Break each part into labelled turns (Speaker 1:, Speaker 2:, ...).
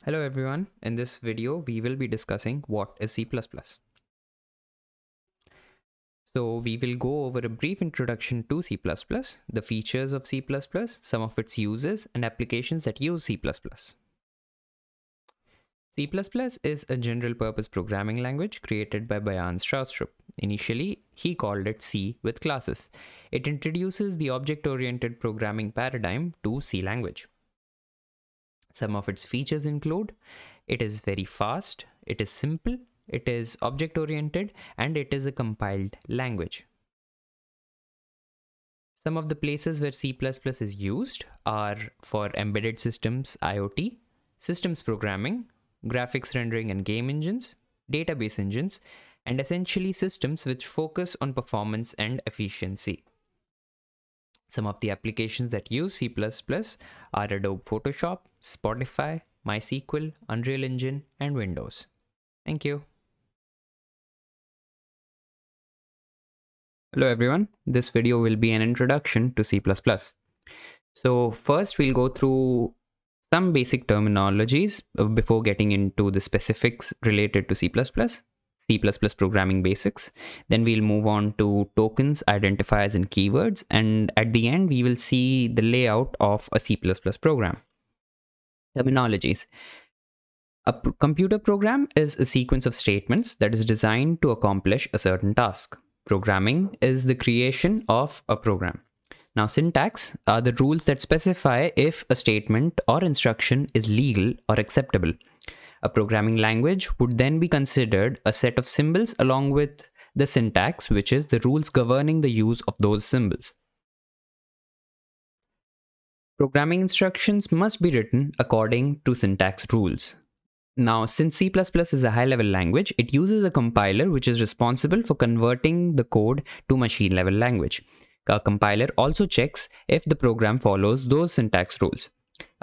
Speaker 1: Hello everyone, in this video we will be discussing what is C++. So we will go over a brief introduction to C++, the features of C++, some of its uses and applications that use C++. C++ is a general purpose programming language created by Brian Stroustrup. Initially, he called it C with classes. It introduces the object-oriented programming paradigm to C language. Some of its features include, it is very fast, it is simple, it is object-oriented, and it is a compiled language. Some of the places where C++ is used are for embedded systems, IoT, systems programming, graphics rendering and game engines, database engines, and essentially systems which focus on performance and efficiency. Some of the applications that use C++ are Adobe Photoshop, Spotify, MySQL, Unreal Engine, and Windows. Thank you. Hello everyone, this video will be an introduction to C++. So first we'll go through some basic terminologies before getting into the specifics related to C++. C++ programming basics. Then we'll move on to tokens, identifiers, and keywords. And at the end, we will see the layout of a C++ program. Terminologies. A computer program is a sequence of statements that is designed to accomplish a certain task. Programming is the creation of a program. Now, syntax are the rules that specify if a statement or instruction is legal or acceptable. A programming language would then be considered a set of symbols along with the syntax, which is the rules governing the use of those symbols. Programming instructions must be written according to syntax rules. Now, since C++ is a high-level language, it uses a compiler which is responsible for converting the code to machine-level language. A compiler also checks if the program follows those syntax rules.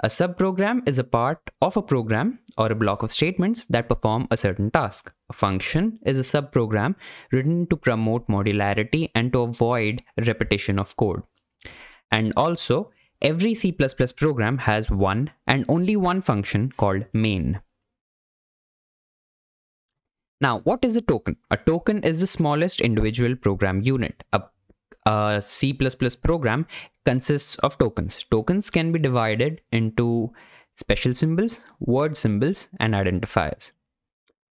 Speaker 1: A subprogram is a part of a program or a block of statements that perform a certain task. A function is a subprogram written to promote modularity and to avoid repetition of code. And also, every C++ program has one and only one function called main. Now, what is a token? A token is the smallest individual program unit. A C++ program consists of tokens. Tokens can be divided into special symbols, word symbols, and identifiers.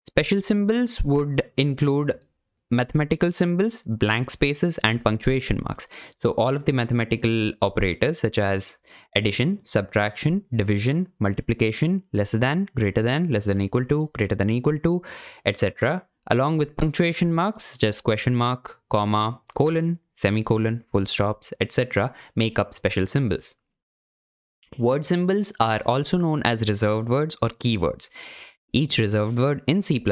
Speaker 1: Special symbols would include mathematical symbols, blank spaces, and punctuation marks. So all of the mathematical operators such as addition, subtraction, division, multiplication, less than, less than equal to, greater than equal to, etc. along with punctuation marks such as question mark, comma, colon, semicolon, full stops, etc. make up special symbols. Word symbols are also known as reserved words or keywords. Each reserved word in C++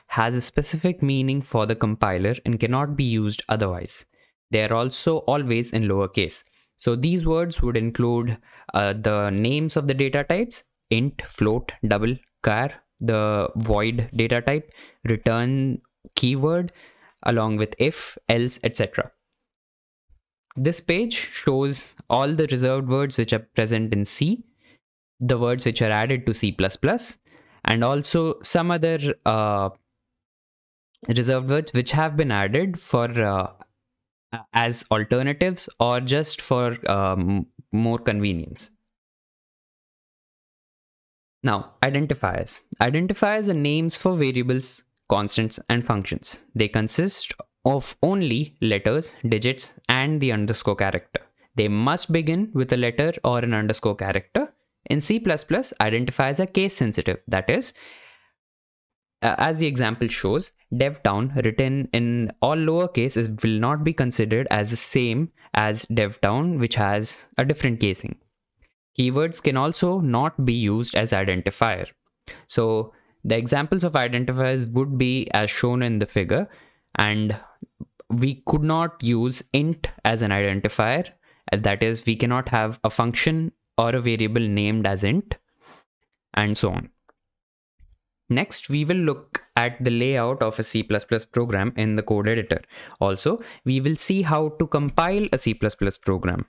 Speaker 1: has a specific meaning for the compiler and cannot be used otherwise. They are also always in lowercase. So these words would include the names of the data types, int, float, double, char, the void data type, return keyword, along with if, else, etc. This page shows all the reserved words which are present in C, the words which are added to C++, and also some other reserved words which have been added for as alternatives or just for more convenience. Now, identifiers. Identifiers are names for variables, constants, and functions. They consist of only letters, digits, and the underscore character. They must begin with a letter or an underscore character. In C++, identifiers are case sensitive. That is, as the example shows, DevTown written in all lowercase will not be considered as the same as DevTown, which has a different casing. Keywords can also not be used as identifier. So the examples of identifiers would be as shown in the figure, and we could not use int as an identifier. That is, we cannot have a function or a variable named as int, and so on. Next, we will look at the layout of a C++ program in the code editor. Also, we will see how to compile a C++ program.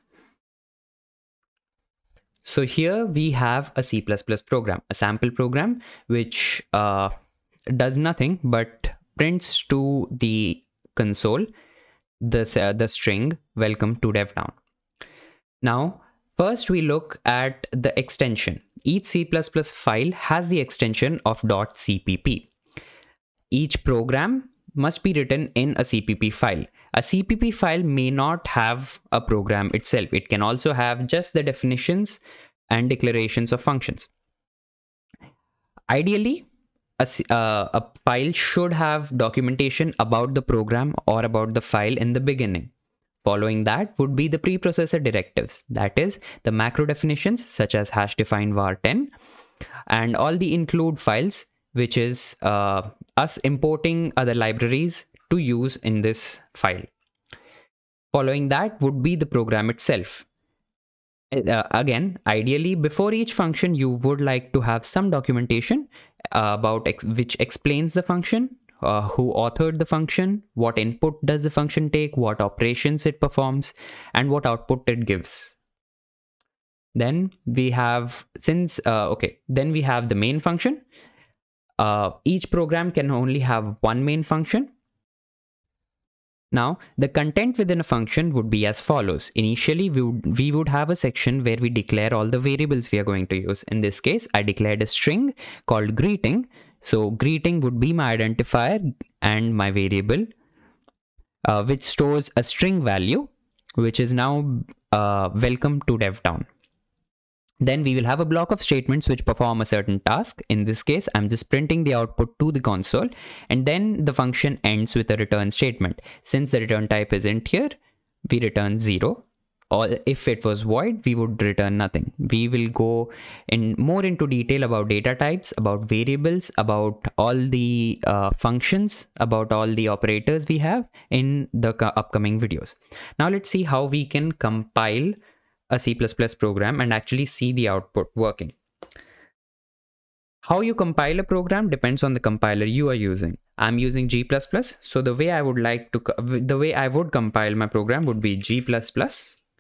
Speaker 1: So here we have a C++ program, a sample program, which does nothing but prints to the console the string welcome to DevTown. Now, first we look at the extension. Each C++ file has the extension of .cpp. Each program must be written in a CPP file. A CPP file may not have a program itself. It can also have just the definitions and declarations of functions. Ideally, a file should have documentation about the program or about the file in the beginning. Following that would be the preprocessor directives, that is the macro definitions such as hash define var10 and all the include files, which is us importing other libraries to use in this file. Following that would be the program itself. Again, ideally before each function you would like to have some documentation about which explains the function, who authored the function, what input does the function take, what operations it performs, and what output it gives. Then we have, then we have the main function. Each program can only have one main function. Now, the content within a function would be as follows. Initially, we would have a section where we declare all the variables we are going to use. In this case, I declared a string called greeting. So greeting would be my identifier and my variable, which stores a string value, which is now welcome to DevTown. Then we will have a block of statements which perform a certain task. In this case, I'm just printing the output to the console, and then the function ends with a return statement. Since the return type is int here, we return 0. Or if it was void, we would return nothing. We will go more into detail about data types, about variables, about all the functions, about all the operators we have in the upcoming videos. Now let's see how we can compile a C++ program and actually see the output working. How you compile a program depends on the compiler you are using. I'm using G++, so the way I would compile my program would be G++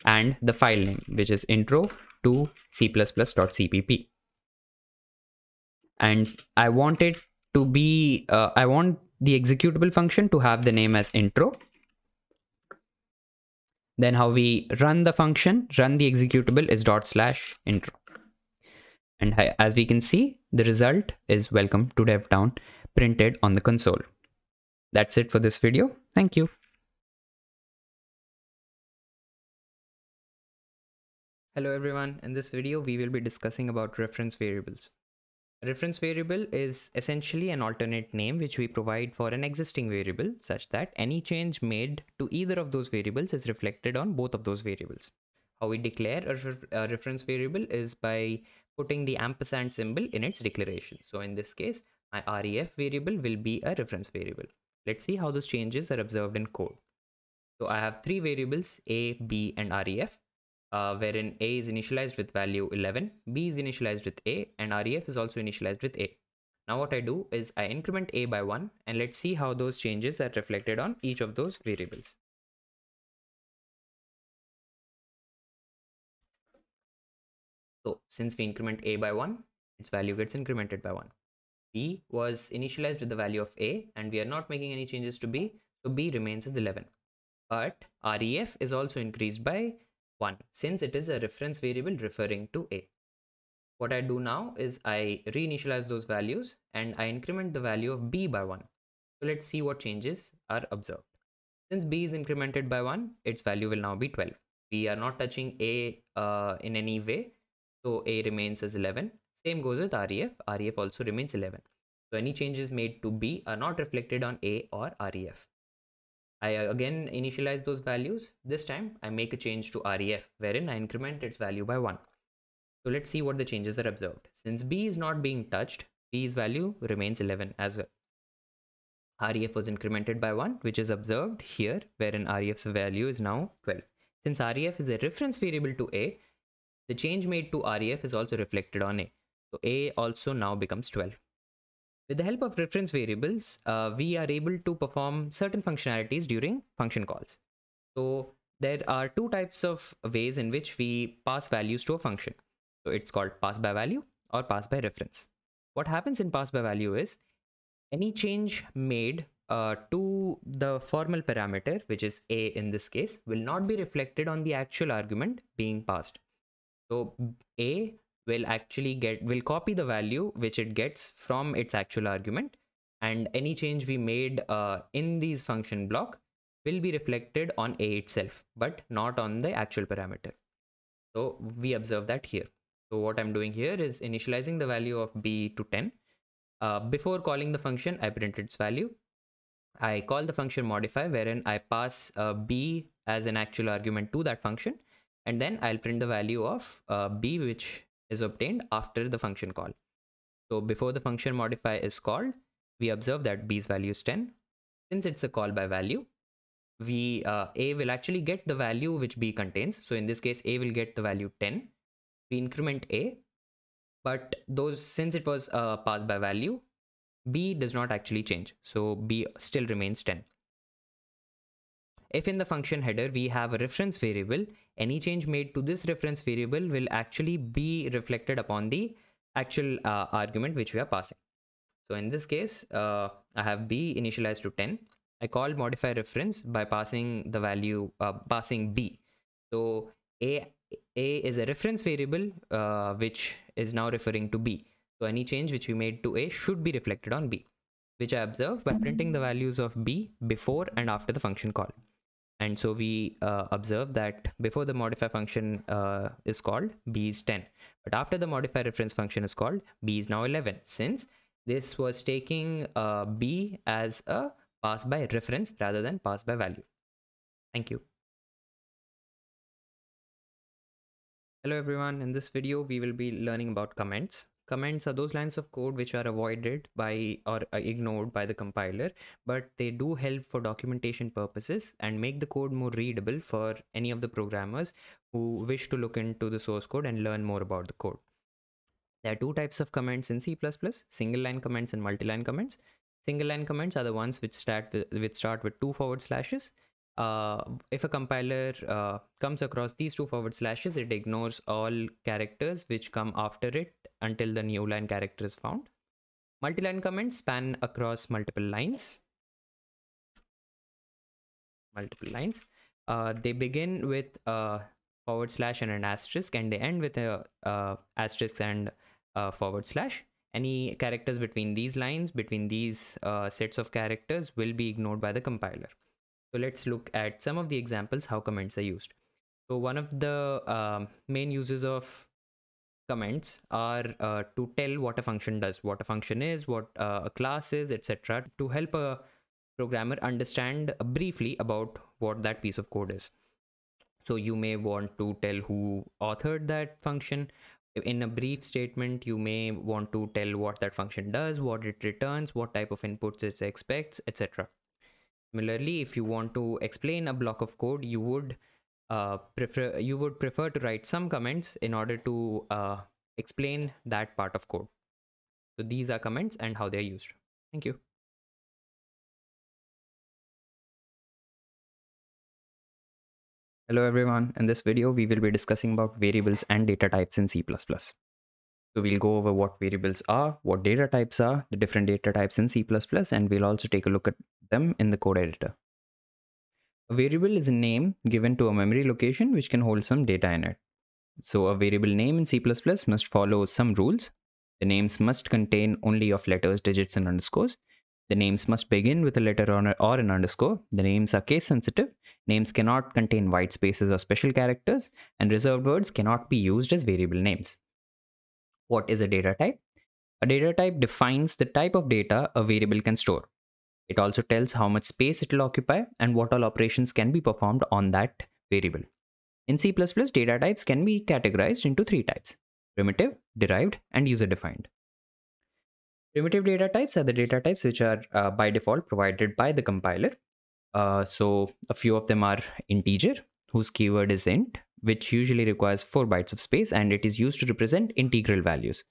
Speaker 1: and the file name, which is intro to c++.cpp. And I want it to be, I want the executable function to have the name as intro. Then how we run the function, run the executable is /intro. And as we can see, the result is welcome to DevTown printed on the console. That's it for this video. Thank you. Hello everyone. In this video, we will be discussing about reference variables. A reference variable is essentially an alternate name which we provide for an existing variable such that any change made to either of those variables is reflected on both of those variables. How we declare a reference variable is by putting the ampersand symbol in its declaration. So in this case, my ref variable will be a reference variable. Let's see how those changes are observed in code. So I have three variables, a, b, and ref. Wherein a is initialized with value 11, b is initialized with a, and ref is also initialized with a. Now what I do is I increment a by 1, and let's see how those changes are reflected on each of those variables. So since we increment a by 1, its value gets incremented by 1. B was initialized with the value of a, and we are not making any changes to b, so b remains as 11. But ref is also increased by 1 since it is a reference variable referring to a. What I do now is I reinitialize those values and I increment the value of b by 1. So let's see what changes are observed. Since b is incremented by 1, its value will now be 12. We are not touching a in any way, so a remains as 11. Same goes with ref. Ref also remains 11. So any changes made to b are not reflected on a or ref. I again initialize those values. This time I make a change to ref wherein I increment its value by 1. So let's see what the changes are observed. Since b is not being touched, b's value remains 11 as well. Ref was incremented by 1, which is observed here, wherein ref's value is now 12. Since ref is a reference variable to a, the change made to ref is also reflected on a. So a also now becomes 12. With the help of reference variables, we are able to perform certain functionalities during function calls. So there are two types of ways in which we pass values to a function. So it's called pass by value or pass by reference. What happens in pass by value is any change made to the formal parameter, which is a in this case, will not be reflected on the actual argument being passed. So a will copy the value which it gets from its actual argument, and any change we made in these function block will be reflected on a itself, but not on the actual parameter. So we observe that here. So what I'm doing here is initializing the value of b to 10. Before calling the function, I print its value. I call the function modify, wherein I pass b as an actual argument to that function, and then I'll print the value of b which is obtained after the function call. So before the function modify is called, we observe that b's value is 10. Since it's a call by value, a will actually get the value which b contains. So in this case, a will get the value 10. We increment a, but since it was a pass by value, b does not actually change, so b still remains 10. If in the function header we have a reference variable, any change made to this reference variable will actually be reflected upon the actual argument which we are passing. So in this case, I have b initialized to 10. I call modify reference by passing the value, passing b. So a is a reference variable which is now referring to b. So any change which we made to a should be reflected on b, which I observe by printing the values of b before and after the function call. And so we observe that before the modify function is called, b is 10. But after the modify reference function is called, b is now 11, since this was taking b as a pass by reference rather than pass by value. Thank you. Hello everyone, in this video we will be learning about comments. Comments are those lines of code which are avoided by or ignored by the compiler, but they do help for documentation purposes and make the code more readable for any of the programmers who wish to look into the source code and learn more about the code. There are two types of comments in C++, single line comments and multi-line comments. Single line comments are the ones which start with 2 forward slashes. If a compiler comes across these 2 forward slashes, it ignores all characters which come after it until the new line character is found. Multi-line comments span across multiple lines. They begin with a forward slash and an asterisk, and they end with a asterisk and a forward slash. Any characters between these lines, between these sets of characters, will be ignored by the compiler. So let's look at some of the examples how comments are used. So one of the main uses of comments are to tell what a function does, what a function is, what a class is, etc., to help a programmer understand briefly about what that piece of code is. So you may want to tell who authored that function. In a brief statement, you may want to tell what that function does, what it returns, what type of inputs it expects, etc. Similarly, if you want to explain a block of code, you would prefer to write some comments in order to explain that part of code. So these are comments and how they're used. Thank you. Hello everyone, in this video we will be discussing about variables and data types in C++. So we'll go over what variables are, what data types are, the different data types in C++, and we'll also take a look at them in the code editor. A variable is a name given to a memory location which can hold some data in it. So a variable name in C++ must follow some rules. The names must contain only of letters, digits, and underscores. The names must begin with a letter or an underscore. The names are case sensitive. Names cannot contain white spaces or special characters, and reserved words cannot be used as variable names. What is a data type? A data type defines the type of data a variable can store. It also tells how much space it will occupy and what all operations can be performed on that variable. In C++, data types can be categorized into 3 types: primitive, derived, and user-defined. Primitive data types are the data types which are by default provided by the compiler. So a few of them are integer, whose keyword is int, which usually requires 4 bytes of space, and it is used to represent integral values.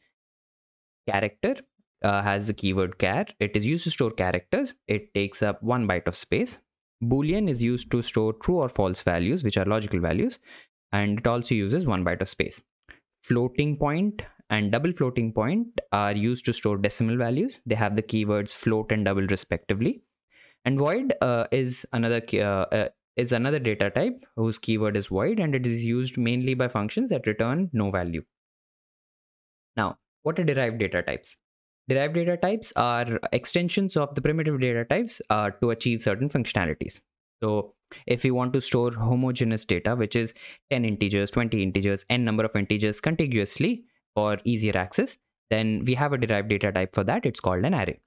Speaker 1: Character has the keyword char. It is used to store characters. It takes up 1 byte of space. Boolean is used to store true or false values, which are logical values, and it also uses 1 byte of space. floating point and double floating point are used to store decimal values. They have the keywords float and double respectively. And void is another data type whose keyword is void, and it is used mainly by functions that return no value. Now, what are derived data types? Derived data types are extensions of the primitive data types to achieve certain functionalities. So if you want to store homogeneous data, which is 10 integers, 20 integers, n number of integers contiguously for easier access, then we have a derived data type for that. It's called an array.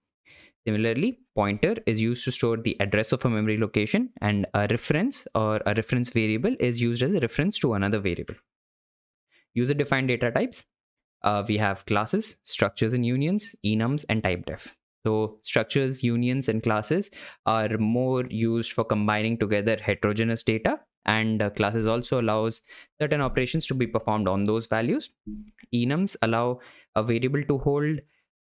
Speaker 1: Similarly, pointer is used to store the address of a memory location, and a reference or a reference variable is used as a reference to another variable. User-defined data types. We have classes, structures and unions, enums, and typedef. So structures, unions, and classes are more used for combining together heterogeneous data, and classes also allows certain operations to be performed on those values. Enums allow a variable to hold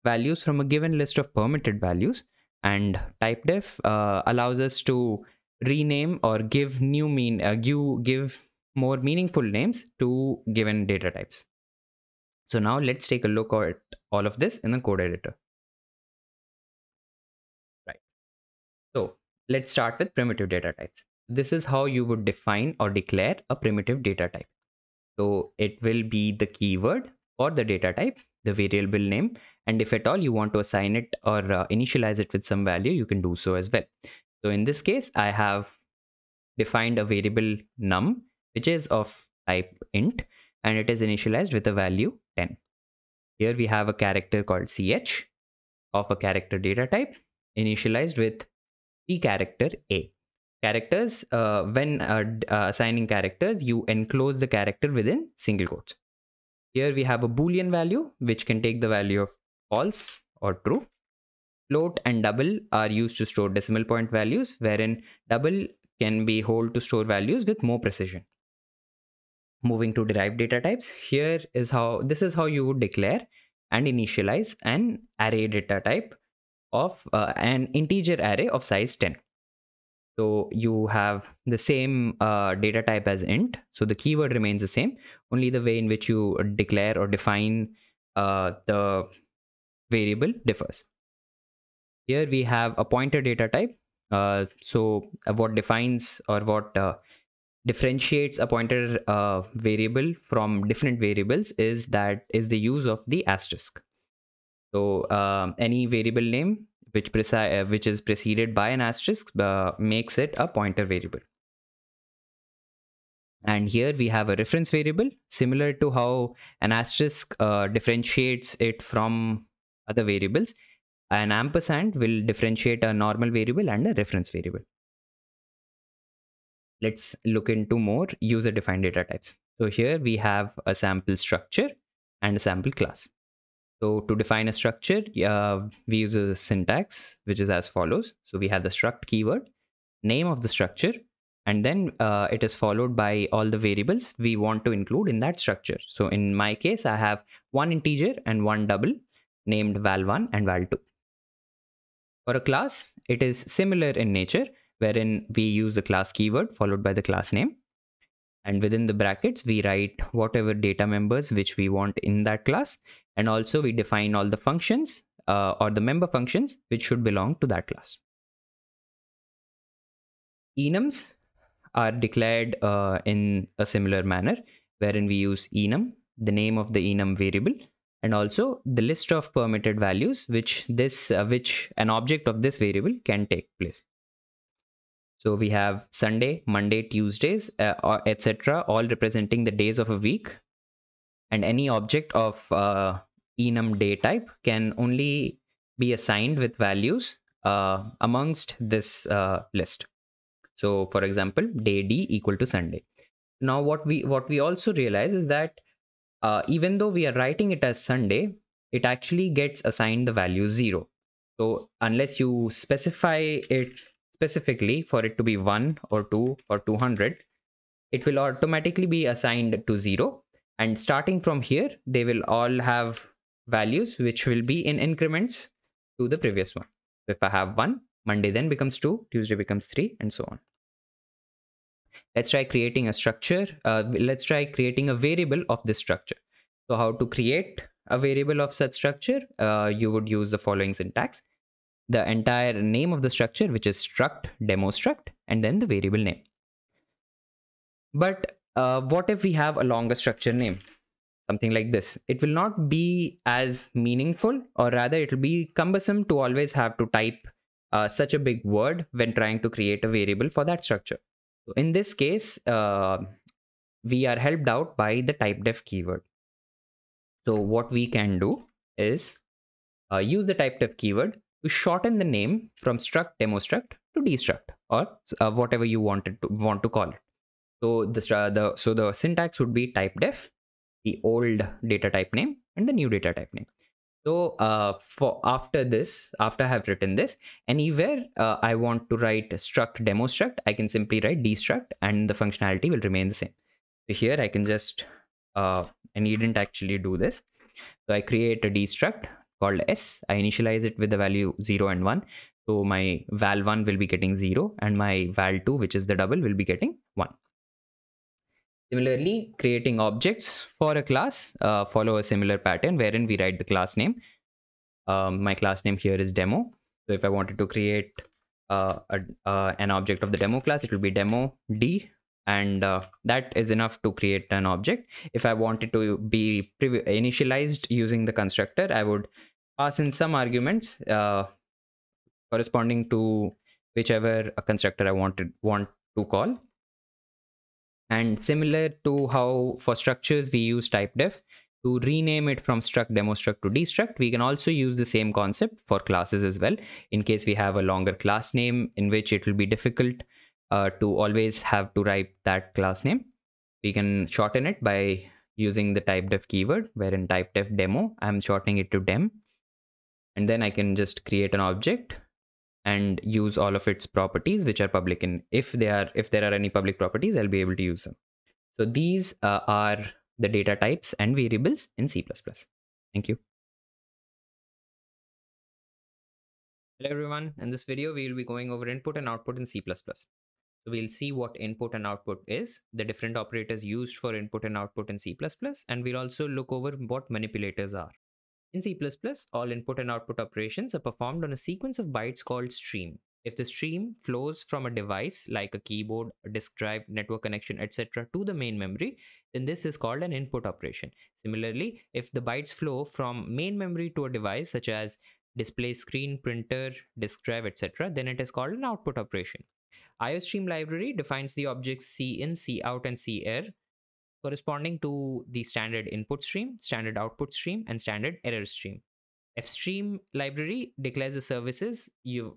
Speaker 1: values from a given list of permitted values, and typedef allows us to rename or give give more meaningful names to given data types. So now let's take a look at all of this in the code editor. Right. So let's start with primitive data types. This is how you would define or declare a primitive data type. So it will be the keyword or the data type, the variable name, and if at all you want to assign it or initialize it with some value, you can do so as well. So in this case, I have defined a variable num, which is of type int, and it is initialized with a value 10. Here we have a character called ch of a character data type initialized with the character a. Characters, when assigning characters, you enclose the character within single quotes. Here we have a Boolean value, which can take the value of false or true. Float and double are used to store decimal point values, wherein double can be held to store values with more precision. Moving to derived data types, this is how you would declare and initialize an array data type of an integer array of size 10. So you have the same data type as int. So the keyword remains the same. Only the way in which you declare or define the variable differs. Here we have a pointer data type. So what defines or what differentiates a pointer variable from different variables is the use of the asterisk. So any variable name which is preceded by an asterisk makes it a pointer variable. And here we have a reference variable, similar to how an asterisk differentiates it from other variables. An ampersand will differentiate a normal variable and a reference variable. Let's look into more user-defined data types. So here we have a sample structure and a sample class. So to define a structure, we use a syntax, which is as follows. So we have the struct keyword, name of the structure, and then it is followed by all the variables we want to include in that structure. So in my case, I have one integer and one double named val1 and val2. For a class, it is similar in nature, wherein we use the class keyword followed by the class name. And within the brackets, we write whatever data members which we want in that class. And also we define all the functions or the member functions which should belong to that class. Enums are declared in a similar manner, wherein we use enum, the name of the enum variable, and also the list of permitted values which an object of this variable can take place. So we have Sunday, Monday, Tuesdays, etc., all representing the days of a week. And any object of enum day type can only be assigned with values amongst this list. So for example, day D equal to Sunday. Now what we also realize is that even though we are writing it as Sunday, it actually gets assigned the value 0. So unless you specify it specifically for it to be 1 or 2 or 200, it will automatically be assigned to 0. And starting from here, they will all have values which will be in increments to the previous one. So if I have 1, Monday then becomes 2, Tuesday becomes 3, and so on. Let's try creating a structure. Let's try creating a variable of this structure. So how to create a variable of such structure? You would use the following syntax: the entire name of the structure, which is struct demo struct, and then the variable name. But what if we have a longer structure name? Something like this. It will not be as meaningful, or rather, it will be cumbersome to always have to type such a big word when trying to create a variable for that structure. So in this case, we are helped out by the typedef keyword. So what we can do is use the typedef keyword to shorten the name from struct demo struct to destruct, or whatever you want to call it. So the syntax would be typedef, the old data type name, and the new data type name. So for after I have written this, anywhere I want to write struct demo struct, I can simply write destruct, and the functionality will remain the same. So here I can just I needn't actually do this. So I create a destruct called s. I initialize it with the value 0 and 1. So my val1 will be getting 0, and my val2, which is the double, will be getting 1. Similarly, creating objects for a class follow a similar pattern wherein we write the class name. My class name here is demo. So if I wanted to create an object of the demo class, it will be demo d, and that is enough to create an object. If I wanted to be initialized using the constructor, I would pass in some arguments corresponding to whichever a constructor I want to call. And similar to how for structures we use typedef to rename it from struct demo struct to destruct, we can also use the same concept for classes as well. In case we have a longer class name in which it will be difficult to always have to write that class name, we can shorten it by using the typedef keyword, where in typedef demo I'm shortening it to dem, and then I can just create an object and use all of its properties which are public. And if there are any public properties, I'll be able to use them. So these are the data types and variables in C++. Thank you. Hello everyone. In this video, we will be going over input and output in C++. So we'll see what input and output is, the different operators used for input and output in C++, and we'll also look over what manipulators are. In C++, all input and output operations are performed on a sequence of bytes called stream. If the stream flows from a device like a keyboard, a disk drive, network connection, etc. to the main memory, then this is called an input operation. Similarly, if the bytes flow from main memory to a device such as display screen, printer, disk drive, etc., then it is called an output operation. IOStream library defines the objects cin, cout, and cer corresponding to the standard input stream, standard output stream, and standard error stream. Fstream library declares the services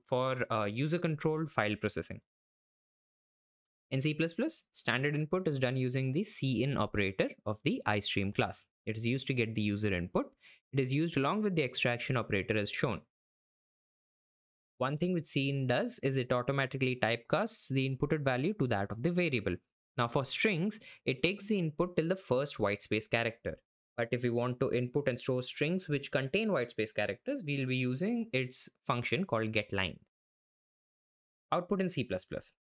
Speaker 1: for user-controlled file processing. In C++, standard input is done using the cin operator of the iStream class. It is used to get the user input. It is used along with the extraction operator as shown. One thing which cin does is it automatically typecasts the inputted value to that of the variable. Now for strings, it takes the input till the first whitespace character. But if we want to input and store strings which contain whitespace characters, we'll be using its function called getLine. Output in C++.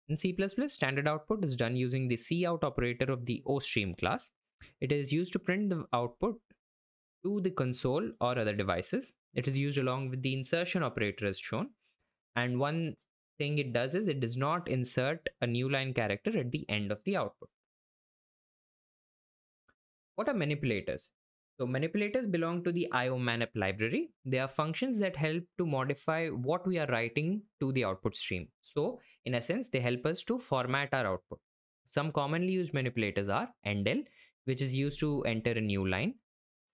Speaker 1: In C++, standard output is done using the cout operator of the ostream class. It is used to print the output to the console or other devices. It is used along with the insertion operator as shown. And one thing it does is it does not insert a new line character at the end of the output. What are manipulators? So manipulators belong to the IOManip library. They are functions that help to modify what we are writing to the output stream. So in essence, they help us to format our output. Some commonly used manipulators are endl, which is used to enter a new line,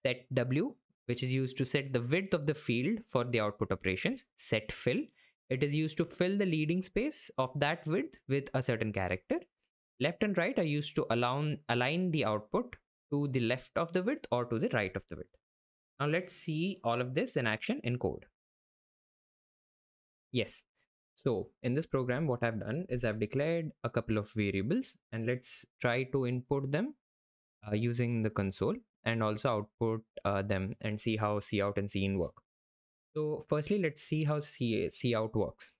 Speaker 1: setw, which is used to set the width of the field for the output operations, setfill. It is used to fill the leading space of that width with a certain character. Left and right are used to align the output to the left of the width or to the right of the width. Now let's see all of this in action in code. Yes. So in this program, what I've done is I've declared a couple of variables, and let's try to input them using the console and also output them and see how cout and cin work. So firstly, let's see how cout works.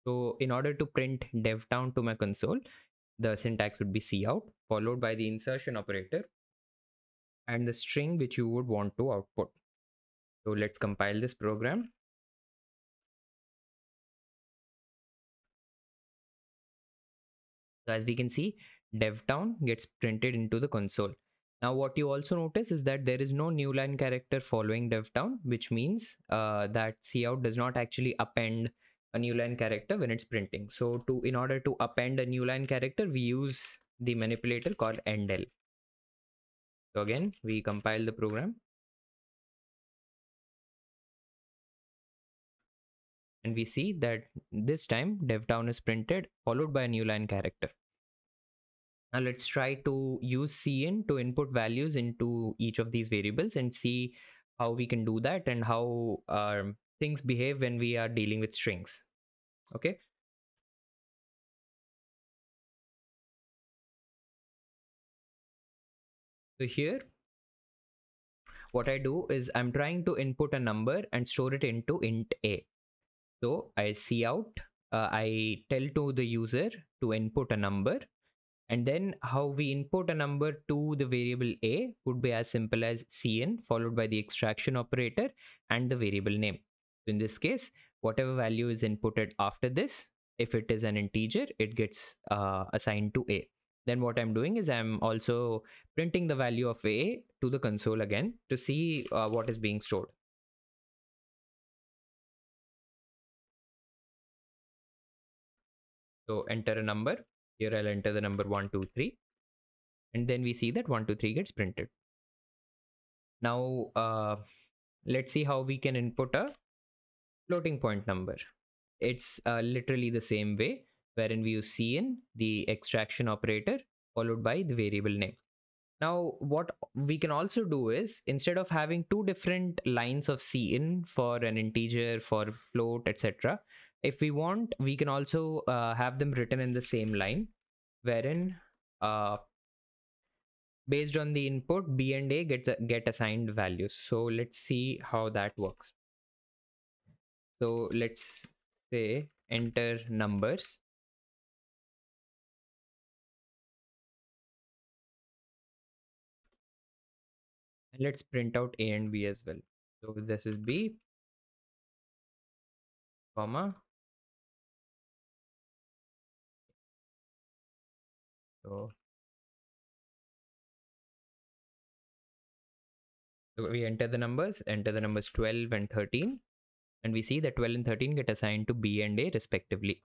Speaker 1: So in order to print DevTown to my console, the syntax would be cout followed by the insertion operator and the string which you would want to output. So let's compile this program. So as we can see, DevTown gets printed into the console. Now what you also notice is that there is no new line character following DevTown, which means that cout does not actually append a new line character when it's printing. So in order to append a new line character, we use the manipulator called endl. So again, we compile the program. And we see that this time DevTown is printed followed by a new line character. Now let's try to use cin to input values into each of these variables and see how we can do that and how things behave when we are dealing with strings. Okay. So here, what I do is I'm trying to input a number and store it into int a. So I cout, I tell to the user to input a number. And then how we input a number to the variable a would be as simple as cin followed by the extraction operator and the variable name. So in this case, whatever value is inputted after this, if it is an integer, it gets assigned to a. Then what I'm doing is I'm also printing the value of a to the console again to see what is being stored. So enter a number. Here I'll enter the number 123. And then we see that 123 gets printed. Now let's see how we can input a floating point number. It's literally the same way, wherein we use cin, the extraction operator, followed by the variable name. Now what we can also do is, instead of having two different lines of cin for an integer, for float, etc., if we want, we can also have them written in the same line, wherein based on the input, b and a get assigned values. So let's see how that works. So let's say enter numbers. And let's print out a and b as well. So this is b, comma. So we enter the numbers 12 and 13. And we see that 12 and 13 get assigned to b and a respectively.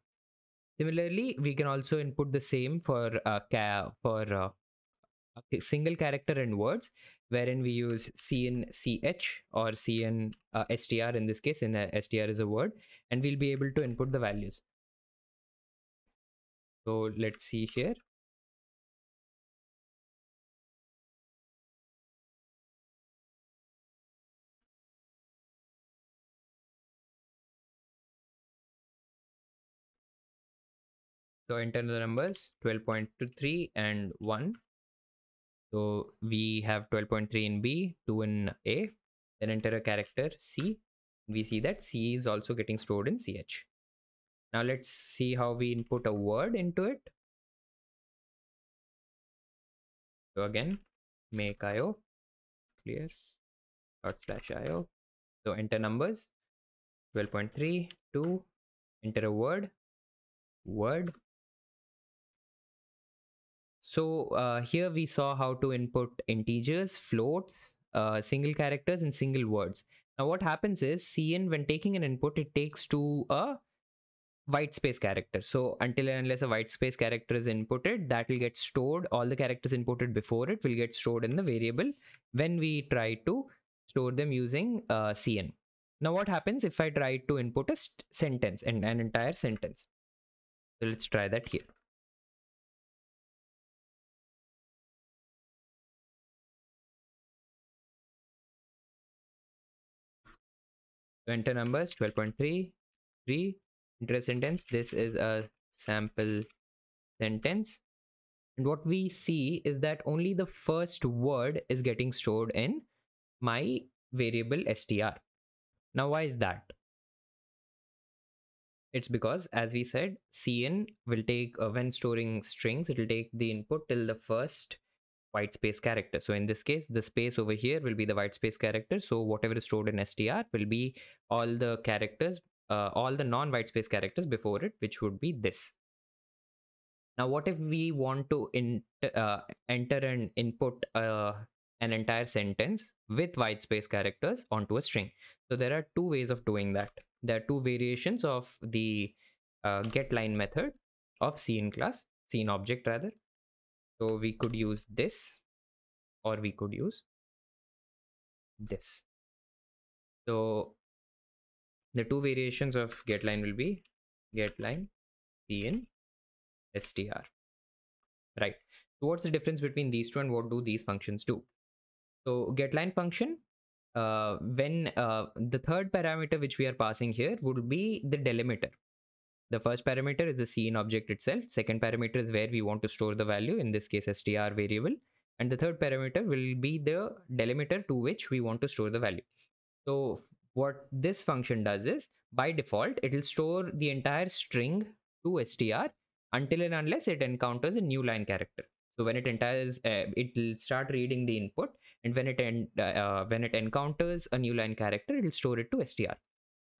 Speaker 1: Similarly, we can also input the same for a single character and words, wherein we use cin ch or cin str. In this case, str is a word, and we'll be able to input the values. So let's see here. So enter the numbers 12.23 and 1. So we have 12.3 in B, 2 in A. Then enter a character C. We see that C is also getting stored in CH. Now let's see how we input a word into it. So again, make IO clear /IO. So enter numbers 12.3, 2, enter a word. So here we saw how to input integers, floats, single characters, and single words. Now what happens is cin, when taking an input, it takes to a white space character. So until and unless a white space character is inputted, that will get stored. All the characters inputted before it will get stored in the variable when we try to store them using cin. Now what happens if I try to input a sentence and an entire sentence? So let's try that here. So enter numbers 12.3, 3, enter a sentence. This is a sample sentence. And what we see is that only the first word is getting stored in my variable str. Now why is that? It's because, as we said, cin will take when storing strings, it will take the input till the first white space character. So in this case, the space over here will be the white space character. So whatever is stored in str will be all the characters, all the non-white space characters before it, which would be this. Now, what if we want to enter and input an entire sentence with white space characters onto a string? So there are two ways of doing that. There are two variations of the getLine method of scene class, scene object rather. So we could use this, or we could use this. So the two variations of getLine will be getLine scene str. Right. So what's the difference between these two and what do these functions do? So getLine function, when the third parameter which we are passing here would be the delimiter. The first parameter is the scene object itself. Second parameter is where we want to store the value, in this case str variable. And the third parameter will be the delimiter to which we want to store the value. So what this function does is, by default, it will store the entire string to str until and unless it encounters a new line character. So when it enters, it will start reading the input, and when it encounters a new line character, it will store it to str.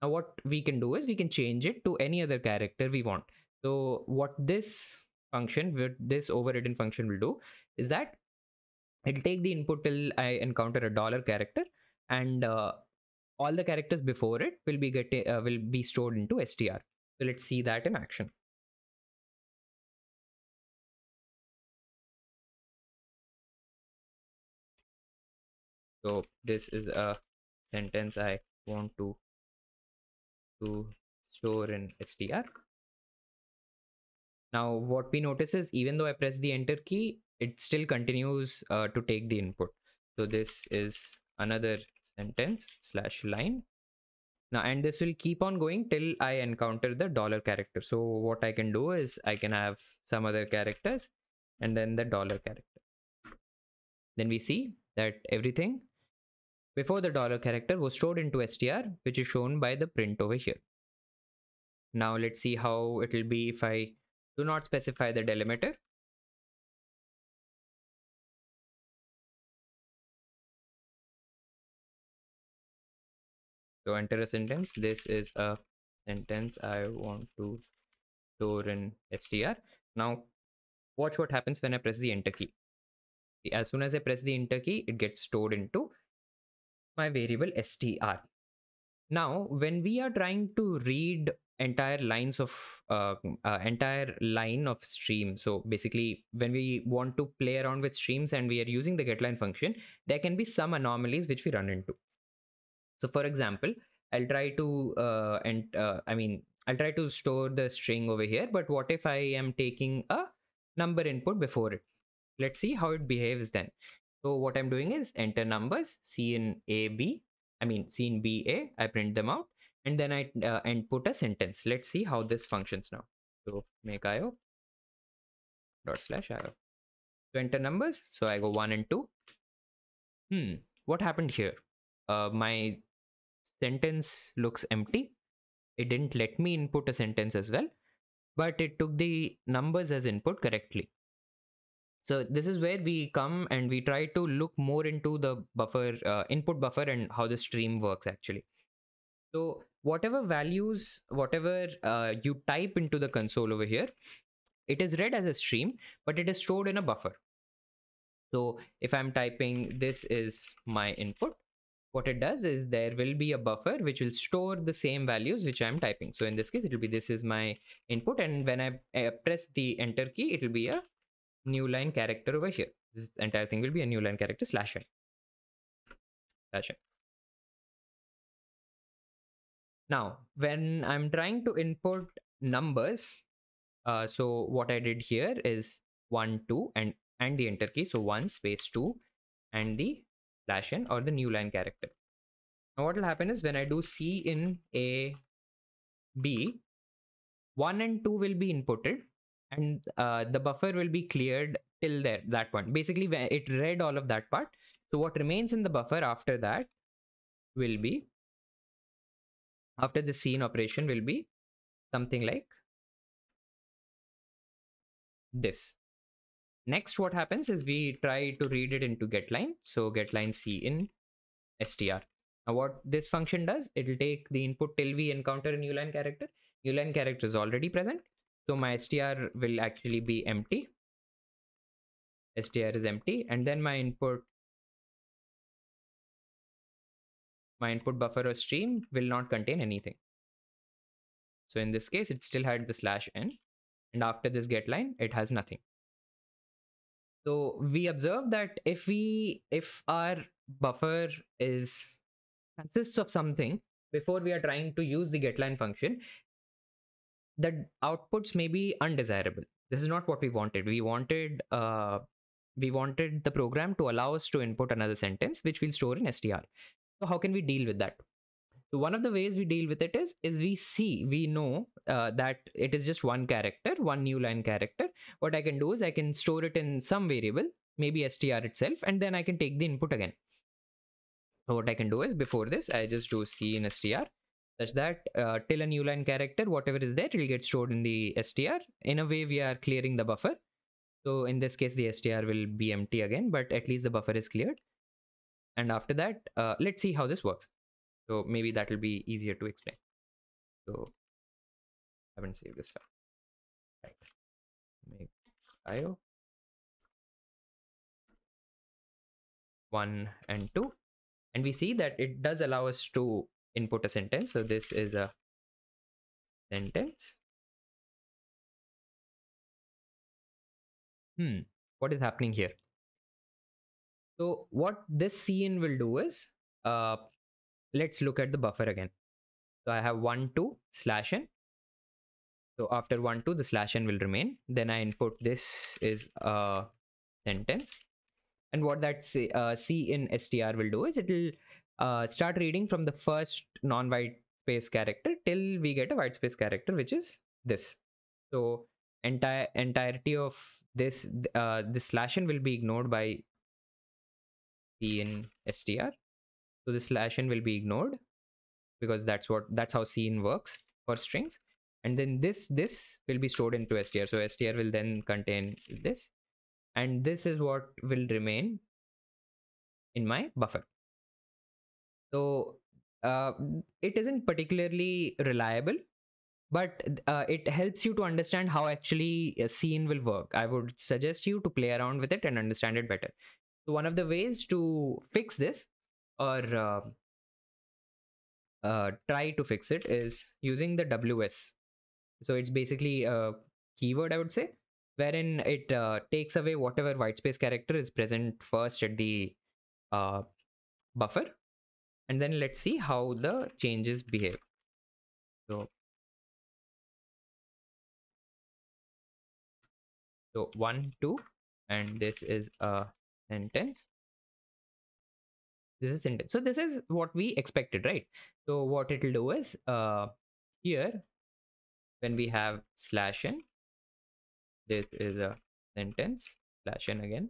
Speaker 1: Now what we can do is we can change it to any other character we want. So what this function, with this overridden function, will do is that it'll take the input till I encounter a dollar character, and all the characters before it will be stored into str. So let's see that in action. So this is a sentence I want to store in str. Now what we notice is, even though I press the enter key, it still continues to take the input. So this is another sentence / line. Now, and this will keep on going till I encounter the dollar character. So what I can do is I can have some other characters and then the dollar character. Then we see that everything before the dollar character was stored into str, which is shown by the print over here. Now let's see how it will be if I do not specify the delimiter. So enter a sentence. This is a sentence I want to store in str. Now watch what happens when I press the enter key. As soon as I press the enter key, it gets stored into my variable str. Now when we are trying to read entire lines of entire line of stream, so basically when we want to play around with streams and we are using the getLine function, there can be some anomalies which we run into. So for example, I'll try to I'll try to store the string over here, but what if I am taking a number input before it? Let's see how it behaves then. So what I'm doing is enter numbers, scene B, scene BA, I print them out, and then I input a sentence. Let's see how this functions now. So make IO /IO. So enter numbers, so I go 1 and 2. What happened here? My sentence looks empty. It didn't let me input a sentence as well, but it took the numbers as input correctly. So this is where we come and we try to look more into the buffer, input buffer, and how the stream works actually. So whatever values, whatever you type into the console over here, it is read as a stream, but it is stored in a buffer. So if I'm typing this is my input, what it does is there will be a buffer which will store the same values which I'm typing. So in this case, it will be this is my input, and when I press the enter key, it will be a new line character over here. This entire thing will be a new line character /n. Now, when I'm trying to input numbers, so what I did here is 1, 2, and the enter key. So 1 space 2 and the /n or the new line character. Now what will happen is when I do C in A, B, 1 and 2 will be inputted, and the buffer will be cleared till that point. Basically, it read all of that part. So what remains in the buffer after that will be, after the scene operation, will be something like this. Next, what happens is we try to read it into getLine. So getLine C in str. Now what this function does, it will take the input till we encounter a new line character. New line character is already present. So my str will actually be empty. Str is empty. And then my input buffer or stream will not contain anything. So in this case, it still had the /n. And after this get line, it has nothing. So we observe that if our buffer consists of something, before we are trying to use the getLine function, the outputs may be undesirable. This is not what we wanted. We wanted the program to allow us to input another sentence, which we'll store in str. So how can we deal with that? So one of the ways we deal with it is we know that it is just one character, one new line character. What I can do is I can store it in some variable, maybe str itself, and then I can take the input again. So what I can do is, before this, I just do C in str, such that till a new line character, whatever is there, it will get stored in the str. In a way, we are clearing the buffer. So in this case, the str will be empty again, but at least the buffer is cleared. And after that, let's see how this works. So maybe that will be easier to explain. So I haven't saved this file. Right. Make IO 1 and 2. And we see that it does allow us to input a sentence. So this is a sentence. What is happening here? So what this cin will do is, let's look at the buffer again. So I have 1, 2, /n. So after 1, 2, the /n will remain. Then I input this is a sentence. And what that C in str will do is it will start reading from the first non-white space character till we get a white space character, which is this. So entirety of this this /n will be ignored by C in str. So this /n will be ignored because that's how cin works for strings. And then this will be stored into str. So str will then contain this, and this is what will remain in my buffer. So it isn't particularly reliable, but it helps you to understand how actually cin will work. I would suggest you to play around with it and understand it better. So one of the ways to fix this, or try to fix it, is using the ws. So it's basically a keyword, I would say, wherein it takes away whatever white space character is present first at the buffer, and then let's see how the changes behave. So 1, 2, and this is a sentence. This is sentence. So this is what we expected, right? So what it will do is, here when we have /n, this is a sentence, /n again.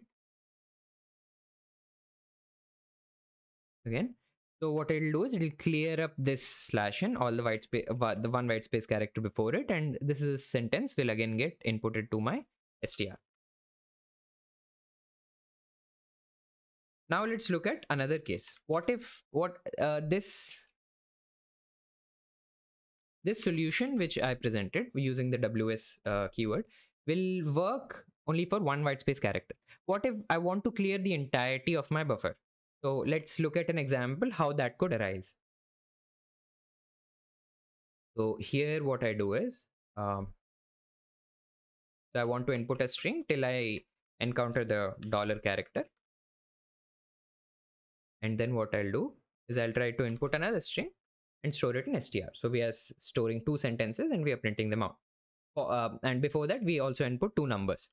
Speaker 1: So what it'll do is it'll clear up this /n, all the white space, the one white space character before it, and this is a sentence will again get inputted to my str. Now let's look at another case. What if this solution which I presented using the ws keyword will work only for one white space character? What if I want to clear the entirety of my buffer? So let's look at an example how that could arise. So here what I do is, so I want to input a string till I encounter the $ character. And then what I'll do is I'll try to input another string and store it in str. So we are storing two sentences and we are printing them out. And before that, we also input two numbers.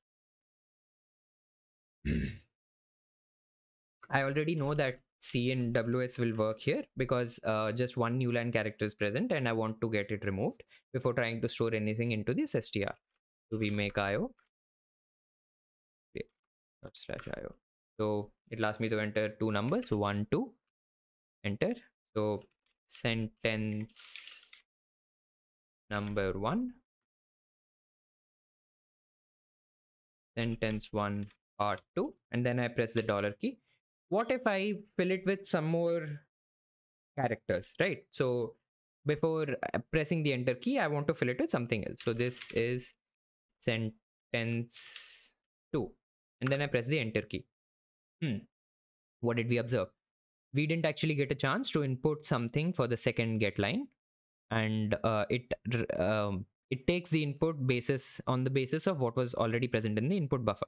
Speaker 1: I already know that C and WS will work here because just one new line character is present and I want to get it removed before trying to store anything into this str. So we make IO /IO. So it'll ask me to enter two numbers, 1, 2, enter. So sentence number 1 sentence 1 part 2, and then I press the dollar key. What if I fill it with some more characters, right? So before pressing the enter key, I want to fill it with something else. So this is sentence 2, and then I press the enter key. What did we observe? We didn't actually get a chance to input something for the second get line, and it takes the input basis on the basis of what was already present in the input buffer.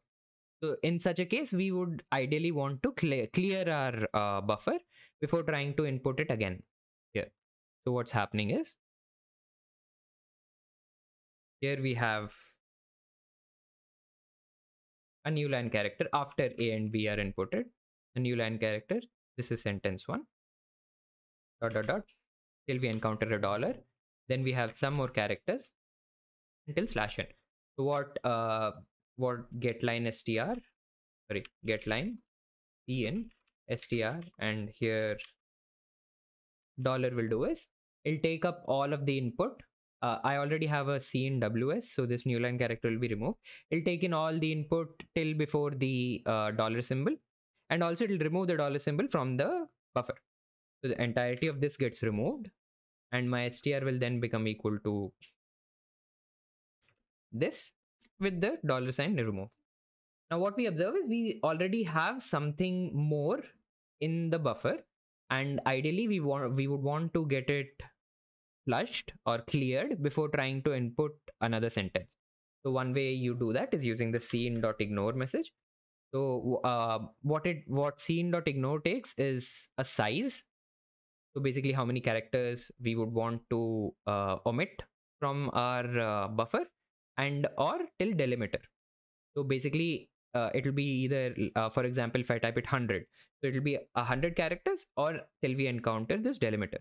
Speaker 1: So in such a case, we would ideally want to clear our buffer before trying to input it again here. So what's happening is, here we have a new line character after A and B are inputted. A new line character. This is sentence 1. Dot dot dot. Till we encounter a dollar. Then we have some more characters until /n. So what getLine str, sorry, getLine en str, and here dollar will do is it'll take up all of the input. I already have a C in WS, so this new line character will be removed. It'll take in all the input till before the dollar symbol, and also it'll remove the dollar symbol from the buffer. So the entirety of this gets removed, and my str will then become equal to this with the dollar sign removed. Now what we observe is we already have something more in the buffer, and ideally we would want to get it flushed or cleared before trying to input another sentence. So one way you do that is using the scene.ignore message. So what scene.ignore takes is a size. So basically how many characters we would want to omit from our buffer, and or till delimiter. So basically it will be either, for example, if I type it 100, so it will be 100 characters or till we encounter this delimiter.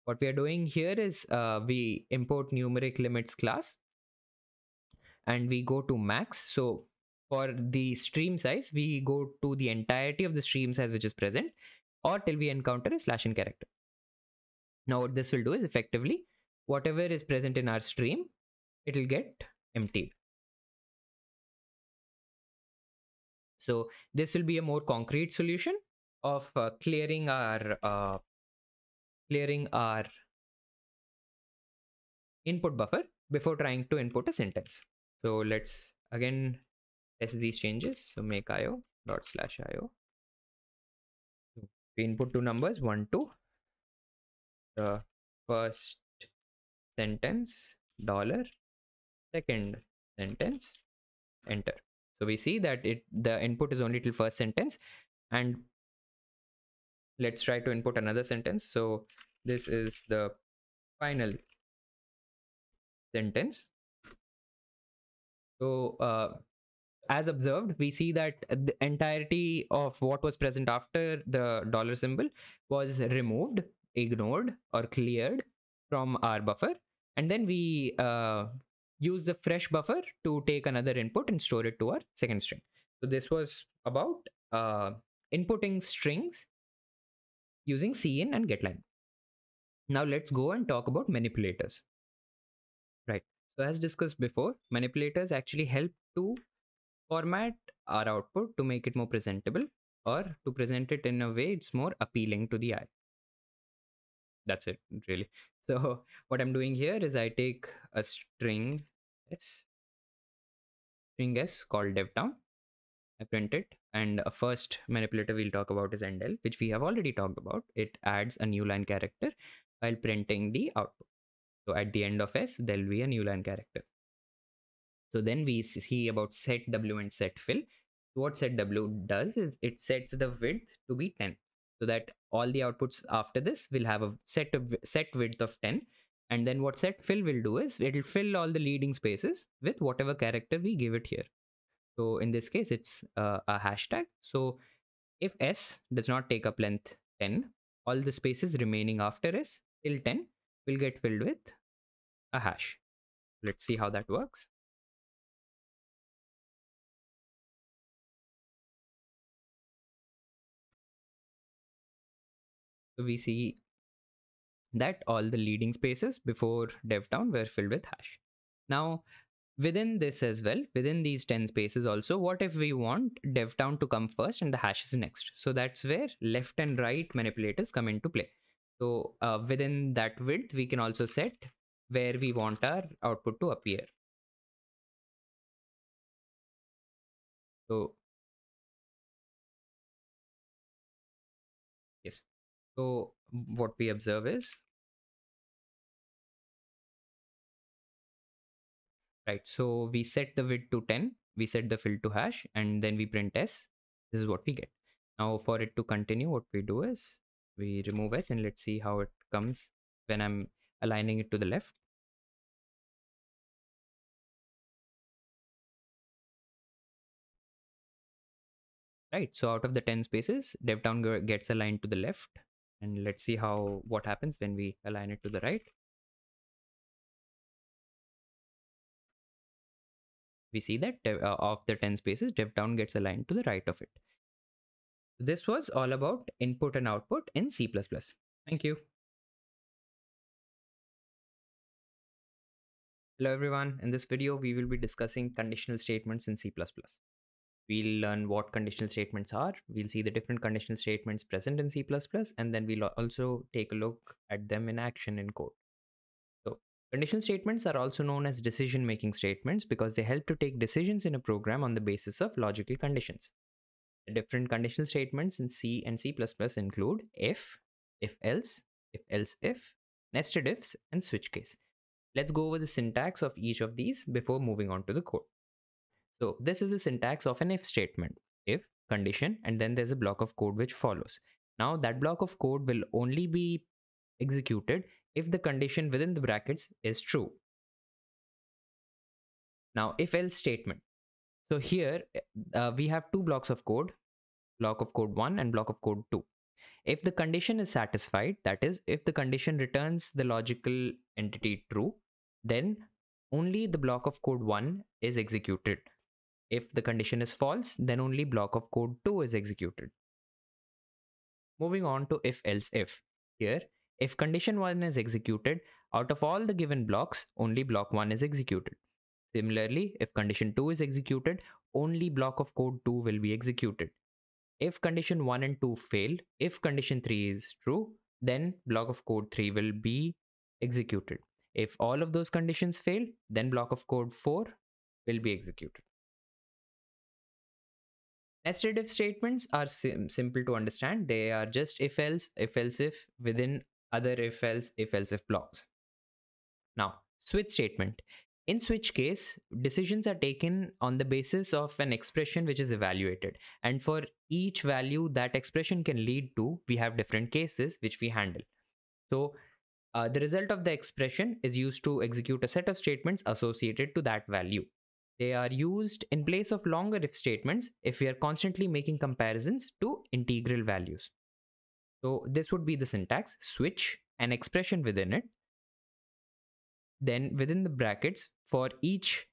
Speaker 1: What we are doing here is we import numeric limits class, and we go to max. So for the stream size, we go to the entirety of the stream size which is present, or till we encounter a /n character. Now what this will do is effectively whatever is present in our stream, it will get emptied. So this will be a more concrete solution of clearing our input buffer before trying to input a sentence. So let's again test these changes. So make io ./io. We input two numbers, 1, 2. The first sentence, dollar, second sentence, enter. So we see that the input is only till first sentence, and let's try to input another sentence. So this is the final sentence. So as observed, we see that the entirety of what was present after the dollar symbol was removed, ignored, or cleared from our buffer, and then we use the fresh buffer to take another input and store it to our second string. So this was about inputting strings using cin and getLine. Now let's go and talk about manipulators. Right. So as discussed before, manipulators actually help to format our output to make it more presentable, or to present it in a way it's more appealing to the eye. That's it, really. So what I'm doing here is I take a string s called DevTown. I print it, and a first manipulator we'll talk about is endl, which we have already talked about. It adds a new line character while printing the output. So at the end of s, there'll be a new line character. So then we see about set w and set fill. What set w does is it sets the width to be 10, so that all the outputs after this will have a set width of 10. And then what set fill will do is it will fill all the leading spaces with whatever character we give it here. So in this case, it's a hashtag. So if s does not take up length 10, all the spaces remaining after s till 10 will get filled with a hash. Let's see how that works. So we see that all the leading spaces before DevTown were filled with hash. Now, within this as well, within these 10 spaces also, what if we want DevTown to come first and the hash is next? So that's where left and right manipulators come into play. So within that width, we can also set where we want our output to appear. So yes, so what we observe is, right, so we set the width to 10, we set the fill to hash, and then we print s. This is what we get. Now for it to continue, what we do is we remove s, and let's see how it comes when I'm aligning it to the left. Right, so out of the 10 spaces, DevTown gets aligned to the left, and let's see what happens when we align it to the right. We see that of the 10 spaces, DevTown gets aligned to the right of it. This was all about input and output in C++. Thank you. Hello everyone, in this video we will be discussing conditional statements in C++. We'll learn what conditional statements are, we'll see the different conditional statements present in C++, and then we'll also take a look at them in action in code. So, conditional statements are also known as decision-making statements because they help to take decisions in a program on the basis of logical conditions. The different conditional statements in C and C++ include if else, if, nested ifs, and switch case. Let's go over the syntax of each of these before moving on to the code. So this is the syntax of an if statement. If, condition, and then there's a block of code which follows. Now that block of code will only be executed if the condition within the brackets is true. Now if else statement. So here we have two blocks of code, block of code 1 and block of code 2. If the condition is satisfied, that is, if the condition returns the logical entity true, then only the block of code 1 is executed. If the condition is false, then only block of code 2 is executed. Moving on to if else if. Here, if condition 1 is executed, out of all the given blocks, only block 1 is executed. Similarly, if condition 2 is executed, only block of code 2 will be executed. If condition 1 and 2 fail, if condition 3 is true, then block of code 3 will be executed. If all of those conditions fail, then block of code 4 will be executed. Nested if statements are simple to understand. They are just if else if within other if else if blocks. Now, switch statement. In switch case, decisions are taken on the basis of an expression which is evaluated. And for each value that expression can lead to, we have different cases which we handle. So the result of the expression is used to execute a set of statements associated to that value. They are used in place of longer if statements if we are constantly making comparisons to integral values. So this would be the syntax: switch, an expression within it. Then within the brackets, for each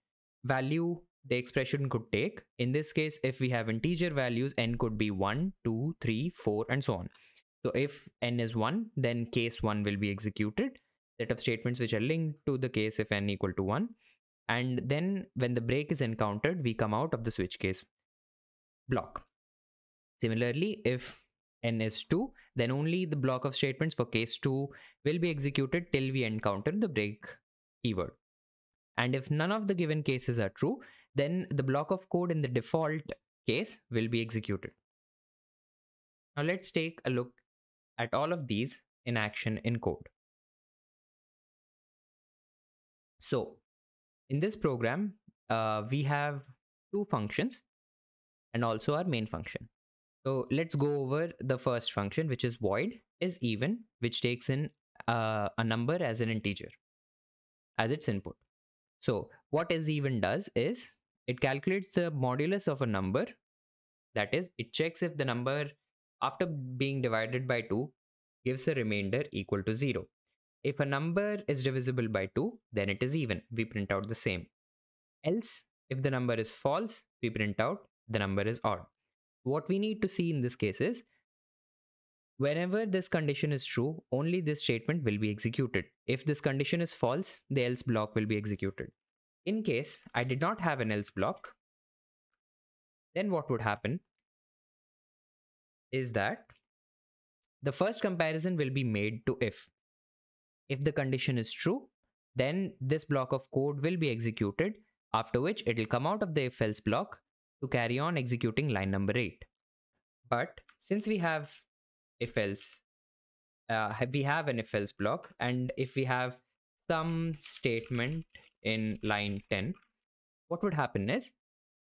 Speaker 1: value the expression could take. In this case, if we have integer values, n could be 1, 2, 3, 4, and so on. So if n is 1, then case 1 will be executed. Set of statements which are linked to the case if n equal to 1. And then when the break is encountered, we come out of the switch case block. Similarly, if n is 2, then only the block of statements for case 2 will be executed till we encounter the break keyword. And if none of the given cases are true, then the block of code in the default case will be executed. Now let's take a look at all of these in action in code. So in this program, we have two functions and also our main function. So let's go over the first function, which is void is even, which takes in a number as an integer as its input. So what is even does is it calculates the modulus of a number. That is, it checks if the number after being divided by 2 gives a remainder equal to 0. If a number is divisible by 2, then it is even. We print out the same. Else, if the number is false, we print out the number is odd. What we need to see in this case is, whenever this condition is true, only this statement will be executed. If this condition is false, the else block will be executed. In case I did not have an else block, then what would happen is that the first comparison will be made to if. If the condition is true, then this block of code will be executed, after which it will come out of the if else block to carry on executing line number 8. But since we have if else, we have an if else block, and if we have some statement in line 10, what would happen is,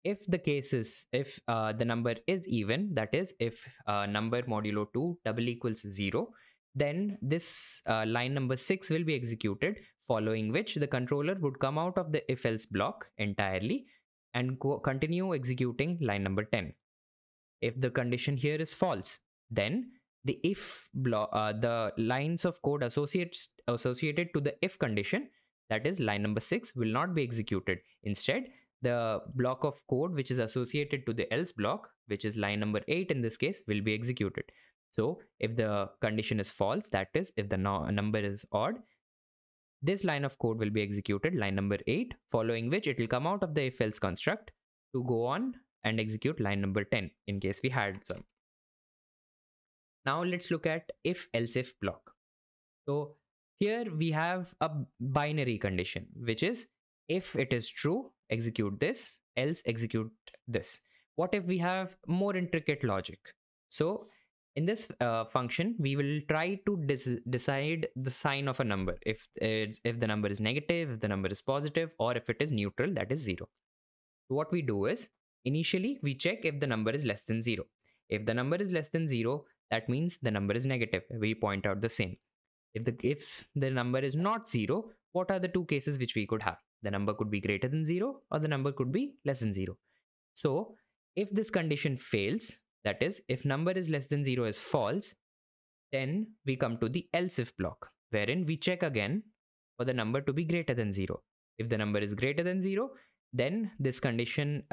Speaker 1: if the case is, if the number is even, that is if number modulo 2 double equals 0, then this line number 6 will be executed, following which the controller would come out of the if else block entirely and continue executing line number 10. If the condition here is false, then the if block, the lines of code associated to the if condition, that is line number 6, will not be executed. Instead, the block of code which is associated to the else block, which is line number 8 in this case, will be executed. So if the condition is false, that is if the number is odd, this line of code will be executed, line number 8, following which it will come out of the if else construct to go on and execute line number 10 in case we had some. Now let's look at if else if block. So here we have a binary condition, which is if it is true, execute this, else execute this. What if we have more intricate logic? So in this function, we will try to decide the sign of a number. If the number is negative, if the number is positive, or if it is neutral, that is 0. So what we do is, initially we check if the number is less than 0. If the number is less than 0, that means the number is negative. We point out the same. If the number is not 0, what are the two cases which we could have? The number could be greater than 0 or the number could be less than 0. So if this condition fails, that is if number is less than 0 is false, then we come to the else if block, wherein we check again for the number to be greater than 0. If the number is greater than 0, then this condition,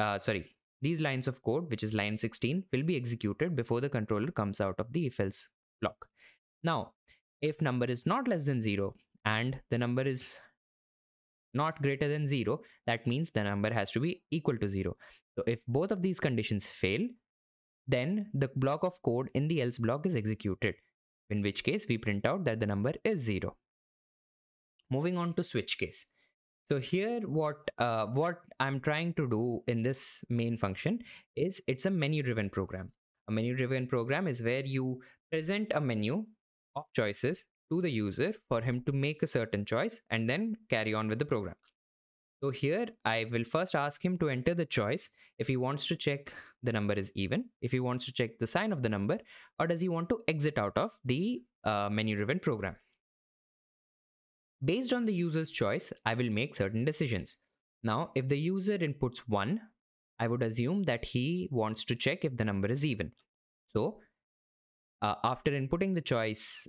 Speaker 1: these lines of code, which is line 16, will be executed before the controller comes out of the if else block. Now, if number is not less than 0 and the number is not greater than 0, that means the number has to be equal to 0. So if both of these conditions fail, then the block of code in the else block is executed, in which case we print out that the number is 0. Moving on to switch case. So here what I'm trying to do in this main function is, it's a menu driven program. A menu driven program is where you present a menu of choices to the user for him to make a certain choice and then carry on with the program. So here I will first ask him to enter the choice if he wants to check the number is even, if he wants to check the sign of the number, or does he want to exit out of the menu driven program. Based on the user's choice, I will make certain decisions. Now, if the user inputs 1, I would assume that he wants to check if the number is even. So after inputting the choice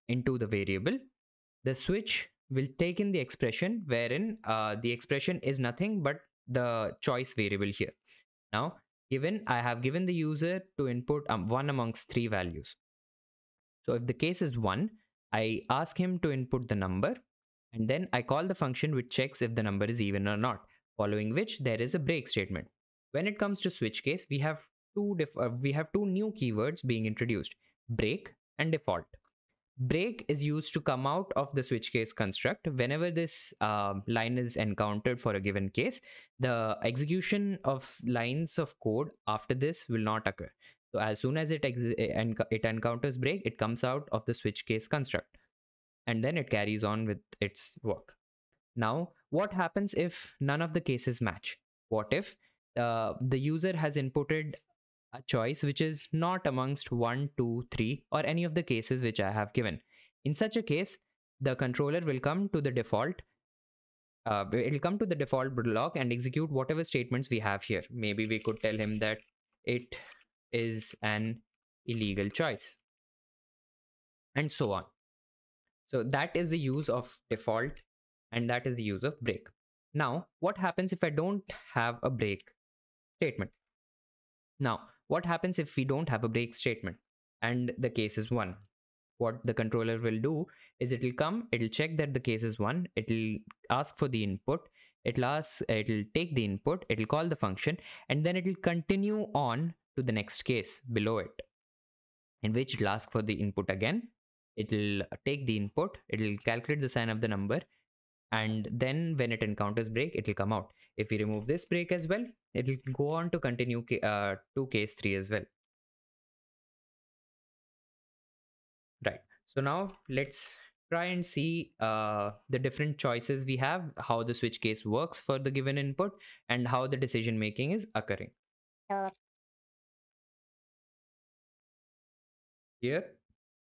Speaker 1: into the variable, the switch will take in the expression wherein the expression is nothing but the choice variable here. Now, I have given the user to input 1 amongst 3 values. So if the case is 1, I ask him to input the number, and then I call the function which checks if the number is even or not, following which there is a break statement. When it comes to switch case, we have two new keywords being introduced: break and default. Break is used to come out of the switch case construct. Whenever this line is encountered for a given case, the execution of lines of code after this will not occur. So as soon as it encounters break, it comes out of the switch case construct, and then it carries on with its work. Now, what happens if none of the cases match? What if the user has inputted a choice which is not amongst 1, 2, 3 or any of the cases which I have given? In such a case, the controller will come to the default it will come to the default block and execute whatever statements we have here. Maybe we could tell him that it is an illegal choice, and so on. So that is the use of default, and that is the use of break. Now, what happens if I don't have a break statement? Now, what happens if we don't have a break statement and the case is 1? What the controller will do is, it will check that the case is 1, it will ask for the input, it'll take the input, it'll call the function, and then it'll continue on to the next case below it, in which it'll ask for the input again. It'll take the input, it'll calculate the sign of the number, and then when it encounters break, it'll come out. If we remove this break as well, it'll go on to continue to case 3 as well. Right. So now let's try and see the different choices we have, how the switch case works for the given input, and how the decision making is occurring. Here,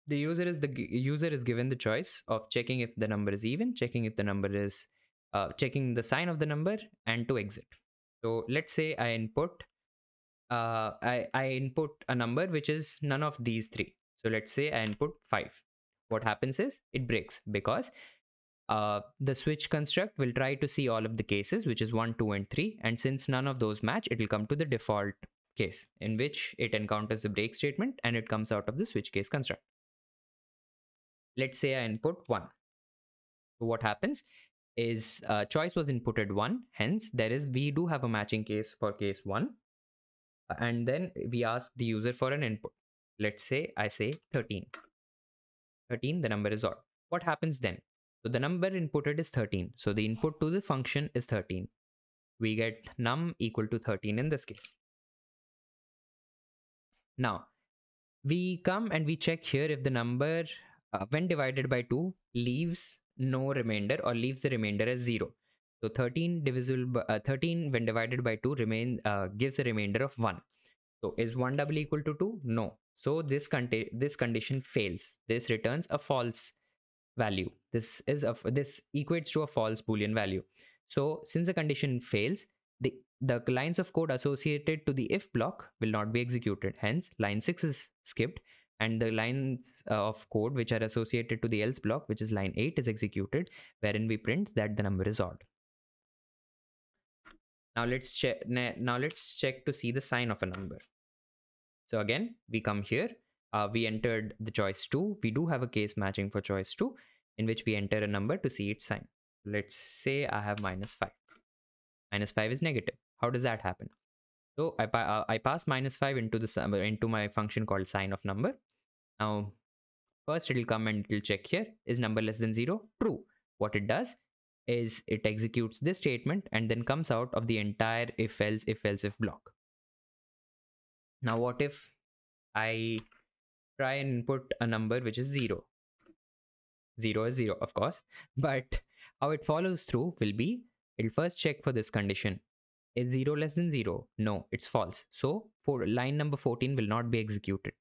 Speaker 1: the user is given the choice of checking if the number is even, checking if the number is checking the sign of the number, and to exit. So let's say I input I input a number which is none of these three. So let's say I input 5. What happens is it breaks, because the switch construct will try to see all of the cases, which is 1, 2, and 3, and since none of those match, it will come to the default case in which it encounters the break statement and it comes out of the switch case construct. Let's say I input 1. So what happens is choice was inputted 1, hence we do have a matching case for case 1, and then we ask the user for an input. Let's say I say 13. 13, the number is odd. What happens then? So the number inputted is 13. So the input to the function is 13. We get num equal to 13 in this case. Now, we come and we check here if the number, when divided by 2, leaves no remainder or leaves the remainder as 0. So 13 when divided by 2 gives a remainder of 1. So is 1 double equal to 2? No. So this condition fails. This returns a false value. This equates to a false Boolean value. So since the condition fails, the lines of code associated to the if block will not be executed. Hence, line 6 is skipped, and the lines of code which are associated to the else block, which is line 8, is executed, wherein we print that the number is odd. Now let's check to see the sign of a number. So again, we come here, we entered the choice 2. We do have a case matching for choice 2, in which we enter a number to see its sign. Let's say I have -5. -5 is negative. How does that happen? So I pass -5 into my function called sign of number. Now, first it'll come and it'll check here, is number less than 0? True. What it does is it executes this statement and then comes out of the entire if else if block. Now what if I try and input a number which is 0? 0 is 0, of course, but how it follows through will be, it'll first check for this condition. Is 0 less than 0? No, it's false. So for line number 14 will not be executed.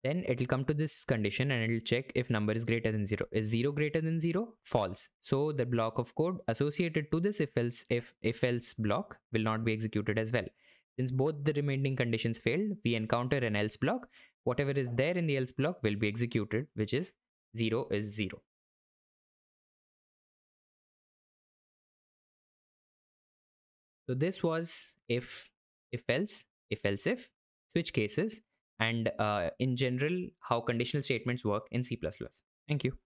Speaker 1: Then it'll come to this condition and it'll check if number is greater than 0. Is 0 greater than 0? False. So the block of code associated to this if else block will not be executed as well. Since both the remaining conditions failed, we encounter an else block. Whatever is there in the else block will be executed, which is 0 is 0. So this was if else if, switch cases, and in general, how conditional statements work in C++. Thank you.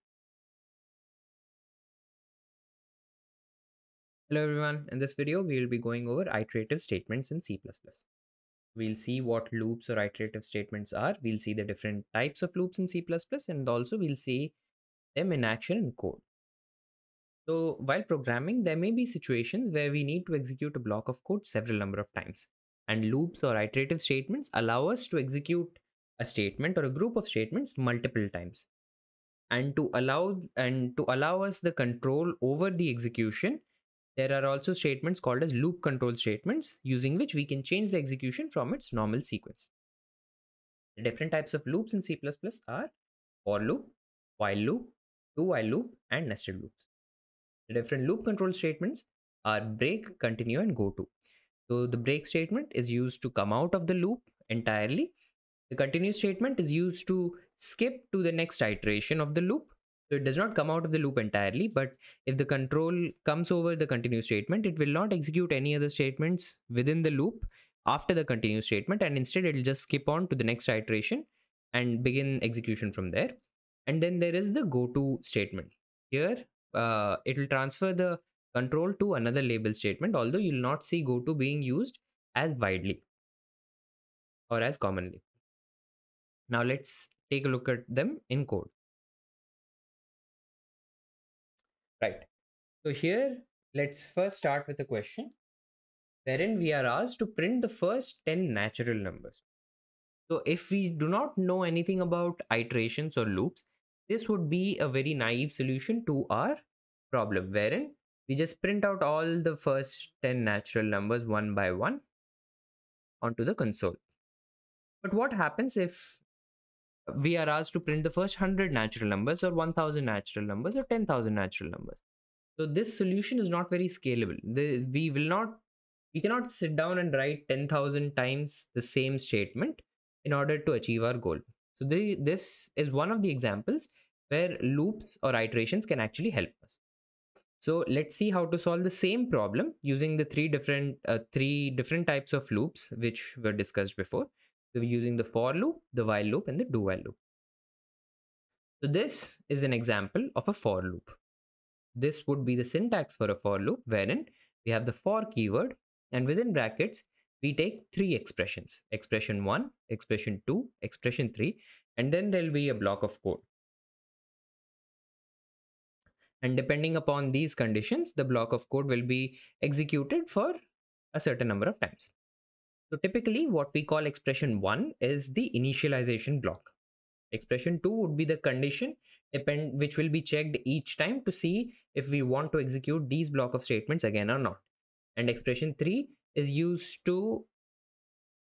Speaker 1: Hello everyone, in this video we will be going over iterative statements in C++. We'll see what loops or iterative statements are, we'll see the different types of loops in C++, and also we'll see them in action in code. So while programming, there may be situations where we need to execute a block of code several number of times, and loops or iterative statements allow us to execute a statement or a group of statements multiple times. And to allow us the control over the execution, there are also statements called as loop control statements, using which we can change the execution from its normal sequence. The different types of loops in C++ are for loop, while loop, do-while loop, and nested loops. The different loop control statements are break, continue, and go to. So the break statement is used to come out of the loop entirely. The continue statement is used to skip to the next iteration of the loop. So it does not come out of the loop entirely, but if the control comes over the continue statement, it will not execute any other statements within the loop after the continue statement, and instead it will just skip on to the next iteration and begin execution from there. And then there is the go to statement. Here it will transfer the control to another label statement, although you'll not see go to being used as widely or as commonly. Now let's take a look at them in code. Right. So here, let's first start with a question wherein we are asked to print the first 10 natural numbers. So if we do not know anything about iterations or loops, this would be a very naive solution to our problem, wherein we just print out all the first 10 natural numbers one by one onto the console. But what happens if we are asked to print the first 100 natural numbers or 1000 natural numbers or 10,000 natural numbers? So this solution is not very scalable. We cannot sit down and write 10,000 times the same statement in order to achieve our goal. So this is one of the examples where loops or iterations can actually help us. So let's see how to solve the same problem using the three different types of loops which were discussed before. So we're using the for loop, the while loop, and the do while loop. So this is an example of a for loop. This would be the syntax for a for loop, wherein we have the for keyword, and within brackets we take three expressions: expression 1, expression 2, expression 3, and then there'll be a block of code. And depending upon these conditions, the block of code will be executed for a certain number of times. So typically what we call expression 1 is the initialization block. Expression 2 would be the condition which will be checked each time to see if we want to execute these block of statements again or not. And expression 3 is used to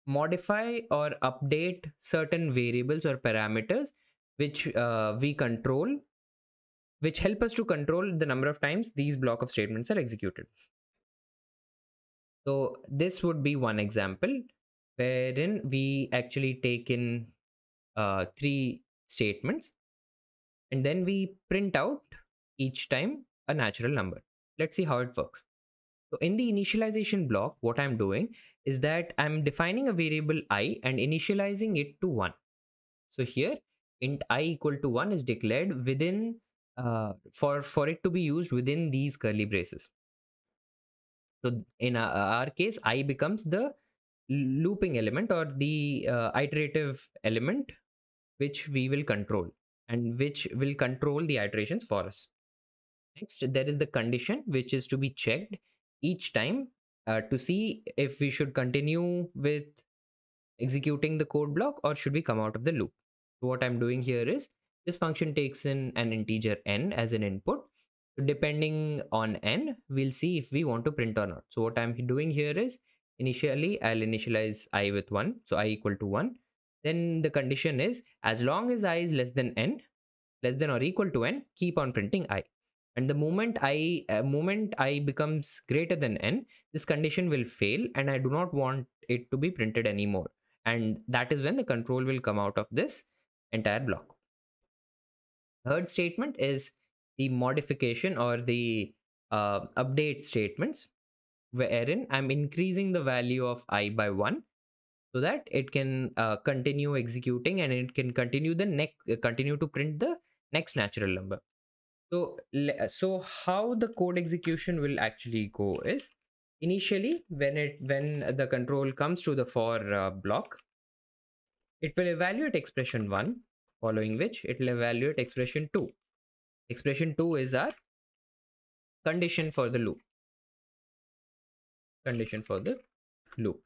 Speaker 1: modify or update certain variables or parameters which we control, which help us to control the number of times these block of statements are executed. So this would be one example wherein we actually take in three statements and then we print out each time a natural number. Let's see how it works. So in the initialization block, what I'm doing is that I'm defining a variable I and initializing it to 1. So here int I equal to 1 is declared within for it to be used within these curly braces. So in our case, I becomes the looping element or the iterative element which we will control and which will control the iterations for us. Next, there is the condition which is to be checked each time to see if we should continue with executing the code block or should we come out of the loop. So what I'm doing here is this function takes in an integer n as an input. So depending on n, we'll see if we want to print or not. So what I'm doing here is initially I'll initialize I with 1. So I equal to 1. Then the condition is as long as I is less than n, less than or equal to n, keep on printing I. And the moment I becomes greater than n, this condition will fail and I do not want it to be printed anymore. And that is when the control will come out of this entire block. Third statement is the modification or the update statements, wherein I'm increasing the value of I by 1 so that it can continue executing and it can continue to print the next natural number. So how the code execution will actually go is initially when the control comes to the for block, it will evaluate expression 1, following which it will evaluate expression 2. Expression 2 is our condition for the loop. Condition for the loop.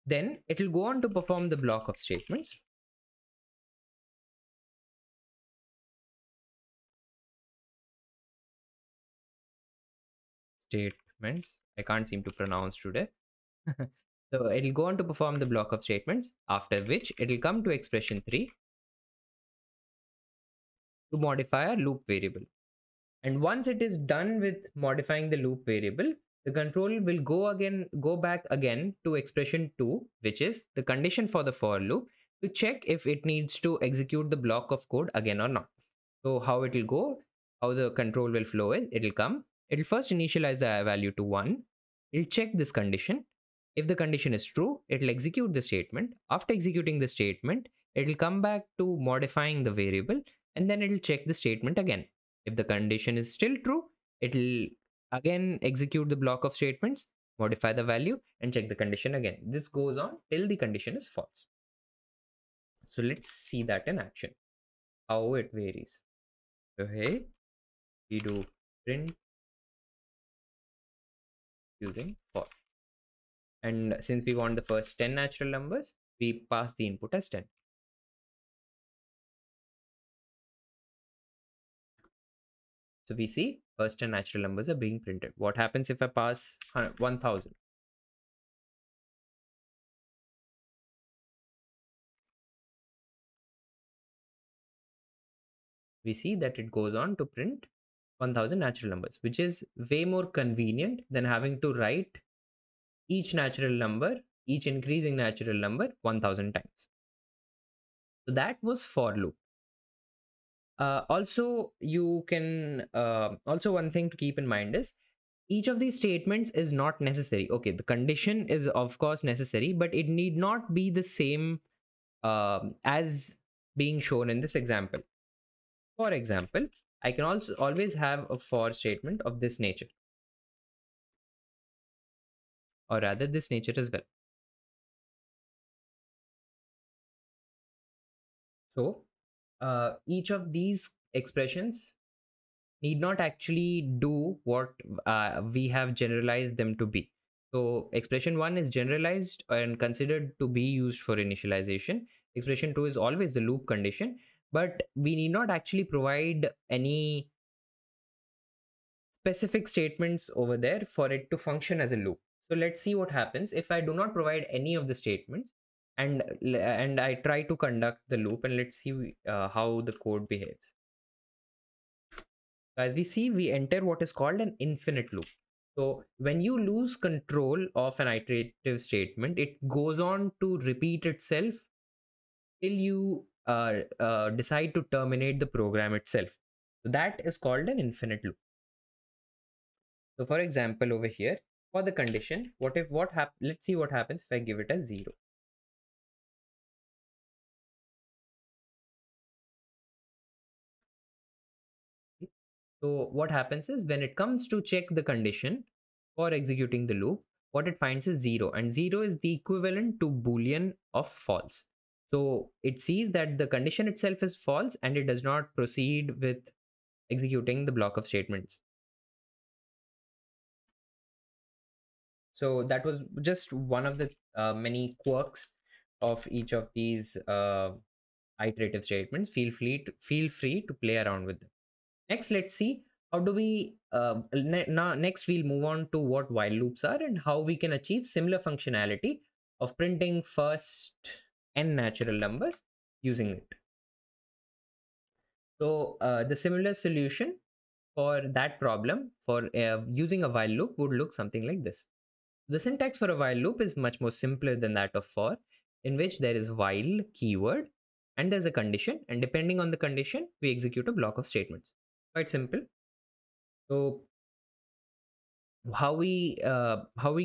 Speaker 1: Then it will go on to perform the block of statements. Statements. I can't seem to pronounce today. So it will go on to perform the block of statements, after which it will come to expression 3 to modify our loop variable. And once it is done with modifying the loop variable, the control will go back again to expression 2, which is the condition for the for loop, to check if it needs to execute the block of code again or not. So how it will go, how the control will flow is, it will first initialize the value to 1. It will check this condition. If the condition is true, it will execute the statement. After executing the statement, it'll come back to modifying the variable, and then it'll check the statement again. If the condition is still true, it'll again execute the block of statements, modify the value, and check the condition again. This goes on till the condition is false. So let's see that in action, how it varies. So here we do print using for. And since we want the first 10 natural numbers, we pass the input as 10. So we see first 10 natural numbers are being printed. What happens if I pass 1000? We see that it goes on to print 1000 natural numbers, which is way more convenient than having to write each natural number, each increasing natural number 1000 times. So that was for loop. Also, you can also one thing to keep in mind is each of these statements is not necessary. Okay, the condition is of course necessary, but it need not be the same as being shown in this example. For example, I can also always have a for statement of this nature, or rather this nature as well. So each of these expressions need not actually do what we have generalized them to be. So expression 1 is generalized and considered to be used for initialization. Expression 2 is always the loop condition, but we need not actually provide any specific statements over there for it to function as a loop. So let's see what happens if I do not provide any of the statements and I try to conduct the loop, and let's see how the code behaves. As we see, we enter what is called an infinite loop. So when you lose control of an iterative statement, it goes on to repeat itself till you decide to terminate the program itself. So that is called an infinite loop. So for example, over here for the condition, let's see what happens if I give it as 0. So what happens is when it comes to check the condition for executing the loop, what it finds is 0, and 0 is the equivalent to Boolean of false. So it sees that the condition itself is false and it does not proceed with executing the block of statements. So that was just one of the many quirks of each of these iterative statements. Feel free to play around with them. Next, let's see how do we next we'll move on to what while loops are and how we can achieve similar functionality of printing first n natural numbers using it. So the similar solution for that problem for using a while loop would look something like this. The syntax for a while loop is much more simpler than that of for, in which there is while keyword and there's a condition, and depending on the condition we execute a block of statements. Quite simple. So how we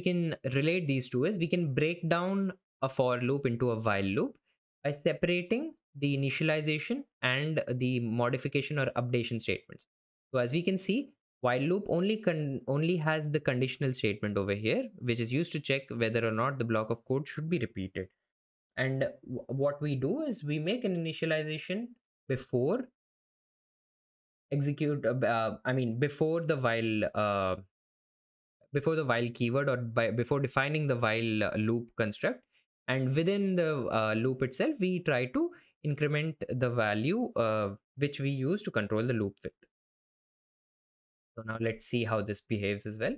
Speaker 1: can relate these two is we can break down a for loop into a while loop by separating the initialization and the modification or updation statements. So as we can see, while loop only has the conditional statement over here, which is used to check whether or not the block of code should be repeated. And what we do is we make an initialization before execute before the while keyword, or before defining the while loop construct, and within the loop itself we try to increment the value which we use to control the loop with. So now let's see how this behaves as well.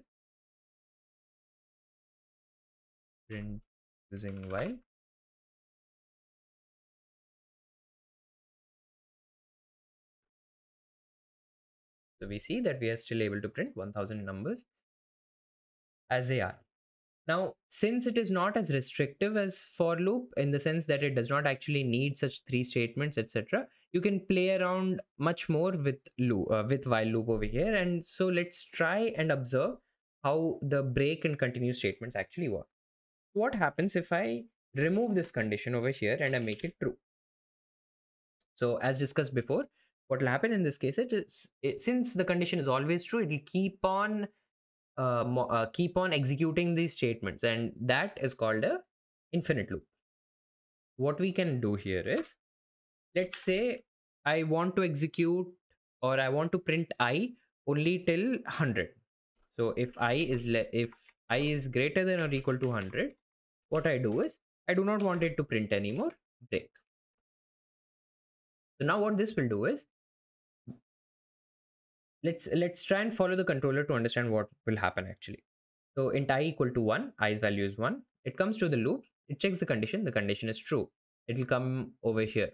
Speaker 1: Print using while. So we see that we are still able to print 1000 numbers as they are. Now, since it is not as restrictive as for loop in the sense that it does not actually need such 3 statements, etc., you can play around much more with while loop over here. And so let's try and observe how the break and continue statements actually work. What happens if I remove this condition over here and I make it true? So as discussed before, what will happen in this case since the condition is always true, it will keep on executing these statements, and that is called a infinite loop. What we can do here is, let's say I want to execute, or I want to print I only till 100. So if I is greater than or equal to 100, what I do is, I do not want it to print anymore, break. So now what this will do is, let's try and follow the controller to understand what will happen actually. So int I equal to 1, i's value is 1. It comes to the loop, it checks the condition is true. It will come over here.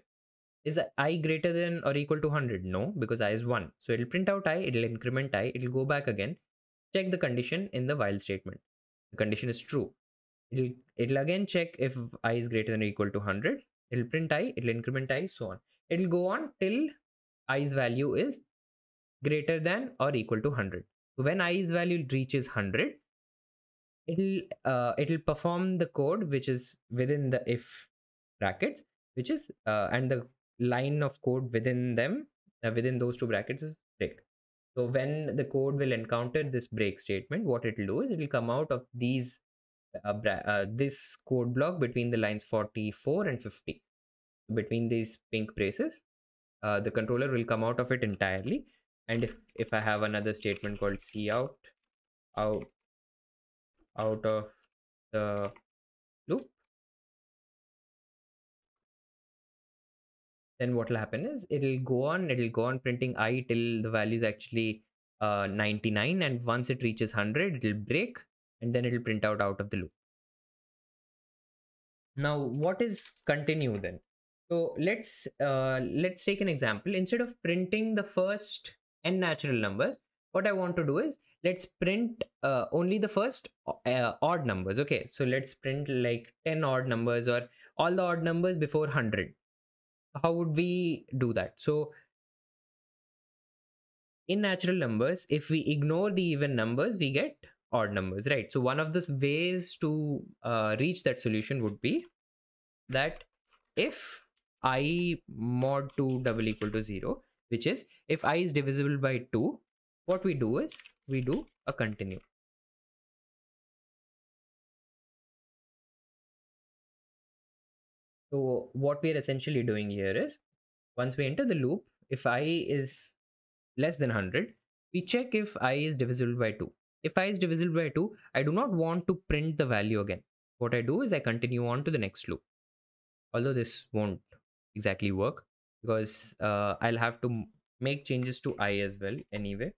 Speaker 1: Is I greater than or equal to 100? No, because I is 1. So it'll print out I, it'll increment I, it'll go back again, check the condition in the while statement. The condition is true. It'll again check if I is greater than or equal to 100. It'll print I, it'll increment I, so on. It'll go on till i's value is greater than or equal to 100. When i's value reaches 100, it'll perform the code which is within the if brackets, which is and the line of code within them, within those two brackets, is break. So when the code will encounter this break statement, what it will do is, it will come out of these this code block between the lines 44 and 50. Between these pink braces, the controller will come out of it entirely. And if I have another statement called cout out of the loop, then what will happen is, it'll go on printing I till the value is actually 99, and once it reaches 100, it'll break, and then it'll print out of the loop. Now what is continue then? So let's take an example. Instead of printing the first n natural numbers, what I want to do is, let's print only the first odd numbers. Okay, so let's print like 10 odd numbers, or all the odd numbers before 100. How would we do that? So in natural numbers, if we ignore the even numbers, we get odd numbers, right? So one of the ways to reach that solution would be that if I mod 2 double equal to 0, which is if I is divisible by 2, what we do is, we do a continue. So what we are essentially doing here is, once we enter the loop, if I is less than 100, we check if I is divisible by 2. If I is divisible by 2, I do not want to print the value again. What I do is, I continue on to the next loop. Although this won't exactly work, because I'll have to make changes to I as well anyway.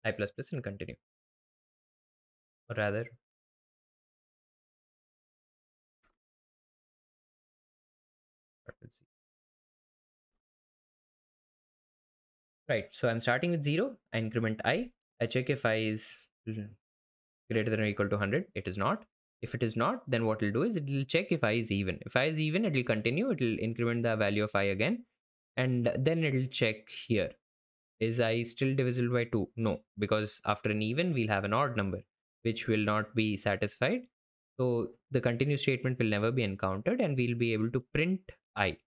Speaker 1: I++ and continue. Or rather, let's see. Right, so I'm starting with 0, I increment I check if I is greater than or equal to 100. It is not. If it is not, then what it'll do is, it will check if I is even. If I is even, it will continue, it will increment the value of I again, and then it will check here. Is I still divisible by 2? No, because after an even, we'll have an odd number, which will not be satisfied. So the continue statement will never be encountered, and we'll be able to print I.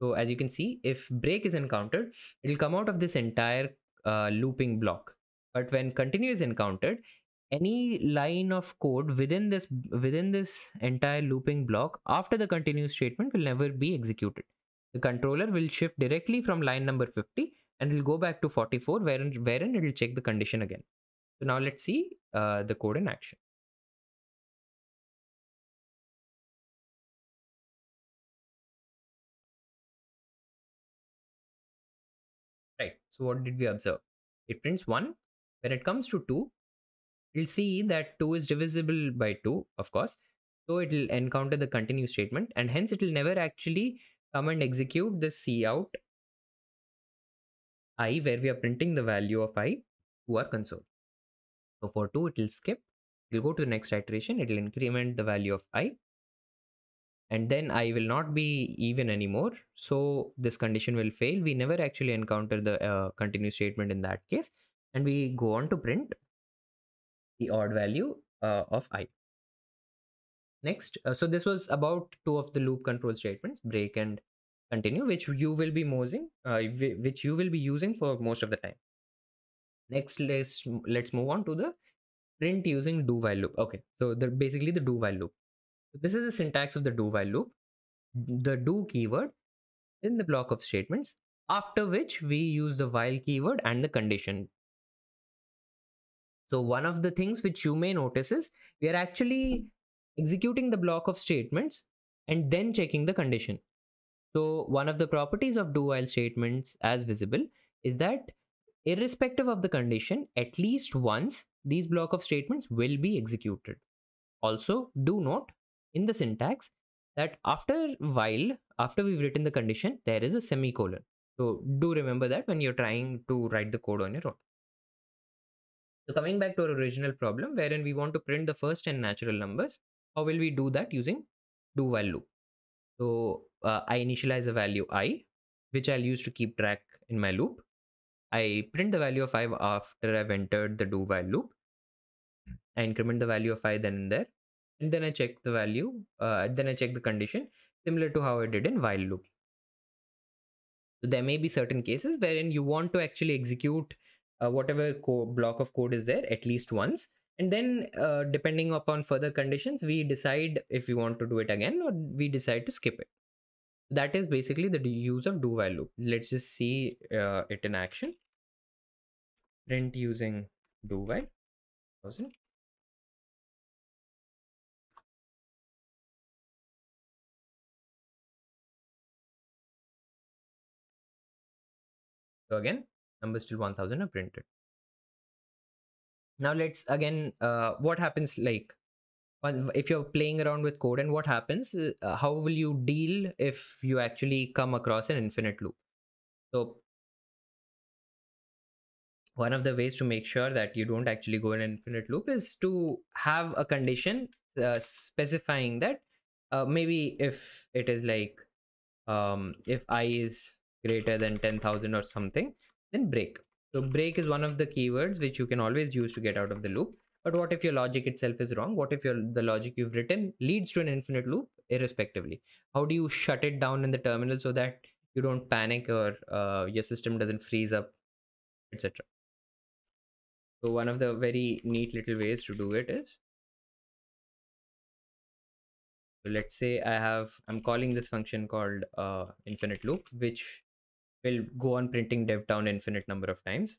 Speaker 1: So as you can see, if break is encountered, it will come out of this entire looping block. But when continue is encountered, any line of code within this entire looping block after the continue statement will never be executed. The controller will shift directly from line number 50, and will go back to 44, wherein it will check the condition again. So now let's see the code in action. Right, so what did we observe? It prints 1. When it comes to 2, we'll see that 2 is divisible by 2, of course. So it will encounter the continue statement, and hence it will never actually come and execute the cout I, where we are printing the value of I to our console. So for 2, it will skip. It will go to the next iteration. It will increment the value of I, and then I will not be even anymore. So this condition will fail. We never actually encounter the continue statement in that case, and we go on to print the odd value of I. Next, so this was about two of the loop control statements, break and continue, which you will be using for most of the time. Next, let's move on to the print using do while loop. Okay, so basically the do while loop. So this is the syntax of the do while loop. The do keyword in the block of statements, after which we use the while keyword and the condition. So one of the things which you may notice is we are actually executing the block of statements and then checking the condition. So one of the properties of do while statements as visible is that irrespective of the condition, at least once these block of statements will be executed. Also, do note in the syntax that after we've written the condition, there is a semicolon. So do remember that when you're trying to write the code on your own. So coming back to our original problem, wherein we want to print the first 10 natural numbers, how will we do that? Using do while loop. So I initialize a value I, which I'll use to keep track in my loop. I print the value of 5 after I've entered the do while loop. I increment the value of 5 then and there. And then I check the value, then I check the condition, similar to how I did in while loop. So there may be certain cases wherein you want to actually execute whatever block of code is there at least once. And then depending upon further conditions, we decide if we want to do it again or we decide to skip it. That is basically the use of do while loop. Let's just see it in action. Print using do while. So again, number still 1000 are printed. Now let's again, what happens like if you're playing around with code, and what happens, how will you deal if you actually come across an infinite loop? So one of the ways to make sure that you don't actually go in an infinite loop is to have a condition specifying that maybe if it is like if I is greater than 10,000 or something, then break. So break is one of the keywords which you can always use to get out of the loop. But what if your logic itself is wrong? What if the logic you've written leads to an infinite loop irrespectively? How do you shut it down in the terminal so that you don't panic or your system doesn't freeze up, etc.? So one of the very neat little ways to do it is, so let's say I'm calling this function called infinite loop, which will go on printing DevTown infinite number of times.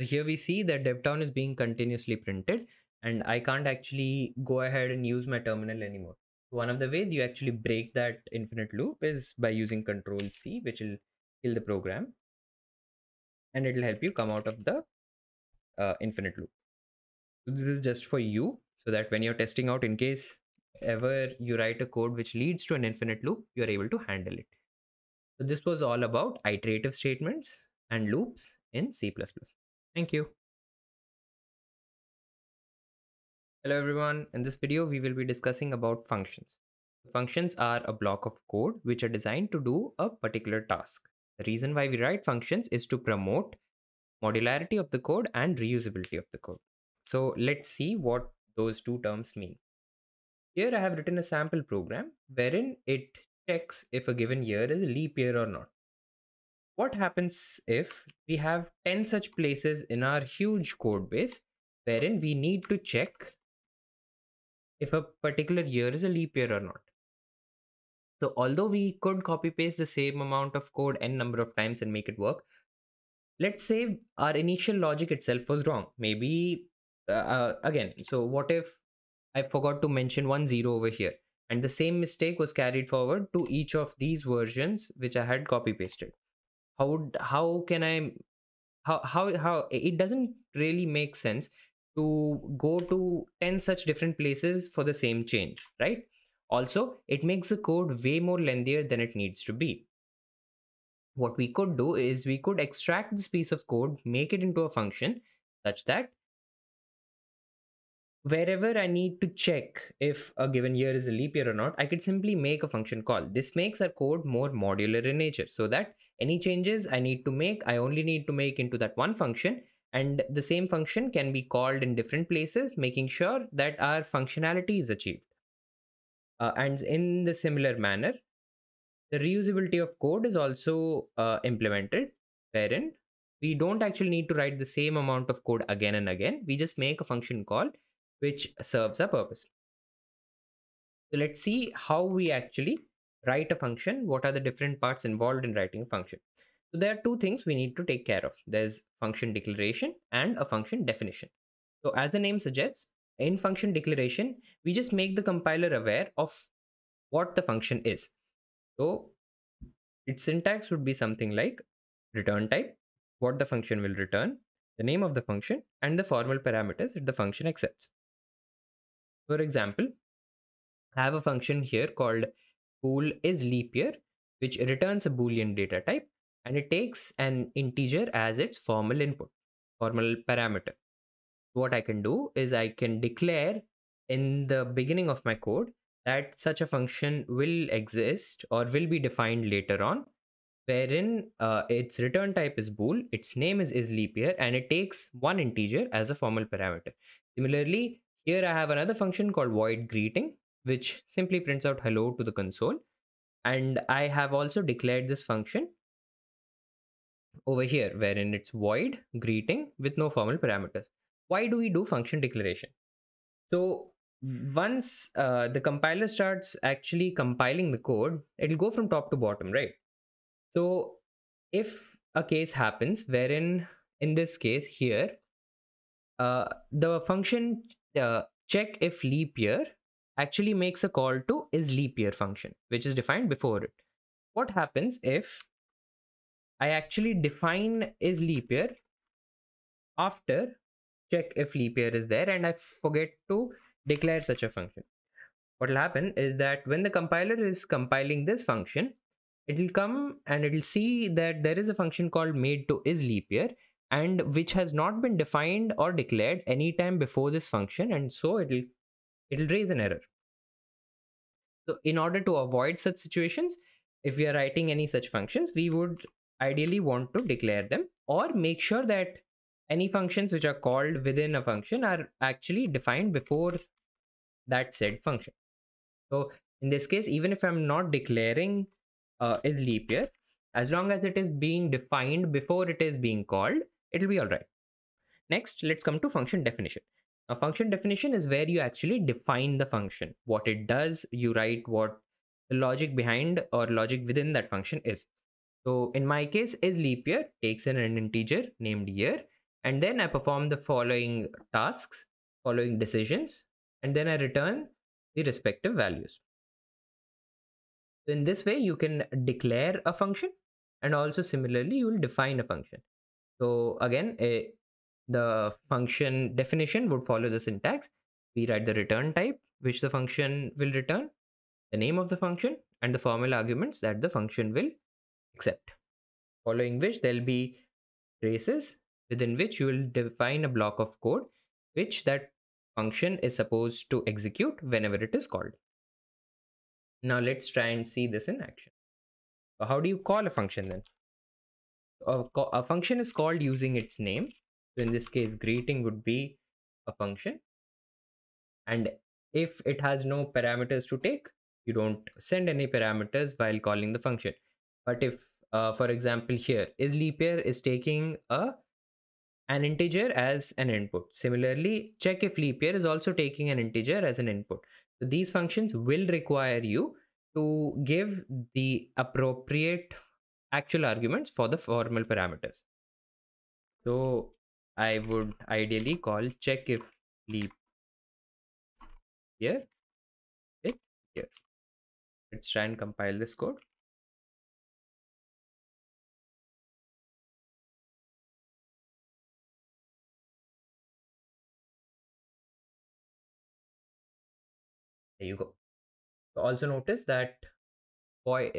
Speaker 1: So here we see that DevTown is being continuously printed, and I can't actually go ahead and use my terminal anymore. One of the ways you actually break that infinite loop is by using Control C, which will kill the program, and it will help you come out of the infinite loop. So this is just for you, so that when you're testing out, in case ever you write a code which leads to an infinite loop, you're able to handle it. So this was all about iterative statements and loops in C++. Thank you. Hello everyone, in this video we will be discussing about functions. Functions are a block of code which are designed to do a particular task. The reason why we write functions is to promote modularity of the code and reusability of the code. So let's see what those two terms mean. Here I have written a sample program wherein it checks if a given year is a leap year or not. What happens if we have 10 such places in our huge code base wherein we need to check if a particular year is a leap year or not? So although we could copy paste the same amount of code n number of times and make it work, let's say our initial logic itself was wrong. Maybe again, so what if I forgot to mention 10 over here, and the same mistake was carried forward to each of these versions which I had copy pasted? How can I how it doesn't really make sense to go to 10 such different places for the same change, right? Also, it makes the code way more lengthier than it needs to be. What we could do is we could extract this piece of code, make it into a function such that wherever I need to check if a given year is a leap year or not, I could simply make a function call. This makes our code more modular in nature, so that any changes I need to make, I only need to make into that one function, And the same function can be called in different places, making sure that our functionality is achieved. And in the similar manner, the reusability of code is also implemented, wherein we don't actually need to write the same amount of code again and again. We just make a function call which serves a purpose. So let's see how we actually write a function. What are the different parts involved in writing a function? So there are two things we need to take care of. There's function declaration and a function definition. So as the name suggests, in function declaration, we just make the compiler aware of what the function is. So its syntax would be something like return type, what the function will return, the name of the function, and the formal parameters that the function accepts. For example, I have a function here called bool is leap year, which returns a boolean data type, and it takes an integer as its formal input, formal parameter. What I can do is I can declare in the beginning of my code that such a function will exist or will be defined later on, wherein its return type is bool, its name is leap year, and it takes one integer as a formal parameter. Similarly, here I have another function called void greeting, which simply prints out hello to the console. And I have also declared this function over here, wherein it's void greeting with no formal parameters. Why do we do function declaration? So once the compiler starts actually compiling the code, it'll go from top to bottom, right? So if a case happens wherein, in this case here, the function check if leap year actually makes a call to is leap year function, which is defined before it. What happens if I actually define is leap year after check if leap year is there and I forget to declare such a function? What will happen is that when the compiler is compiling this function, it will come and it will see that there is a function called made to is leap year, and which has not been defined or declared anytime before this function, and so it'll raise an error. So in order to avoid such situations, if we are writing any such functions, we would ideally want to declare them or make sure that any functions which are called within a function are actually defined before that said function. So in this case, even if I'm not declaring is leap year, as long as it is being defined before it is being called, it'll be all right. Next, let's come to function definition. A function definition is where you actually define the function, what it does. You write what the logic behind or logic within that function is. So in my case, is leap year takes in an integer named year, and then I perform the following tasks, following decisions, and then I return the respective values. So in this way, you can declare a function, and also similarly, you will define a function. So again, the function definition would follow the syntax. We write the return type, which the function will return, the name of the function, and the formal arguments that the function will accept. Following which there'll be traces within which you will define a block of code which that function is supposed to execute whenever it is called. Now let's try and see this in action. So how do you call a function then? A function is called using its name. So in this case, greeting would be a function. And if it has no parameters to take, you don't send any parameters while calling the function. But if, for example, here is leap year is taking an integer as an input. Similarly, check if leap year is also taking an integer as an input. So these functions will require you to give the appropriate actual arguments for the formal parameters. So I would ideally call check if leap year with here. Let's try and compile this code. There you go. So also notice that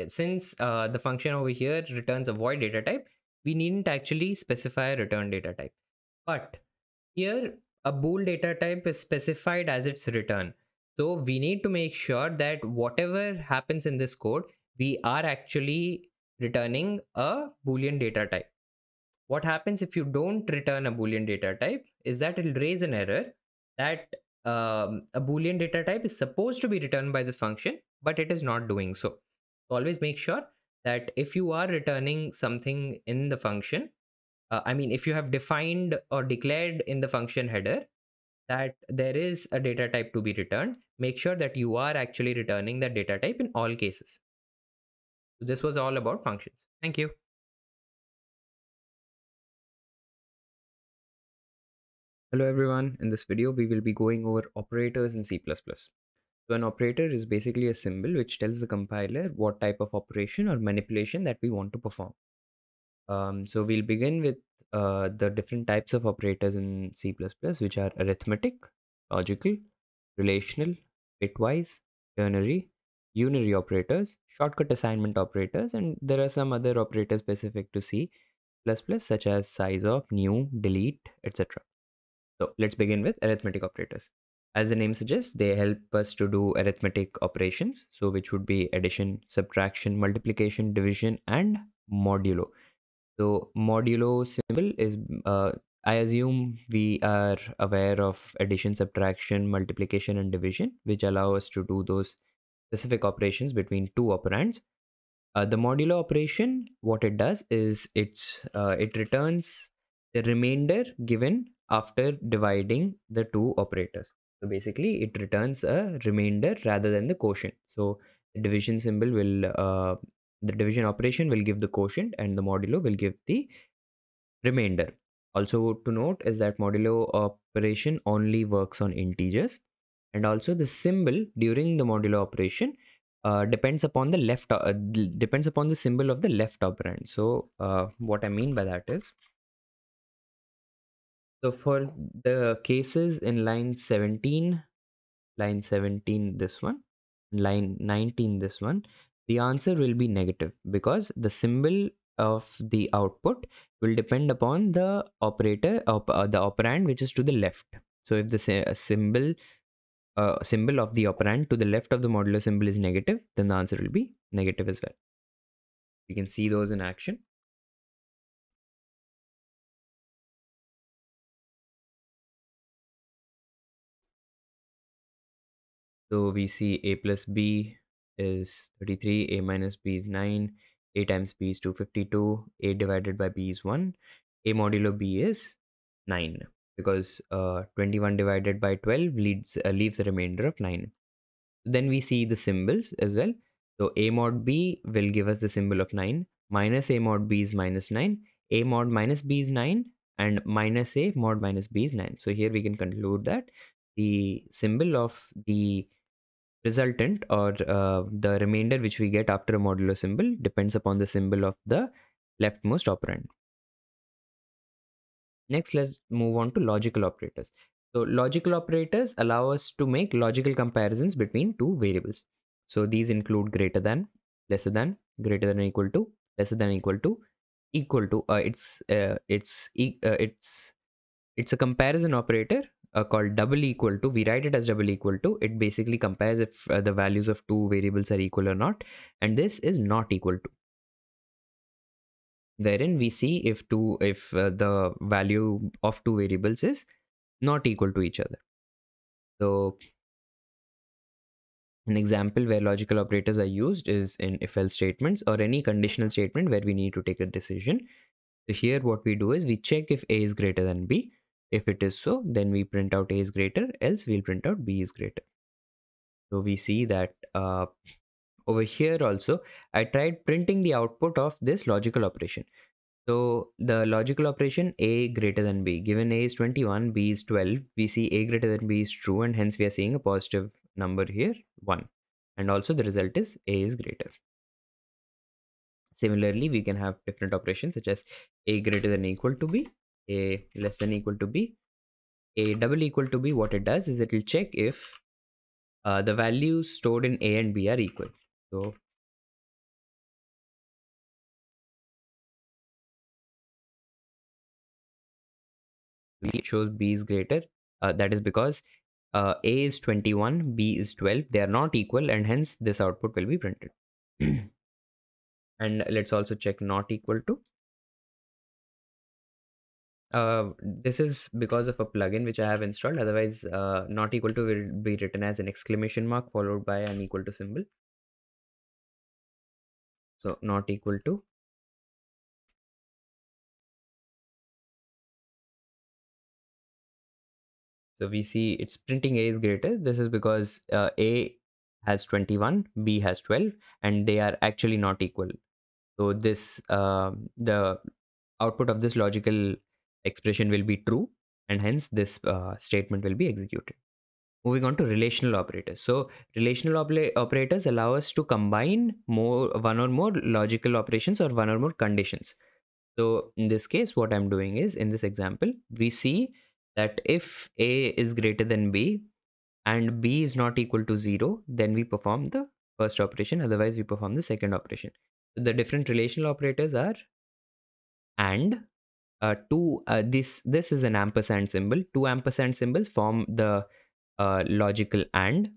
Speaker 1: since the function over here returns a void data type, we needn't actually specify a return data type. But here a bool data type is specified as its return. So we need to make sure that whatever happens in this code, we are actually returning a boolean data type. what happens if you don't return a Boolean data type is that it'll raise an error that a Boolean data type is supposed to be returned by this function, but it is not doing so. Always make sure that if you are returning something in the function, if you have defined or declared in the function header that there is a data type to be returned, make sure that you are actually returning that data type in all cases. So this was all about functions. Thank you. Hello everyone, in this video we will be going over operators in C++. So an operator is basically a symbol which tells the compiler what type of operation or manipulation that we want to perform. So we'll begin with the different types of operators in C++, which are arithmetic, logical, relational, bitwise, ternary, unary operators, shortcut assignment operators, and there are some other operators specific to C++ such as size of, new, delete, etc. So let's begin with arithmetic operators. As the name suggests, they help us to do arithmetic operations, so which would be addition, subtraction, multiplication, division, and modulo. So modulo symbol is, I assume we are aware of addition, subtraction, multiplication, and division, which allow us to do those specific operations between two operands. The modulo operation, what it does is it returns the remainder given after dividing the two operators. So basically, it returns a remainder rather than the quotient. So the division symbol will, the division operation will give the quotient, and the modulo will give the remainder. Also to note is that modulo operation only works on integers, and also the symbol during the modulo operation depends upon the depends upon the symbol of the left operand. So what I mean by that is, so for the cases in line 17 this one, line 19 this one, the answer will be negative because the symbol of the output will depend upon the operator the operand which is to the left. So if the symbol of the operand to the left of the modulo symbol is negative, then the answer will be negative as well. You can see those in action. So we see a plus b is 33, a minus b is 9, a times b is 252, a divided by b is 1, a modulo b is 9, because 21 divided by 12 leaves a remainder of 9. Then we see the symbols as well. So a mod b will give us the symbol of 9, minus a mod b is minus 9, a mod minus b is 9, and minus a mod minus b is 9. So here we can conclude that the symbol of the resultant, or the remainder which we get after a modulo symbol, depends upon the symbol of the leftmost operand. Next, let's move on to logical operators. So logical operators allow us to make logical comparisons between two variables. So these include greater than, lesser than, greater than or equal to, lesser than or equal to, equal to. It's a comparison operator called double equal to. We write it as double equal to. It basically compares if the values of two variables are equal or not, and this is not equal to, wherein we see if the value of two variables is not equal to each other. So an example where logical operators are used is in if-else statements or any conditional statement where we need to take a decision. So here what we do is we check if a is greater than b. If it is so, then we print out a is greater, else we'll print out b is greater. So we see that over here also, I tried printing the output of this logical operation. So the logical operation a greater than b, given a is 21, b is 12, we see a greater than b is true, and hence we are seeing a positive number here, 1. And also the result is a is greater. Similarly, we can have different operations such as a greater than or equal to b, a less than or equal to b, a double equal to b. What it does is it will check if the values stored in a and b are equal. So it shows b is greater. That is because a is 21, b is 12. They are not equal, and hence this output will be printed. And let's also check not equal to. This is because of a plugin which I have installed. Otherwise, not equal to will be written as an exclamation mark followed by an equal to symbol. So not equal to. So we see it's printing A is greater. This is because A has 21, B has 12, and they are actually not equal. So this the output of this logical expression will be true, and hence this statement will be executed. Moving on to relational operators. So relational operators allow us to combine one or more logical operations or one or more conditions. So in this case, what I'm doing is, in this example, we see that if A is greater than B and B is not equal to 0, then we perform the first operation, otherwise we perform the second operation. So the different relational operators are and this is an ampersand symbol. Two ampersand symbols form the logical and.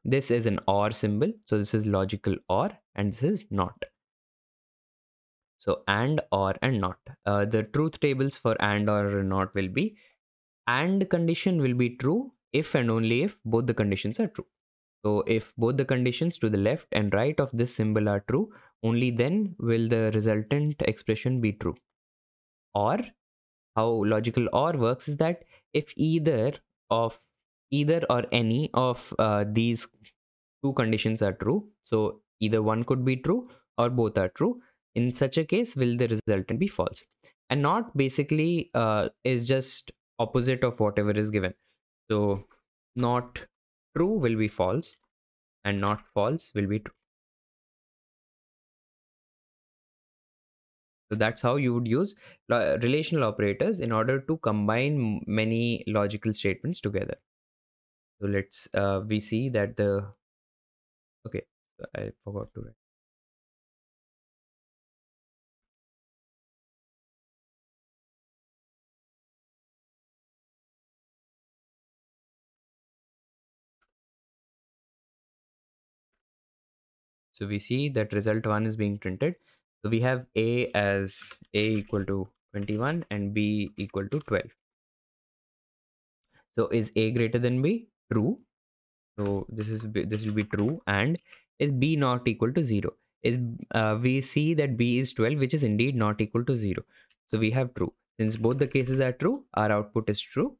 Speaker 1: This is an or symbol, so this is logical or, and this is not. So and, or, and not. The truth tables for and or not will be: and condition will be true if and only if both the conditions are true. So if both the conditions to the left and right of this symbol are true, only then will the resultant expression be true. Or how logical or works is that if either or any of these two conditions are true, so either one could be true or both are true, in such a case will the resultant be false. And not basically is just opposite of whatever is given. So not true will be false and not false will be true. So that's how you would use relational operators in order to combine many logical statements together. So let's we see that the okay, so I forgot to write. So we see that result 1 is being printed. So we have A as A equal to 21 and B equal to 12. So is A greater than B? True. So this will be true. And is B not equal to 0? Is we see that B is 12, which is indeed not equal to 0. So we have true. Since both the cases are true, our output is true.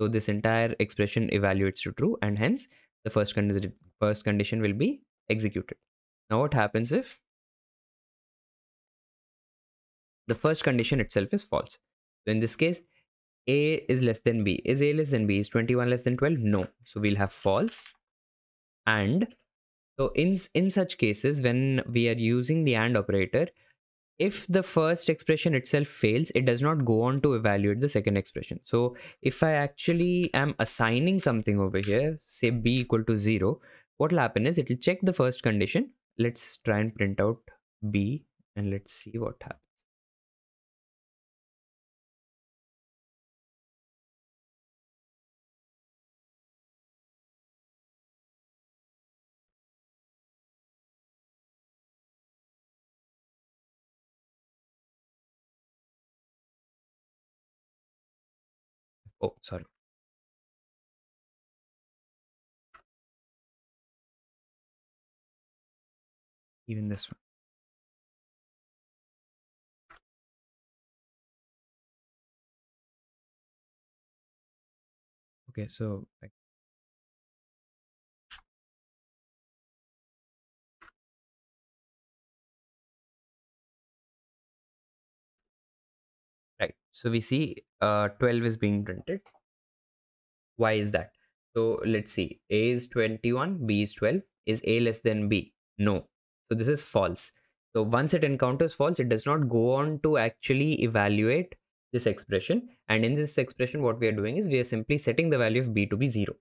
Speaker 1: So this entire expression evaluates to true, and hence the first condition will be executed. Now what happens if the first condition itself is false? So in this case, A is less than B. Is A less than B? Is 21 less than 12? No. So we'll have false. And so in such cases, when we are using the AND operator, if the first expression itself fails, it does not go on to evaluate the second expression. So if I actually am assigning something over here, say B equal to 0, what will happen is it will check the first condition. Let's try and print out B and let's see what happens. Oh, sorry. Even this one. Okay, so right. So we see 12 is being printed. Why is that? So let's see. A is 21, B is 12. Is A less than B? No. So this is false. So once it encounters false, it does not go on to actually evaluate this expression. And in this expression, what we are doing is we are simply setting the value of B to be 0.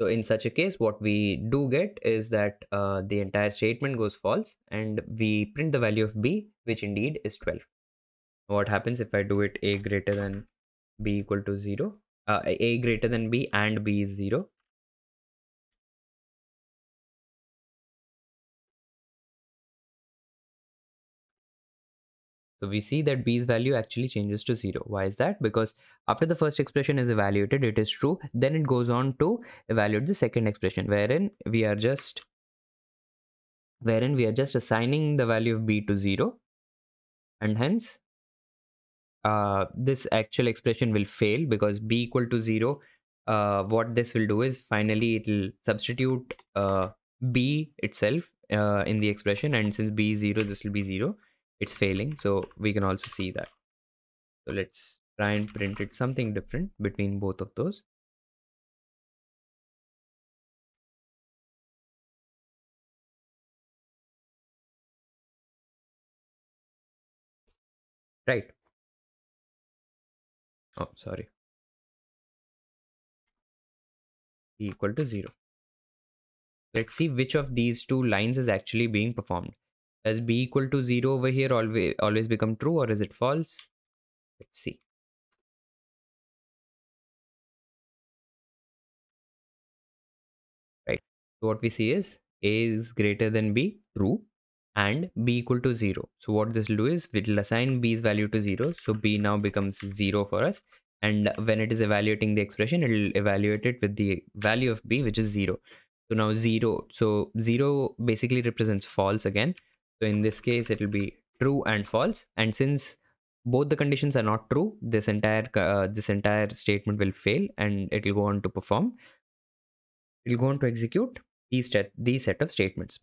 Speaker 1: So in such a case, what we do get is that the entire statement goes false and we print the value of B, which indeed is 12. What happens if I do it A greater than B equal to 0? A greater than B and B is 0. So we see that b's value actually changes to 0. Why is that? Because after the first expression is evaluated, it is true. Then it goes on to evaluate the second expression, wherein we are just assigning the value of b to 0, and hence this actual expression will fail because b equal to 0. What this will do is finally it will substitute b itself in the expression, and since b is 0, this will be 0. It's failing, so we can also see that. So let's try and print it something different between both of those. Right. Oh, sorry. B equal to 0. Let's see which of these two lines is actually being performed. Does b equal to 0 over here always become true, or is it false? Let's see. Right. So what we see is a is greater than b, true, and b equal to 0. So what this will do is it will assign b's value to 0. So b now becomes 0 for us. And when it is evaluating the expression, it will evaluate it with the value of b, which is 0. So now 0. So 0 basically represents false again. So in this case, it will be true and false. And since both the conditions are not true, this entire statement will fail, and it will go on to perform. It will go on to execute these set of statements.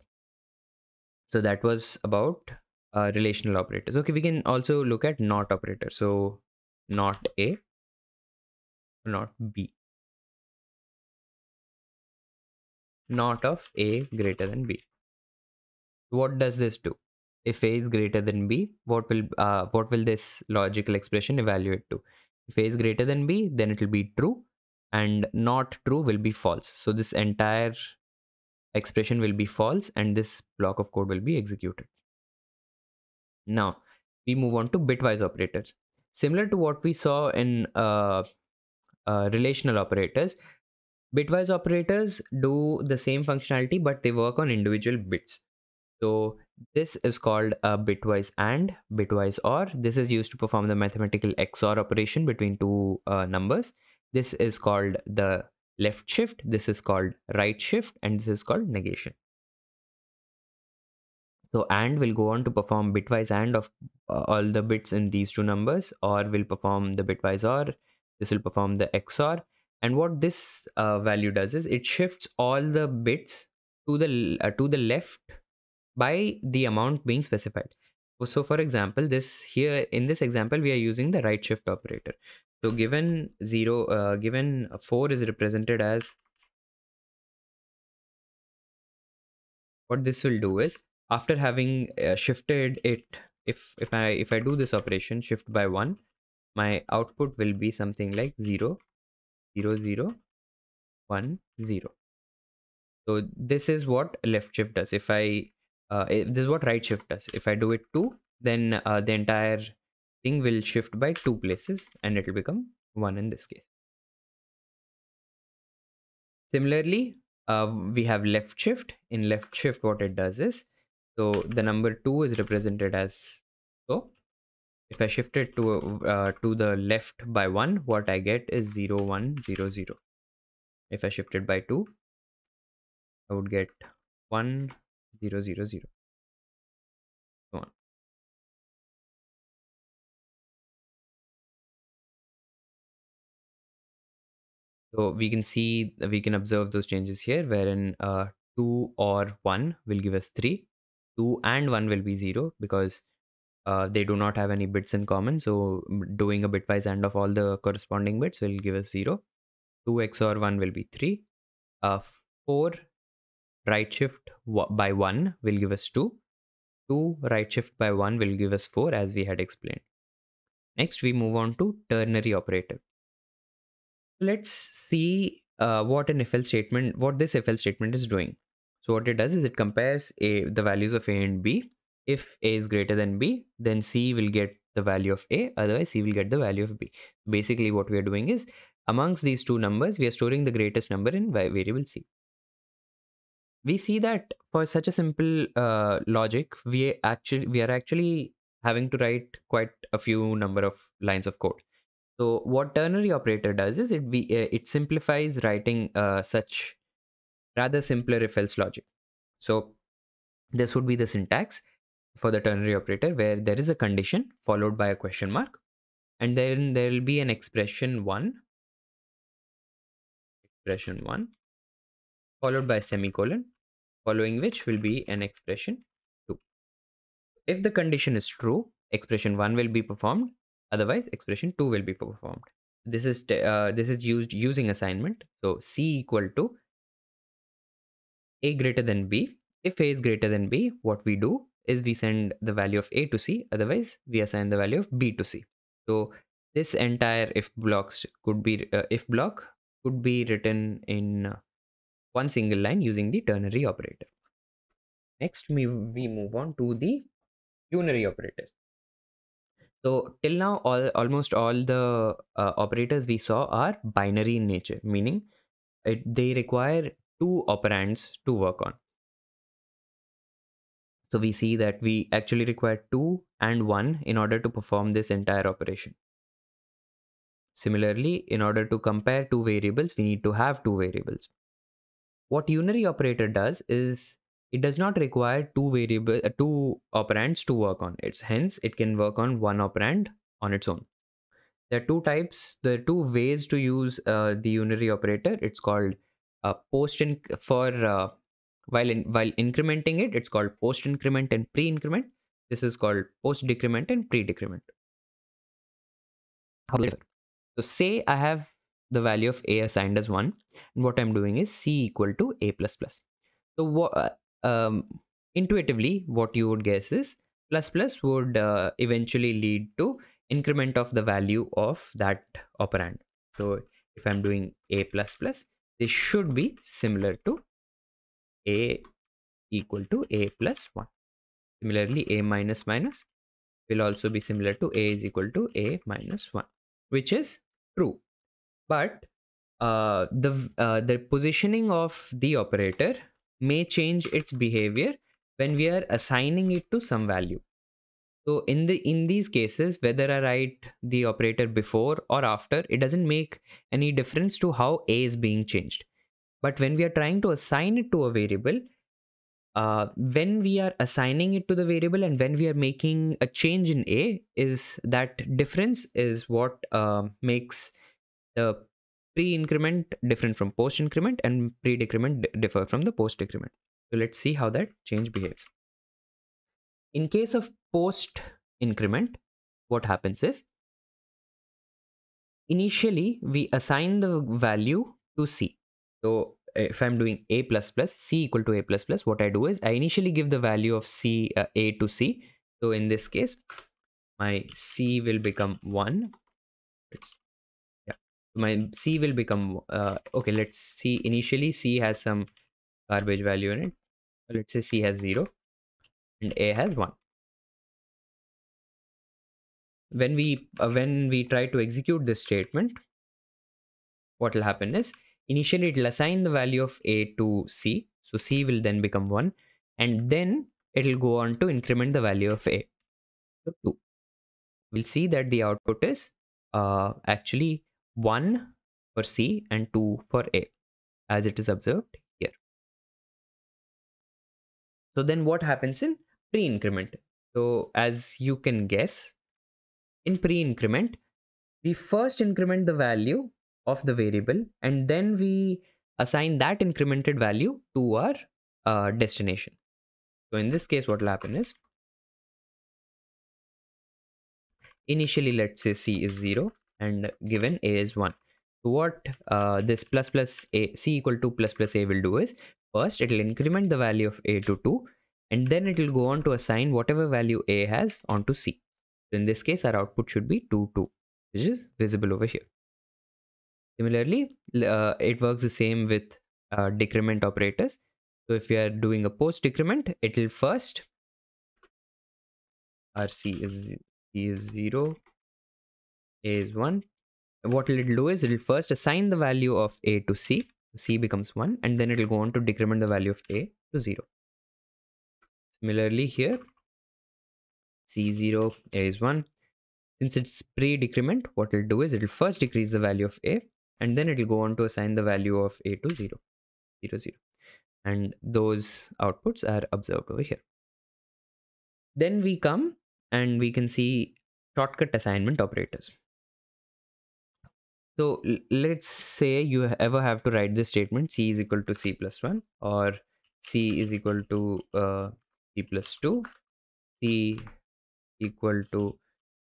Speaker 1: So that was about relational operators. Okay, we can also look at not operator. So not a, not b. Not of a greater than b. What does this do? If a is greater than b, what will this logical expression evaluate to? If a is greater than b, then it will be true, and not true will be false. So this entire expression will be false, and this block of code will be executed. Now we move on to bitwise operators. Similar to what we saw in relational operators, bitwise operators do the same functionality, but they work on individual bits. So this is called a bitwise AND, bitwise OR. This is used to perform the mathematical XOR operation between two numbers. This is called the left shift, this is called right shift, and this is called negation. So AND will go on to perform bitwise AND of all the bits in these two numbers, or will perform the bitwise OR. This will perform the XOR. And what this value does is it shifts all the bits to the left by the amount being specified. So for example, in this example, we are using the right shift operator. So given 4 is represented as, what this will do is, after having shifted it, if I do this operation shift by 1, my output will be something like 0 0 0 1 0. So this is what left shift does. This is what right shift does. If I do it 2, then the entire thing will shift by 2 places, and it will become 1 in this case. Similarly, we have left shift. In left shift, what it does is, so the number 2 is represented as so. If I shift it to the left by 1, what I get is 0 1 0 0. If I shift it by 2, I would get 1 0 0 0. So on. So we can observe those changes here, wherein 2 or 1 will give us 3. 2 and 1 will be 0 because they do not have any bits in common. So doing a bitwise AND of all the corresponding bits will give us 0. 2 XOR 1 will be 3. 4 right shift by 1 will give us 2. 2 right shift by 1 will give us 4, as we had explained. Next, we move on to ternary operator. Let's see what this if else statement is doing. So what it does is it compares the values of a and b. If a is greater than b, then c will get the value of a, otherwise c will get the value of b. Basically what we are doing is, amongst these two numbers, we are storing the greatest number in variable c. We see that for such a simple logic, we are actually having to write quite a few number of lines of code. So what ternary operator does is it simplifies writing such rather simpler if else logic. So this would be the syntax for the ternary operator, where there is a condition followed by a question mark, and then there will be an expression 1 followed by a semicolon, following which will be an expression 2. If the condition is true, expression 1 will be performed, otherwise expression 2 will be performed. This is used using assignment. So C equal to A greater than B. If A is greater than B, what we do is we send the value of A to C, otherwise we assign the value of B to C. So this entire if block could be written in one single line using the ternary operator. Next, we move on to the unary operators. So till now, almost all the operators we saw are binary in nature, meaning they require 2 operands to work on. So we see that we actually require 2 and 1 in order to perform this entire operation. Similarly, in order to compare 2 variables, we need to have 2 variables. What unary operator does is it does not require 2 operands to work on it. Hence, it can work on 1 operand on its own. There are 2 types. There are 2 ways to use the unary operator. It's called while incrementing it, it's called post increment and pre increment. This is called post decrement and pre decrement. So say I have the value of A assigned as 1, and what I'm doing is C equal to A plus plus. So intuitively, what you would guess is plus plus would eventually lead to increment of the value of that operand. So if I'm doing A plus plus, this should be similar to A equal to A plus 1. Similarly, A minus minus will also be similar to A is equal to A minus 1, which is true. But the positioning of the operator may change its behavior when we are assigning it to some value. So in these cases, whether I write the operator before or after, it doesn't make any difference to how A is being changed. But when we are trying to assign it to a variable, when we are assigning it to the variable and when we are making a change in A, is that difference is what makes the pre-increment different from post-increment and pre-decrement differ from the post-decrement. So let's see how that change behaves. In case of post-increment, what happens is initially we assign the value to C. So if I'm doing A plus plus, C equal to A plus plus, what I do is I initially give the value of A to C. So in this case, my C will become 1. My C will become okay, let's see. Initially C has some garbage value in it. Let's say C has 0 and A has 1. When we try to execute this statement, what will happen is initially it will assign the value of A to C. So C will then become 1, and then it will go on to increment the value of A. So 2. We'll see that the output is actually 1 for C and 2 for A, as it is observed here. So then what happens in pre-increment? So as you can guess, in pre-increment, we first increment the value of the variable and then we assign that incremented value to our destination. So in this case, what will happen is initially, let's say C is 0 and given A is 1. So what this plus plus A, C equal to plus plus A will do is first it will increment the value of A to 2 and then it will go on to assign whatever value A has onto C. So in this case, our output should be 2, 2, which is visible over here. Similarly, it works the same with decrement operators. So if we are doing a post decrement, it will first our C is 0, A is 1. What it will do is it will first assign the value of A to C. C becomes 1, and then it will go on to decrement the value of A to 0. Similarly here, C0, A is 1. Since it's pre-decrement, what it'll do is it'll first decrease the value of A, and then it'll go on to assign the value of A to 0, 0, 0. And those outputs are observed over here. Then we come and we can see shortcut assignment operators. So let's say you ever have to write this statement, C is equal to C plus 1, or C is equal to C plus 2, C equal to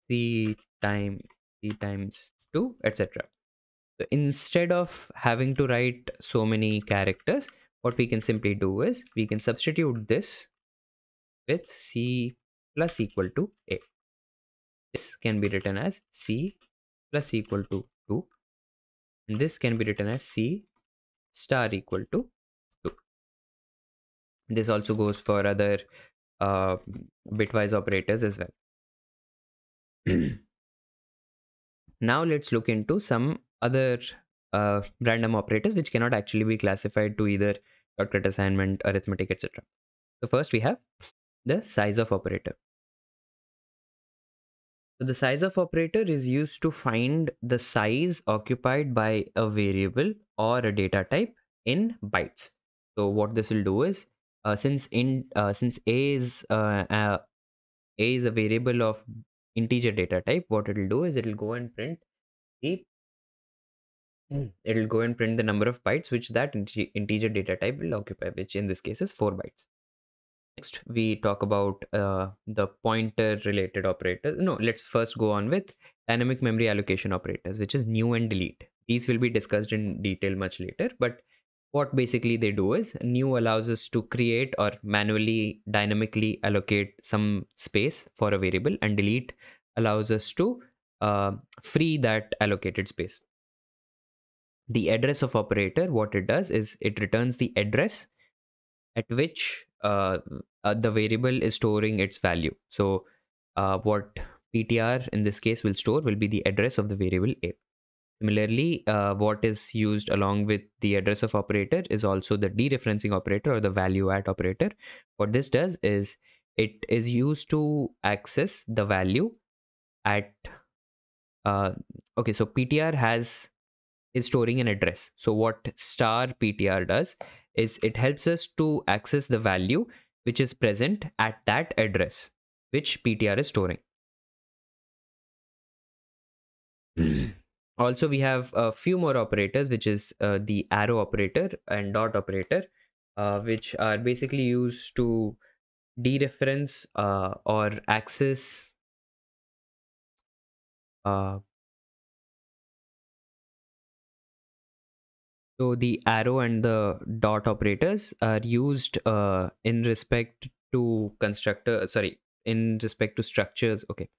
Speaker 1: C times 2, etc. So instead of having to write so many characters, what we can simply do is we can substitute this with C plus equal to A. This can be written as C plus equal to 2, and this can be written as C star equal to 2. This also goes for other bitwise operators as well. Now let's look into some other random operators which cannot actually be classified to either shortcut assignment, arithmetic, etc. So first we have the size of operator. So the size of operator is used to find the size occupied by a variable or a data type in bytes. So what this will do is since A is a variable of integer data type, what it will do is it will go and print the number of bytes which that integer data type will occupy, which in this case is 4 bytes. Next, we talk about the pointer related operators. No, let's first go on with dynamic memory allocation operators, which is new and delete. These will be discussed in detail much later, but what basically they do is new allows us to create or manually dynamically allocate some space for a variable, and delete allows us to free that allocated space. The address of operator, what it does is it returns the address at which the variable is storing its value. So what PTR in this case will store will be the address of the variable A. Similarly, what is used along with the address of operator is also the dereferencing operator or the value at operator. What this does is it is used to access the value at okay, so PTR is storing an address. So what star PTR does is it helps us to access the value which is present at that address which PTR is storing. Also, we have a few more operators, which is the arrow operator and dot operator, which are basically used to dereference or access so the arrow and the dot operators are used in respect to in respect to structures. Okay.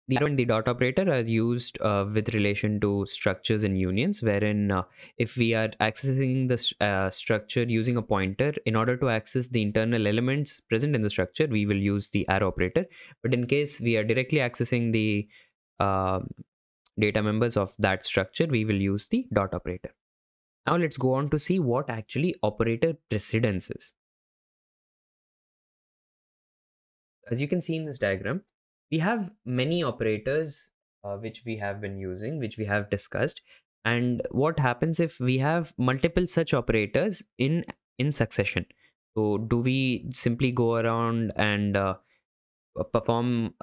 Speaker 1: The arrow and the dot operator are used with relation to structures and unions, wherein if we are accessing the structure using a pointer, in order to access the internal elements present in the structure, we will use the arrow operator. But in case we are directly accessing the data members of that structure, we will use the dot operator. Now let's go on to see what actually operator precedence is. As you can see in this diagram, we have many operators which we have been using, which we have discussed. And what happens if we have multiple such operators in succession? So do we simply go around and perform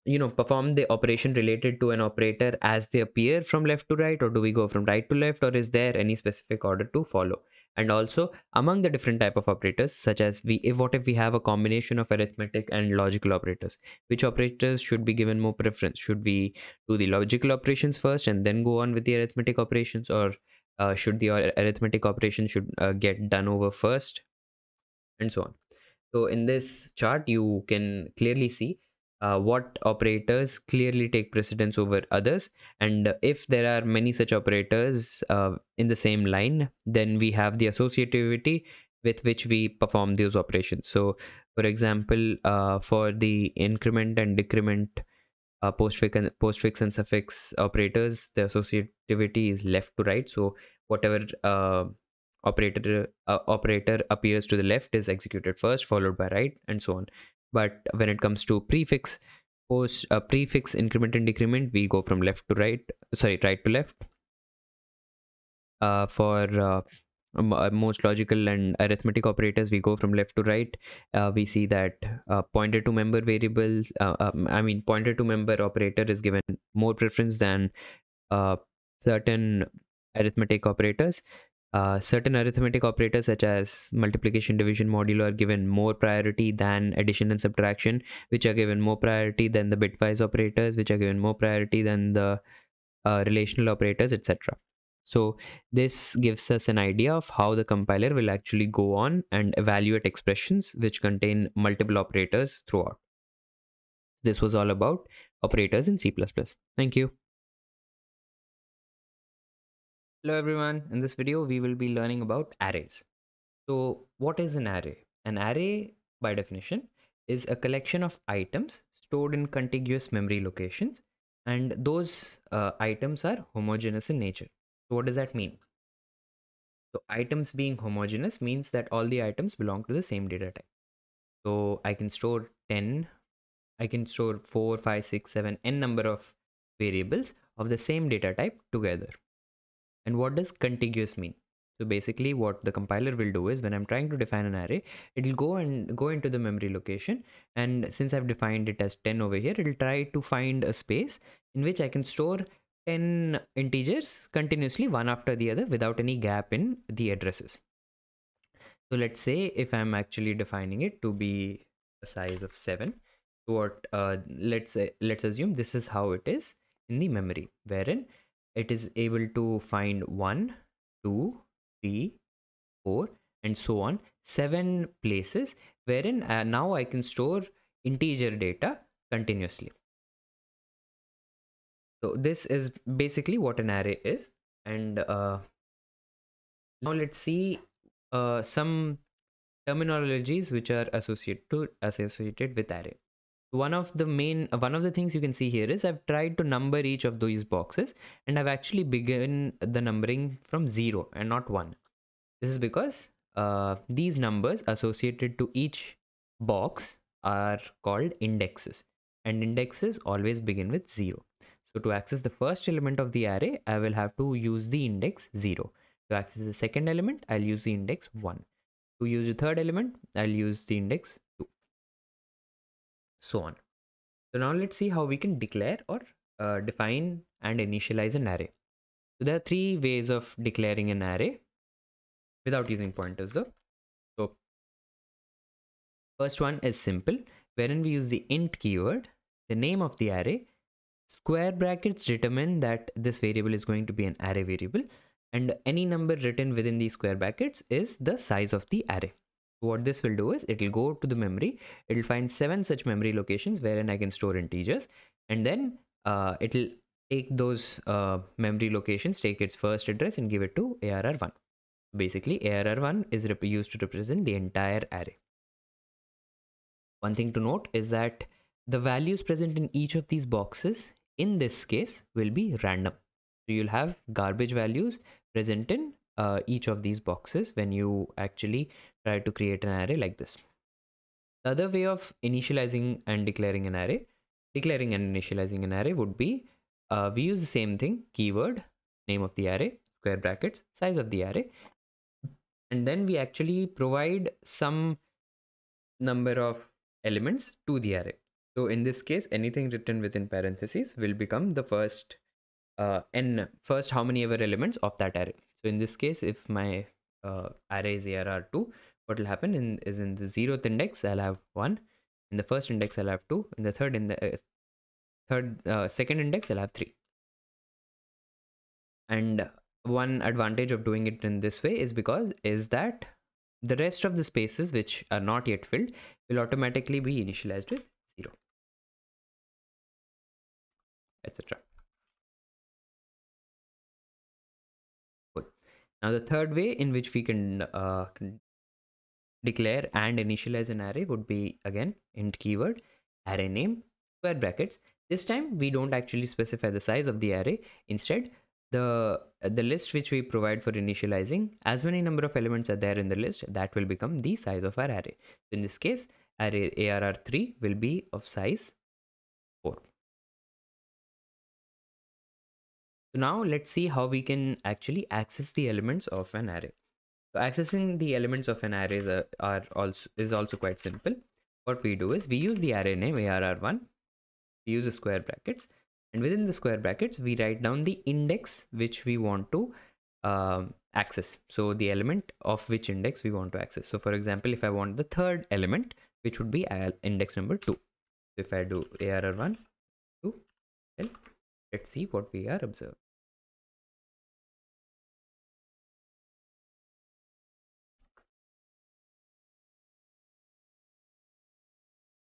Speaker 1: the operation related to an operator as they appear from left to right, or do we go from right to left, or is there any specific order to follow? And also among the different type of operators, such as what if we have a combination of arithmetic and logical operators, which operators should be given more preference? Should we do the logical operations first and then go on with the arithmetic operations, or should the arithmetic operation should get done over first, and so on? So in this chart you can clearly see what operators clearly take precedence over others, and if there are many such operators in the same line, then we have the associativity with which we perform those operations. So for example, for the increment and decrement postfix and suffix operators, the associativity is left to right. So whatever operator appears to the left is executed first, followed by right, and so on. But when it comes to prefix, prefix, increment and decrement, we go from left to right, right to left. For most logical and arithmetic operators, we go from left to right. We see that pointer to member variables, pointer to member operator is given more preference than certain arithmetic operators. Certain arithmetic operators such as multiplication, division, modulo are given more priority than addition and subtraction, which are given more priority than the bitwise operators, which are given more priority than the relational operators, etc. So this gives us an idea of how the compiler will actually go on and evaluate expressions which contain multiple operators throughout. This was all about operators in C++. Thank you. Hello everyone, in this video we will be learning about arrays. So what is an array? An array by definition is a collection of items stored in contiguous memory locations, and those items are homogeneous in nature. So what does that mean? So items being homogeneous means that all the items belong to the same data type. So I can store 10, I can store 4, 5, 6, 7, n number of variables of the same data type together. And what does contiguous mean? So basically what the compiler will do is when I'm trying to define an array, it will go into the memory location, and since I've defined it as 10 over here, it will try to find a space in which I can store 10 integers continuously one after the other without any gap in the addresses. So let's say if I'm actually defining it to be a size of 7, what let's assume this is how it is in the memory, wherein it is able to find 1, 2, 3, 4, and so on, 7 places wherein now I can store integer data continuously. So this is basically what an array is. And now let's see some terminologies which are associated with array. One of the things you can see here is I've tried to number each of these boxes, and I've actually begun the numbering from 0 and not 1. This is because these numbers associated to each box are called indexes, and indexes always begin with 0. So to access the first element of the array, I will have to use the index 0. To access the second element, I'll use the index 1. To use the third element, I'll use the index 2. So on. So now let's see how we can declare or define and initialize an array. So there are 3 ways of declaring an array without using pointers though. So first one is simple, wherein we use the int keyword, the name of the array, square brackets determine that this variable is going to be an array variable, and any number written within these square brackets is the size of the array. What this will do is it will go to the memory, it will find 7 such memory locations wherein I can store integers, and then it will take those memory locations, take its first address and give it to ARR1. Basically ARR1 is used to represent the entire array. One thing to note is that the values present in each of these boxes in this case will be random. So you'll have garbage values present in each of these boxes when you actually try to create an array like this. The other way of initializing and declaring an array, declaring and initializing an array would be we use the same thing, keyword, name of the array, square brackets, size of the array, and then we actually provide some number of elements to the array. So in this case, anything written within parentheses will become the first first how many ever elements of that array. So in this case, if my array is ARR2, what will happen is in the 0th index I'll have 1, in the first index I'll have 2, in the second index I'll have 3. And one advantage of doing it in this way is that the rest of the spaces which are not yet filled will automatically be initialized with 0, etc. Cool. Now the third way in which we can declare and initialize an array would be again int keyword, array name, square brackets. This time we don't actually specify the size of the array. Instead, the list which we provide for initializing, as many number of elements are there in the list, that will become the size of our array. So in this case, array arr3 will be of size 4. So now let's see how we can actually access the elements of an array. So accessing the elements of an array is also quite simple. What we do is we use the array name arr1, we use the square brackets, and within the square brackets we write down the index which we want to access. So the element of which index we want to access. So for example, if I want the third element, which would be index number 2. If I do arr1 2, then let's see what we are observing.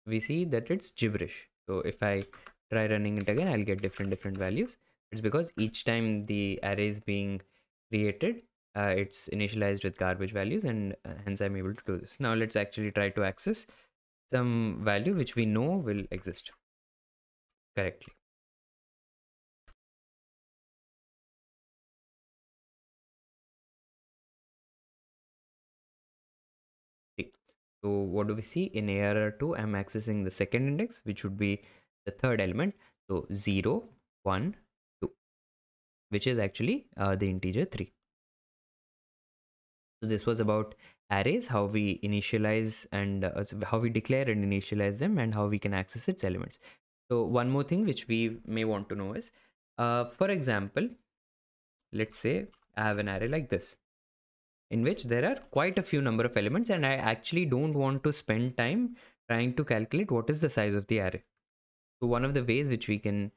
Speaker 1: We see that it's gibberish. So if I try running it again, I'll get different values. It's because each time the array is being created, it's initialized with garbage values, and hence I'm able to do this. Now let's actually try to access some value which we know will exist correctly. So what do we see? In arr2, I'm accessing the second index, which would be the third element. So 0, 1, 2, which is actually the integer 3. So this was about arrays, how we initialize and how we declare and initialize them, and how we can access its elements. So one more thing which we may want to know is, for example, let's say I have an array like this, in which there are quite a few number of elements, and I actually don't want to spend time trying to calculate what is the size of the array. So one of the ways which we can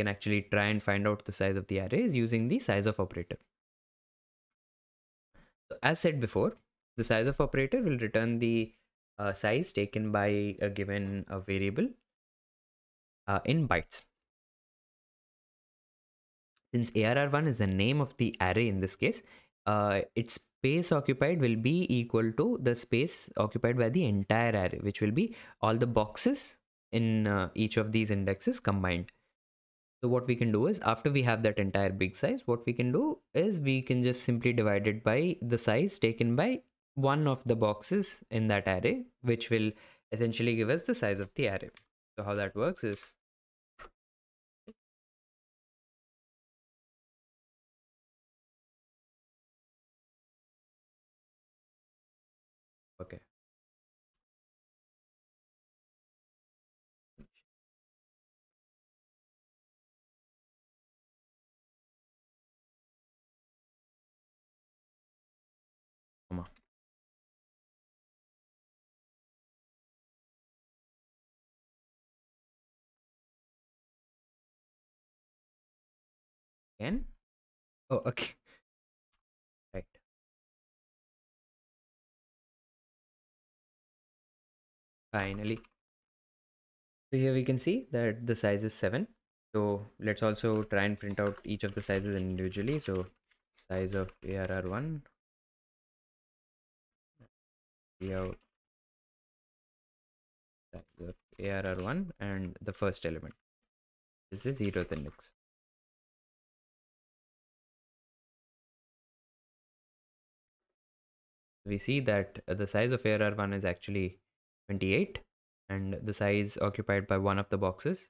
Speaker 1: actually try and find out the size of the array is using the size of operator. So as said before, the size of operator will return the size taken by a given variable in bytes. Since arr1 is the name of the array in this case, its space occupied will be equal to the space occupied by the entire array, which will be all the boxes in each of these indexes combined. So what we can do is, after we have that entire big size, what we can do is we can just simply divide it by the size taken by one of the boxes in that array, which will essentially give us the size of the array. So how that works is, okay, comma, again. Oh, okay, right. Finally. So here we can see that the size is 7. So let's also try and print out each of the sizes individually. So size of arr1, out size of arr1, and the first element. This is 0th index. We see that the size of arr1 is actually 28, and the size occupied by one of the boxes,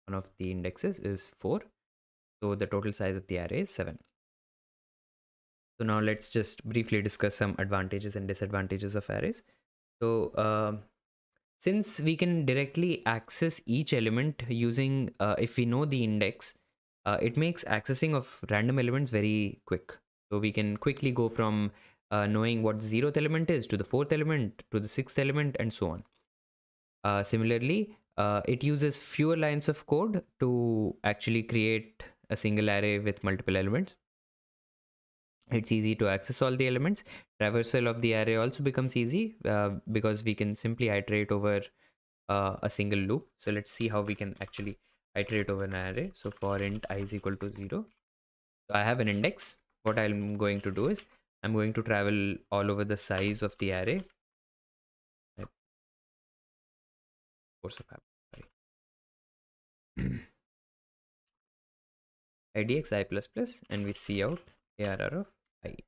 Speaker 1: one of the indexes, is 4. So the total size of the array is 7. So now let's just briefly discuss some advantages and disadvantages of arrays. So since we can directly access each element using, if we know the index, it makes accessing of random elements very quick. So we can quickly go from knowing what the 0th element is to the 4th element to the 6th element, and so on. Similarly, it uses fewer lines of code to actually create a single array with multiple elements. It's easy to access all the elements. Traversal of the array also becomes easy because we can simply iterate over a single loop. So let's see how we can actually iterate over an array. So for int I is equal to 0, so I have an index. What I'm going to do is I'm going to travel all over the size of the array. Course of habit, sorry. idx I plus plus, and we see out arr of idx.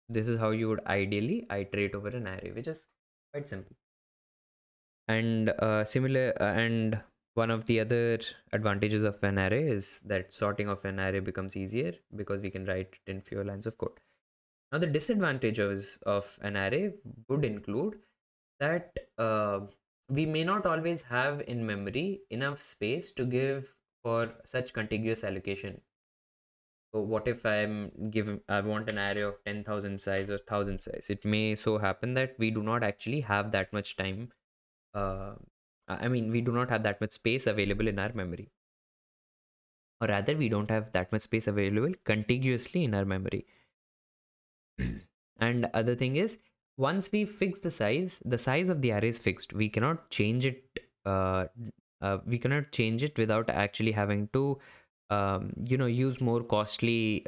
Speaker 1: This is how you would ideally iterate over an array, which is quite simple. And and one of the other advantages of an array is that sorting of an array becomes easier because we can write it in fewer lines of code. Now, the disadvantages of an array would include that we may not always have in memory enough space to give for such contiguous allocation. So what if I want an array of 10,000 size or 1,000 size? It may so happen that we do not actually have that much time. We do not have that much space available in our memory. Or rather, we don't have that much space available contiguously in our memory. And other thing is, once we fix the size of the array is fixed. We cannot change it. Without actually having to, use more costly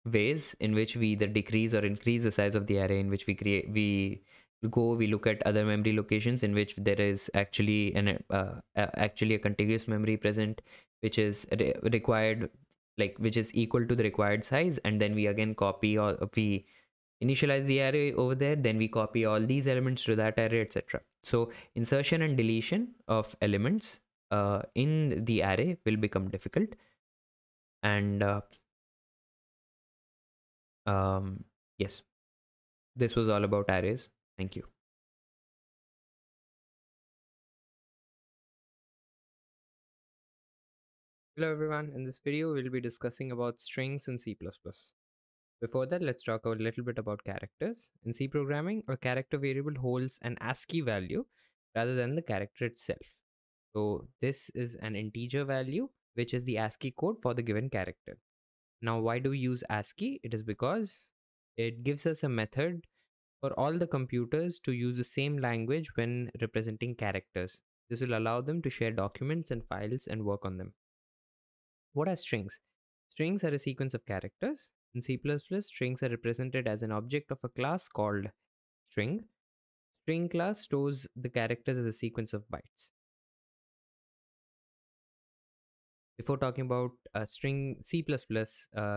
Speaker 1: ways in which we either decrease or increase the size of the array in which we look at other memory locations in which there is actually actually a contiguous memory present, which is required, like which is equal to the required size, and then we again copy, or we initialize the array over there, then we copy all these elements to that array, etc. So insertion and deletion of elements in the array will become difficult. And yes, this was all about arrays. Thank you. Hello everyone, in this video we'll be discussing about strings in C++. Before that, let's talk a little bit about characters. In C programming, a character variable holds an ASCII value rather than the character itself. So this is an integer value, which is the ASCII code for the given character. Now, why do we use ASCII? It is because it gives us a method for all the computers to use the same language when representing characters. This will allow them to share documents and files and work on them. What are strings? Strings are a sequence of characters. In C++, strings are represented as an object of a class called string. String class stores the characters as a sequence of bytes. Before talking about C++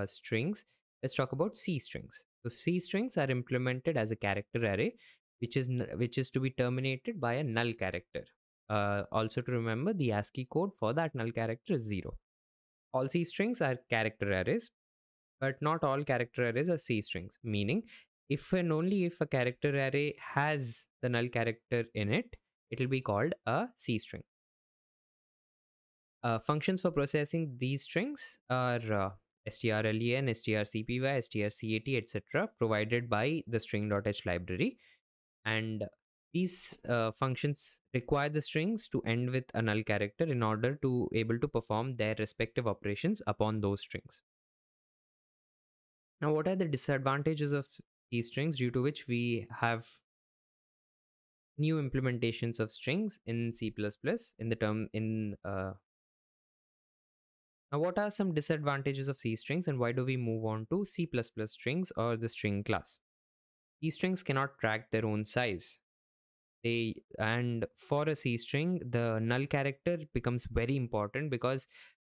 Speaker 1: strings, let's talk about C strings. So C strings are implemented as a character array, which is to be terminated by a null character. Also to remember, the ASCII code for that null character is 0. All C strings are character arrays, but not all character arrays are C strings, meaning if and only if a character array has the null character in it, it will be called a C string. Functions for processing these strings are strlen, strcpy, strcat, etc. provided by the string.h library. And these functions require the strings to end with a null character in order to able to perform their respective operations upon those strings. Now, what are the disadvantages of these strings due to which we have new implementations of strings in C++ in the term in Now, what are some disadvantages of C strings, and why do we move on to C++ strings or the string class? C strings cannot track their own size. And for a C string, the null character becomes very important because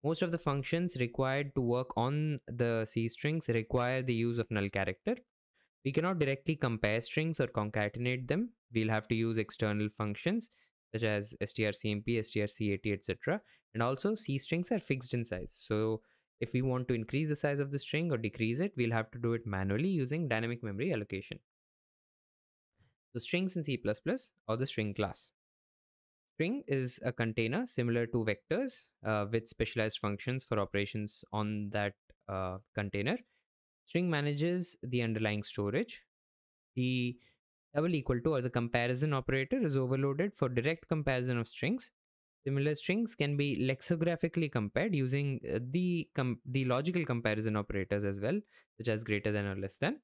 Speaker 1: most of the functions required to work on the C strings require the use of null character. We cannot directly compare strings or concatenate them. We'll have to use external functions such as strcmp, strcat, etc. And also C strings are fixed in size. So if we want to increase the size of the string or decrease it, we'll have to do it manually using dynamic memory allocation. So strings in C++ or the string class. String is a container similar to vectors with specialized functions for operations on that container. String manages the underlying storage. The double equal to, or the comparison operator, is overloaded for direct comparison of strings. Similar strings can be lexicographically compared using the logical comparison operators as well, such as greater than or less than.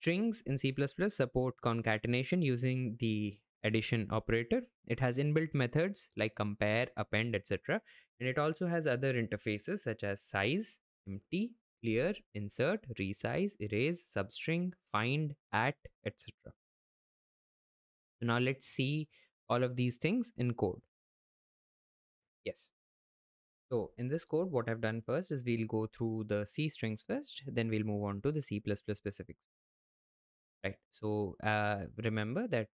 Speaker 1: Strings in C++ support concatenation using the addition operator. It has inbuilt methods like compare, append, etc. And it also has other interfaces such as size, empty, clear, insert, resize, erase, substring, find, at, etc. So now let's see all of these things in code. Yes. So in this code, what I've done first is we'll go through the C strings first, then we'll move on to the C++ specifics. Right. So remember that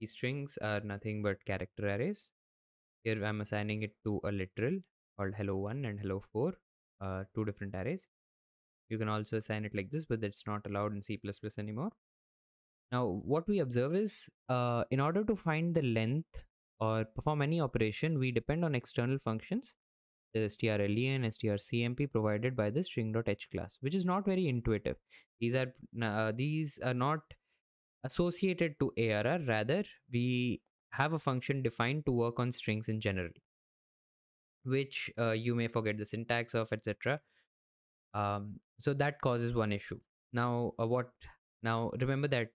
Speaker 1: these strings are nothing but character arrays. Here I'm assigning it to a literal called hello1 and hello4, two different arrays. You can also assign it like this, but that's not allowed in C++ anymore. Now, what we observe is in order to find the length or perform any operation, we depend on external functions, the strlen, strcmp provided by the string.h class, which is not very intuitive. These are not associated to ARR. Rather, we have a function defined to work on strings in general, which you may forget the syntax of, etc. So that causes one issue. Now, Now remember that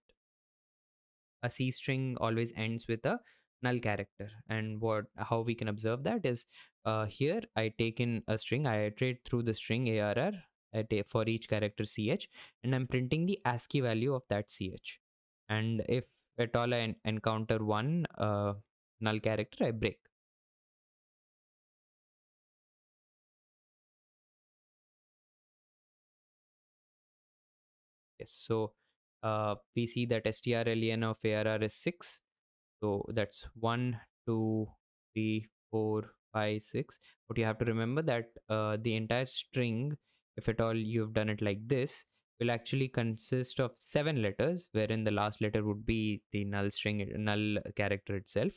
Speaker 1: a C string always ends with a null character, and how we can observe that is here I take in a string, I iterate through the string ARR for each character ch, and I'm printing the ASCII value of that ch. And if at all I encounter one null character, I break. Yes, so we see that strlen of ARR is 6. So that's 1, 2, 3, 4, 5, 6. But you have to remember that the entire string, if at all you've done it like this, will actually consist of 7 letters, wherein the last letter would be the null character itself.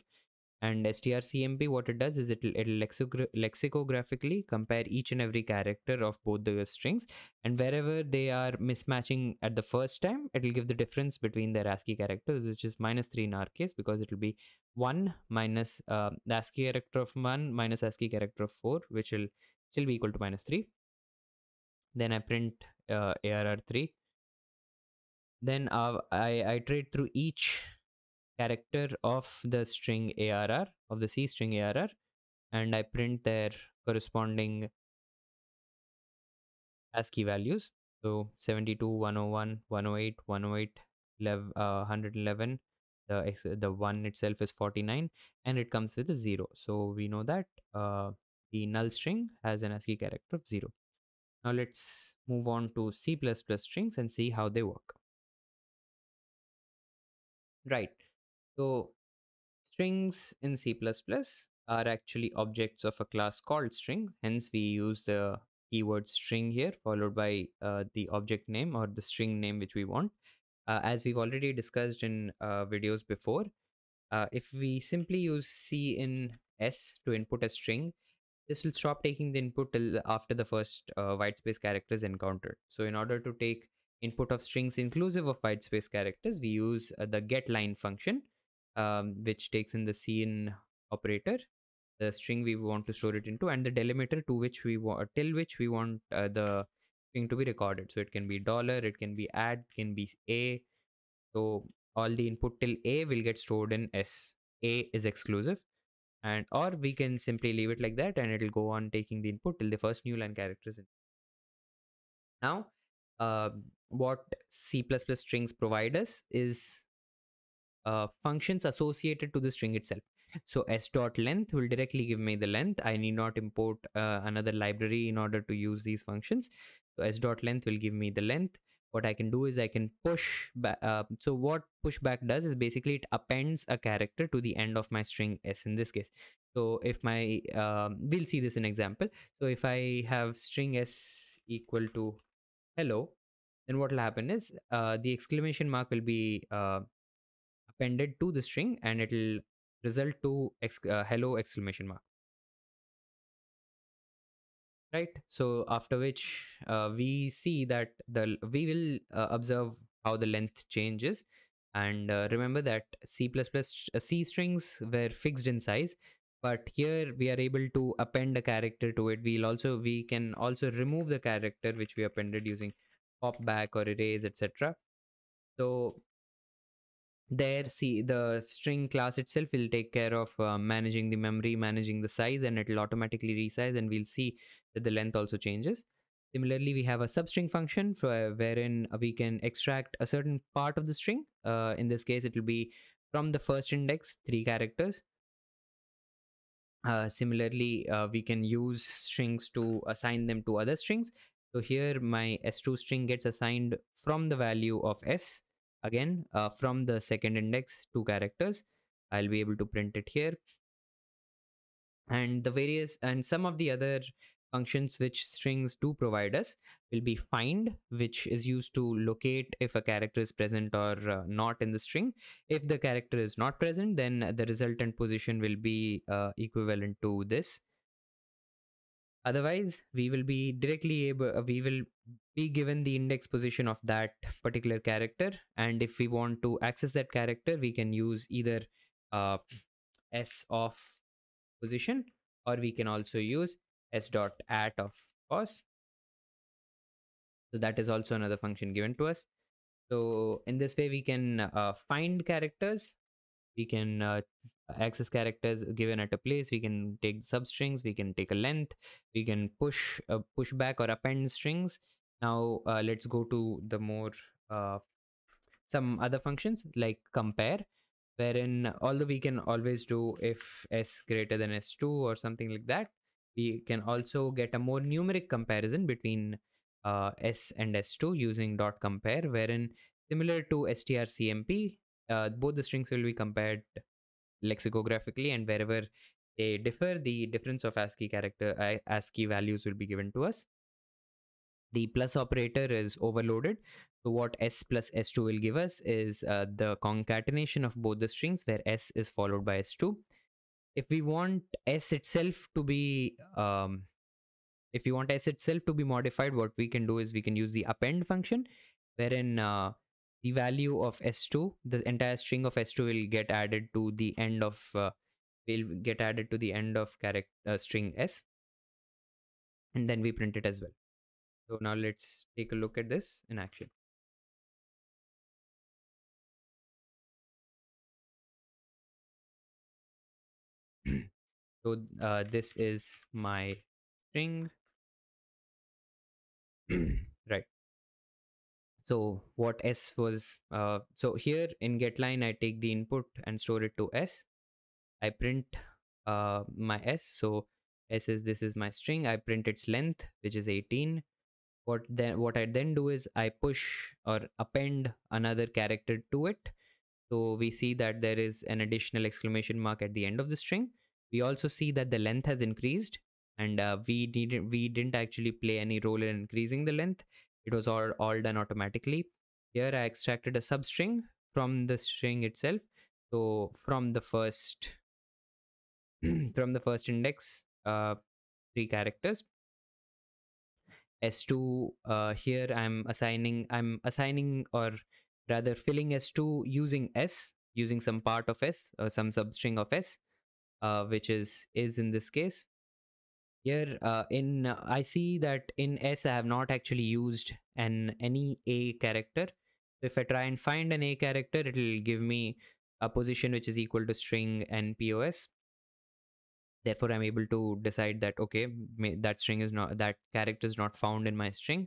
Speaker 1: And strcmp, what it does is it'll lexicographically compare each and every character of both the strings, and wherever they are mismatching at the first time, it'll give the difference between their ASCII characters, which is -3 in our case, because it'll be 1 minus the ASCII character of 1 minus ASCII character of 4, which will still be equal to -3. Then I print ARR3. Then I iterate through each character of the string ARR, of the C string ARR, and I print their corresponding ASCII values. So 72, 101, 108, 108, 111. The 1 itself is 49, and it comes with a 0. So we know that the null string has an ASCII character of 0. Now let's move on to C++ strings and see how they work. Right. So strings in C++ are actually objects of a class called string. Hence, we use the keyword string here, followed by the object name or the string name which we want. As we've already discussed in videos before, if we simply use C in S to input a string, this will stop taking the input till after the first whitespace character is encountered. So in order to take input of strings inclusive of whitespace characters, we use the getLine function, which takes in the cin operator, the string we want to store it into, and the delimiter to which we want till which we want the string to be recorded. So it can be dollar, it can be add, it can be a. So all the input till a will get stored in S. A is exclusive, and or we can simply leave it like that, and it'll go on taking the input till the first new line character is in. Now, what C++ strings provide us is functions associated to the string itself. So s.length will directly give me the length. I need not import another library in order to use these functions. So s.length will give me the length. What I can do is I can push back. So what pushback does is basically it appends a character to the end of my string s in this case. So if my we'll see this in example. So if I have string s equal to hello, then what will happen is the exclamation mark will be appended to the string, and it'll result to hello exclamation mark, right? So after which we see that we will observe how the length changes. And remember that C strings were fixed in size, but here we are able to append a character to it. We can also remove the character which we appended using pop back or erase, etc. So there, see, the string class itself will take care of managing the memory, managing the size, and it will automatically resize, and we'll see that the length also changes. Similarly, we have a substring function wherein we can extract a certain part of the string. In this case, it will be from the first index 3 characters, Similarly, we can use strings to assign them to other strings. So here my s2 string gets assigned from the value of s, again from the second index 2 characters. I'll be able to print it here. And the various and some of the other functions which strings do provide us will be find, which is used to locate if a character is present or not in the string. If the character is not present, then the resultant position will be equivalent to this. Otherwise, we will be directly able we will be given the index position of that particular character, and if we want to access that character, we can use either uh, s of position, or we can also use s dot at of pos. So that is also another function given to us. So in this way we can find characters, we can access characters given at a place, we can take substrings, we can take a length, we can push back or append strings. Now let's go to the more some other functions like compare, wherein although we can always do if s greater than s2 or something like that, we can also get a more numeric comparison between s and s2 using dot compare, wherein similar to strcmp, both the strings will be compared lexicographically, and wherever they differ, the difference of ASCII values will be given to us. The plus operator is overloaded. So what s plus s2 will give us is the concatenation of both the strings, where s is followed by s2. If we want s itself to be modified, what we can do is we can use the append function, wherein the value of s2, the entire string of s2 will get added to the end of character string s, and then we print it as well. So now let's take a look at this in action. So this is my string. Right. So what s was, so here in getLine, I take the input and store it to s. I print my s. So this is my string. I print its length, which is 18. What I then do is I push or append another character to it. So we see that there is an additional exclamation mark at the end of the string. We also see that the length has increased, and we didn't actually play any role in increasing the length. It was all done automatically. Here I extracted a substring from the string itself. So from the first index, 3 characters. S2, here I'm assigning or rather filling S2 using some part of S or some substring of S, which is in this case. Here in I see that in S I have not actually used any A character. So if I try and find an A character, it will give me a position which is equal to string and POS. Therefore I'm able to decide that okay, that character is not found in my string.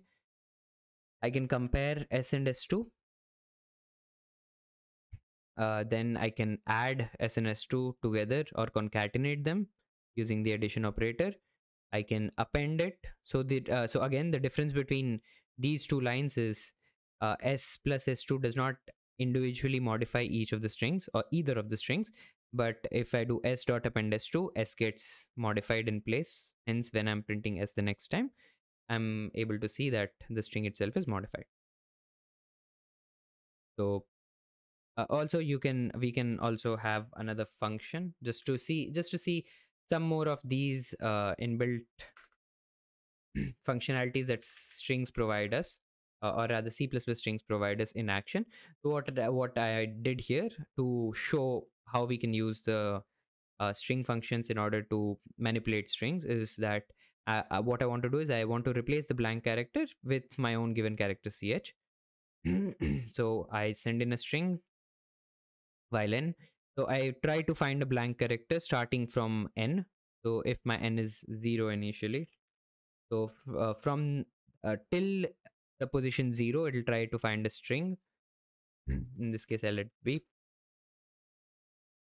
Speaker 1: I can compare s and s2. Then I can add s and s2 together or concatenate them using the addition operator. I can append it. So again, the difference between these two lines is s plus s2 does not individually modify each of the strings or either of the strings. But if I do s dot append s2, s gets modified in place. Hence, when I'm printing s the next time, I'm able to see that the string itself is modified. So also we can also have another function just to see some more of these inbuilt functionalities that strings provide us, or rather C++ strings provide us in action. So what I did here to show how we can use the string functions in order to manipulate strings is that what I want to do is I want to replace the blank character with my own given character ch. So I send in a string while n. So I try to find a blank character starting from n. So if my n is 0 initially, so from till the position 0, it will try to find a string. In this case, I'll let it be.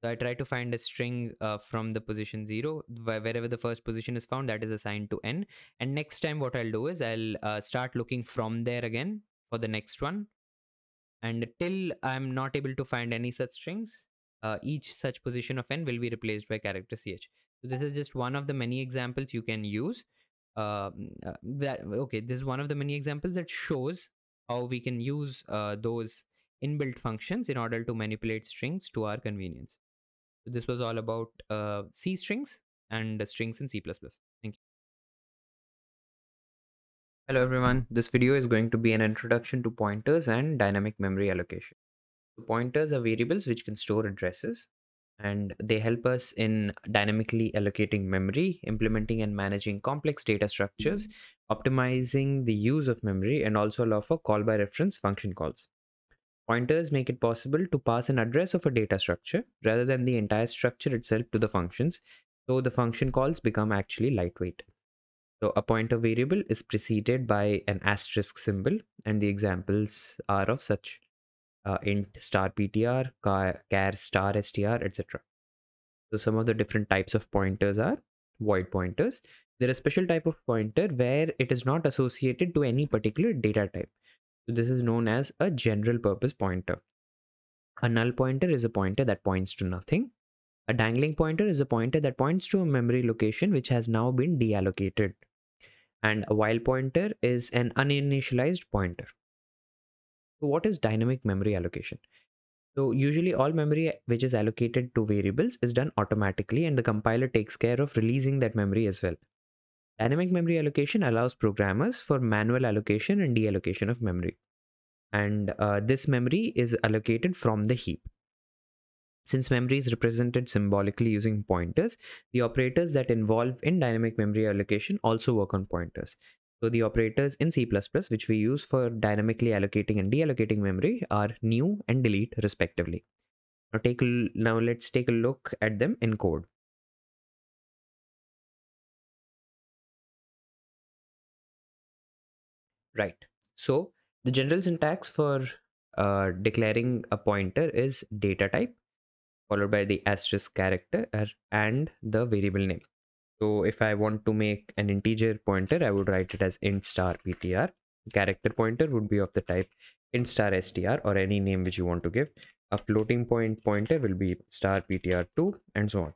Speaker 1: So I try to find a string from the position 0. Wherever the first position is found, that is assigned to n. And next time what I'll do is I'll start looking from there again for the next one. And till I'm not able to find any such strings, each such position of n will be replaced by character ch. So this is just one of the many examples you can use. This is one of the many examples that shows how we can use those inbuilt functions in order to manipulate strings to our convenience. So this was all about C strings and strings in C++. Thank you. Hello everyone. This video is going to be an introduction to pointers and dynamic memory allocation. So pointers are variables which can store addresses, and they help us in dynamically allocating memory, implementing and managing complex data structures, optimizing the use of memory, and also allow for call by reference function calls. Pointers make it possible to pass an address of a data structure rather than the entire structure itself to the functions, so the function calls become actually lightweight. So a pointer variable is preceded by an asterisk symbol, and the examples are of such int star ptr, char star str, etc. So some of the different types of pointers are void pointers. There is a special type of pointer where it is not associated to any particular data type. So this is known as a general purpose pointer. A null pointer is a pointer that points to nothing. A dangling pointer is a pointer that points to a memory location which has now been deallocated. And a while pointer is an uninitialized pointer. So what is dynamic memory allocation? So usually all memory which is allocated to variables is done automatically, and the compiler takes care of releasing that memory as well. Dynamic memory allocation allows programmers for manual allocation and deallocation of memory. And this memory is allocated from the heap. Since memory is represented symbolically using pointers, the operators that involve in dynamic memory allocation also work on pointers. So the operators in C++, which we use for dynamically allocating and deallocating memory, are new and delete respectively. Now let's take a look at them in code. Right. So the general syntax for declaring a pointer is data type, followed by the asterisk character and the variable name. So if I want to make an integer pointer, I would write it as int star ptr. Character pointer would be of the type int star str or any name which you want to give. A floating point pointer will be star ptr2 and so on.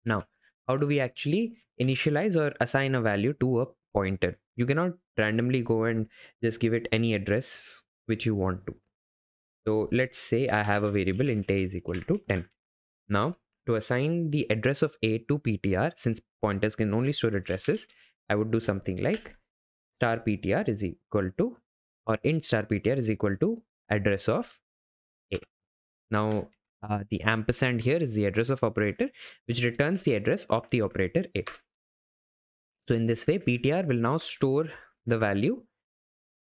Speaker 1: Now, how do we actually initialize or assign a value to a pointer? You cannot randomly go and just give it any address which you want to. So let's say I have a variable int a is equal to 10. Now, to assign the address of a to ptr, since pointers can only store addresses, I would do something like star ptr is equal to, or int star ptr is equal to address of a. Now, the ampersand here is the address of operator, which returns the address of the operator a. So in this way, ptr will now store the value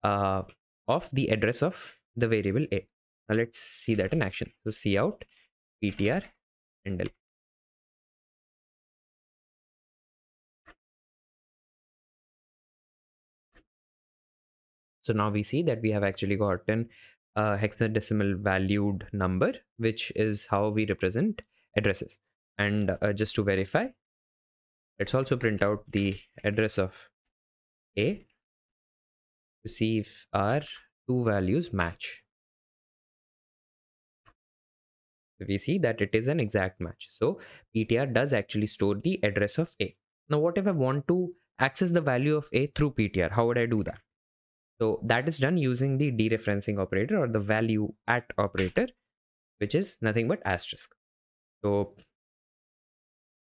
Speaker 1: of the address of the variable a. Now let's see that in action. So cout ptr handle. So now we see that we have actually gotten a hexadecimal valued number, which is how we represent addresses. And just to verify, let's also print out the address of a to see if our two values match. We see that it is an exact match. So ptr does actually store the address of a. Now what if I want to access the value of a through ptr? How would I do that? So that is done using the dereferencing operator or the value at operator, which is nothing but asterisk. So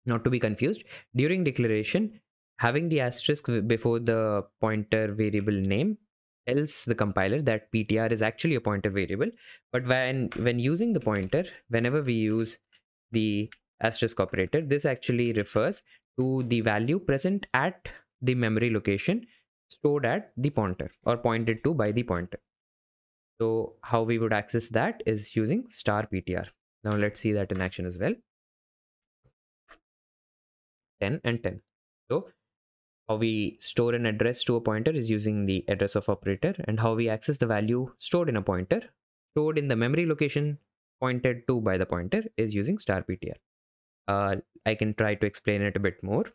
Speaker 1: not to be confused, during declaration, having the asterisk before the pointer variable name tells the compiler that ptr is actually a pointer variable. But when using the pointer, whenever we use the asterisk operator, this actually refers to the value present at the memory location stored at the pointer or pointed to by the pointer. So how we would access that is using star ptr. Now let's see that in action as well. 10 and 10. So how we store an address to a pointer is using the address of operator, and how we access the value stored in a pointer, stored in the memory location pointed to by the pointer is using star ptr. I can try to explain it a bit more.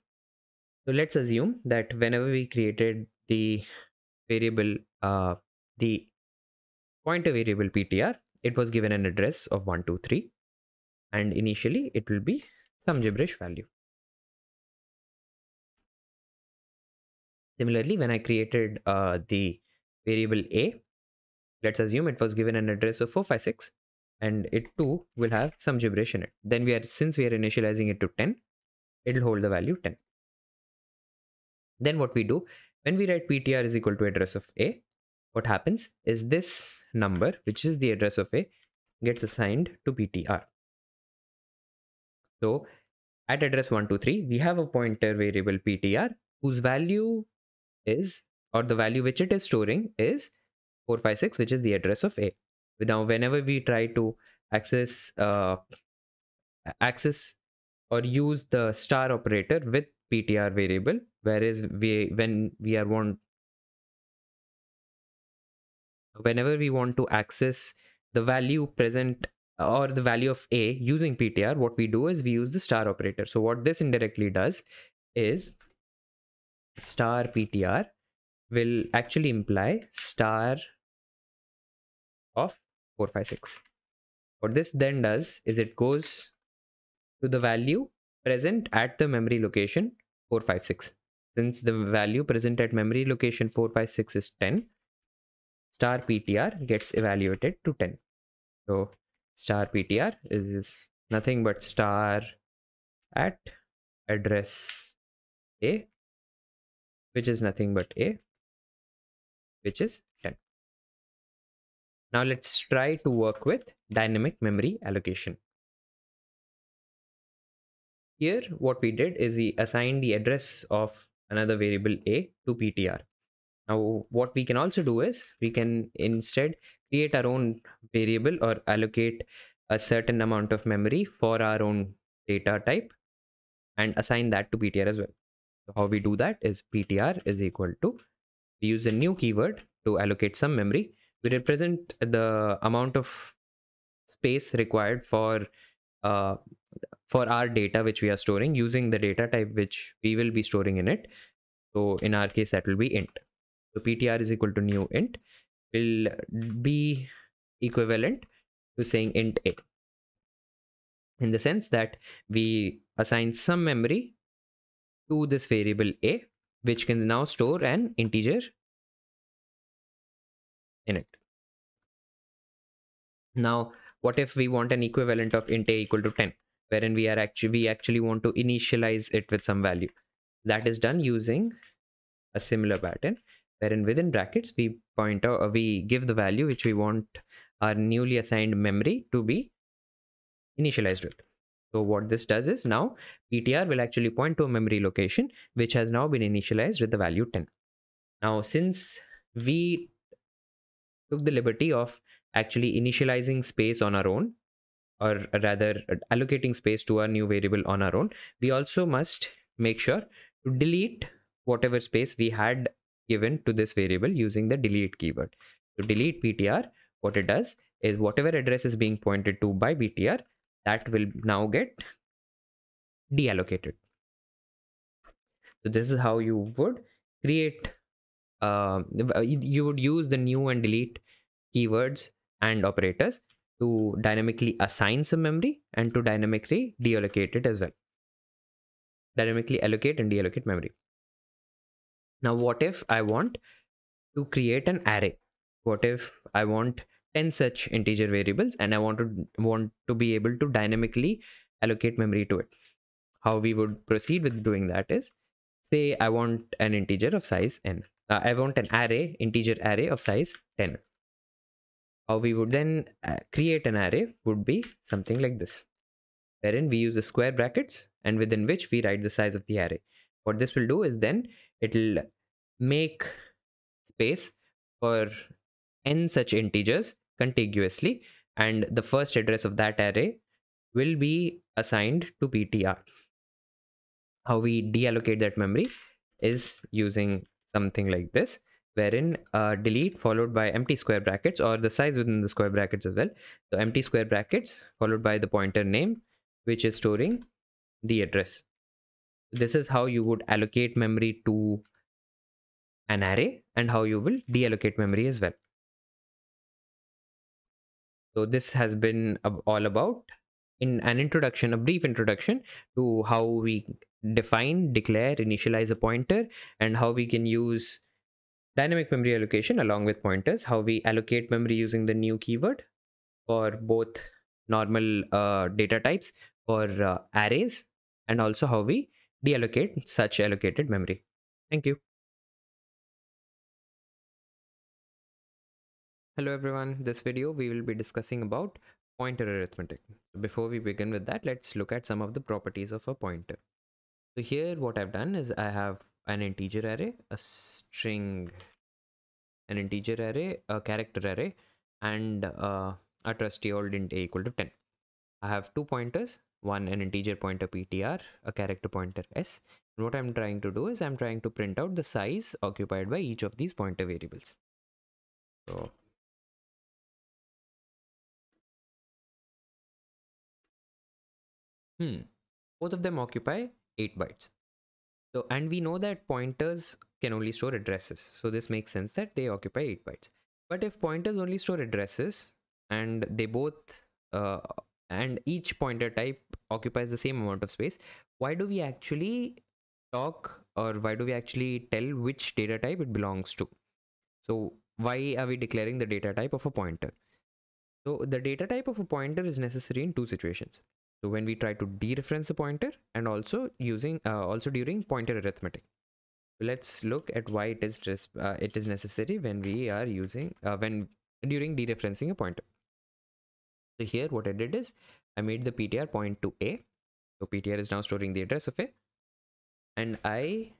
Speaker 1: So let's assume that whenever we created the variable, the pointer variable ptr, it was given an address of 123, and initially it will be some gibberish value. Similarly, when I created the variable a, let's assume it was given an address of 456, and it too will have some gibberish in it. Then since we are initializing it to 10, it'll hold the value 10. Then what we do, when we write ptr is equal to address of a, what happens is this number, which is the address of a, gets assigned to ptr. So at address 123, we have a pointer variable ptr whose value is, or the value which it is storing is 456, which is the address of a. Now whenever we try to access or use the star operator with ptr variable, whereas whenever we want to access the value present or the value of a using ptr, what we do is we use the star operator. So what this indirectly does is star ptr will actually imply star of 456. What this then does is it goes to the value present at the memory location 456. Since the value present at memory location 456 is 10, star ptr gets evaluated to 10. So star ptr is nothing but star at address a, which is nothing but a, which is 10. Now let's try to work with dynamic memory allocation. Here what we did is we assigned the address of another variable a to ptr. Now what we can also do is we can instead create our own variable or allocate a certain amount of memory for our own data type and assign that to ptr as well. So how we do that is ptr is equal to, we use a new keyword to allocate some memory. We represent the amount of space required for our data which we are storing using the data type which we will be storing in it. So in our case that will be int. So ptr is equal to new int will be equivalent to saying int a, in the sense that we assign some memory to this variable a, which can now store an integer in it. Now what if we want an equivalent of int a equal to 10, wherein we actually want to initialize it with some value? That is done using a similar pattern, wherein within brackets we we give the value which we want our newly assigned memory to be initialized with. So what this does is now ptr will actually point to a memory location which has now been initialized with the value 10. Now since we took the liberty of actually initializing space on our own, or rather allocating space to our new variable on our own, we also must make sure to delete whatever space we had given to this variable using the delete keyword. So delete ptr, what it does is whatever address is being pointed to by ptr, that will now get deallocated. So this is how you would create, you would use the new and delete keywords and operators to dynamically assign some memory and to dynamically deallocate it as well. Dynamically allocate and deallocate memory. Now what if I want to create an array? What if I want 10 such integer variables and I want to be able to dynamically allocate memory to it? How we would proceed with doing that is, say I want an integer of size n. I want an array, integer array of size 10. How we would then create an array would be something like this, wherein we use the square brackets and within which we write the size of the array. What this will do is then it will make space for n such integers contiguously, and the first address of that array will be assigned to ptr. How we deallocate that memory is using something like this, wherein delete followed by empty square brackets, or the size within the square brackets as well. So empty square brackets followed by the pointer name, which is storing the address. This is how you would allocate memory to an array and how you will deallocate memory as well. So this has been all about in an introduction, a brief introduction to how we define, declare, initialize a pointer, and how we can use dynamic memory allocation along with pointers, how we allocate memory using the new keyword for both normal data types for arrays, and also how we deallocate such allocated memory. Thank you. Hello everyone, this video we will be discussing about pointer arithmetic. Before we begin with that, let's look at some of the properties of a pointer. So here what I've done is I have an integer array, a string, an integer array, a character array, and a trusty old int a equal to 10. I have two pointers, one an integer pointer ptr, a character pointer s. And what I'm trying to do is I'm trying to print out the size occupied by each of these pointer variables. So both of them occupy 8 bytes. So, and we know that pointers can only store addresses. So this makes sense that they occupy 8 bytes. But if pointers only store addresses and they both, and each pointer type occupies the same amount of space, why do we actually talk, or why do we actually tell which data type it belongs to? So why are we declaring the data type of a pointer? So the data type of a pointer is necessary in two situations. So when we try to dereference a pointer, and also using also during pointer arithmetic. Let's look at why it is necessary when we are using when during dereferencing a pointer. So here what I did is I made the ptr point to a. So ptr is now storing the address of a, and I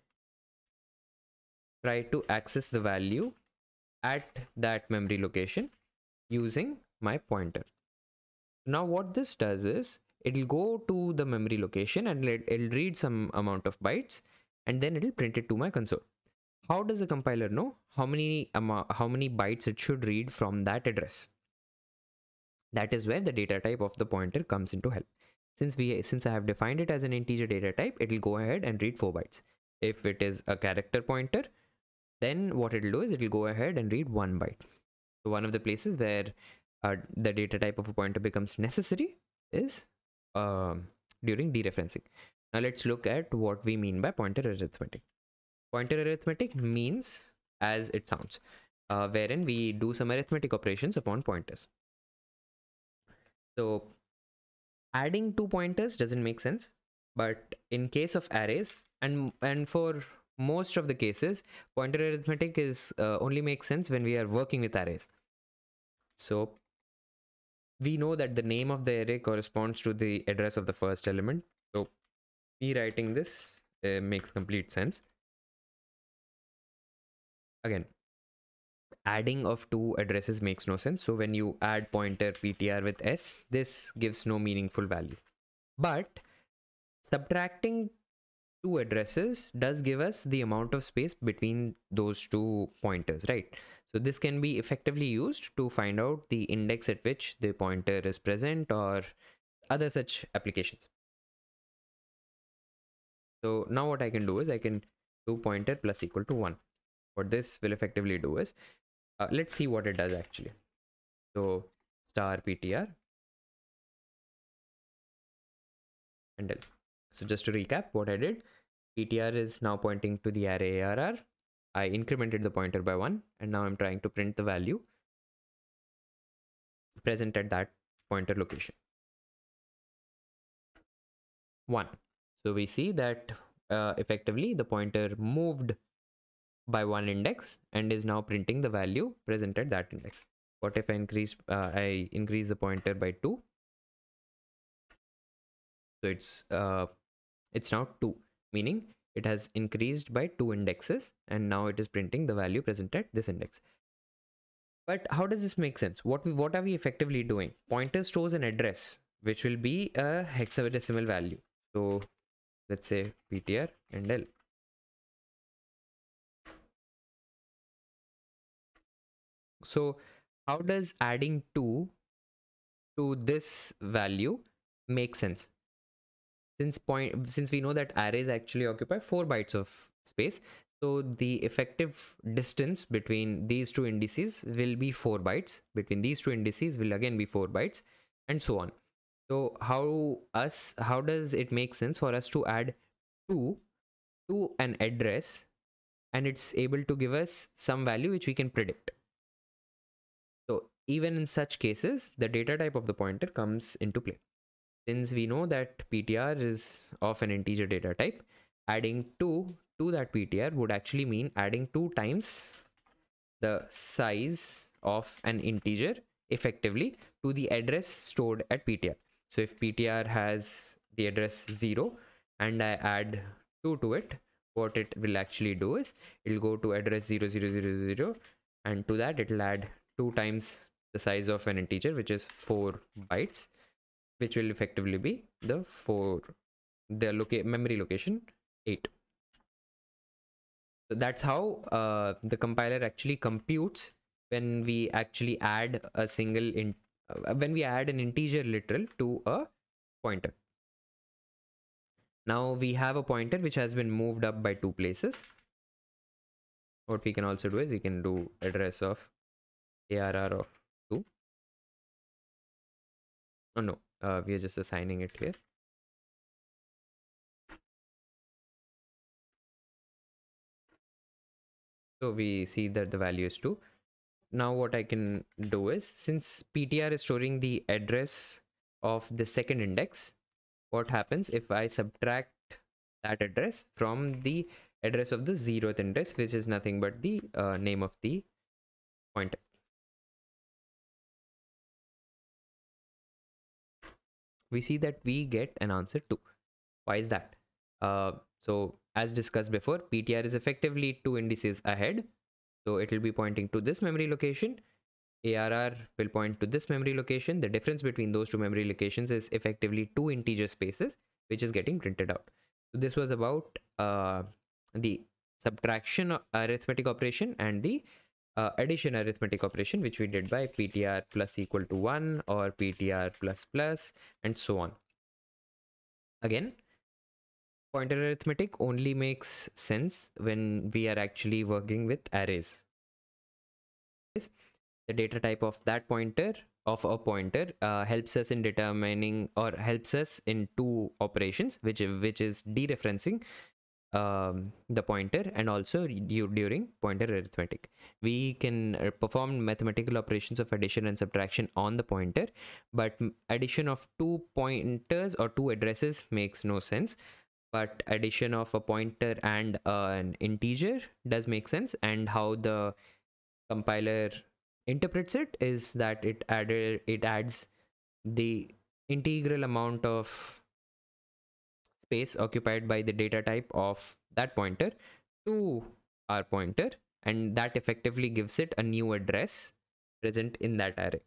Speaker 1: try to access the value at that memory location using my pointer. Now what this does is it'll go to the memory location and it'll read some amount of bytes, and then it'll print it to my console. How does the compiler know how many bytes it should read from that address? That is where the data type of the pointer comes into help. Since I have defined it as an integer data type, it will go ahead and read 4 bytes. If it is a character pointer, then what it will do is it will go ahead and read 1 byte. So one of the places where the data type of a pointer becomes necessary is during dereferencing. Now let's look at what we mean by pointer arithmetic. Pointer arithmetic means as it sounds, wherein we do some arithmetic operations upon pointers. So adding two pointers doesn't make sense, but in case of arrays and for most of the cases, pointer arithmetic is only makes sense when we are working with arrays. So we know that the name of the array corresponds to the address of the first element. So rewriting this makes complete sense. Again, adding of two addresses makes no sense. So when you add pointer ptr with s, this gives no meaningful value. But subtracting two addresses does give us the amount of space between those two pointers, right? So this can be effectively used to find out the index at which the pointer is present, or other such applications. So now what I can do is I can do pointer plus equal to 1. What this will effectively do is let's see what it does actually. So star ptr and L. So just to recap what I did, ptr is now pointing to the array arr. I incremented the pointer by 1, and now I'm trying to print the value present at that pointer location. 1. So we see that effectively the pointer moved by 1 index and is now printing the value present at that index. What if I increase the pointer by 2? So it's now 2, meaning it has increased by 2 indexes, and now it is printing the value present at this index. But how does this make sense? What are we effectively doing? Pointer stores an address which will be a hexadecimal value. So let's say ptr and L. So how does adding 2 to this value make sense? Since we know that arrays actually occupy 4 bytes of space, so the effective distance between these two indices will be 4 bytes. Between these two indices will again be 4 bytes, and so on. So how does it make sense for us to add 2 to an address, and it's able to give us some value which we can predict? So even in such cases, the data type of the pointer comes into play. Since we know that PTR is of an integer data type, adding 2 to that PTR would actually mean adding 2 times the size of an integer effectively to the address stored at PTR. So if PTR has the address 0 and I add 2 to it, what it will actually do is it will go to address 0000, and to that it will add 2 times the size of an integer, which is 4 bytes, which will effectively be the memory location 8. So that's how the compiler actually computes when we actually add a when we add an integer literal to a pointer. Now we have a pointer which has been moved up by 2 places. What we can also do is we can do address of ARR of 2. Oh no, we are just assigning it here. So we see that the value is 2. Now what I can do is, since PTR is storing the address of the second index, what happens if I subtract that address from the address of the 0th index, which is nothing but the name of the pointer? We see that we get an answer 2. Why is that? So as discussed before, PTR is effectively 2 indices ahead. So it will be pointing to this memory location. ARR will point to this memory location. The difference between those two memory locations is effectively 2 integer spaces, which is getting printed out. So this was about the subtraction arithmetic operation and the addition arithmetic operation, which we did by PTR plus equal to 1 or PTR plus plus and so on. Again, pointer arithmetic only makes sense when we are actually working with arrays. The data type of that pointer helps us in determining, or helps us in 2 operations, which is dereferencing the pointer, and also during pointer arithmetic. We can perform mathematical operations of addition and subtraction on the pointer, but addition of 2 pointers or 2 addresses makes no sense. But addition of a pointer and an integer does make sense, and how the compiler interprets it is that it adds the integral amount of space occupied by the data type of that pointer to our pointer, and that effectively gives it a new address present in that array.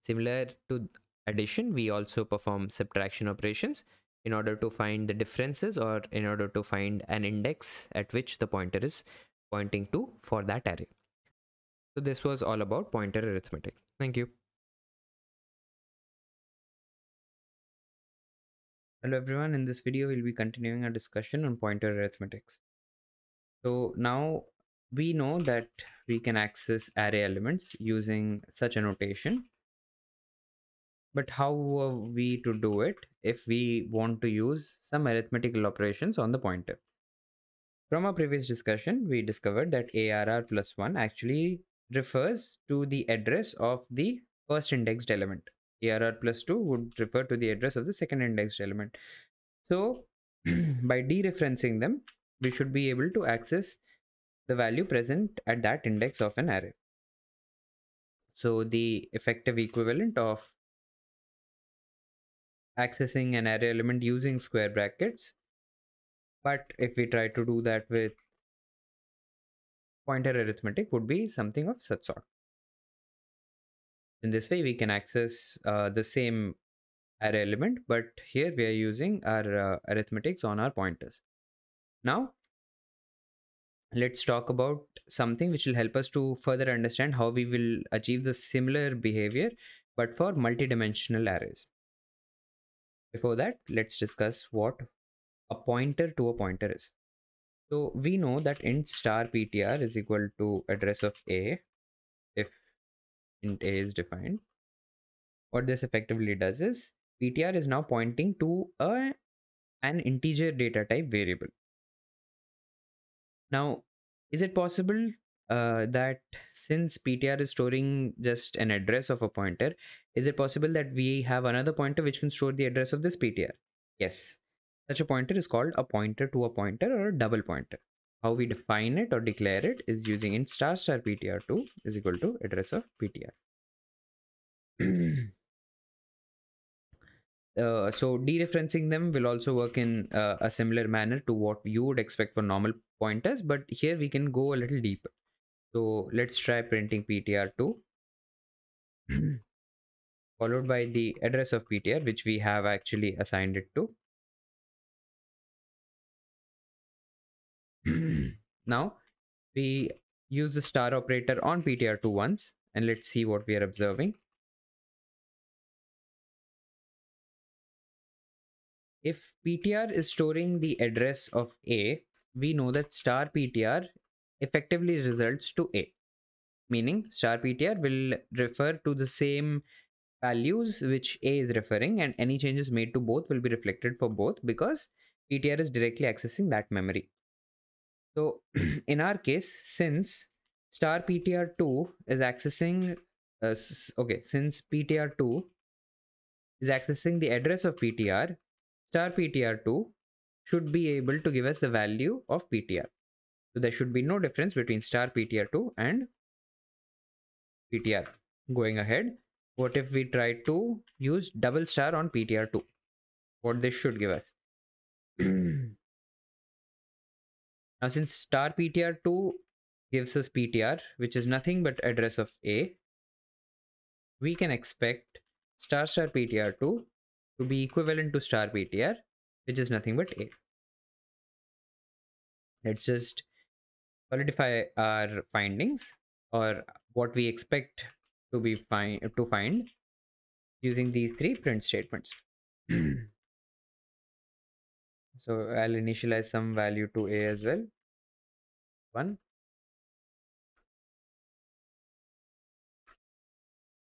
Speaker 1: Similar to addition, we also perform subtraction operations in order to find the differences, or in order to find an index at which the pointer is pointing to for that array. So this was all about pointer arithmetic. Thank you. Hello everyone, in this video we'll be continuing our discussion on pointer arithmetics. So now we know that we can access array elements using such a notation, but how are we to do it if we want to use some arithmetical operations on the pointer? From our previous discussion, we discovered that ARR plus 1 actually refers to the address of the first indexed element. ARR plus 2 would refer to the address of the second indexed element. So by dereferencing them, we should be able to access the value present at that index of an array. So the effective equivalent of accessing an array element using square brackets, but if we try to do that with pointer arithmetic, would be something of such sort. In this way, we can access the same array element, but here we are using our arithmetics on our pointers. Now, let's talk about something which will help us to further understand how we will achieve the similar behavior but for multidimensional arrays. Before that, let's discuss what a pointer to a pointer is. So we know that int star ptr is equal to address of a if int a is defined. What this effectively does is ptr is now pointing to an integer data type variable. Now, is it possible that since ptr is storing just an address of a pointer, is it possible that we have another pointer which can store the address of this ptr? Yes. Such a pointer is called a pointer to a pointer or a double pointer. How we define it or declare it is using int star star ptr2 is equal to address of ptr. So dereferencing them will also work in a similar manner to what you would expect for normal pointers, but here we can go a little deeper. So let's try printing ptr2 followed by the address of ptr, which we have actually assigned it to. Now we use the star operator on ptr2 once, and let's see what we are observing. If ptr is storing the address of a, we know that star ptr effectively results to a, meaning star ptr will refer to the same values which a is referring, and any changes made to both will be reflected for both because ptr is directly accessing that memory. So in our case, since star ptr2 is accessing since ptr2 is accessing the address of ptr, star ptr2 should be able to give us the value of ptr. So there should be no difference between star ptr2 and ptr. Going ahead, what if we try to use double star on ptr2? What this should give us? Now since star ptr2 gives us ptr, which is nothing but address of a, we can expect star star ptr2 to be equivalent to star ptr, which is nothing but a. Let's just solidify our findings, or what we expect to be find using these three print statements. So I'll initialize some value to a as well. 1.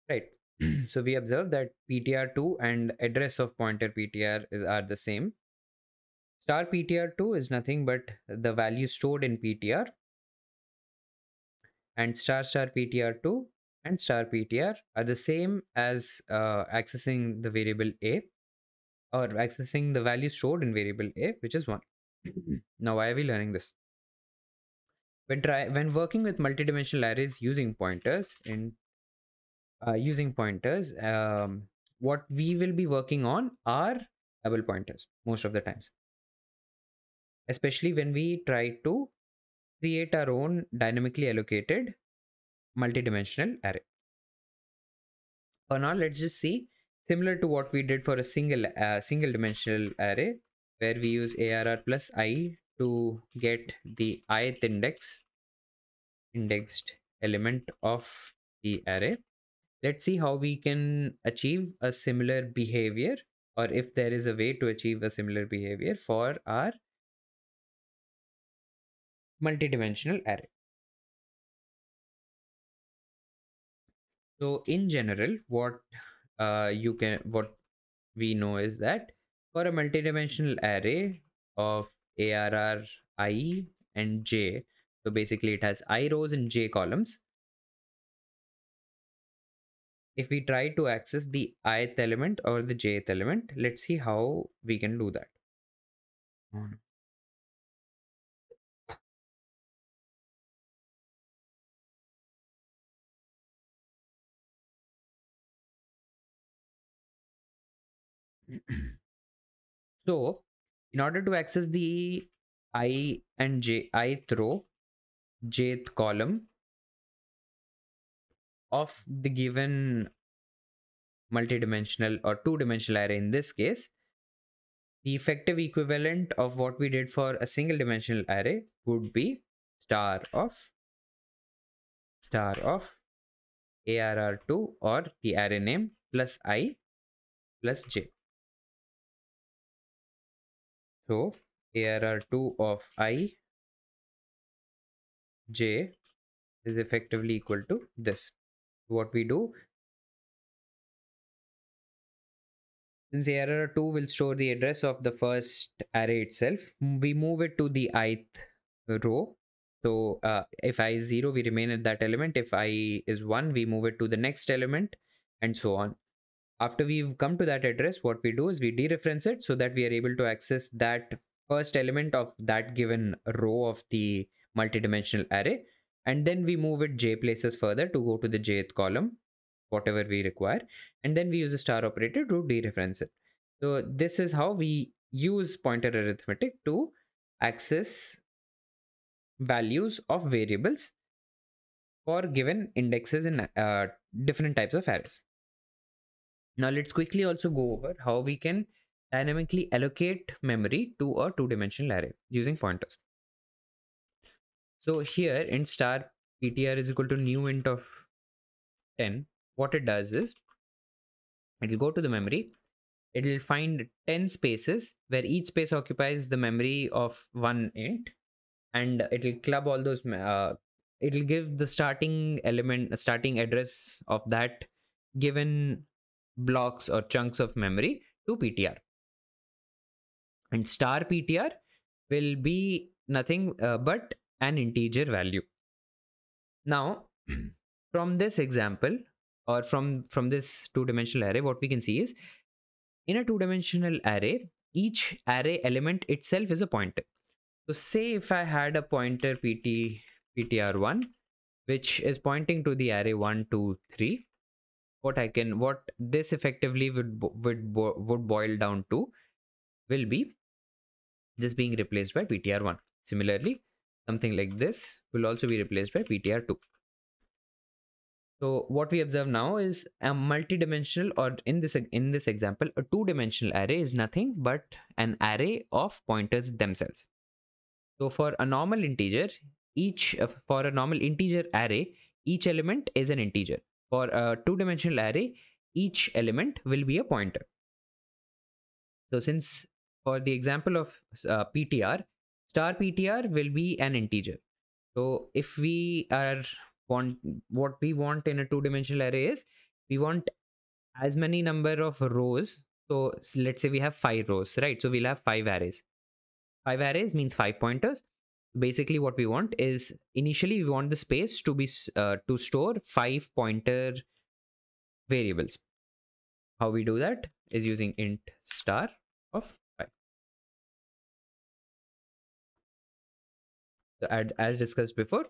Speaker 1: Right. So we observe that ptr2 and address of pointer ptr are the same. Star ptr2 is nothing but the value stored in ptr, and star star ptr2 and star ptr are the same as accessing the variable a, or accessing the value stored in variable a, which is 1. Now why are we learning this? When working with multidimensional arrays using pointers, what we will be working on are double pointers most of the times, especially when we try to create our own dynamically allocated multidimensional array. For now, let's just see, similar to what we did for a single dimensional array, where we use arr plus I to get the ith indexed element of the array. Let's see how we can achieve a similar behavior, or if there is a way to achieve a similar behavior for our multidimensional array. So in general, what we know is that for a multidimensional array of arr I and j, so basically it has I rows and j columns. If we try to access the ith element or the jth element, let's see how we can do that. So in order to access the I and j, ith row, jth column of the given multidimensional or two-dimensional array, in this case, the effective equivalent of what we did for a single dimensional array would be star of arr2 or the array name plus I plus j. So arr2 of I j is effectively equal to this. What we do, since arr2 will store the address of the first array itself, we move it to the ith row. So if I is 0, we remain at that element. If I is 1, we move it to the next element, and so on. After we've come to that address, what we do is we dereference it so that we are able to access that first element of that given row of the multidimensional array. And then we move it j places further to go to the jth column, whatever we require. And then we use a star operator to dereference it. So this is how we use pointer arithmetic to access values of variables for given indexes in different types of arrays. Now let's quickly also go over how we can dynamically allocate memory to a two-dimensional array using pointers. So here in star ptr is equal to new int of 10, what it does is it will go to the memory, it will find 10 spaces where each space occupies the memory of one int, and it will club all those it will give the starting address of that given blocks or chunks of memory to ptr, and star ptr will be nothing but an integer value. Now from this example, or from this two-dimensional array, what we can see is in a two-dimensional array, each array element itself is a pointer. So say if I had a pointer ptr1 which is pointing to the array 1 2 3, what this effectively would boil down to will be this being replaced by ptr1. Similarly, something like this will also be replaced by ptr2. So what we observe now is a multidimensional, or in this example, a two-dimensional array is nothing but an array of pointers themselves. So for a normal integer, array, each element is an integer. For a two-dimensional array, each element will be a pointer. So since for the example of ptr, star ptr will be an integer. So if we what we want in a two-dimensional array is we want as many number of rows. So let's say we have 5 rows, right? So we'll have 5 arrays. 5 arrays means 5 pointers. Basically what we want is, initially we want the space to be to store 5 pointer variables. How we do that is using int star of 5. So as discussed before,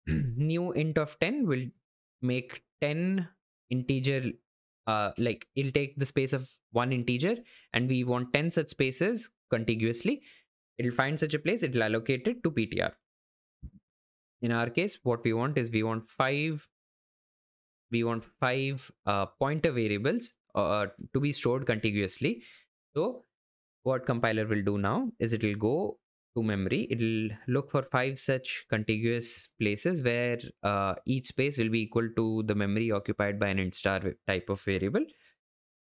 Speaker 1: new int of 10 will make 10 integer, like it'll take the space of one integer, and we want 10 such spaces contiguously. It'll find such a place, it'll allocate it to ptr. In our case, what we want is we want five pointer variables to be stored contiguously. So what compiler will do now is it will go to memory, it will look for 5 such contiguous places where each space will be equal to the memory occupied by an int star type of variable,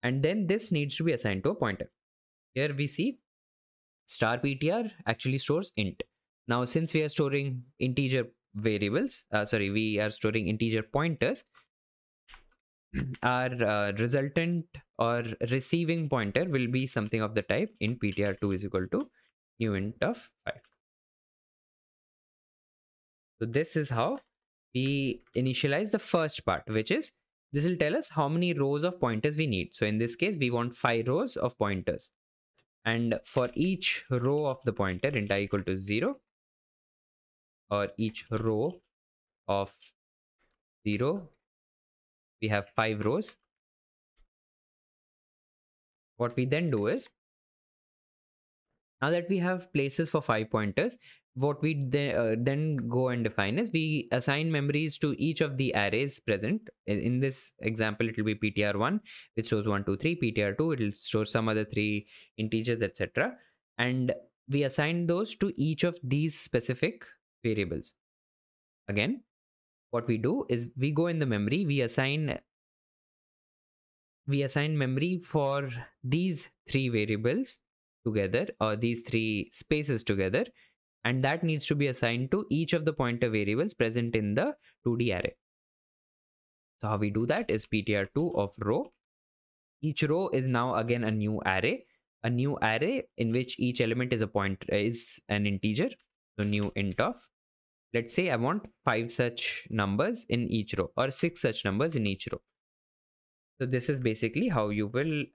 Speaker 1: and then this needs to be assigned to a pointer. Here we see star ptr actually stores int. Now since we are storing integer variables, we are storing integer pointers, our resultant or receiving pointer will be something of the type int ptr2 is equal to new int of 5. So this is how we initialize the first part, which is this will tell us how many rows of pointers we need. So in this case, we want 5 rows of pointers, and for each row of the pointer, int I equal to 0, or each row of 0, we have 5 rows. What we then do is, now that we have places for 5 pointers, what we then go and define is we assign memories to each of the arrays present. In this example, it will be ptr1, which stores 1 2 3, ptr2 it will store some other 3 integers, etc., and we assign those to each of these specific variables. Again, what we do is we go in the memory, we assign memory for these three variables together, or these three spaces together, and that needs to be assigned to each of the pointer variables present in the 2D array. So how we do that is ptr2 of row. Each row is now again a new array in which each element is an integer. So new int of, let's say I want 5 such numbers in each row, or 6 such numbers in each row. So this is basically how you will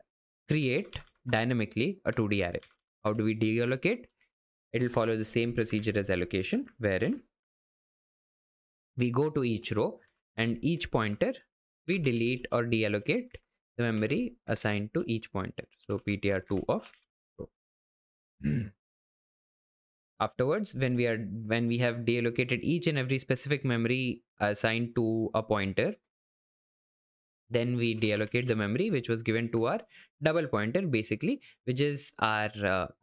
Speaker 1: create dynamically a 2D array. How do we deallocate? It will follow the same procedure as allocation, wherein we go to each row and each pointer we delete or deallocate the memory assigned to each pointer. So ptr2 of row. Afterwards, when we have deallocated each and every specific memory assigned to a pointer, then we deallocate the memory which was given to our double pointer, basically, which is our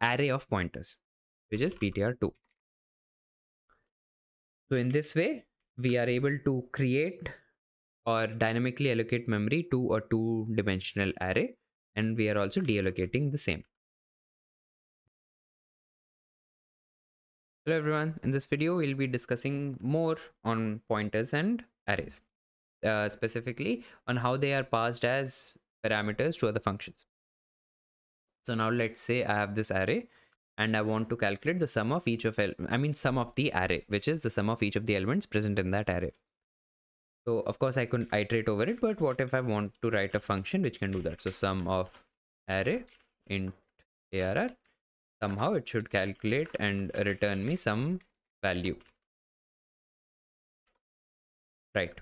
Speaker 1: array of pointers, which is ptr2. So in this way, we are able to create or dynamically allocate memory to a 2-dimensional array, and we are also deallocating the same. Hello everyone, in this video we'll be discussing more on pointers and arrays, specifically on how they are passed as parameters to other functions. So now let's say I have this array and I want to calculate the sum of each of sum of the array, which is the sum of each of the elements present in that array. So of course I could iterate over it, but what if I want to write a function which can do that? So sum of array int arr, somehow it should calculate and return me some value. Right.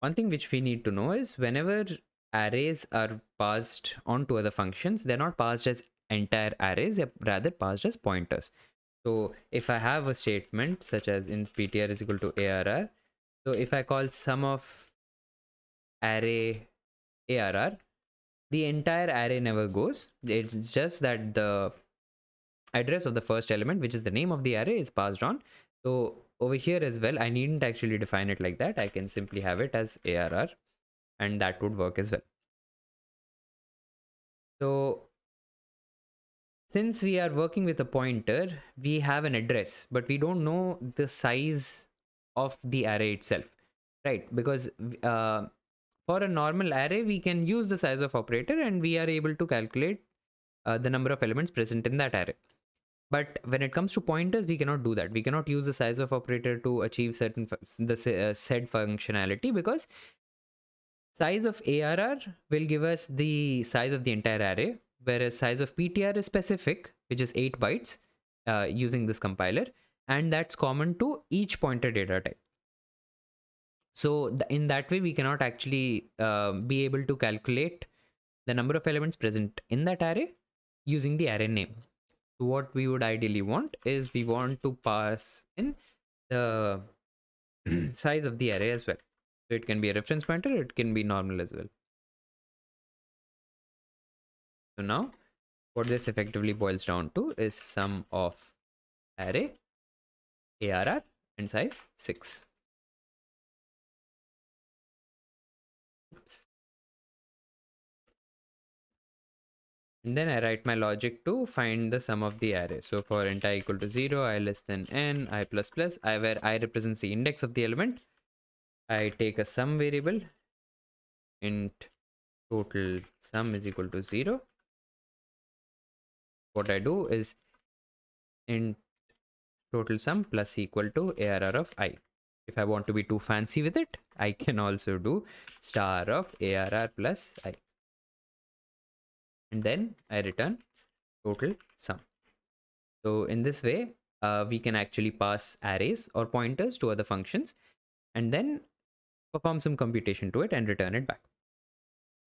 Speaker 1: One thing which we need to know is whenever arrays are passed on to other functions, they're not passed as entire arrays, they're rather passed as pointers. So if I have a statement such as int ptr is equal to arr, so if I call sum of array arr, the entire array never goes. It's just that the address of the first element, which is the name of the array, is passed on. So over here as well, I needn't actually define it like that. I can simply have it as arr, and that would work as well. So since we are working with a pointer, we have an address, but we don't know the size of the array itself, right? Because for a normal array, we can use the size of operator and we are able to calculate the number of elements present in that array. But when it comes to pointers, we cannot do that. We cannot use the size of operator to achieve said functionality, because size of arr will give us the size of the entire array, whereas size of ptr is specific, which is 8 bytes using this compiler, and that's common to each pointer data type. So in that way, we cannot actually be able to calculate the number of elements present in that array using the array name. So what we would ideally want is we want to pass in the size of the array as well. So it can be a reference pointer, it can be normal as well. So now what this effectively boils down to is sum of array arr and size 6. Oops. And then I write my logic to find the sum of the array. So for int I equal to 0, I less than n, I plus plus, where I represents the index of the element, I take a sum variable, int total sum is equal to 0. What I do is int total sum plus equal to arr of I. If I want to be too fancy with it, I can also do star of arr plus I. And then I return total sum. So in this way, we can actually pass arrays or pointers to other functions and then perform some computation to it and return it back.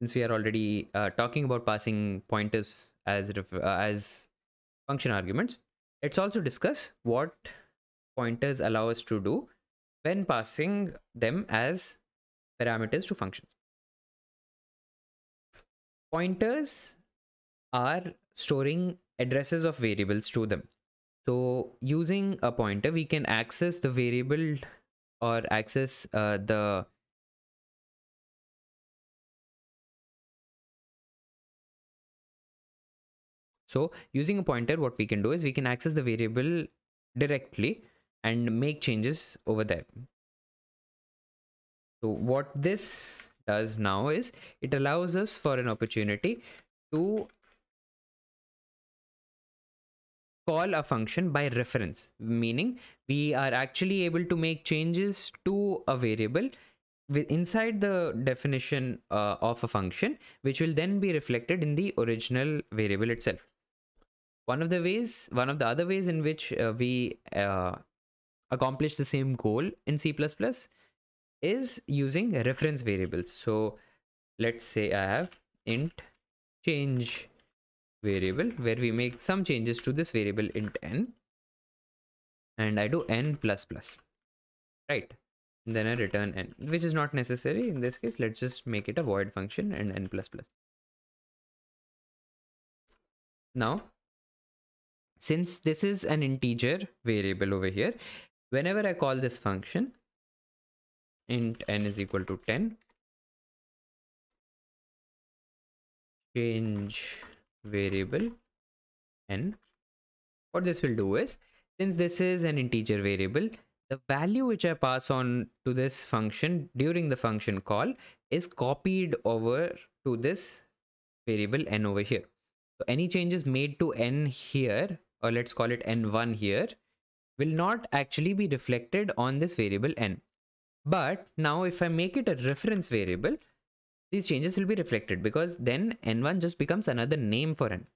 Speaker 1: Since we are already talking about passing pointers as function arguments, let's also discuss what pointers allow us to do when passing them as parameters to functions. Pointers are storing addresses of variables to them. So using a pointer, we can access the variable or access the So using a pointer, what we can do is we can access the variable directly and make changes over there. So what this does now is it allows us for an opportunity to call a function by reference, meaning we are actually able to make changes to a variable inside the definition of a function, which will then be reflected in the original variable itself. One of the other ways in which we accomplish the same goal in C++ is using reference variables. So let's say I have int change variable where we make some changes to this variable int n, and I do n plus plus, right? And then I return n, which is not necessary in this case. Let's just make it a void function and n plus plus. Now, since this is an integer variable over here, whenever I call this function int n is equal to 10 change variable n, what this will do is, since this is an integer variable, the value which I pass on to this function during the function call is copied over to this variable n over here. So any changes made to n here, or let's call it n1 here, will not actually be reflected on this variable n. But now if I make it a reference variable, these changes will be reflected, because then n1 just becomes another name for n.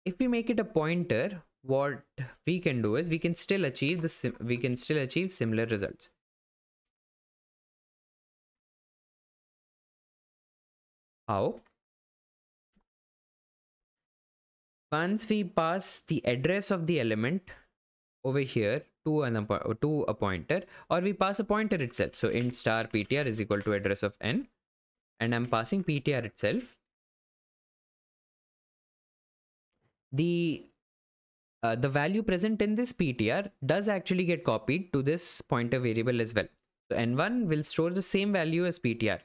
Speaker 1: If we make it a pointer, what we can do is we can still achieve similar results. How? Once we pass the address of the element over here to a pointer, or we pass a pointer itself. So int star ptr is equal to address of n, and I'm passing ptr itself. The value present in this ptr does actually get copied to this pointer variable as well. So n1 will store the same value as ptr.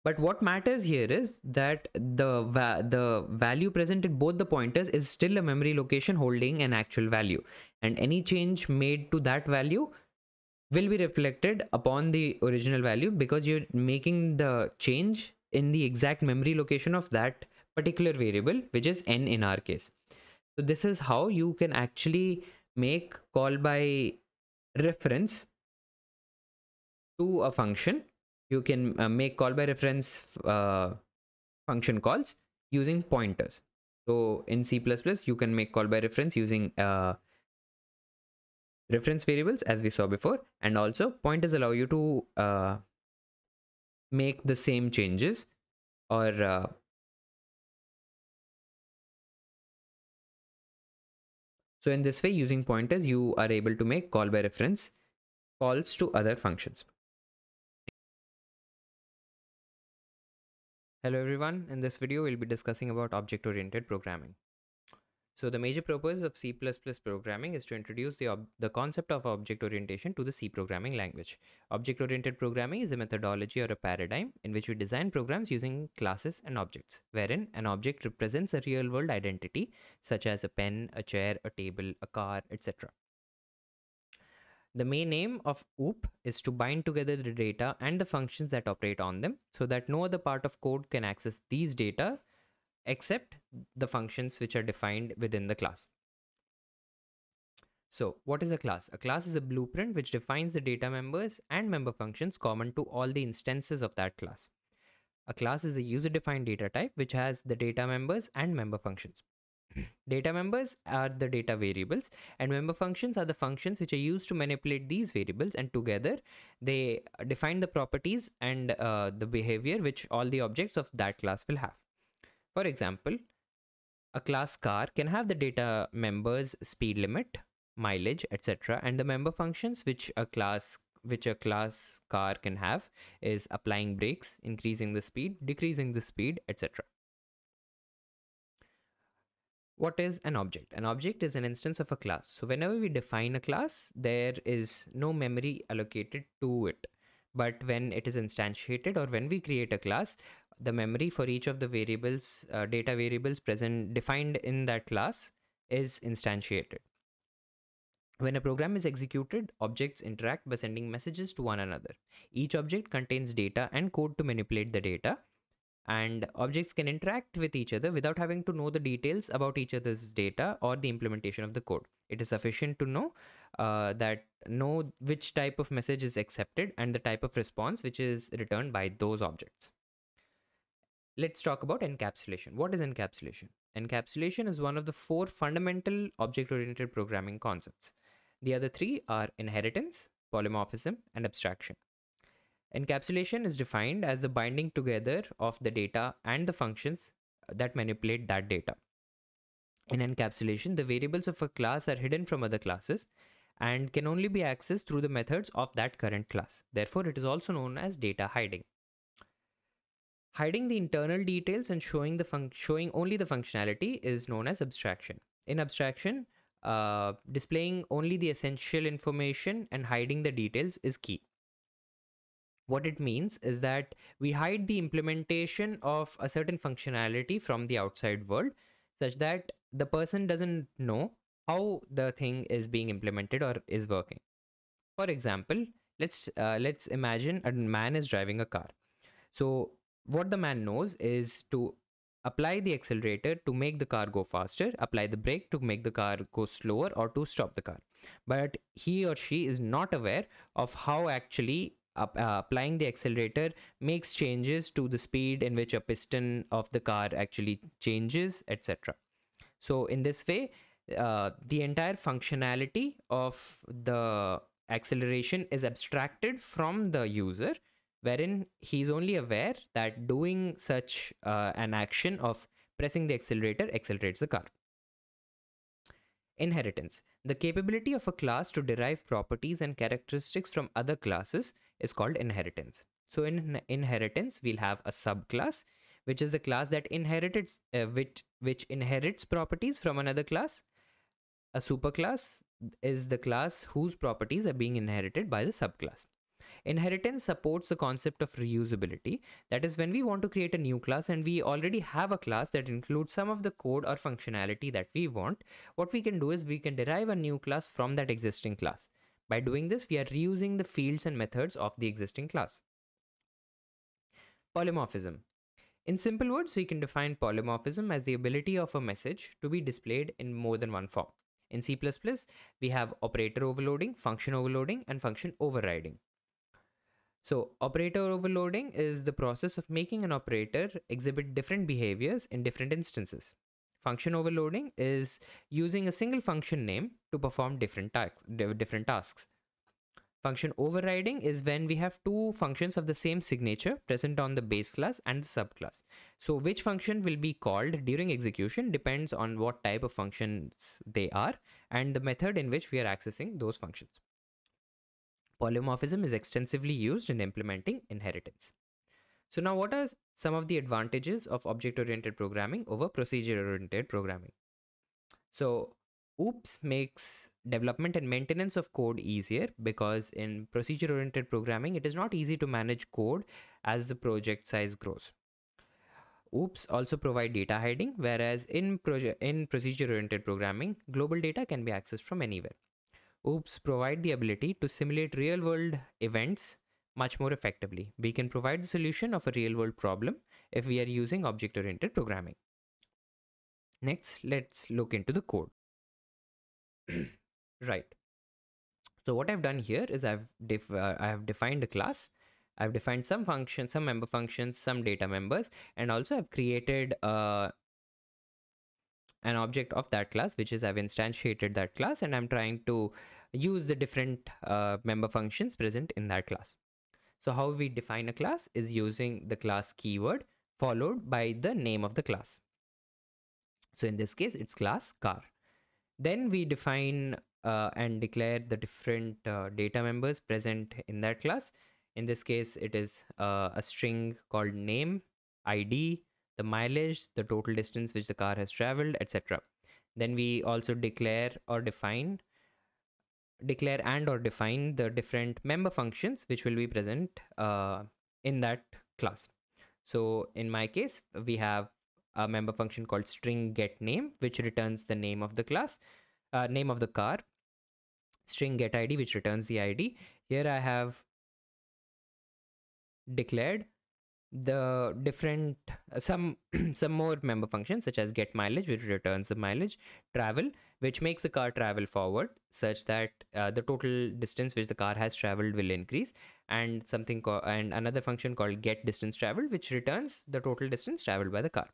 Speaker 1: But what matters here is that the value present in both the pointers is still a memory location holding an actual value, and any change made to that value will be reflected upon the original value, because you're making the change in the exact memory location of that particular variable, which is n in our case. So this is how you can actually make call by reference to a function. You can make call by reference function calls using pointers. So in C++, you can make call by reference using reference variables, as we saw before, and also pointers allow you to make the same changes, or so in this way, using pointers, you are able to make call by reference calls to other functions. Hello everyone, in this video we'll be discussing about object-oriented programming. So the major purpose of C++ programming is to introduce the concept of object orientation to the C programming language. Object-oriented programming is a methodology or a paradigm in which we design programs using classes and objects, wherein an object represents a real-world identity such as a pen, a chair, a table, a car, etc. The main aim of OOP is to bind together the data and the functions that operate on them so that no other part of code can access these data except the functions which are defined within the class. So what is a class? A class is a blueprint which defines the data members and member functions common to all the instances of that class. A class is the user-defined data type which has the data members and member functions. Data members are the data variables, and member functions are the functions which are used to manipulate these variables, and together they define the properties and the behavior which all the objects of that class will have. For example, a class car can have the data members speed limit, mileage, etc., and the member functions which a class car can have is applying brakes, increasing the speed, decreasing the speed, etc. What is an object? An object is an instance of a class. So whenever we define a class, there is no memory allocated to it. But when it is instantiated or when we create a class, the memory for each of the variables, data variables present defined in that class is instantiated. When a program is executed, objects interact by sending messages to one another. Each object contains data and code to manipulate the data, and objects can interact with each other without having to know the details about each other's data or the implementation of the code. It is sufficient to know which type of message is accepted and the type of response which is returned by those objects. Let's talk about encapsulation. What is encapsulation? Encapsulation is one of the 4 fundamental object-oriented programming concepts. The other 3 are inheritance, polymorphism, and abstraction. Encapsulation is defined as the binding together of the data and the functions that manipulate that data. In encapsulation, the variables of a class are hidden from other classes and can only be accessed through the methods of that current class. Therefore, it is also known as data hiding. Hiding the internal details and showing only the functionality is known as abstraction. In abstraction, displaying only the essential information and hiding the details is key. What it means is that we hide the implementation of a certain functionality from the outside world, such that the person doesn't know how the thing is being implemented or is working. For example, let's imagine a man is driving a car. So what the man knows is to apply the accelerator to make the car go faster, apply the brake to make the car go slower, or to stop the car. But he or she is not aware of how actually applying the accelerator makes changes to the speed in which a piston of the car actually changes, etc. So in this way, the entire functionality of the acceleration is abstracted from the user, wherein he's only aware that doing such an action of pressing the accelerator accelerates the car. Inheritance. The capability of a class to derive properties and characteristics from other classes is called inheritance. So in inheritance, we'll have a subclass, which is the class that inherits which inherits properties from another class. A superclass is the class whose properties are being inherited by the subclass. Inheritance supports the concept of reusability. That is, when we want to create a new class and we already have a class that includes some of the code or functionality that we want, what we can do is we can derive a new class from that existing class. By doing this, we are reusing the fields and methods of the existing class. Polymorphism. In simple words, we can define polymorphism as the ability of a message to be displayed in more than one form. In C++, we have operator overloading, function overloading, and function overriding. So operator overloading is the process of making an operator exhibit different behaviors in different instances. Function overloading is using a single function name to perform different tasks. Function overriding is when we have 2 functions of the same signature present on the base class and the subclass. So which function will be called during execution depends on what type of functions they are and the method in which we are accessing those functions. Polymorphism is extensively used in implementing inheritance. So now, what are some of the advantages of object-oriented programming over procedure-oriented programming? So OOPS makes development and maintenance of code easier, because in procedure-oriented programming, it is not easy to manage code as the project size grows. OOPS also provide data hiding, whereas in procedure-oriented programming, global data can be accessed from anywhere. OOPS provide the ability to simulate real-world events much more effectively. We can provide the solution of a real-world problem if we are using object-oriented programming. Next, let's look into the code. Right. So what I've done here is I have defined a class. I've defined some functions, some member functions, some data members, and also I've created an object of that class, which is I've instantiated that class, and I'm trying to use the different member functions present in that class. So how we define a class is using the class keyword followed by the name of the class. So in this case, it's class car. Then we define and declare the different data members present in that class. In this case, it is a string called name, ID, the mileage, the total distance which the car has traveled, etc. Then we also declare and or define the different member functions which will be present in that class. So in my case, we have a member function called string get name, which returns the name of the class, name of the car, string get id, which returns the id. Here I have declared the different some some more member functions such as get mileage, which returns the mileage, travel, which makes the car travel forward such that the total distance which the car has traveled will increase, and and another function called get distance traveled, which returns the total distance traveled by the car.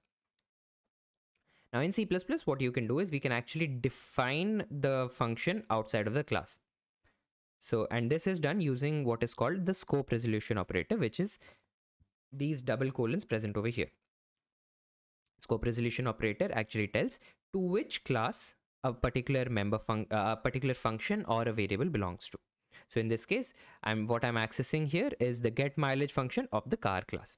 Speaker 1: Now in C++, what you can do is we can actually define the function outside of the class. So, and this is done using what is called the scope resolution operator, which is these double colons present over here. Scope resolution operator actually tells to which class a particular function or a variable belongs to. So in this case, what I'm accessing here is the get mileage function of the car class.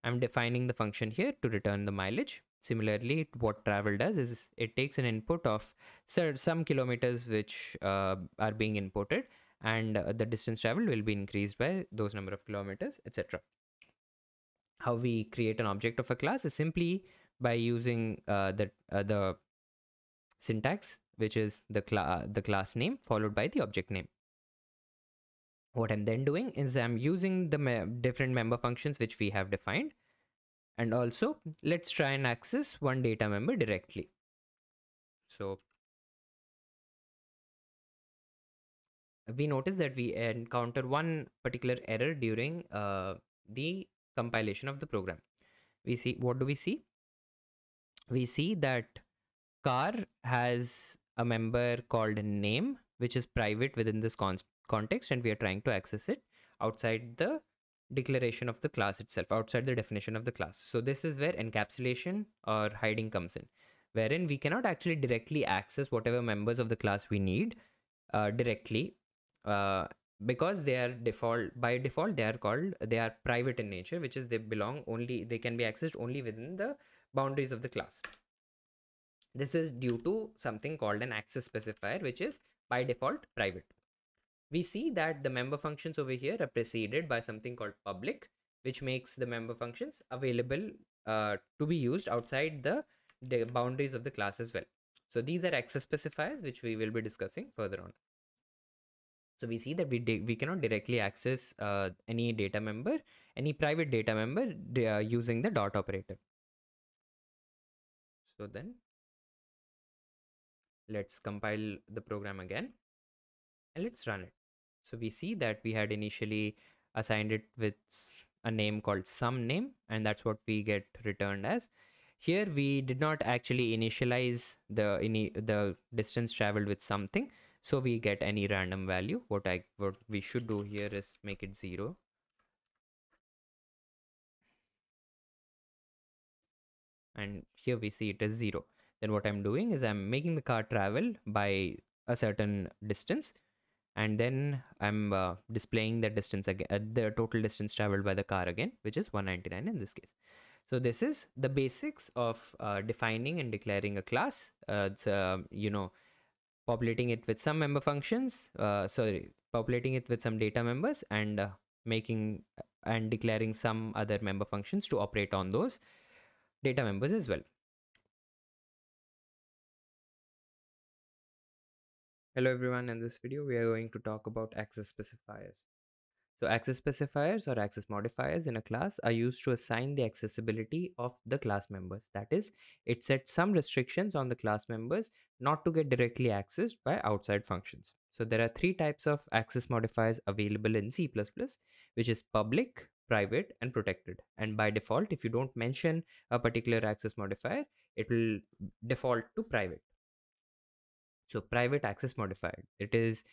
Speaker 1: I'm defining the function here to return the mileage. Similarly, what travel does is it takes an input of some kilometers which are being imported, and the distance traveled will be increased by those number of kilometers, etc. How we create an object of a class is simply by using the syntax, which is the class name followed by the object name. What I'm then doing is I'm using the different member functions which we have defined. And also, let's try and access one data member directly. So we notice that we encounter one particular error during the compilation of the program. We see, what do we see? We see that car has a member called name, which is private within this context, and we are trying to access it outside the declaration of the class itself, outside the definition of the class. So this is where encapsulation or hiding comes in, wherein we cannot actually directly access whatever members of the class we need directly, because they are by default they are private in nature, which is they can be accessed only within the boundaries of the class. This is due to something called an access specifier, which is by default private. We see that the member functions over here are preceded by something called public, which makes the member functions available to be used outside the boundaries of the class as well. So these are access specifiers, which we will be discussing further on. So we see that we cannot directly access any data member, any private data member using the dot operator. So then let's compile the program again and let's run it. So we see that we had initially assigned it with a name called some name, and that's what we get returned as. Here we did not actually initialize the distance traveled with something, so we get any random value. What we should do here is make it 0. And here we see it as 0. Then what I'm doing is I'm making the car travel by a certain distance, and then I'm displaying the distance again, the total distance traveled by the car again, which is 199 in this case. So this is the basics of defining and declaring a class. It's populating it with some member functions, populating it with some data members, and making and declaring some other member functions to operate on those data members as well. Hello everyone, in this video we are going to talk about access specifiers. So access specifiers or access modifiers in a class are used to assign the accessibility of the class members. That is, it sets some restrictions on the class members not to get directly accessed by outside functions. So there are 3 types of access modifiers available in C++, which is public, private, and protected. And by default, if you don't mention a particular access modifier, it will default to private. So private access modifier, it is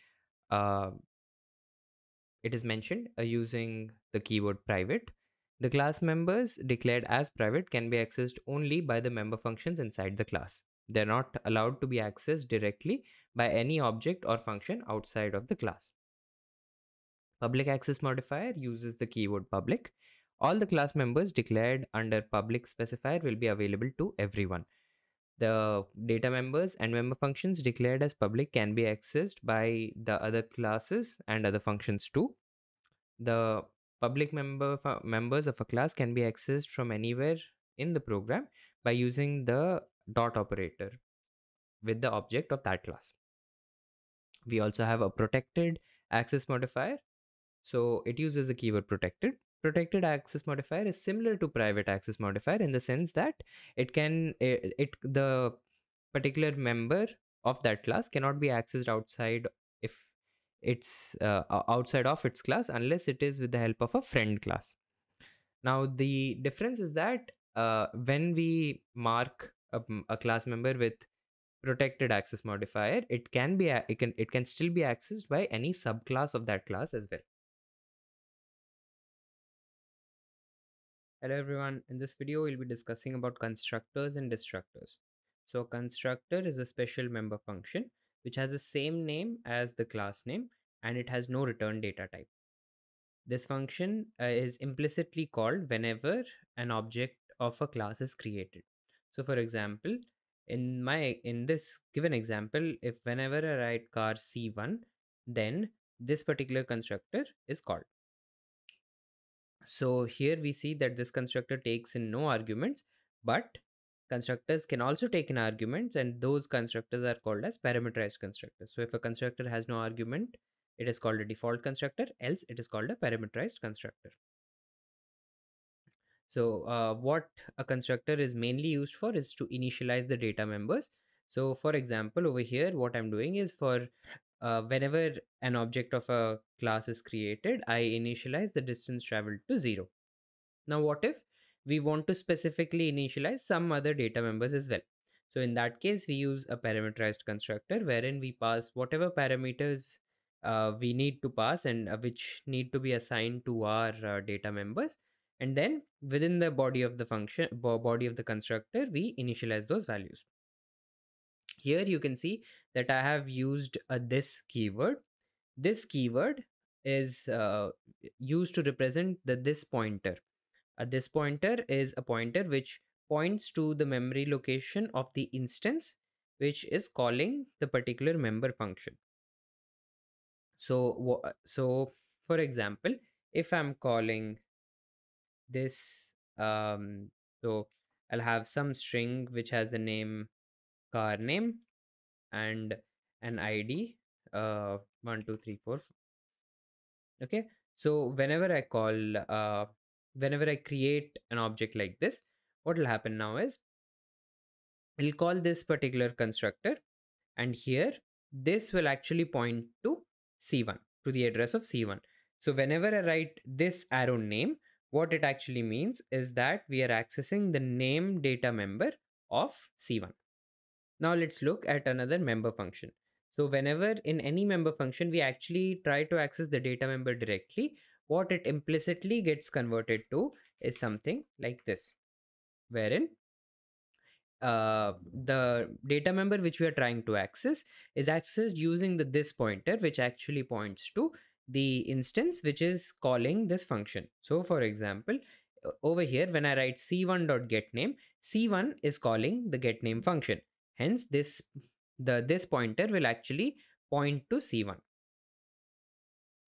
Speaker 1: mentioned using the keyword private. The class members declared as private can be accessed only by the member functions inside the class. They're not allowed to be accessed directly by any object or function outside of the class. Public access modifier uses the keyword public. All the class members declared under public specifier will be available to everyone. The data members and member functions declared as public can be accessed by the other classes and other functions too. The public members of a class can be accessed from anywhere in the program by using the dot operator with the object of that class. We also have a protected access modifier. So it uses the keyword protected. Protected access modifier is similar to private access modifier in the sense that the particular member of that class cannot be accessed outside if it's outside of its class unless it is with the help of a friend class. Now the difference is that when we mark a class member with protected access modifier, it can still be accessed by any subclass of that class as well. Hello everyone, in this video we'll be discussing about constructors and destructors. So a constructor is a special member function which has the same name as the class name and it has no return data type. This function is implicitly called whenever an object of a class is created. So for example, in this given example, if whenever I write car C1, then this particular constructor is called. So here we see that this constructor takes in no arguments, but constructors can also take in arguments, and those constructors are called as parameterized constructors. So if a constructor has no argument, it is called a default constructor, else it is called a parameterized constructor. So what a constructor is mainly used for is to initialize the data members. So for example, over here, what I'm doing is for whenever an object of a class is created, I initialize the distance traveled to 0. Now, what if we want to specifically initialize some other data members as well? So in that case, we use a parameterized constructor wherein we pass whatever parameters we need to pass and which need to be assigned to our data members. And then within the body of the function, body of the constructor, we initialize those values. Here you can see that I have used this keyword. This keyword is used to represent this pointer. This pointer is a pointer which points to the memory location of the instance which is calling the particular member function. So for example, if I'm calling this, so I'll have some string which has the name car name and an ID 1 2 3 4. Okay, so whenever I create an object like this, what will happen now is we'll call this particular constructor, and here this will actually point to C1, to the address of C1. So whenever I write this arrow name, what it actually means is that we are accessing the name data member of C1. Now let's look at another member function. So whenever in any member function we actually try to access the data member directly, what it implicitly gets converted to is something like this, wherein the data member which we are trying to access is accessed using this pointer, which actually points to the instance which is calling this function. So for example, over here when I write c1.getName, c1 is calling the getName function. Hence this pointer will actually point to c1.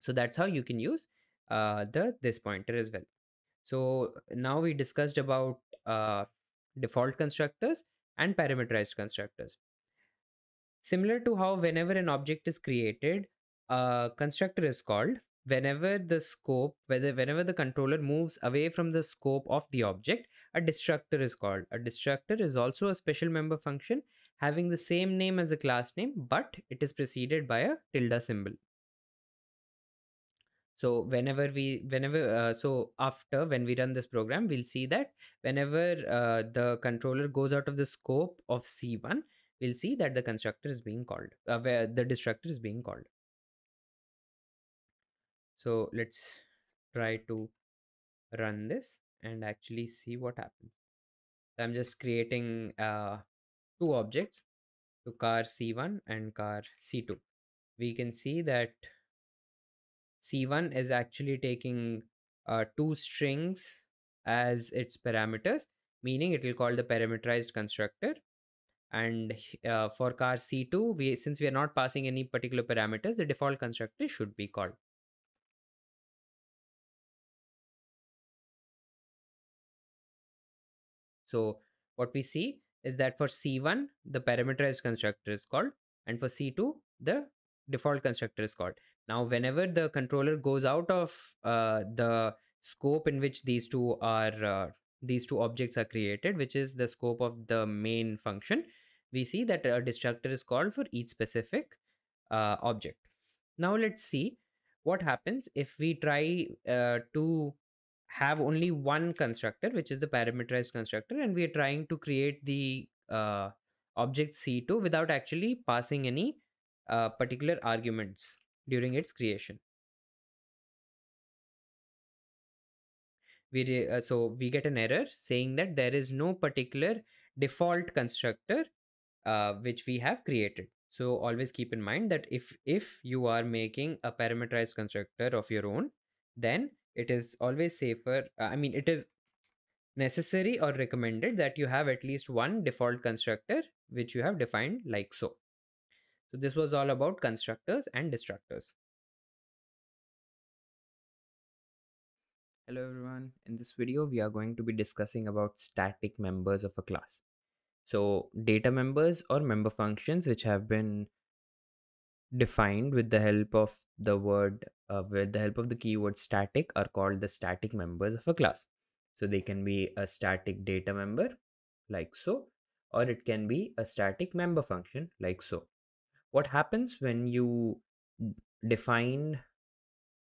Speaker 1: So that's how you can use this pointer as well. So now we discussed about default constructors and parameterized constructors. Similar to how whenever an object is created, a constructor is called, whenever the controller moves away from the scope of the object, a destructor is called. A destructor is also a special member function having the same name as the class name, but it is preceded by a tilde symbol. So after when we run this program, we'll see that whenever the controller goes out of the scope of C1, we'll see that the constructor is being called, where the destructor is being called. So let's try to run this and actually see what happens. I'm just creating two objects, so car C1 and car C2. We can see that C1 is actually taking two strings as its parameters, meaning it will call the parameterized constructor. And for car C2, since we are not passing any particular parameters, the default constructor should be called. So what we see is that for C1, the parameterized constructor is called, and for C2, the default constructor is called. Now, whenever the controller goes out of the scope in which these two objects are created, which is the scope of the main function, we see that a destructor is called for each specific object. Now let's see what happens if we try to have only one constructor, which is the parameterized constructor, and we are trying to create the object C2 without actually passing any particular arguments during its creation. So we get an error saying that there is no particular default constructor which we have created. So always keep in mind that if you are making a parameterized constructor of your own, then it is always safer. It is necessary or recommended that you have at least one default constructor which you have defined like so. So this was all about constructors and destructors. Hello everyone. In this video we are going to be discussing about static members of a class. So data members or member functions which have been defined with the help of the keyword static are called the static members of a class. So they can be a static data member like so, or it can be a static member function like so. What happens when you define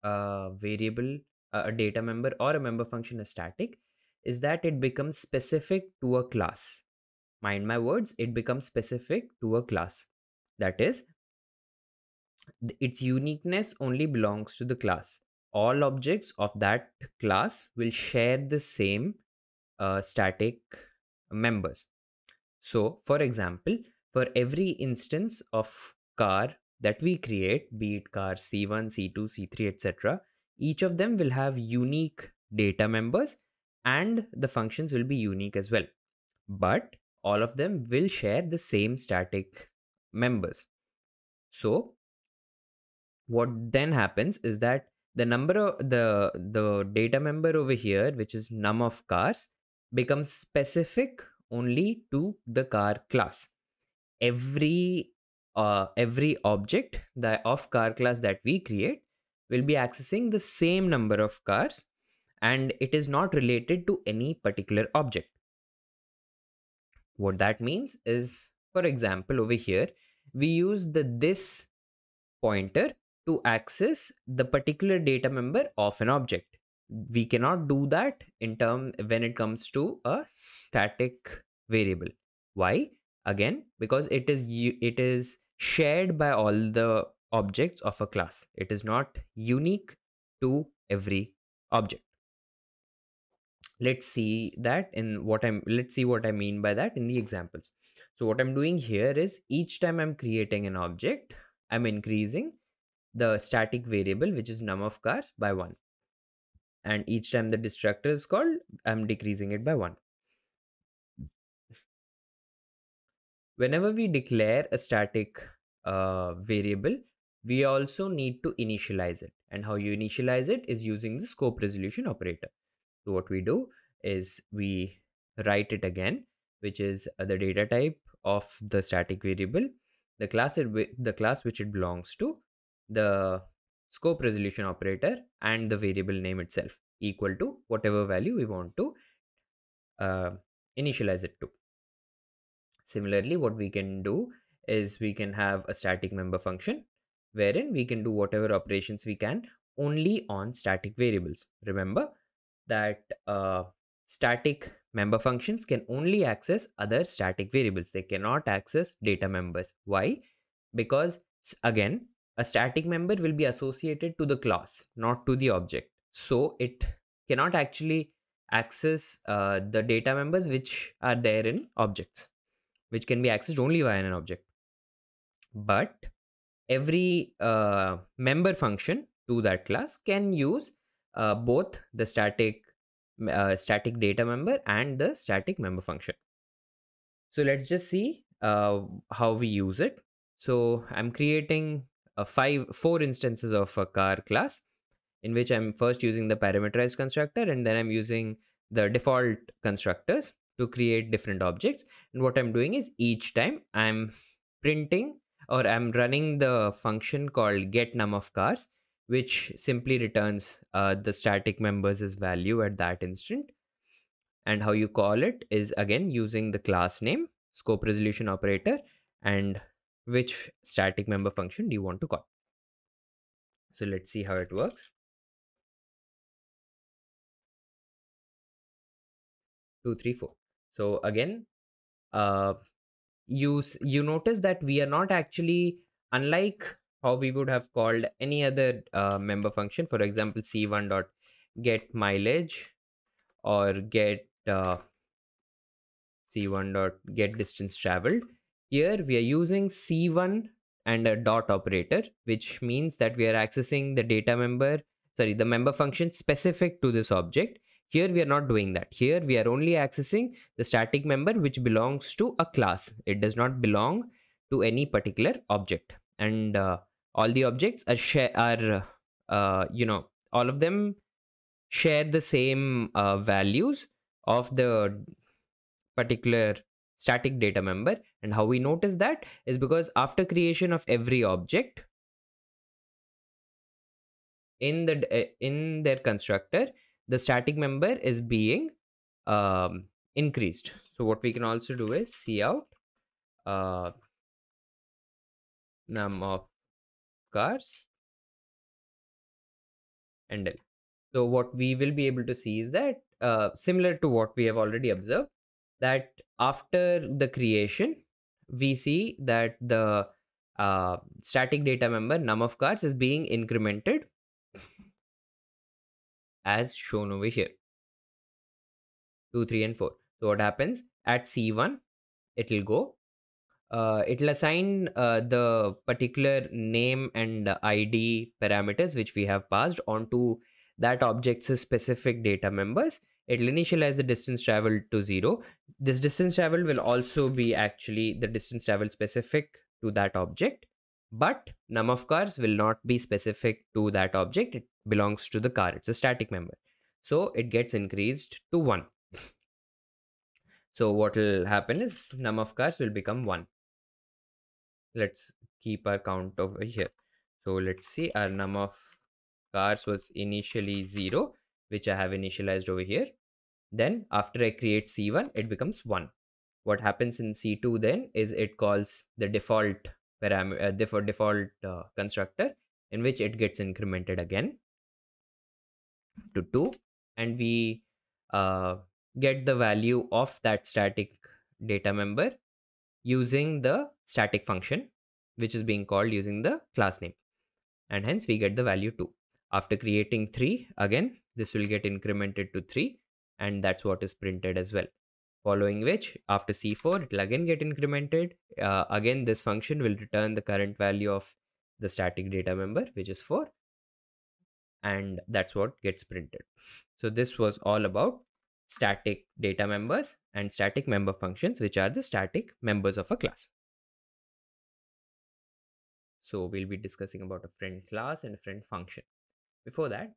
Speaker 1: a variable, a data member or a member function as static, is that it becomes specific to a class. Mind my words, it becomes specific to a class. That is, its uniqueness only belongs to the class. All objects of that class will share the same static members. So, for example, for every instance of car that we create, be it car C1, C2, C3, etc., each of them will have unique data members and the functions will be unique as well. But all of them will share the same static members. So, what then happens is that the number of the data member over here, which is num of cars, becomes specific only to the car class. Every object of car class that we create will be accessing the same number of cars, and it is not related to any particular object. What that means is, for example, over here we use the this pointer to access the particular data member of an object. We cannot do that when it comes to a static variable. Why? Again, because it is shared by all the objects of a class. It is not unique to every object. Let's see what I mean by that in the examples. So what I'm doing here is, each time I'm creating an object, I'm increasing the static variable, which is num of cars, by 1. And each time the destructor is called, I'm decreasing it by 1. Whenever we declare a static variable, we also need to initialize it. And how you initialize it is using the scope resolution operator. So what we do is we write it again, which is the data type of the static variable, the class which it belongs to, the scope resolution operator, and the variable name itself, equal to whatever value we want to initialize it to. Similarly, what we can do is we can have a static member function wherein we can do whatever operations we can only on static variables. Remember that static member functions can only access other static variables. They cannot access data members. Why? Because again, a static member will be associated to the class, not to the object. So it cannot actually access the data members which are there in objects, which can be accessed only via an object. But every member function to that class can use both the static data member and the static member function. So let's just see how we use it. So I'm creating four instances of a car class, in which I'm first using the parameterized constructor, and then I'm using the default constructors to create different objects. And what I'm doing is each time I'm printing, or I'm running the function called get num of cars, which simply returns the static members as value at that instant. And how you call it is again using the class name, scope resolution operator, and which static member function do you want to call. So let's see how it works. 2 3 4. So again, uh, you notice that we are not actually, unlike how we would have called any other member function, for example c1 dot get mileage, or get c1 dot get distance traveled. Here we are using c1 and a dot operator, which means that we are accessing the data member, sorry, the member function specific to this object. Here we are not doing that. Here we are only accessing the static member which belongs to a class. It does not belong to any particular object. And all the objects all of them share the same values of the particular static data member. And how we notice that is because after creation of every object in their constructor, the static member is being increased. So what we can also do is cout num of cars and L. So what we will be able to see is that similar to what we have already observed, that after the creation we see that the static data member num of cars is being incremented as shown over here, 2 3 and 4. So what happens at c1, it will go, it'll assign the particular name and id parameters which we have passed onto that object's specific data members. It'll initialize the distance traveled to 0. This distance traveled will also be actually the distance traveled specific to that object, but num of cars will not be specific to that object. It belongs to the car. It's a static member, so it gets increased to 1. So what will happen is num of cars will become 1. Let's keep our count over here. So let's see, our num of cars was initially 0, which I have initialized over here. Then after I create c1, it becomes 1. What happens in c2 then is it calls the default default constructor, in which it gets incremented again to 2, and we get the value of that static data member using the static function which is being called using the class name, and hence we get the value 2. After creating 3, again this will get incremented to 3, and that's what is printed as well. Following which, after c4, it will again get incremented. Again this function will return the current value of the static data member, which is 4, and that's what gets printed. So this was all about static data members and static member functions, which are the static members of a class. So we'll be discussing about a friend class and a friend function. Before that,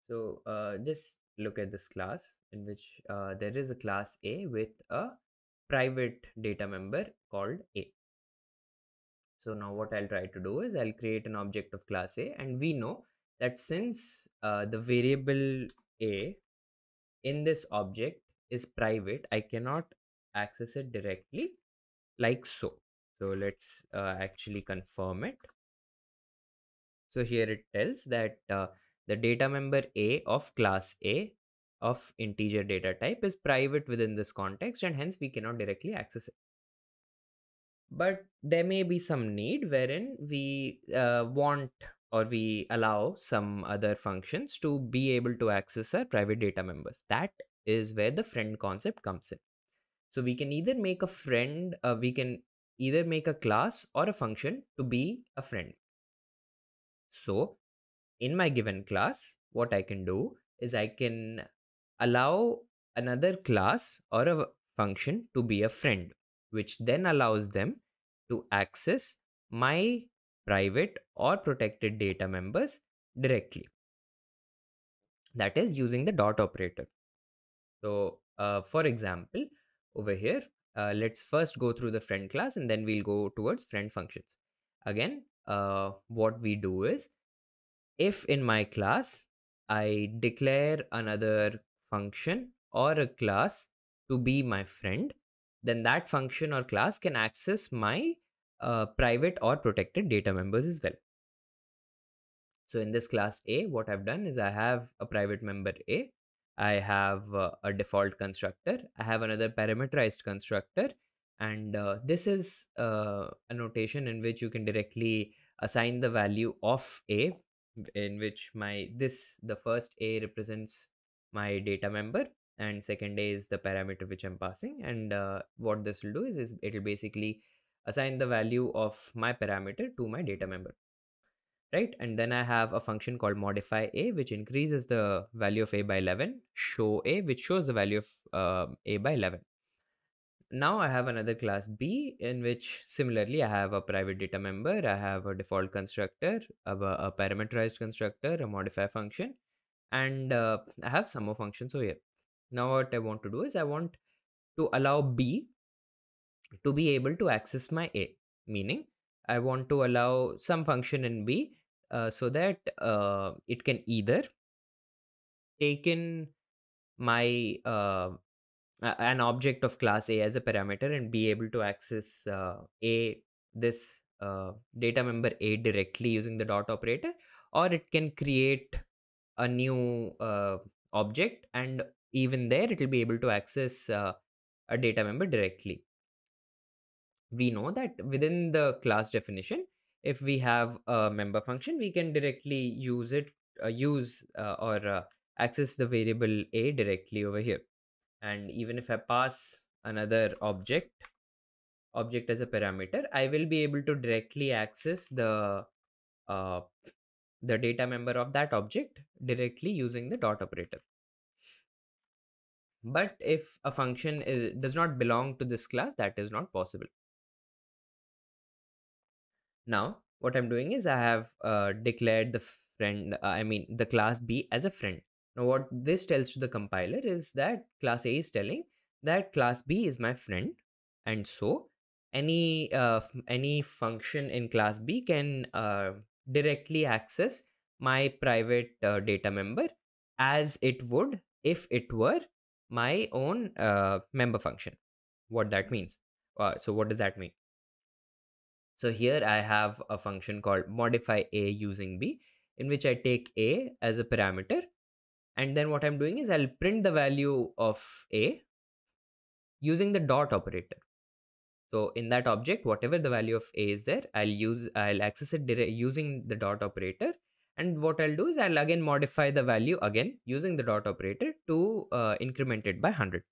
Speaker 1: so just look at this class in which there is a class A with a private data member called A. So now what I'll try to do is I'll create an object of class A, and we know that since the variable A in this object is private, I cannot access it directly like so. So let's actually confirm it. So here it tells that the data member A of class A of integer data type is private within this context, and hence we cannot directly access it. But there may be some need wherein we want, or we allow some other functions to be able to access our private data members. That is where the friend concept comes in. So we can either make a friend, we can either make a class or a function to be a friend. So in my given class, what I can do is I can allow another class or a function to be a friend which then allows them to access my private or protected data members directly. That is using the dot operator. So for example, over here, let's first go through the friend class and then we'll go towards friend functions. Again, what we do is, if in my class I declare another function or a class to be my friend, then that function or class can access my private or protected data members as well. So in this class A, what I've done is I have a private member A, I have a default constructor, I have another parameterized constructor, and this is a notation in which you can directly assign the value of A, in which the first A represents my data member and second A is the parameter which I'm passing. And what this will do is it will basically assign the value of my parameter to my data member, right? And then I have a function called modify A, which increases the value of A by 11, show A, which shows the value of A by 11. Now I have another class B, in which similarly I have a private data member, I have a default constructor, a parameterized constructor, a modify function, and I have some more functions over here. Now what I want to do is I want to allow B to be able to access my A, meaning I want to allow some function in B so that it can either take in my an object of class A as a parameter and be able to access this data member A directly using the dot operator, or it can create a new object and even there it will be able to access a data member directly. We know that within the class definition, if we have a member function, we can directly use or access the variable A directly over here. And even if I pass another object as a parameter, I will be able to directly access uh, the data member of that object directly using the dot operator. But if a function does not belong to this class, that is not possible. Now, what I'm doing is I have declared the the class B as a friend. Now, what this tells to the compiler is that class A is telling that class B is my friend, and so any function in class B can directly access my private data member as it would if it were my own member function. What that means? So, what does that mean? So here I have a function called modify A using B, in which I take A as a parameter. And then what I'm doing is I'll print the value of A using the dot operator. So in that object, whatever the value of A is there, I'll access it using the dot operator. And what I'll do is I'll again modify the value again using the dot operator to increment it by 100.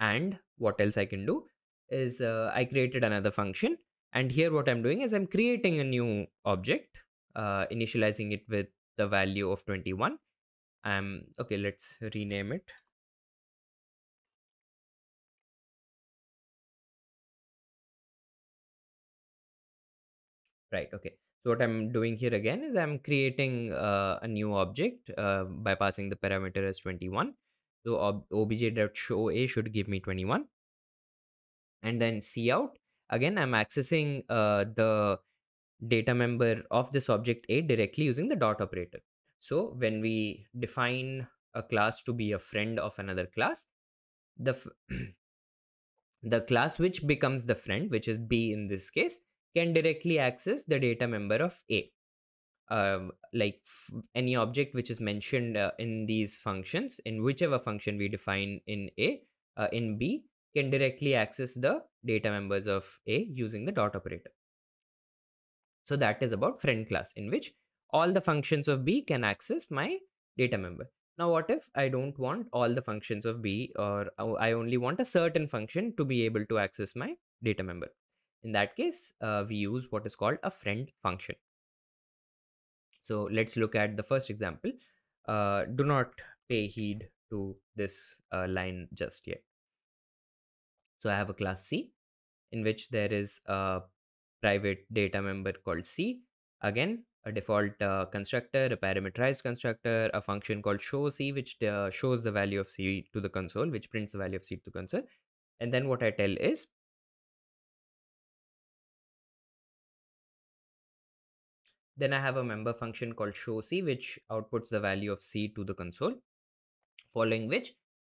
Speaker 1: And what else I can do is I created another function, and here what I'm doing is I'm creating a new object, initializing it with the value of 21. Okay, let's rename it. Right, okay. So what I'm doing here again is I'm creating a new object by passing the parameter as 21. So obj.showA should give me 21. And then cout, again I'm accessing the data member of this object A directly using the dot operator. So when we define a class to be a friend of another class, the the class which becomes the friend, which is B in this case, can directly access the data member of A. Any object which is mentioned in these functions, in whichever function we define in A, in B, can directly access the data members of A using the dot operator. So that is about friend class, in which all the functions of B can access my data member. Now, what if I don't want all the functions of B, or I only want a certain function to be able to access my data member? In that case, we use what is called a friend function. So let's look at the first example. Do not pay heed to this line just yet. So I have a class C in which there is a private data member called C. Again, a default constructor, a parameterized constructor, a function called show C, which shows the value of C to the console, which prints the value of C to the console. And then what I tell is, then I have a member function called show C, which outputs the value of C to the console. Following which,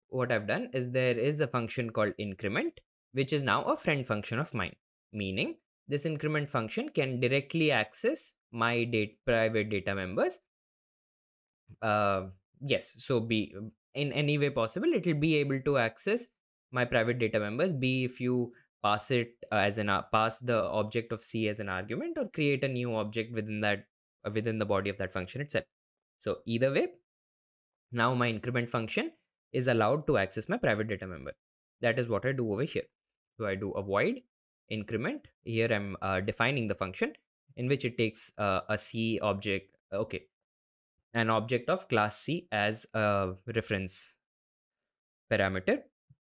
Speaker 1: what I've done is there is a function called increment, which is now a friend function of mine, meaning this increment function can directly access my private data members. uh, yes, so be in any way possible, it will be able to access my private data members, be if you pass it as an pass the object of C as an argument, or create a new object within that within the body of that function itself. So either way, now my increment function is allowed to access my private data member. That is what I do over here. So I do a void increment. Here I'm defining the function in which it takes a C object, okay, an object of class C as a reference parameter.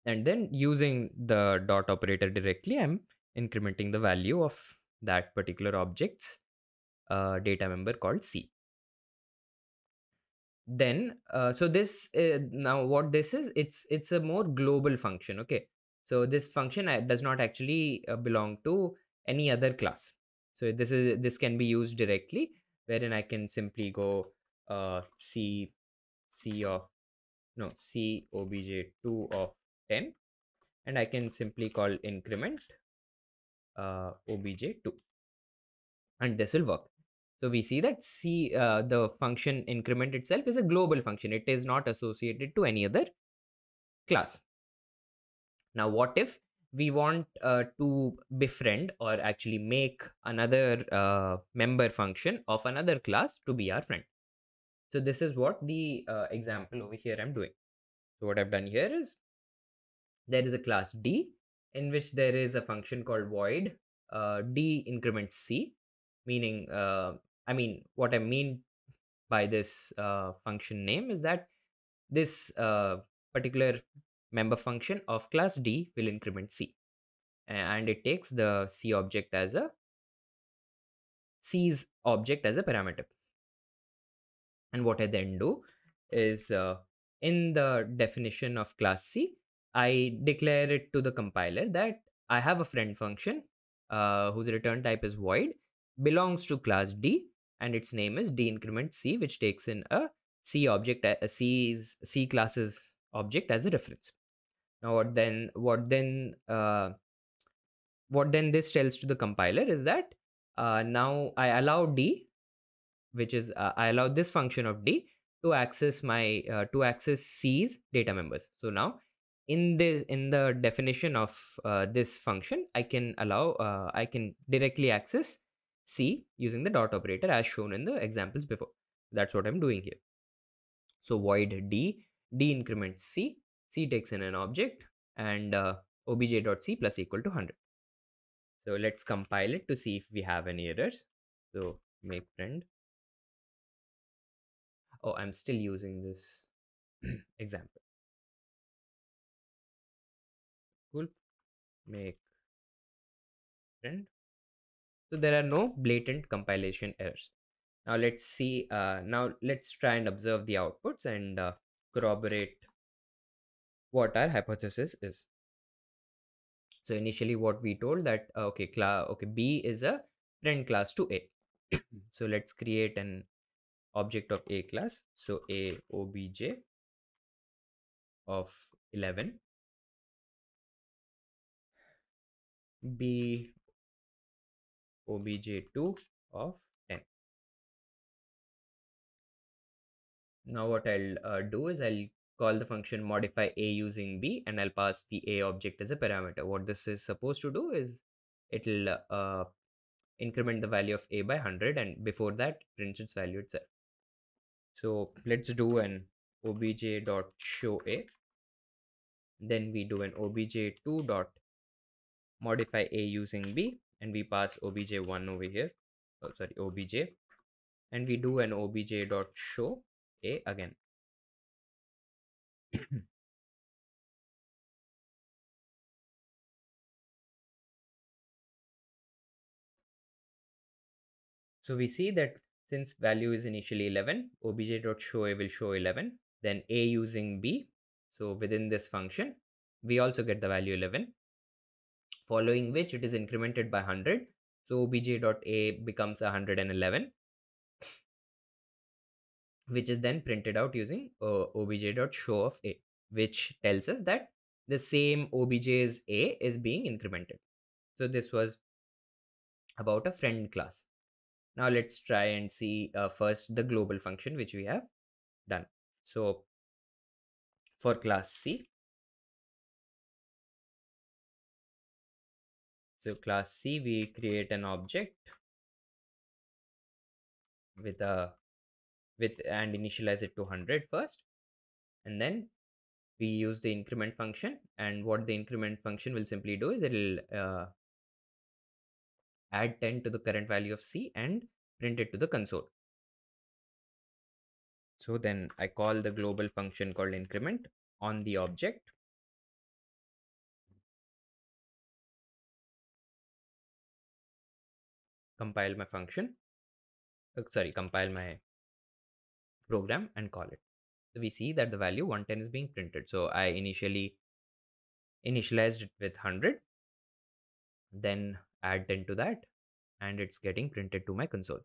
Speaker 1: And then using the dot operator directly, I'm incrementing the value of that particular object's data member called C. Then so this now what this is, it's a more global function. Okay, so this function does not actually belong to any other class. So this can be used directly, wherein I can simply go c c of no c obj2 of 10, and I can simply call increment obj2, and this will work. So we see that the function increment itself is a global function. It is not associated to any other class. Now, what if we want to befriend or actually make another member function of another class to be our friend? So this is what the example over here I'm doing. So what I've done here is there is a class D in which there is a function called void D increment C, meaning I mean, what I mean by this function name is that this particular member function of class D will increment C, and it takes the C's object as a parameter. And what I then do is in the definition of class C, I declare it to the compiler that I have a friend function whose return type is void, belongs to class D, and its name is D increment C, which takes in a C object, a C classes object as a reference. Now, what then this tells to the compiler is that now I allow D, which is I allow this function of D to access C's data members. So now in the definition of this function, I can directly access C using the dot operator as shown in the examples before. That's what I'm doing here. So void D increments C takes in an object, and obj.c plus equal to 100. So let's compile it to see if we have any errors. So make friend. Oh, I'm still using this example. Cool. Make friend. So there are no blatant compilation errors. Now let's see. Now let's try and observe the outputs and corroborate what our hypothesis is. So initially, what we told that okay, B is a friend class to A. So let's create an object of A class. So A obj of 11, B obj2 of 10. Now what I'll do is I'll call the function modify A using B, and I'll pass the A object as a parameter. What this is supposed to do is it'll increment the value of A by 100, and before that prints its value itself. So let's do an obj dot show A. Then we do an obj2 dot modify A using B, and we pass obj1 over here. Oh, sorry, obj, and we do an obj dot show A again. So we see that since value is initially 11, obj.showA will show 11, then A using B. So within this function, we also get the value 11, following which it is incremented by 100. So obj.A becomes 111, which is then printed out using obj.show of A, which tells us that the same obj's A is being incremented. So this was about a friend class. Now let's try and see first the global function which we have done. So for class C, we create an object with and initialize it to 100 first, and then we use the increment function. And what the increment function will simply do is it'll add 10 to the current value of C and print it to the console. So then I call the global function called increment on the object, compile my function, compile my program and call it. So we see that the value 110 is being printed. So I initialized it with 100, then add 10 to that, and it's getting printed to my console.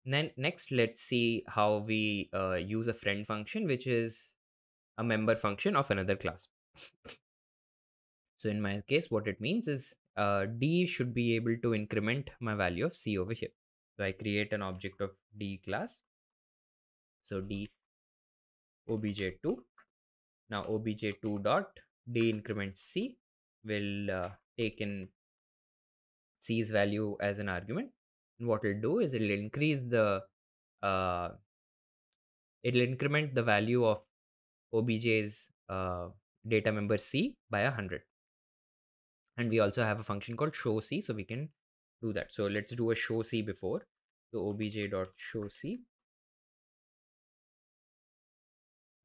Speaker 1: Then next, let's see how we use a friend function, which is a member function of another class. So in my case, what it means is D should be able to increment my value of C over here. So I create an object of D class. So D obj2. Now obj2 dot D increment C will take in C's value as an argument. And what it'll do is it'll increment the value of obj's data member C by 100. And we also have a function called show C, so we can do that. So let's do a show C before. So obj.show C.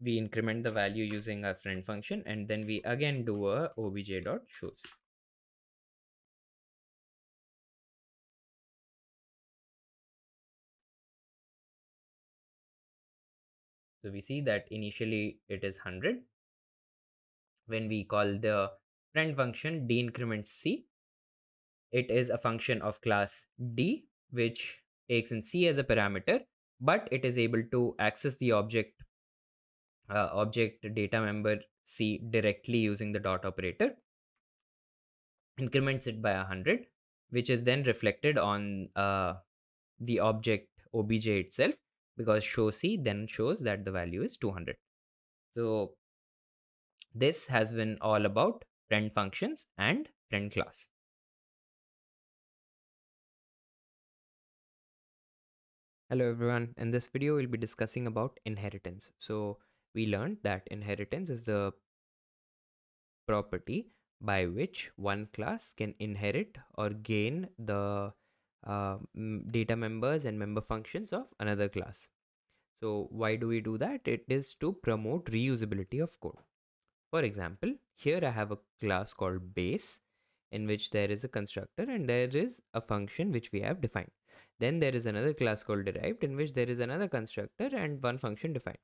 Speaker 1: We increment the value using our friend function, and then we again do a obj.show C. So we see that initially it is 100. When we call the friend function D increment C, it is a function of class D, which takes in C as a parameter, but it is able to access the object data member C directly using the dot operator, increments it by 100, which is then reflected on the object obj itself, because show C then shows that the value is 200. So this has been all about friend functions and friend class. Hello everyone, in this video we'll be discussing about inheritance. So we learned that inheritance is the property by which one class can inherit or gain the data members and member functions of another class. So why do we do that? It is to promote reusability of code. For example, here I have a class called base, in which there is a constructor and there is a function which we have defined. Then there is another class called derived, in which there is another constructor and one function defined.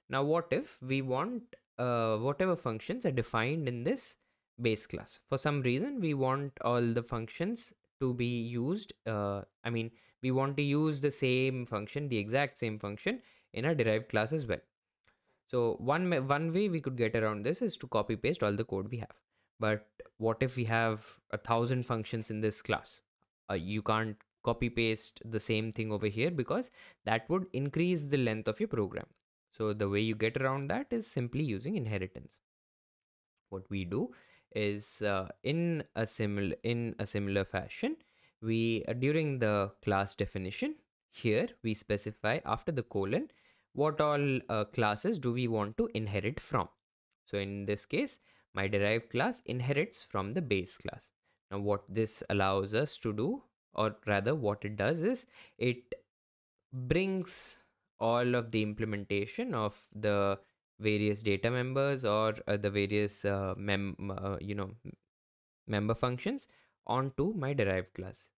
Speaker 1: Now what if we want whatever functions are defined in this base class, for some reason we want all the functions to be used, we want to use the same function, the exact same function, in a derived class as well. So one way we could get around this is to copy paste all the code we have. But what if we have 1,000 functions in this class? You can't copy paste the same thing over here, because that would increase the length of your program. So the way you get around that is simply using inheritance. What we do is in a similar fashion, we during the class definition, here we specify after the colon what all classes do we want to inherit from. So in this case, my derived class inherits from the base class. Now what this allows us to do, or rather what it does, is it brings all of the implementation of the various data members, or the various member functions onto my derived class.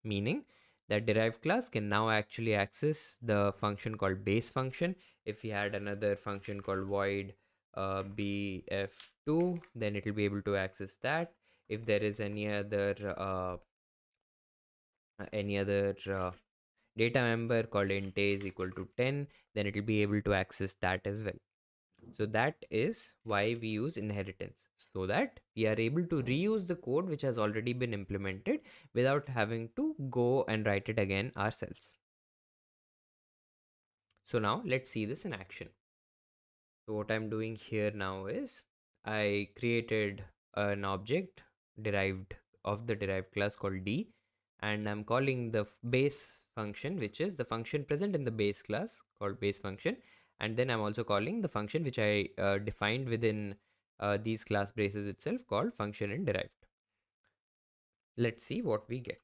Speaker 1: meaning that derived class can now actually access the function called base function. If we had another function called void bf2, then it will be able to access that. If there is any other data member called int a is equal to 10, then it will be able to access that as well. So that is why we use inheritance, so that we are able to reuse the code which has already been implemented without having to go and write it again ourselves. So now let's see this in action. So what I'm doing here now is I created an object derived of the derived class called D, and I'm calling the base function, which is the function present in the base class called base function. And then I'm also calling the function which I defined within these class braces itself called function in derived. Let's see what we get.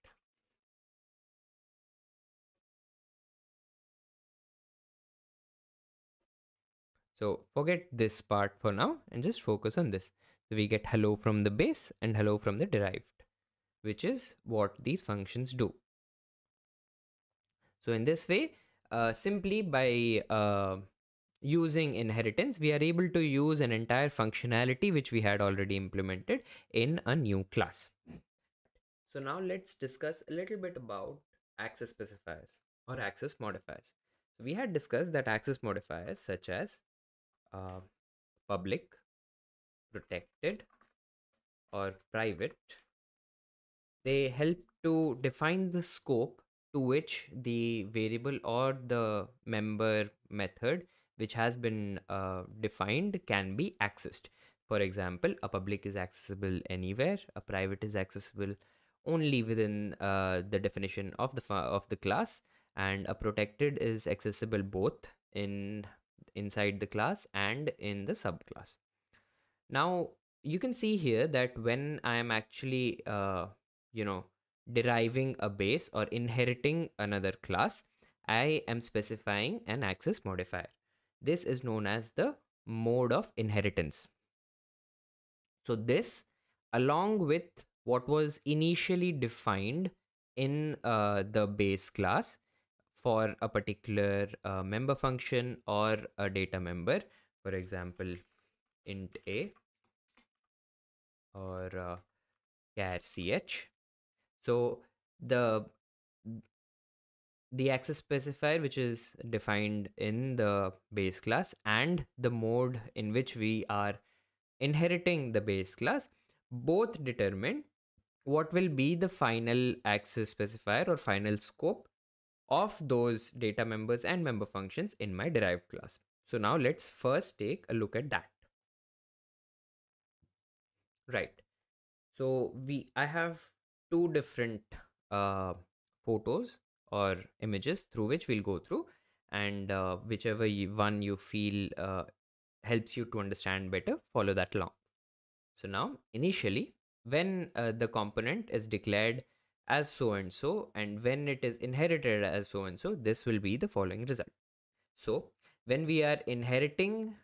Speaker 1: So forget this part for now and just focus on this. So we get hello from the base and hello from the derived, which is what these functions do. So in this way, simply by using inheritance, we are able to use an entire functionality which we had already implemented in a new class. So now let's discuss a little bit about access specifiers or access modifiers. So we had discussed that access modifiers such as uh, public, protected, or private, they help to define the scope to which the variable or the member method which has been defined can be accessed. For example, a public is accessible anywhere, a private is accessible only within the definition of the class, and a protected is accessible both inside the class and in the subclass. Now you can see here that when I am actually deriving a base or inheriting another class, I am specifying an access modifier. This is known as the mode of inheritance. So this, along with what was initially defined in the base class for a particular member function or a data member, for example int a or char ch. So the access specifier which is defined in the base class and the mode in which we are inheriting the base class both determine what will be the final access specifier or final scope of those data members and member functions in my derived class. So now let's first take a look at that. Right. So I have two different photos or images through which we'll go through, and whichever one you feel helps you to understand better, follow that along. So now initially, when the component is declared as so and so, and when it is inherited as so and so, this will be the following result. So when we are inheriting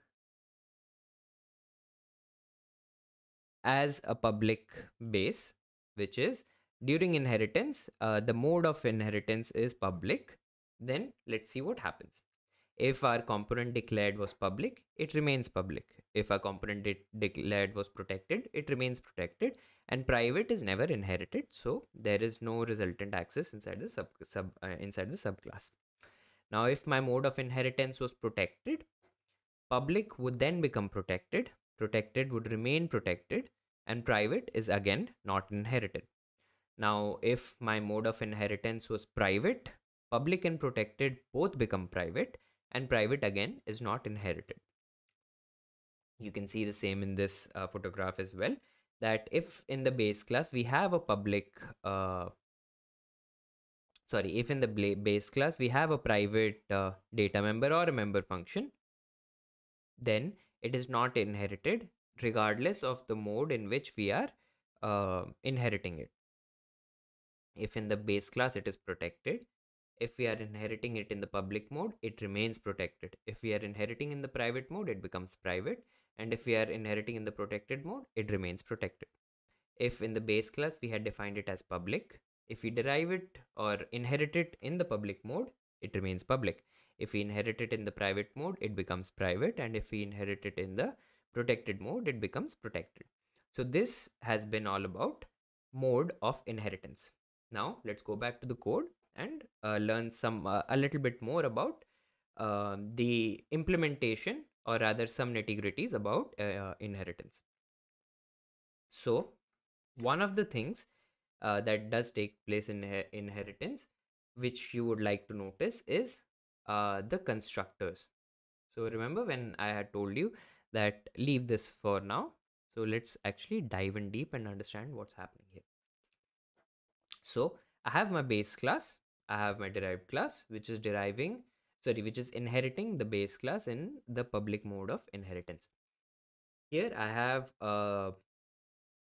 Speaker 1: as a public base, which is during inheritance, the mode of inheritance is public, then let's see what happens. If our component declared was public, it remains public. If our component declared was protected, it remains protected, and private is never inherited, so there is no resultant access inside the subclass. Now if my mode of inheritance was protected, public would then become protected, protected would remain protected, and private is again not inherited. Now, if my mode of inheritance was private, public and protected both become private, and private again is not inherited. You can see the same in this photograph as well, that if in the base class we have a public, if in the base class we have a private data member or a member function, then it is not inherited regardless of the mode in which we are inheriting it. If in the base class it is protected, if we are inheriting it in the public mode, it remains protected. If we are inheriting in the private mode, it becomes private. And if we are inheriting in the protected mode, it remains protected. If in the base class we had defined it as public, If we derive it or inherit it in the public mode, it remains public. If we inherit it in the private mode, it becomes private. And if we inherit it in the protected mode, it becomes protected. So this has been all about mode of inheritance. Now let's go back to the code and learn a little bit more about the implementation, or rather some nitty-gritties about inheritance. So one of the things that does take place in inheritance, which you would like to notice, is the constructors. So remember when I had told you that leave this for now. So let's actually dive in deep and understand what's happening here. So I have my base class, I have my derived class, which is inheriting the base class in the public mode of inheritance. Here I have a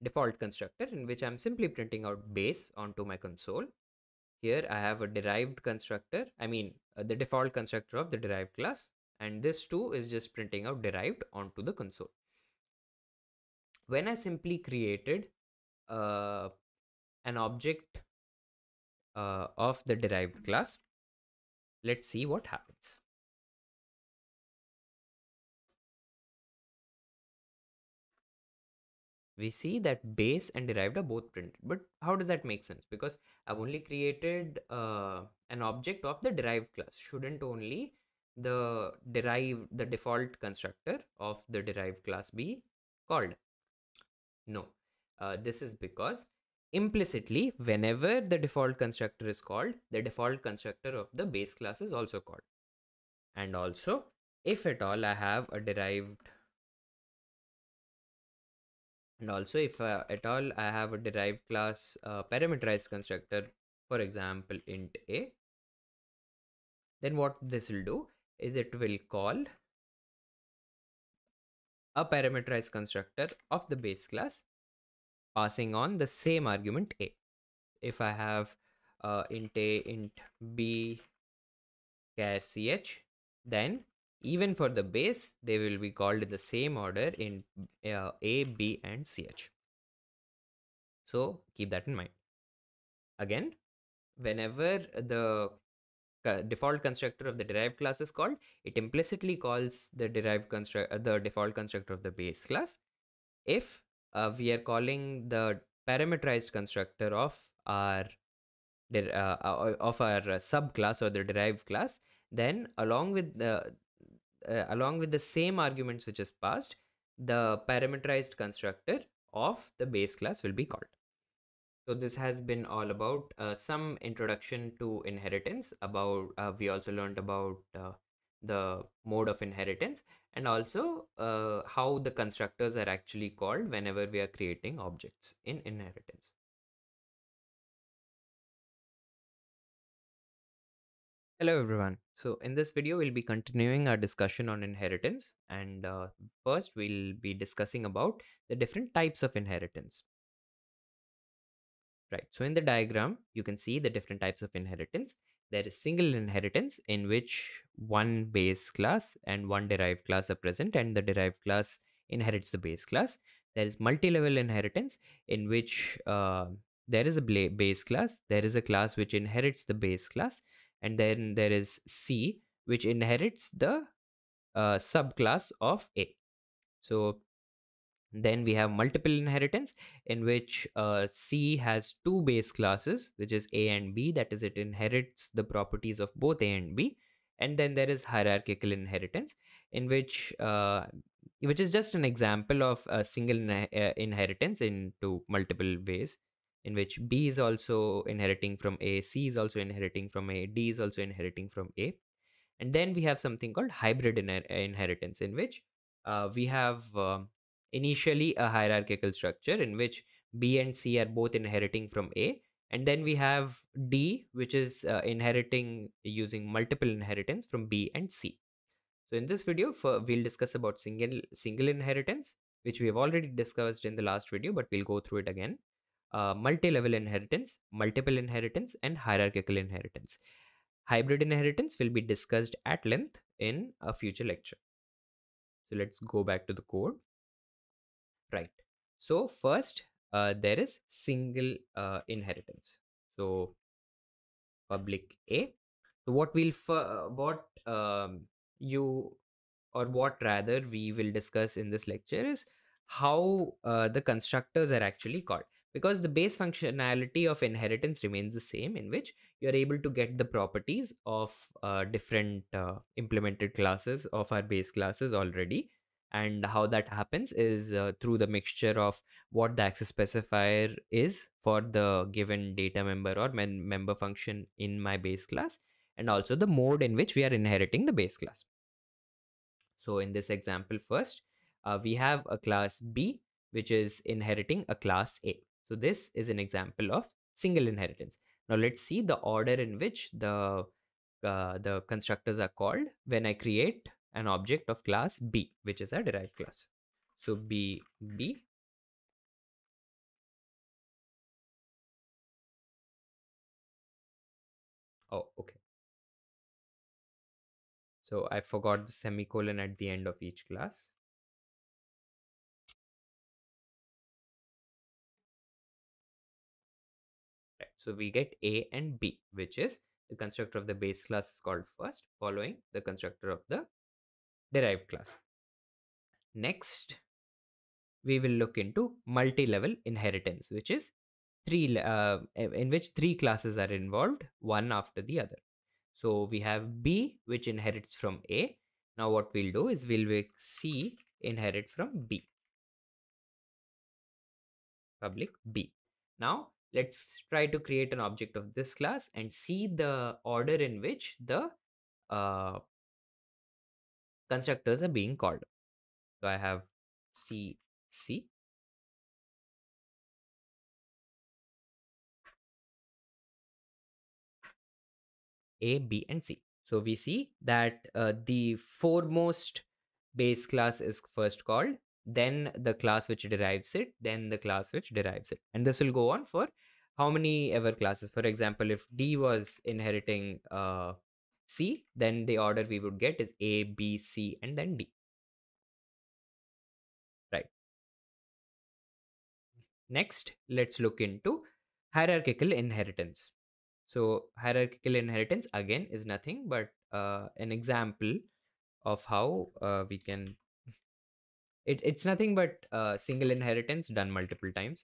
Speaker 1: default constructor in which I'm simply printing out base onto my console. Here I have a derived constructor, the default constructor of the derived class, and this too is just printing out derived onto the console. When I simply created an object of the derived class, let's see what happens. We see that base and derived are both printed, but how does that make sense? Because I've only created an object of the derived class. Shouldn't only the default constructor of the derived class be called? No. This is because implicitly, whenever the default constructor is called, the default constructor of the base class is also called. And also, if at all I have a derived And also, if at all I have a derived class parameterized constructor, for example, int a, then what this will do is it will call a parameterized constructor of the base class, passing on the same argument a. If I have int a, int b, char ch, then even for the base, they will be called in the same order in a, b, and ch. So keep that in mind. Again, whenever the default constructor of the derived class is called, it implicitly calls the the default constructor of the base class. If we are calling the parameterized constructor of our subclass or the derived class, then along with the same arguments which is passed, the parameterized constructor of the base class will be called. So this has been all about some introduction to inheritance. We also learned about the mode of inheritance, and also how the constructors are actually called whenever we are creating objects in inheritance. Hello everyone. So in this video, we'll be continuing our discussion on inheritance, and first we'll be discussing about the different types of inheritance. Right. So in the diagram, you can see the different types of inheritance. There is single inheritance in which one base class and one derived class are present, and the derived class inherits the base class. There is multi-level inheritance in which there is a base class, there is a class which inherits the base class, and then there is C, which inherits the subclass of A. So then we have multiple inheritance in which C has two base classes, which is A and B. That is, it inherits the properties of both A and B. And then there is hierarchical inheritance, in which is just an example of a single inheritance into multiple ways, in which B is also inheriting from A, C is also inheriting from A, D is also inheriting from A. And then we have something called hybrid inheritance, in which we have initially a hierarchical structure in which B and C are both inheriting from A. And then we have D, which is inheriting using multiple inheritance from B and C. So in this video, we'll discuss about single inheritance, which we have already discussed in the last video, but we'll go through it again. Multi-level inheritance, multiple inheritance, and hierarchical inheritance. Hybrid inheritance will be discussed at length in a future lecture. So let's go back to the code. Right. So first, there is single inheritance. So public A. So what we'll you or what rather we will discuss in this lecture is how the constructors are actually called, because the base functionality of inheritance remains the same, in which you are able to get the properties of different implemented classes of our base classes already. And how that happens is through the mixture of what the access specifier is for the given data member or member function in my base class, and also the mode in which we are inheriting the base class. So in this example first, we have a class B which is inheriting a class A. So this is an example of single inheritance. Now let's see the order in which the constructors are called when I create an object of class B, which is a derived class. So B. Oh, okay. So I forgot the semicolon at the end of each class. Right. So we get A and B, which is the constructor of the base class is called first, following the constructor of the derived class. Next, we will look into multi-level inheritance, which is in which three classes are involved, one after the other. So we have B, which inherits from A. Now what we'll do is we'll make C inherit from B, public B. Now let's try to create an object of this class and see the order in which the uh, constructors are being called. So I have C, A, B, and C. So we see that the foremost base class is first called, then the class which derives it, then the class which derives it. And this will go on for how many ever classes. For example, if D was inheriting C, then the order we would get is A, B, C, and then D. Right. Next, let's look into hierarchical inheritance. So hierarchical inheritance again is nothing but an example of how we can it's nothing but single inheritance done multiple times.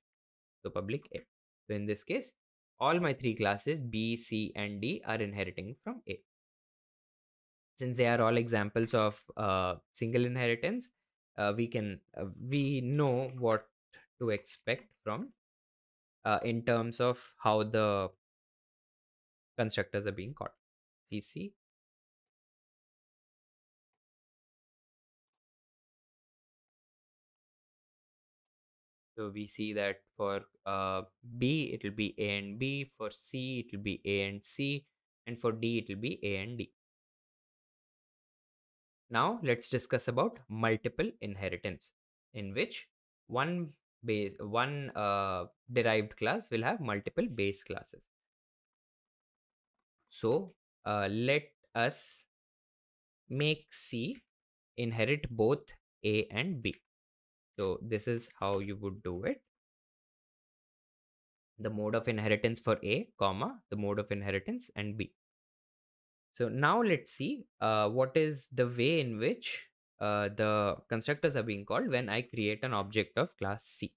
Speaker 1: So public A. So in this case, all my three classes B, C, and D are inheriting from A. Since they are all examples of single inheritance, we know what to expect from in terms of how the constructors are being called. CC. So we see that for B, it will be A and B. For C, it will be A and C. And for D, it will be A and D. Now let's discuss about multiple inheritance, in which one derived class will have multiple base classes. So let us make C inherit both A and B. So this is how you would do it. The mode of inheritance for A, comma, the mode of inheritance and B. So now let's see what is the way in which the constructors are being called when I create an object of class C.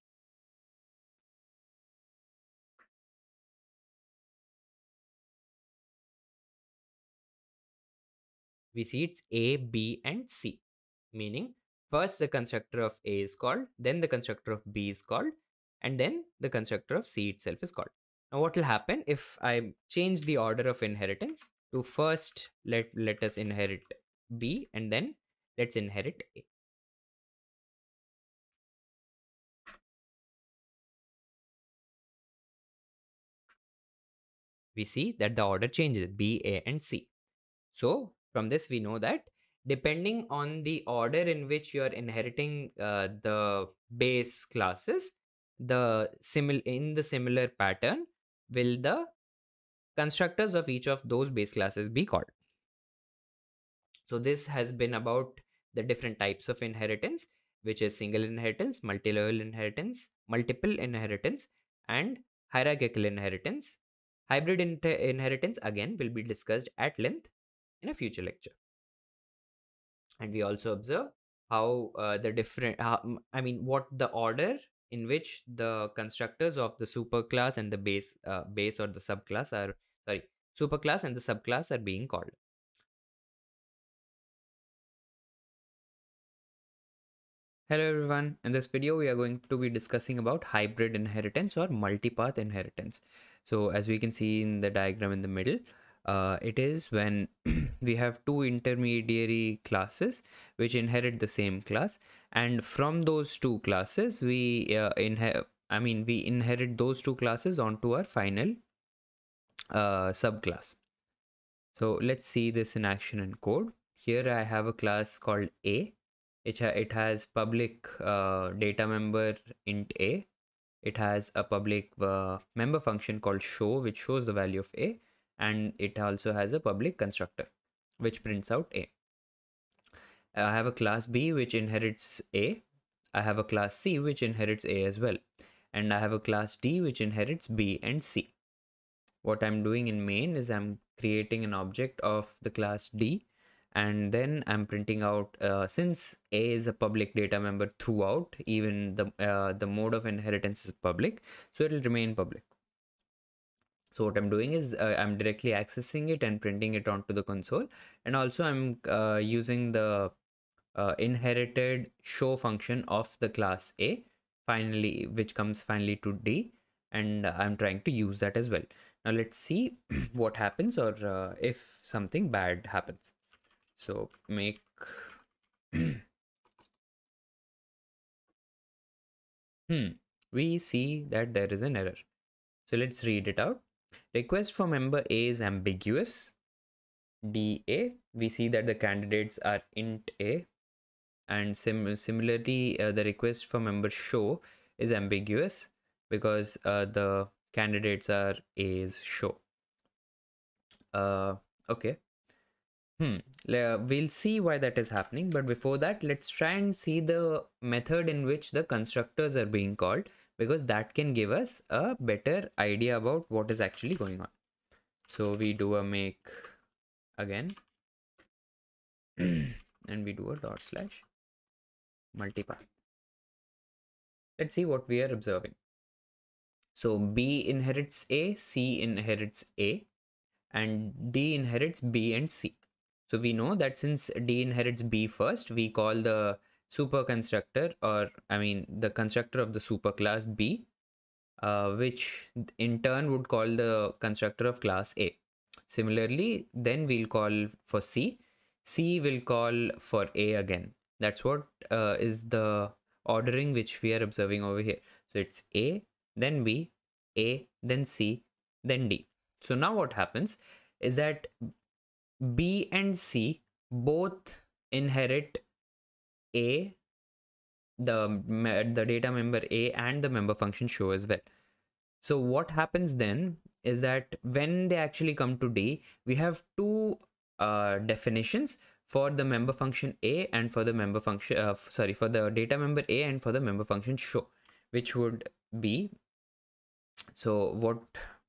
Speaker 1: We see it's A, B, and C, meaning first the constructor of A is called, then the constructor of B is called, and then the constructor of C itself is called. Now what will happen if I change the order of inheritance to first let us inherit B and then let's inherit A. We see that the order changes B, A, and C. So from this we know that depending on the order in which you are inheriting the base classes, in the similar pattern will the constructors of each of those base classes be called. So this has been about the different types of inheritance, which is single inheritance, multi-level inheritance, multiple inheritance, and hierarchical inheritance. Hybrid inheritance again will be discussed at length in a future lecture. And we also observe how the different what the order in which the constructors of the superclass and the base or the subclass are, sorry, superclass and the subclass are being called. Hello everyone, in this video we are going to be discussing about hybrid inheritance or multipath inheritance. So as we can see in the diagram in the middle, it is when we have two intermediary classes which inherit the same class, and from those two classes we inherit those two classes onto our final subclass. So let's see this in action in code. Here I have a class called A. It has public data member int A. It has a public member function called show, which shows the value of A, and it also has a public constructor which prints out A. I have a class B which inherits A. I have a class C which inherits A as well, and I have a class D which inherits B and C. What I'm doing in main is I'm creating an object of the class D, and then I'm printing out, since A is a public data member throughout, even the mode of inheritance is public, so it will remain public. So what I'm doing is I'm directly accessing it and printing it onto the console, and also I'm using the inherited show function of the class A finally, which comes finally to D, and I'm trying to use that as well. Now let's see what happens, or if something bad happens. So make we see that there is an error. So let's read it out. Request for member A is ambiguous. DA, we see that the candidates are int A, and similarly the request for member show is ambiguous because the candidates are A's show. Okay. We'll see why that is happening, but before that let's try and see the method in which the constructors are being called, because that can give us a better idea about what is actually going on. So we do a make again and we do a / multipath. Let's see what we are observing. So B inherits A, C inherits A, and D inherits B and C. So we know that since D inherits B first, we call the super constructor, or the constructor of the superclass B, which in turn would call the constructor of class A. Similarly, then we'll call for C. C will call for A again. That's what is the ordering which we are observing over here. So it's A, then B, A, then C, then D. So now what happens is that B and C both inherit A, the data member A, and the member function show as well. So what happens then is that when they actually come to D, we have two definitions for the member function A and for the member function for the data member A and for the member function show, which would be, so what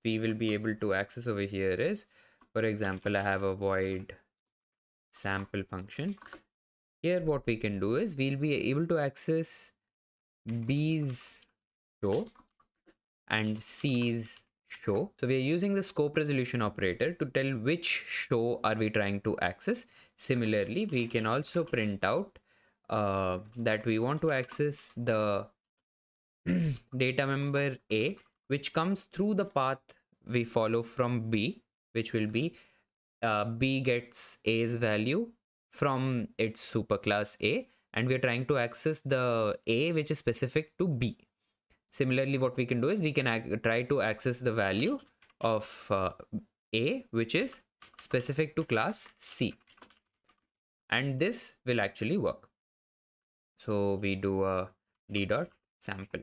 Speaker 1: we will be able to access over here is, for example, I have a void sample function. Here what we can do is we'll be able to access B's show and C's show. So we are using the scope resolution operator to tell which show are we trying to access. Similarly, we can also print out that we want to access the data member A, which comes through the path we follow from B, which will be B gets A's value from its superclass A, and we are trying to access the A which is specific to B. Similarly, what we can do is we can try to access the value of A which is specific to class C, and this will actually work. So we do a d.sample.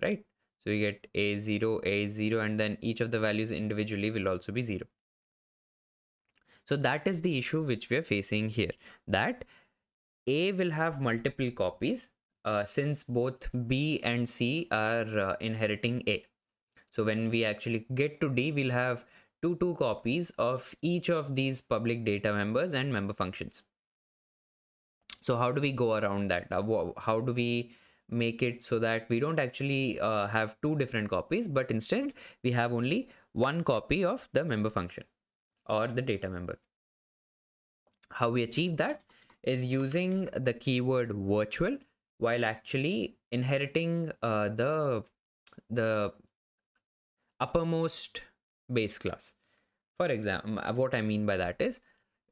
Speaker 1: Right, so we get A0, and then each of the values individually will also be 0. So that is the issue which we are facing here, that A will have multiple copies since both B and C are inheriting A. So when we actually get to D, we'll have two copies of each of these public data members and member functions. So how do we go around that? How do we make it so that we don't actually have two different copies, but instead we have only one copy of the member function or the data member? How we achieve that is using the keyword virtual while actually inheriting the uppermost base class. For example, what I mean by that is,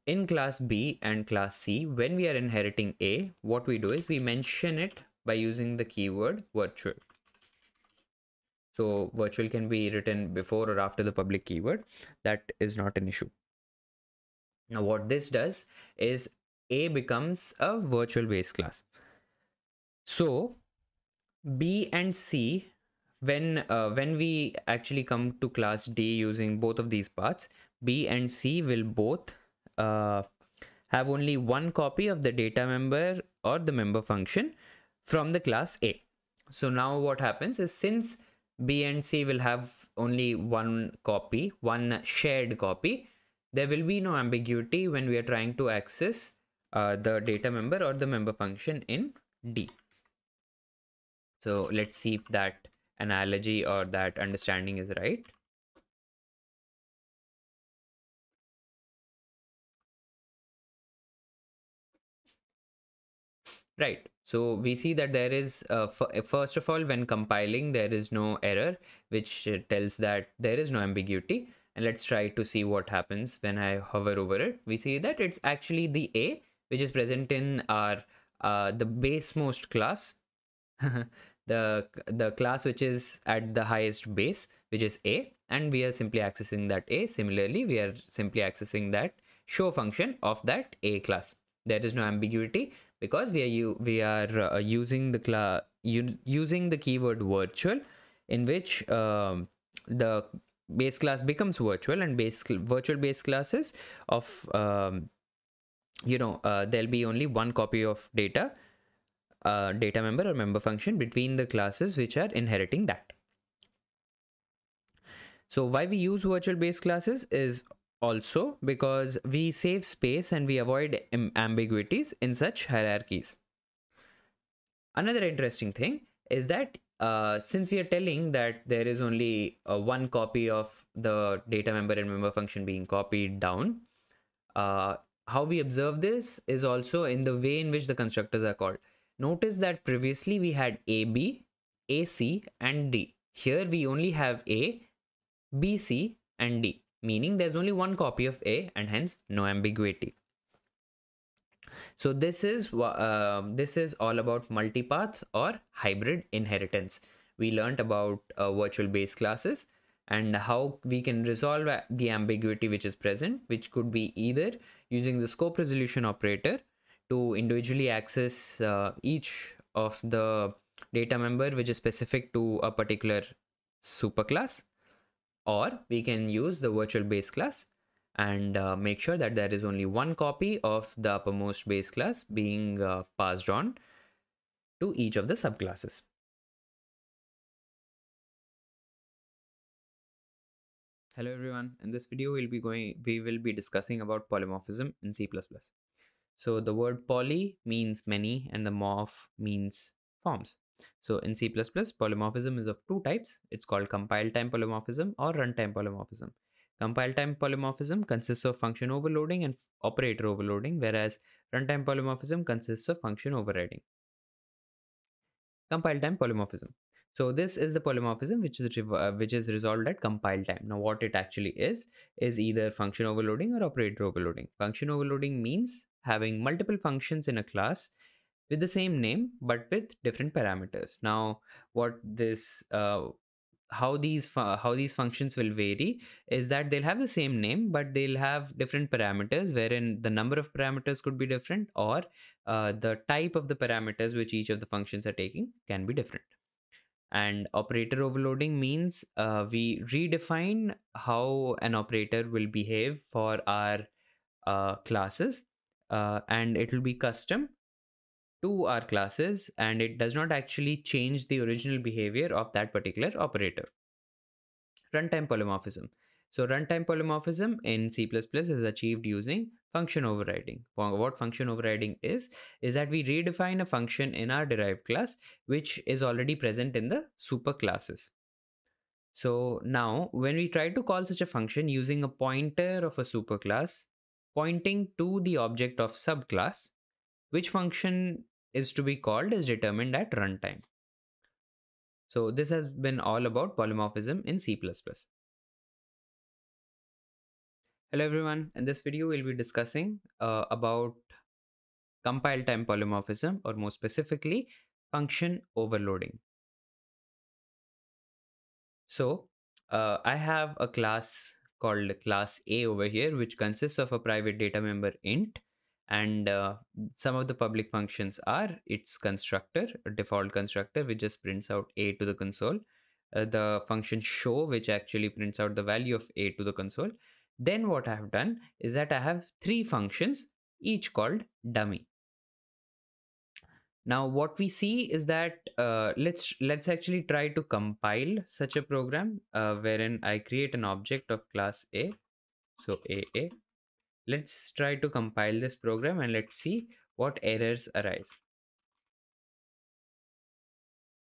Speaker 1: in class B and class C, when we are inheriting A, what we do is we mention it by using the keyword virtual. So virtual can be written before or after the public keyword. That is not an issue. Now what this does is A becomes a virtual base class. So B and C, when we actually come to class D using both of these paths, B and C will both have only one copy of the data member or the member function from the class A. So now what happens is, since B and C will have only one copy, one shared copy, there will be no ambiguity when we are trying to access the data member or the member function in D. So let's see if that analogy or that understanding is right. Right. So we see that there is, first of all, when compiling, there is no error, which tells that there is no ambiguity. And let's try to see what happens when I hover over it. We see that it's actually the A, which is present in our the basemost class, the class which is at the highest base, which is A, and we are simply accessing that A. Similarly, we are simply accessing that show function of that A class. There is no ambiguity because we are using using the keyword virtual, in which the base class becomes virtual, and virtual base classes of there'll be only one copy of data member or member function between the classes which are inheriting that. So why we use virtual base classes is also because we save space and we avoid ambiguities in such hierarchies. Another interesting thing is that since we are telling that there is only one copy of the data member and member function being copied down, how we observe this is also in the way in which the constructors are called. Notice that previously we had AB, AC, and D. Here we only have A, B, C, and D, meaning there's only one copy of A and hence no ambiguity. So this is all about multipath or hybrid inheritance. We learned about virtual base classes and how we can resolve the ambiguity which is present, which could be either using the scope resolution operator to individually access each of the data member which is specific to a particular superclass, or we can use the virtual base class and make sure that there is only one copy of the uppermost base class being passed on to each of the subclasses. Hello everyone, in this video we will be discussing about polymorphism in C++. So the word poly means many and the morph means forms. So in C++, polymorphism is of two types. It's called compile time polymorphism or runtime polymorphism. Compile time polymorphism consists of function overloading and operator overloading, whereas runtime polymorphism consists of function overriding. Compile time polymorphism. So this is the polymorphism which is resolved at compile time. Now what it actually is either function overloading or operator overloading. Function overloading means having multiple functions in a class with the same name but with different parameters. Now what this how these functions will vary is that they'll have the same name but they'll have different parameters, wherein the number of parameters could be different, or the type of the parameters which each of the functions are taking can be different. And operator overloading means we redefine how an operator will behave for our classes, and it will be custom to our classes, and it does not actually change the original behavior of that particular operator. Runtime polymorphism. So runtime polymorphism in C++ is achieved using function overriding. What function overriding is that we redefine a function in our derived class which is already present in the super classes. So now when we try to call such a function using a pointer of a superclass pointing to the object of subclass, which function is to be called is determined at runtime. So this has been all about polymorphism in C++. Hello everyone, in this video we'll be discussing about compile time polymorphism, or more specifically function overloading. So I have a class called class A over here, which consists of a private data member int, and some of the public functions are its constructor, a default constructor which just prints out A to the console, the function show which actually prints out the value of A to the console. Then what I have done is that I have three functions, each called dummy. Now what we see is that let's actually try to compile such a program wherein I create an object of class A. So AA. Let's try to compile this program and let's see what errors arise.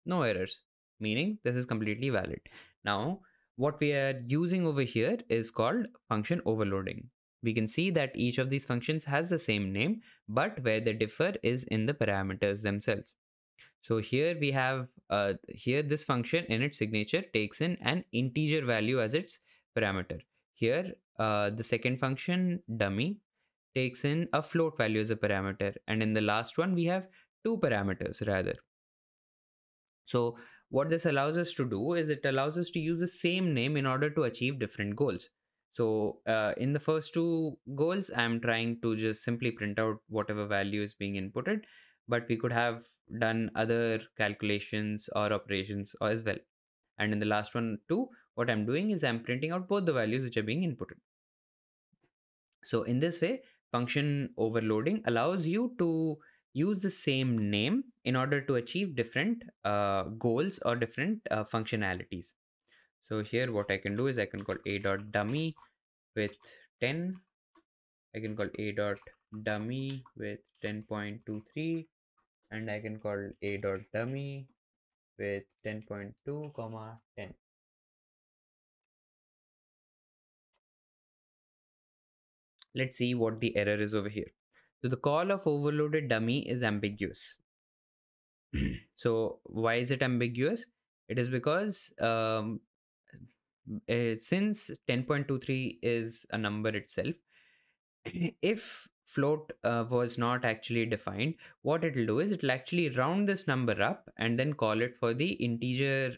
Speaker 1: No errors, meaning this is completely valid. Now what we are using over here is called function overloading. We can see that each of these functions has the same name, but where they differ is in the parameters themselves. So here we have here this function in its signature takes in an integer value as its parameter. Here the second function dummy takes in a float value as a parameter, and in the last one we have two parameters rather. So what this allows us to do is it allows us to use the same name in order to achieve different goals. So in the first two goals, I'm trying to just simply print out whatever value is being inputted, but we could have done other calculations or operations as well. And in the last one too, what I'm doing is I'm printing out both the values which are being inputted. So in this way, function overloading allows you to use the same name in order to achieve different goals or different functionalities. So here what I can do is I can call a.dummy with 10. I can call a.dummy with 10.23, and I can call a.dummy with 10.2 comma 10. Let's see what the error is over here. So the call of overloaded dummy is ambiguous. So why is it ambiguous? It is because since 10.23 is a number itself, if float was not actually defined, what it'll do is it'll actually round this number up and then call it for the integer,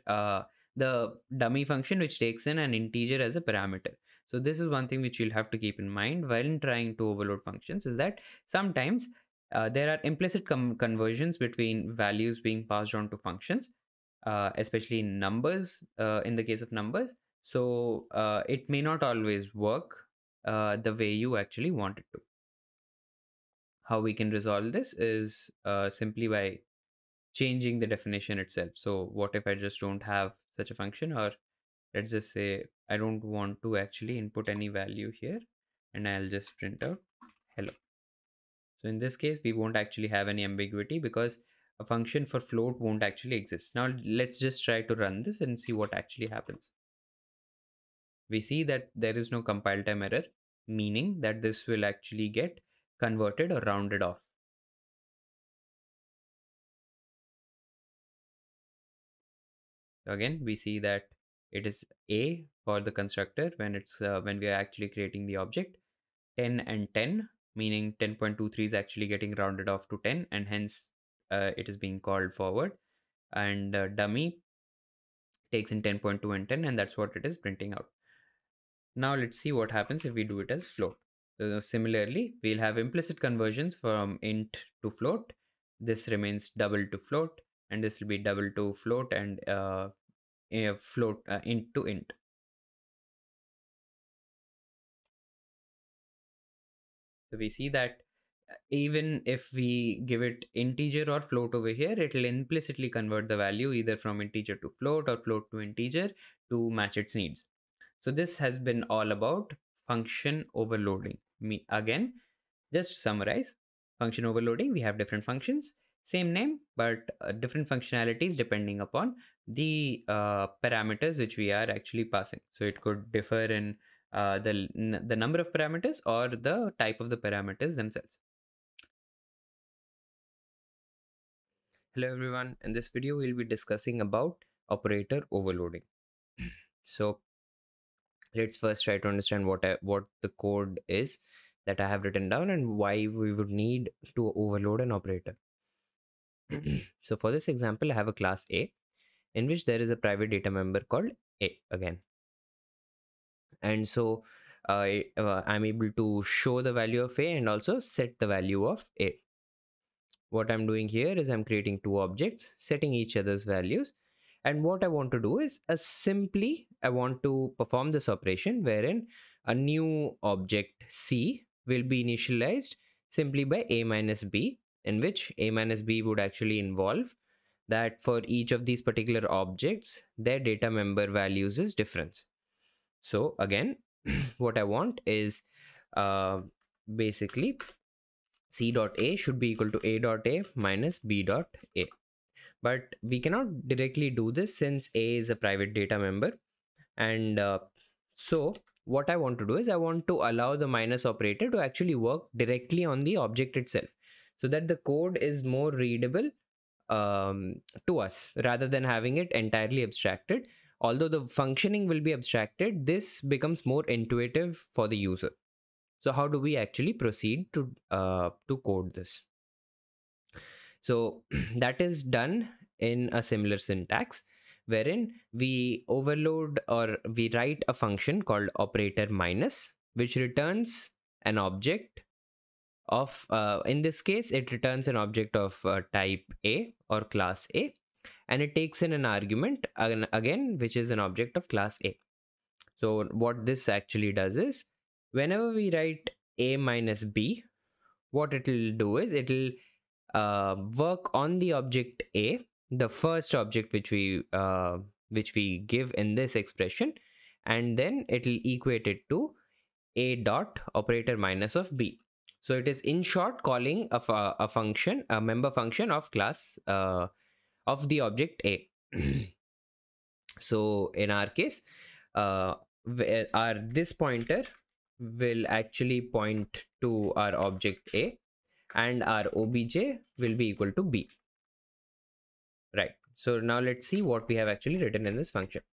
Speaker 1: the dummy function which takes in an integer as a parameter. So this is one thing which you'll have to keep in mind while in trying to overload functions, is that sometimes there are implicit conversions between values being passed on to functions, especially in numbers, in the case of numbers. So it may not always work the way you actually want it to. How we can resolve this is simply by changing the definition itself. So what if I just don't have such a function, or let's just say I don't want to actually input any value here, and I'll just print out hello. So in this case, we won't actually have any ambiguity because a function for float won't actually exist. Now let's just try to run this and see what actually happens. We see that there is no compile time error, meaning that this will actually get converted or rounded off. So again, we see that it is A for the constructor when it's when we are actually creating the object. 10 and 10, meaning 10.23 is actually getting rounded off to 10, and hence it is being called forward. And dummy takes in 10.2 and 10, and that's what it is printing out. Now let's see what happens if we do it as float. Similarly, we'll have implicit conversions from int to float. This remains double to float, and this will be double to float, and float int to int. So we see that even if we give it integer or float over here, it will implicitly convert the value either from integer to float or float to integer to match its needs. So this has been all about function overloading. Again, just to summarize, function overloading, we have different functions, same name, but different functionalities depending upon the parameters which we are actually passing. So it could differ in the number of parameters or the type of the parameters themselves. Hello everyone, in this video we'll be discussing about operator overloading. So let's first try to understand what the code is that I have written down and why we would need to overload an operator. So for this example, I have a class A in which there is a private data member called A again. And so I'm able to show the value of A and also set the value of A. What I'm doing here is I'm creating two objects, setting each other's values. And what I want to do is simply I want to perform this operation wherein a new object C will be initialized simply by A minus B, in which A minus B would actually involve that for each of these particular objects, their data member values is difference. So again, what I want is basically C dot A should be equal to A dot A minus B dot A. But we cannot directly do this since A is a private data member. And so what I want to do is I want to allow the minus operator to actually work directly on the object itself so that the code is more readable to us rather than having it entirely abstracted. Although the functioning will be abstracted, this becomes more intuitive for the user. So how do we actually proceed to code this? So that is done in a similar syntax wherein we overload or we write a function called operator minus, which returns an object of, in this case, it returns an object of type A or class A, and it takes in an argument again, which is an object of class A. So what this actually does is whenever we write A minus B, what it will do is it will work on the object A, the first object which we give in this expression, and then it will equate it to A dot operator minus of B. So it is in short calling a function, a member function of class of the object A. So in our case, this pointer will actually point to our object A, and our obj will be equal to B. Right. So now let's see what we have actually written in this function.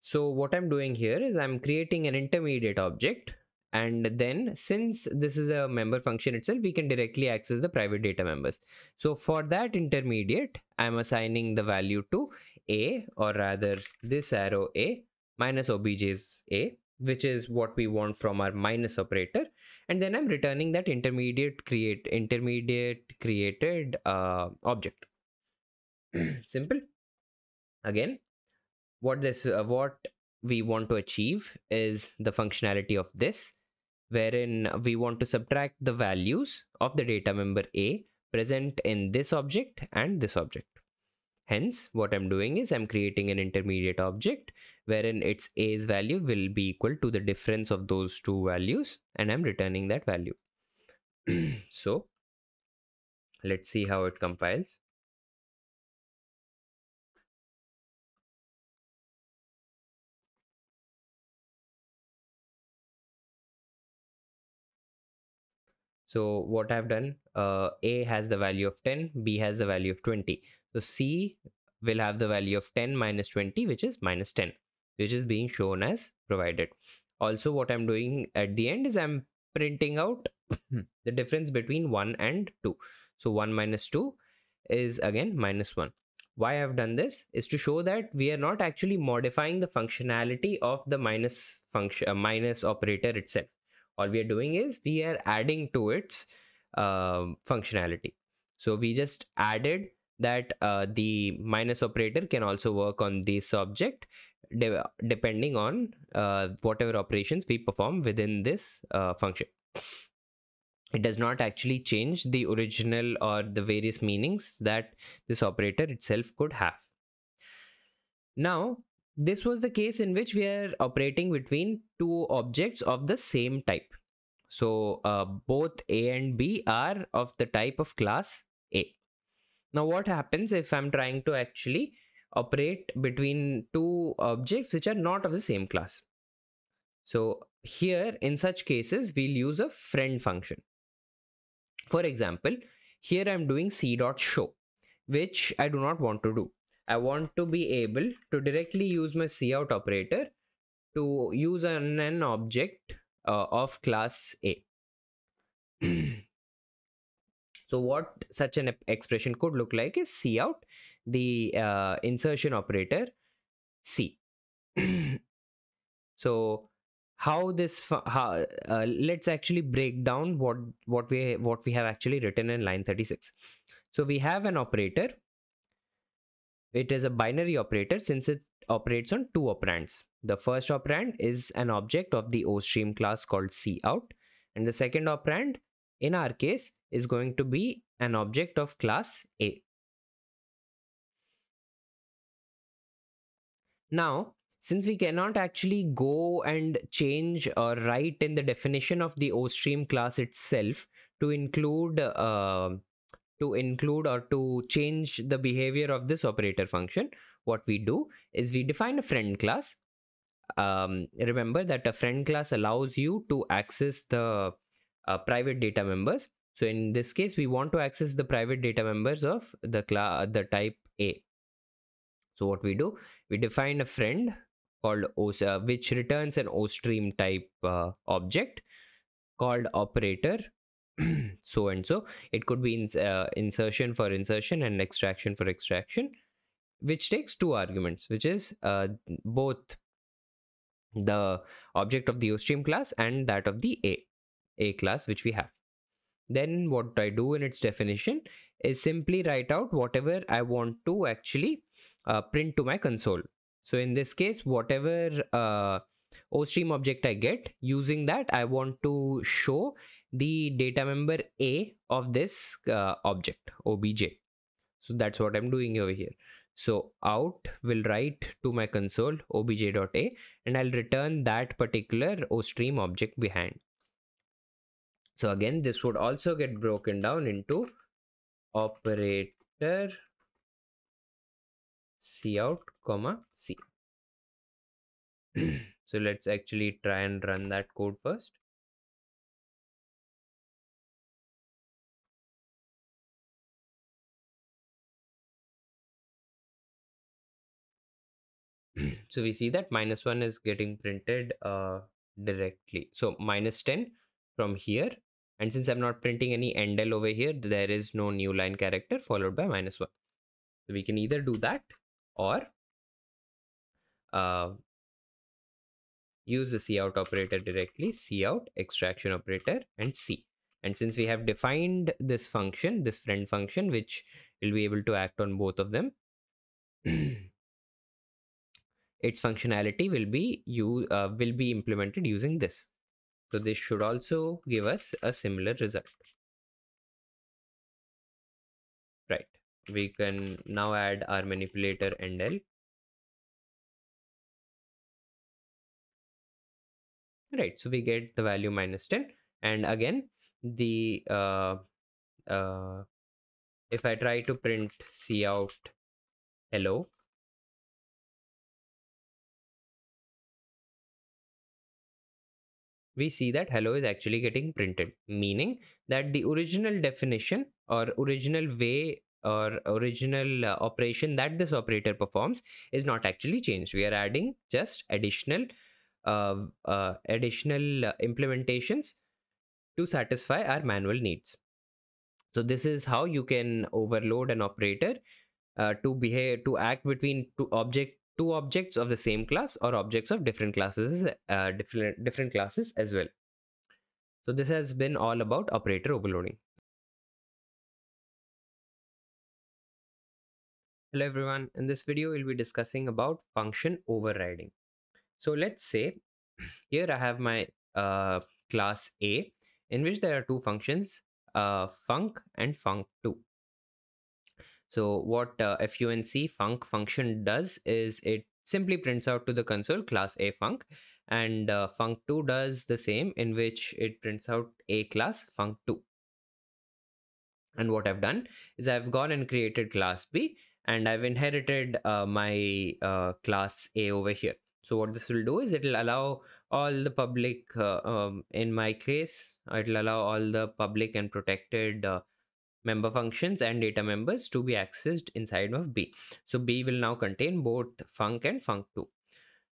Speaker 1: So what I'm doing here is I'm creating an intermediate object, and then since this is a member function itself, we can directly access the private data members. So for that intermediate, I'm assigning the value to A, or rather this arrow A minus obj's A, which is what we want from our minus operator, and then I'm returning that intermediate created object. Simple. Again, what we want to achieve is the functionality of this, wherein we want to subtract the values of the data member A present in this object and this object. Hence, what I'm doing is I'm creating an intermediate object wherein its A's value will be equal to the difference of those two values, and I'm returning that value. So let's see how it compiles. So what I've done, A has the value of 10, B has the value of 20. So C will have the value of 10 minus 20, which is minus 10, which is being shown as provided. Also, what I'm doing at the end is I'm printing out the difference between 1 and 2. So 1 minus 2 is again minus 1. Why I've done this is to show that we are not actually modifying the functionality of the minus function, minus operator itself. All we are doing is we are adding to its functionality. So we just added that the minus operator can also work on this object depending on whatever operations we perform within this function. It does not actually change the original or the various meanings that this operator itself could have. Now, this was the case in which we are operating between two objects of the same type. So both A and B are of the type of class A. Now, what happens if I'm trying to actually operate between two objects which are not of the same class? So here, in such cases, we'll use a friend function. For example, here I'm doing c.show, which I do not want to do. I want to be able to directly use my cout operator to use an object of class A. So what such an expression could look like is cout, the insertion operator C. So how this let's actually break down what we have actually written in line 36. So we have an operator. It is a binary operator since it operates on two operands. The first operand is an object of the OStream class called cout, and the second operand in our case is going to be an object of class A. Now, since we cannot actually go and change or write in the definition of the OStream class itself to include or to change the behavior of this operator function, what we do is we define a friend class. Remember that a friend class allows you to access the private data members. So in this case, we want to access the private data members of the type A. So what we do, we define a friend called which returns an OStream type object called operator so and so. It could be insertion for insertion and extraction for extraction, which takes two arguments, which is both the object of the OStream class and that of the A class which we have. Then what I do in its definition is simply write out whatever I want to actually print to my console. So in this case, whatever OStream object I get, using that I want to show the data member A of this object obj. So that's what I'm doing over here. So out will write to my console obj.a, and I'll return that particular OStream object behind. So again, this would also get broken down into operator cout, C. So let's actually try and run that code first. So we see that -1 is getting printed directly. So -10 from here. And since I'm not printing any endl over here, there is no new line character followed by -1. So we can either do that or use the cout operator directly, cout, extraction operator, and C. And since we have defined this function, this friend function, which will be able to act on both of them, its functionality will be implemented using this. So this should also give us a similar result. Right. We can now add our manipulator endl. Right. So we get the value -10, and again the if I try to print cout hello, we see that hello is actually getting printed, meaning that the original definition or original way or original operation that this operator performs is not actually changed. We are adding just additional implementations to satisfy our manual needs. So this is how you can overload an operator to act between two objects of the same class or objects of different classes different classes as well. So this has been all about operator overloading. Hello everyone, in this video we'll be discussing about function overriding. So let's say here I have my class A, in which there are two functions, func and func2. So what func func function does is it simply prints out to the console class A func, and func2 does the same, in which it prints out A class func2. And what I've done is I've gone and created class B, and I've inherited my class A over here. So what this will do is it will allow all the public, in my case, it will allow all the public and protected member functions and data members to be accessed inside of B. So B will now contain both func and func2.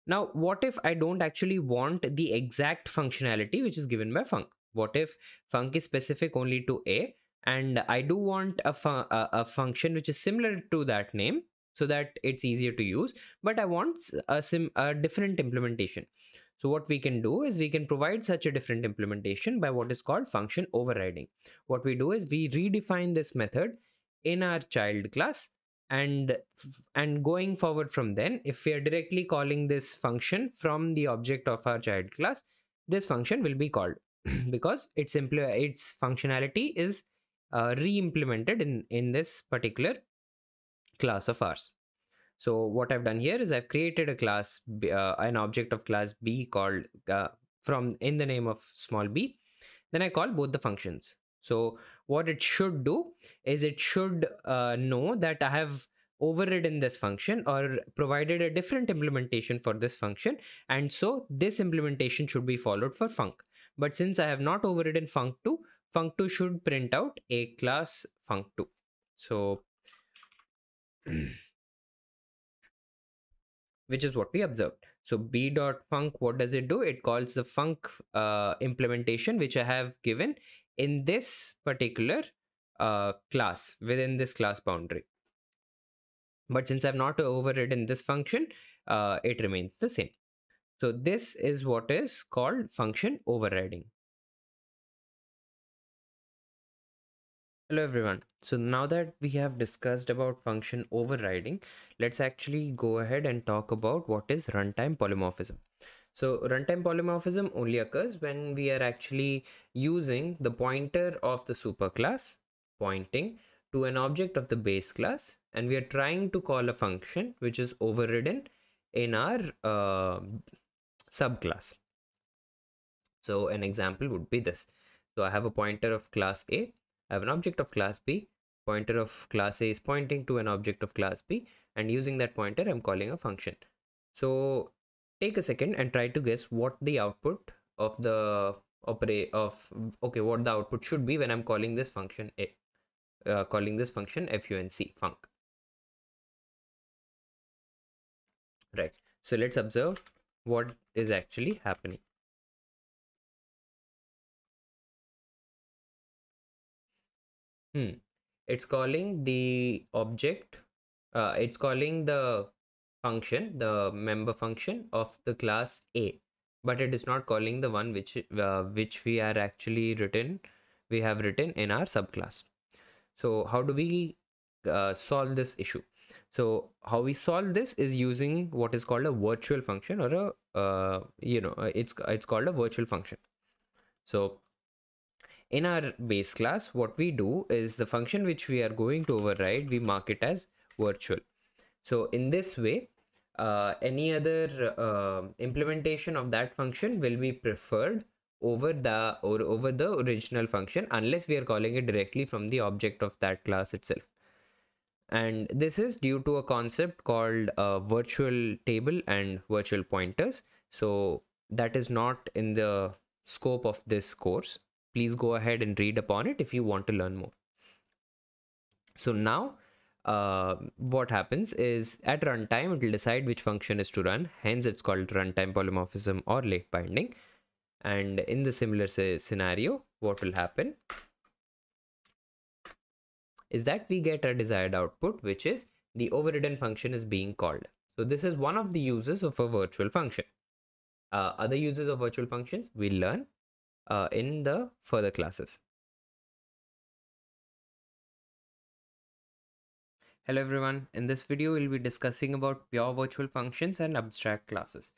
Speaker 1: Now, what if I don't actually want the exact functionality which is given by func? What if func is specific only to A, and I do want a function which is similar to that name so that it's easier to use, but I want a different implementation? So what we can do is we can provide such a different implementation by what is called function overriding. What we do is we redefine this method in our child class, and going forward from then, if we are directly calling this function from the object of our child class, this function will be called because its functionality is re-implemented in this particular class of ours. So what I've done here is I've created a class, an object of class B called from in the name of small b. Then I call both the functions. So what it should do is it should know that I have overridden this function or provided a different implementation for this function, and so this implementation should be followed for func. But since I have not overridden func2, func2 should print out a class func2. So which is what we observed. So b.func, what does it do? It calls the func implementation which I have given in this particular class, within this class boundary. But since I've not overridden this function, it remains the same. So this is what is called function overriding. Hello everyone. So now that we have discussed about function overriding, let's actually go ahead and talk about what is runtime polymorphism. So runtime polymorphism only occurs when we are actually using the pointer of the superclass pointing to an object of the base class, and we are trying to call a function which is overridden in our subclass. So an example would be this. So I have a pointer of class A, I have an object of class B, pointer of class A is pointing to an object of class B, and using that pointer I'm calling a function. So take a second and try to guess what the output of the what the output should be when I'm calling this function A, calling this function func. Right. So let's observe what is actually happening. It's calling the object, it's calling the function, the member function of the class A, but it is not calling the one which we are actually we have written in our subclass. So how do we solve this issue? So how we solve this is using what is called a virtual function, or a it's called a virtual function. So in our base class, what we do is the function which we are going to override, we mark it as virtual. So in this way, any other implementation of that function will be preferred over the original function, unless we are calling it directly from the object of that class itself. And this is due to a concept called virtual table and virtual pointers. So that is not in the scope of this course. Please go ahead and read upon it if you want to learn more. So now what happens is at runtime, it will decide which function is to run. Hence, it's called runtime polymorphism or late binding. And in the similar scenario, what will happen is that we get a desired output, which is the overridden function is being called. So this is one of the uses of a virtual function. Other uses of virtual functions we'll learn in the further classes. Hello everyone, in this video we'll be discussing about pure virtual functions and abstract classes.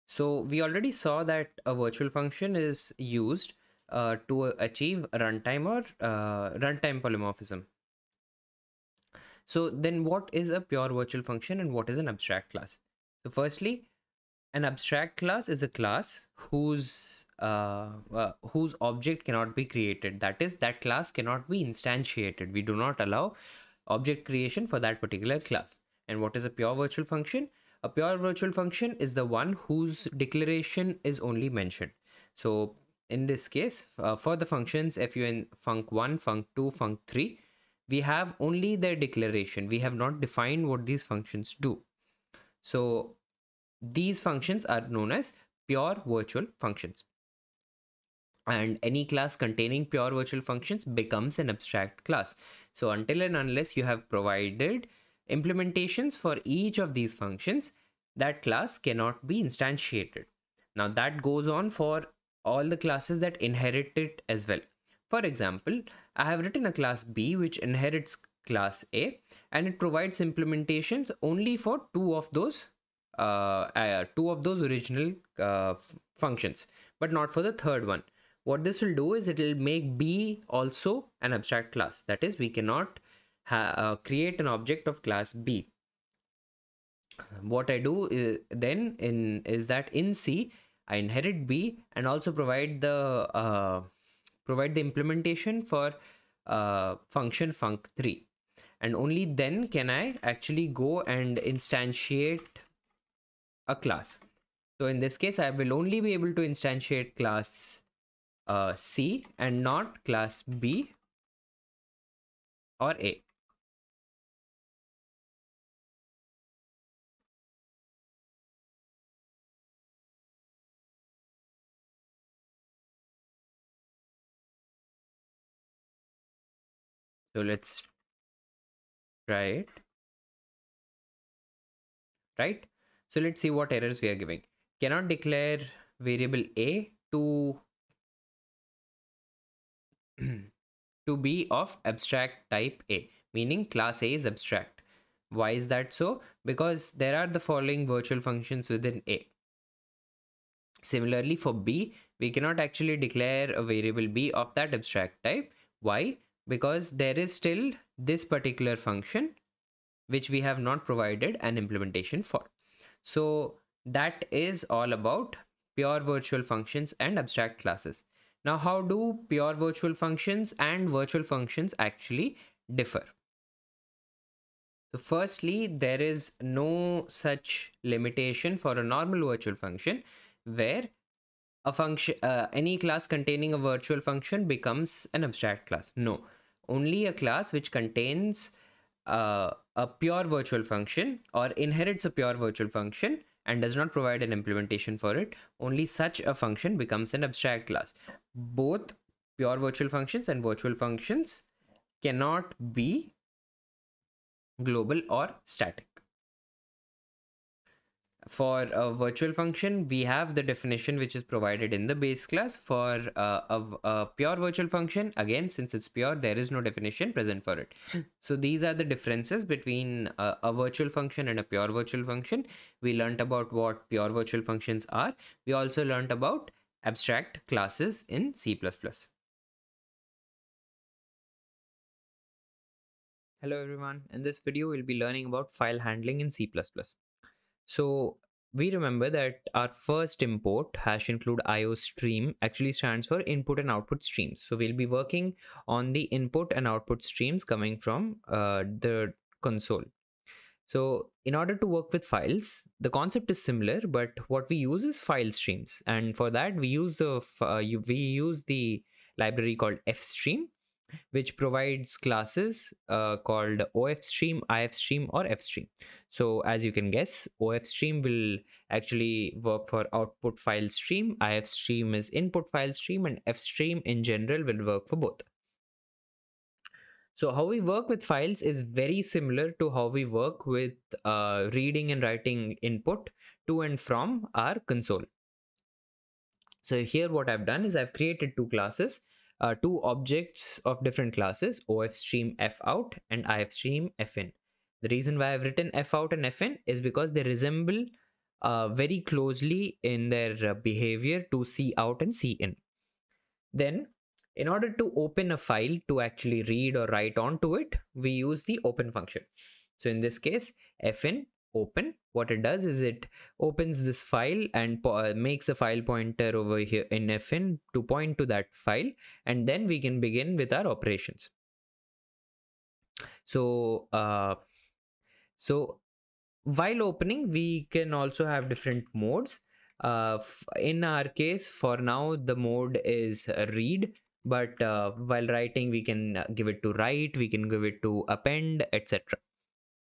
Speaker 1: So we already saw that a virtual function is used to achieve runtime or runtime polymorphism. So then what is a pure virtual function and what is an abstract class? So firstly, an abstract class is a class whose object cannot be created. That is, that class cannot be instantiated. We do not allow object creation for that particular class. And what is a pure virtual function? A pure virtual function is the one whose declaration is only mentioned. So in this case, for the functions fun, func1, func2, func3, we have only their declaration. We have not defined what these functions do. So these functions are known as pure virtual functions. And any class containing pure virtual functions becomes an abstract class. So until and unless you have provided implementations for each of these functions, that class cannot be instantiated. Now that goes on for all the classes that inherit it as well. For example, I have written a class B which inherits class A, and it provides implementations only for two of those original functions, but not for the third one. What this will do is it will make B also an abstract class. That is, we cannot create an object of class B. What I do is, is that in C I inherit B and also provide the implementation for function func3, and only then can I actually go and instantiate a class. So in this case, I will only be able to instantiate class C and not class B or A. So let's try it. Right? So let's see what errors we are giving. Cannot declare variable A to to be of abstract type A, meaning class A is abstract. Why is that so? Because there are the following virtual functions within A. Similarly, for B, we cannot actually declare a variable B of that abstract type. Why? Because there is still this particular function which we have not provided an implementation for. So that is all about pure virtual functions and abstract classes. Now, how do pure virtual functions and virtual functions actually differ? So firstly, there is no such limitation for a normal virtual function where a function, any class containing a virtual function becomes an abstract class. No, only a class which contains a pure virtual function or inherits a pure virtual function and does not provide an implementation for it, only such a function becomes an abstract class. Both pure virtual functions and virtual functions cannot be global or static. For a virtual function, we have the definition which is provided in the base class. For a pure virtual function, again, since it's pure, there is no definition present for it. So these are the differences between a virtual function and a pure virtual function. We learnt about what pure virtual functions are. We also learnt about abstract classes in C++. Hello everyone. In this video, we'll be learning about file handling in C++. So we remember that our first import #include IOStream actually stands for input and output streams. So we'll be working on the input and output streams coming from the console. So in order to work with files, the concept is similar, but what we use is file streams. And for that, we use the library called fstream, which provides classes called ofstream, ifstream, or fstream. So as you can guess, ofstream will actually work for output file stream, ifstream is input file stream, and fstream in general will work for both. So how we work with files is very similar to how we work with reading and writing input to and from our console. So here what I've done is I've created two classes, two objects of different classes, ofstream fout and ifstream fin. The reason why I've written fout and fin is because they resemble very closely in their behavior to cout and cin. Then in order to open a file to actually read or write onto it, we use the open function. So in this case, fn open, what it does is it opens this file and makes a file pointer over here in fn to point to that file, and then we can begin with our operations. So while opening, we can also have different modes. In our case, for now, the mode is read, but while writing, we can give it to write, we can give it to append, etc.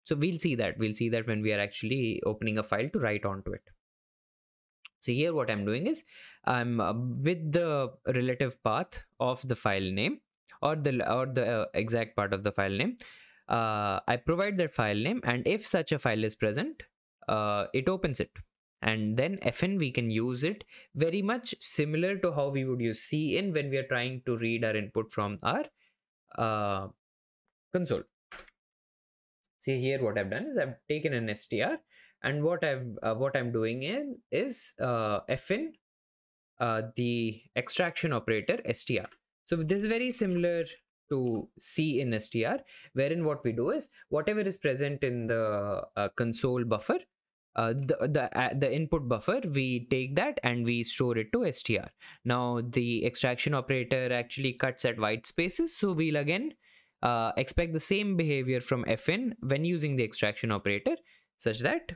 Speaker 1: So we'll see that when we are actually opening a file to write onto it. So here what I'm doing is I'm with the relative path of the file name, or the exact part of the file name. I provide that file name, and if such a file is present, it opens it. And then fn, we can use it very much similar to how we would use cin when we are trying to read our input from our console. See here, what I've done is I've taken an str, and what I'm doing is fn the extraction operator str. So this is very similar to C in str, wherein what we do is whatever is present in the console buffer, the input buffer, we take that and we store it to str. Now the extraction operator actually cuts at white spaces, so we'll again expect the same behavior from fn when using the extraction operator, such that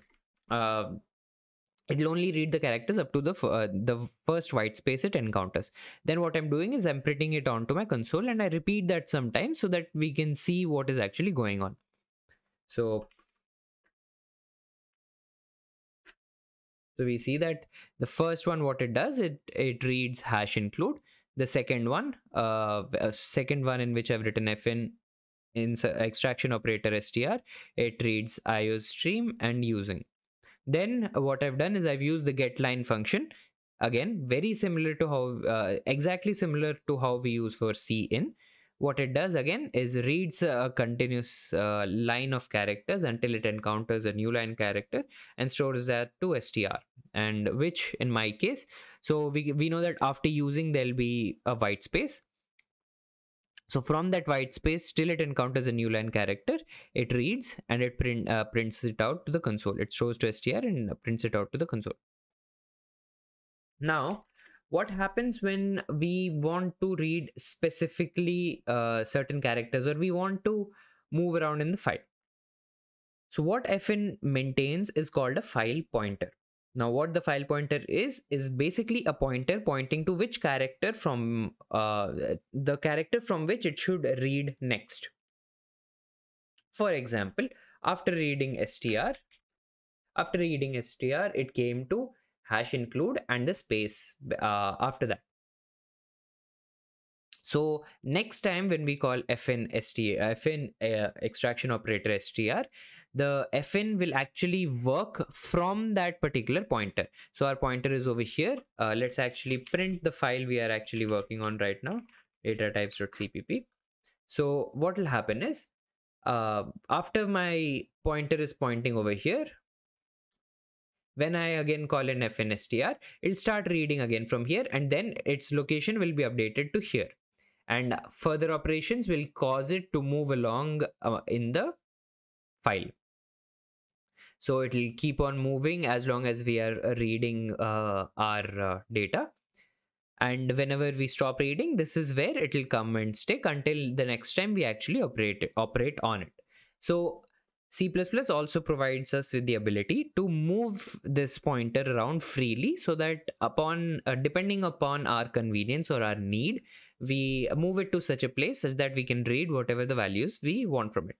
Speaker 1: it'll only read the characters up to the first white space it encounters. Then what I'm doing is I'm printing it onto my console, and I repeat that sometimes so that we can see what is actually going on. So we see that the first one, what it does, it reads hash include. The second one in which I've written fn in extraction operator str, it reads iostream and using. Then what I've done is I've used the getLine function, again very similar to how exactly similar to how we use for cin. What it does again is reads a continuous line of characters until it encounters a new line character and stores that to str, and which in my case, so we know that after using there'll be a white space. So from that white space till it encounters a new line character, it reads and it prints it out to the console. It shows to str and prints it out to the console. Now, what happens when we want to read specifically certain characters, or we want to move around in the file? So what fn maintains is called a file pointer. Now what the file pointer is basically a pointer pointing to which character from the character from which it should read next. For example, after reading str, it came to hash include and the space after that. So next time when we call fn extraction operator str, the fn will actually work from that particular pointer. So our pointer is over here. Let's actually print the file we are actually working on right now, datatypes.cpp. So what will happen is after my pointer is pointing over here, when I again call an fn str, it'll start reading again from here, and then its location will be updated to here, and further operations will cause it to move along in the file. So it will keep on moving as long as we are reading our data, and whenever we stop reading, this is where it will come and stick until the next time we actually operate on it. So C++ also provides us with the ability to move this pointer around freely, so that upon depending upon our convenience or our need, we move it to such a place such that we can read whatever the values we want from it.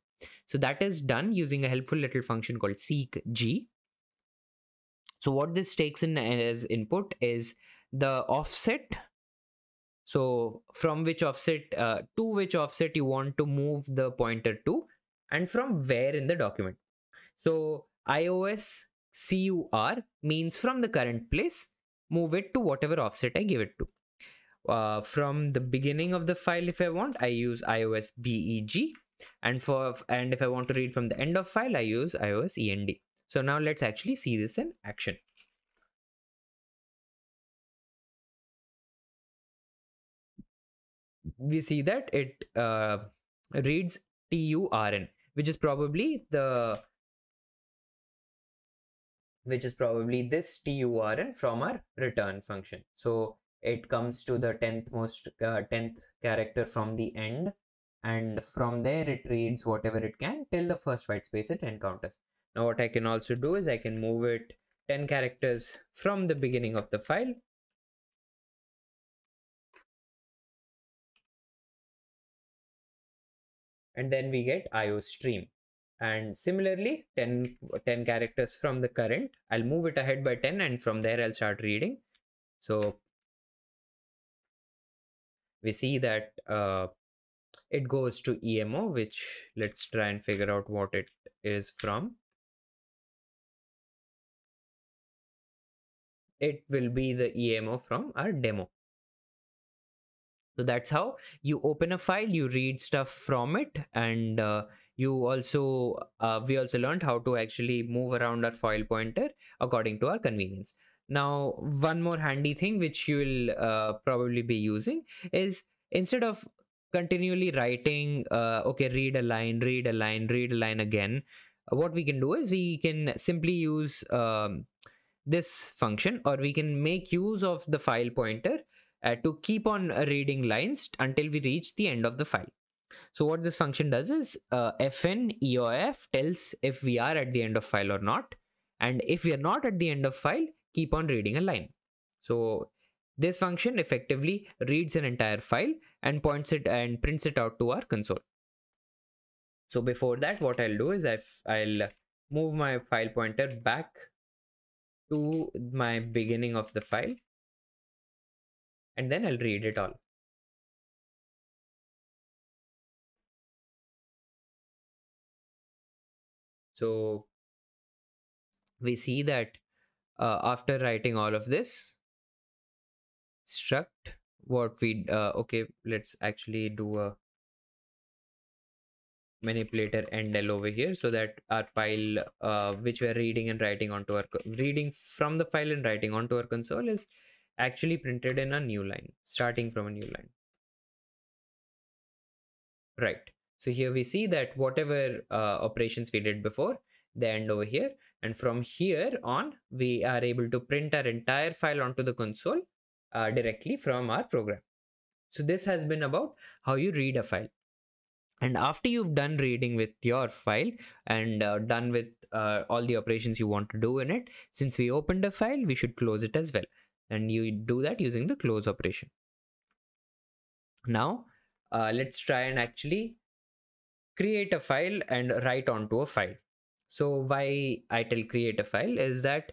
Speaker 1: So that is done using a helpful little function called seekg. So what this takes in as input is the offset. So from which offset to which offset you want to move the pointer to, and from where in the document. So iOS CUR means from the current place, move it to whatever offset I give it to. From the beginning of the file, if I want, I use iOS BEG, and if I want to read from the end of file, I use iOS END. So now let's actually see this in action. we see that it reads TURN, which is probably this TURN from our return function. So it comes to the 10th character from the end, and from there it reads whatever it can till the first white space it encounters. Now what I can also do is I can move it 10 characters from the beginning of the file, and then we get IO stream. And similarly 10 characters from the current, I'll move it ahead by 10, and from there I'll start reading. So we see that it goes to EMO, which let's try and figure out what it is from. It will be the EMO from our demo. So that's how you open a file, you read stuff from it, and we also learned how to actually move around our file pointer according to our convenience. Now, one more handy thing which you will probably be using is, instead of continually writing, okay, read a line, read a line, read a line again, what we can do is we can simply use this function, or we can make use of the file pointer to keep on reading lines until we reach the end of the file. So what this function does is fn eof tells if we are at the end of file or not, and if we are not at the end of file, keep on reading a line. So this function effectively reads an entire file and points it and prints it out to our console. So before that, what I'll do is I'll move my file pointer back to my beginning of the file, and then I'll read it all. So we see that after writing all of this, struct what we okay, let's actually do a manipulator endl over here, so that our file which we're reading and writing onto our reading from the file and writing onto our console is actually printed in a new line, starting from a new line. Right. So here we see that whatever operations we did before, they end over here, and from here on we are able to print our entire file onto the console directly from our program. So this has been about how you read a file. And after you've done reading with your file and done with all the operations you want to do in it, since we opened a file, we should close it as well. And you do that using the close operation. Now, let's try and actually create a file and write onto a file. So why I tell create a file is that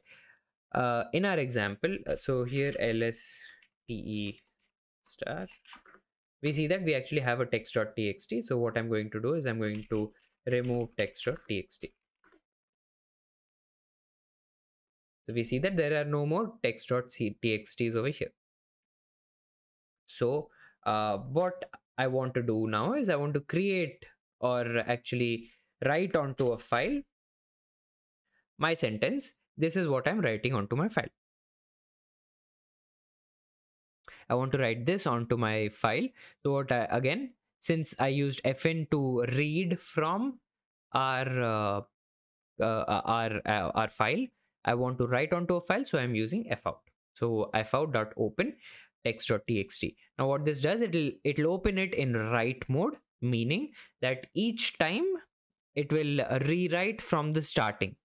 Speaker 1: in our example, so here lste star, we see that we actually have a text.txt. So what I'm going to do is I'm going to remove text.txt. So we see that there are no more text.txts over here. So what I want to do now is I want to create, or actually write onto a file, my sentence. This is what I'm writing onto my file. I want to write this onto my file. So what again, since I used fn to read from our file, I want to write onto a file, so I'm using fout. So fout.open text.txt. Now what this does, it'll open it in write mode, meaning that each time it will rewrite from the starting.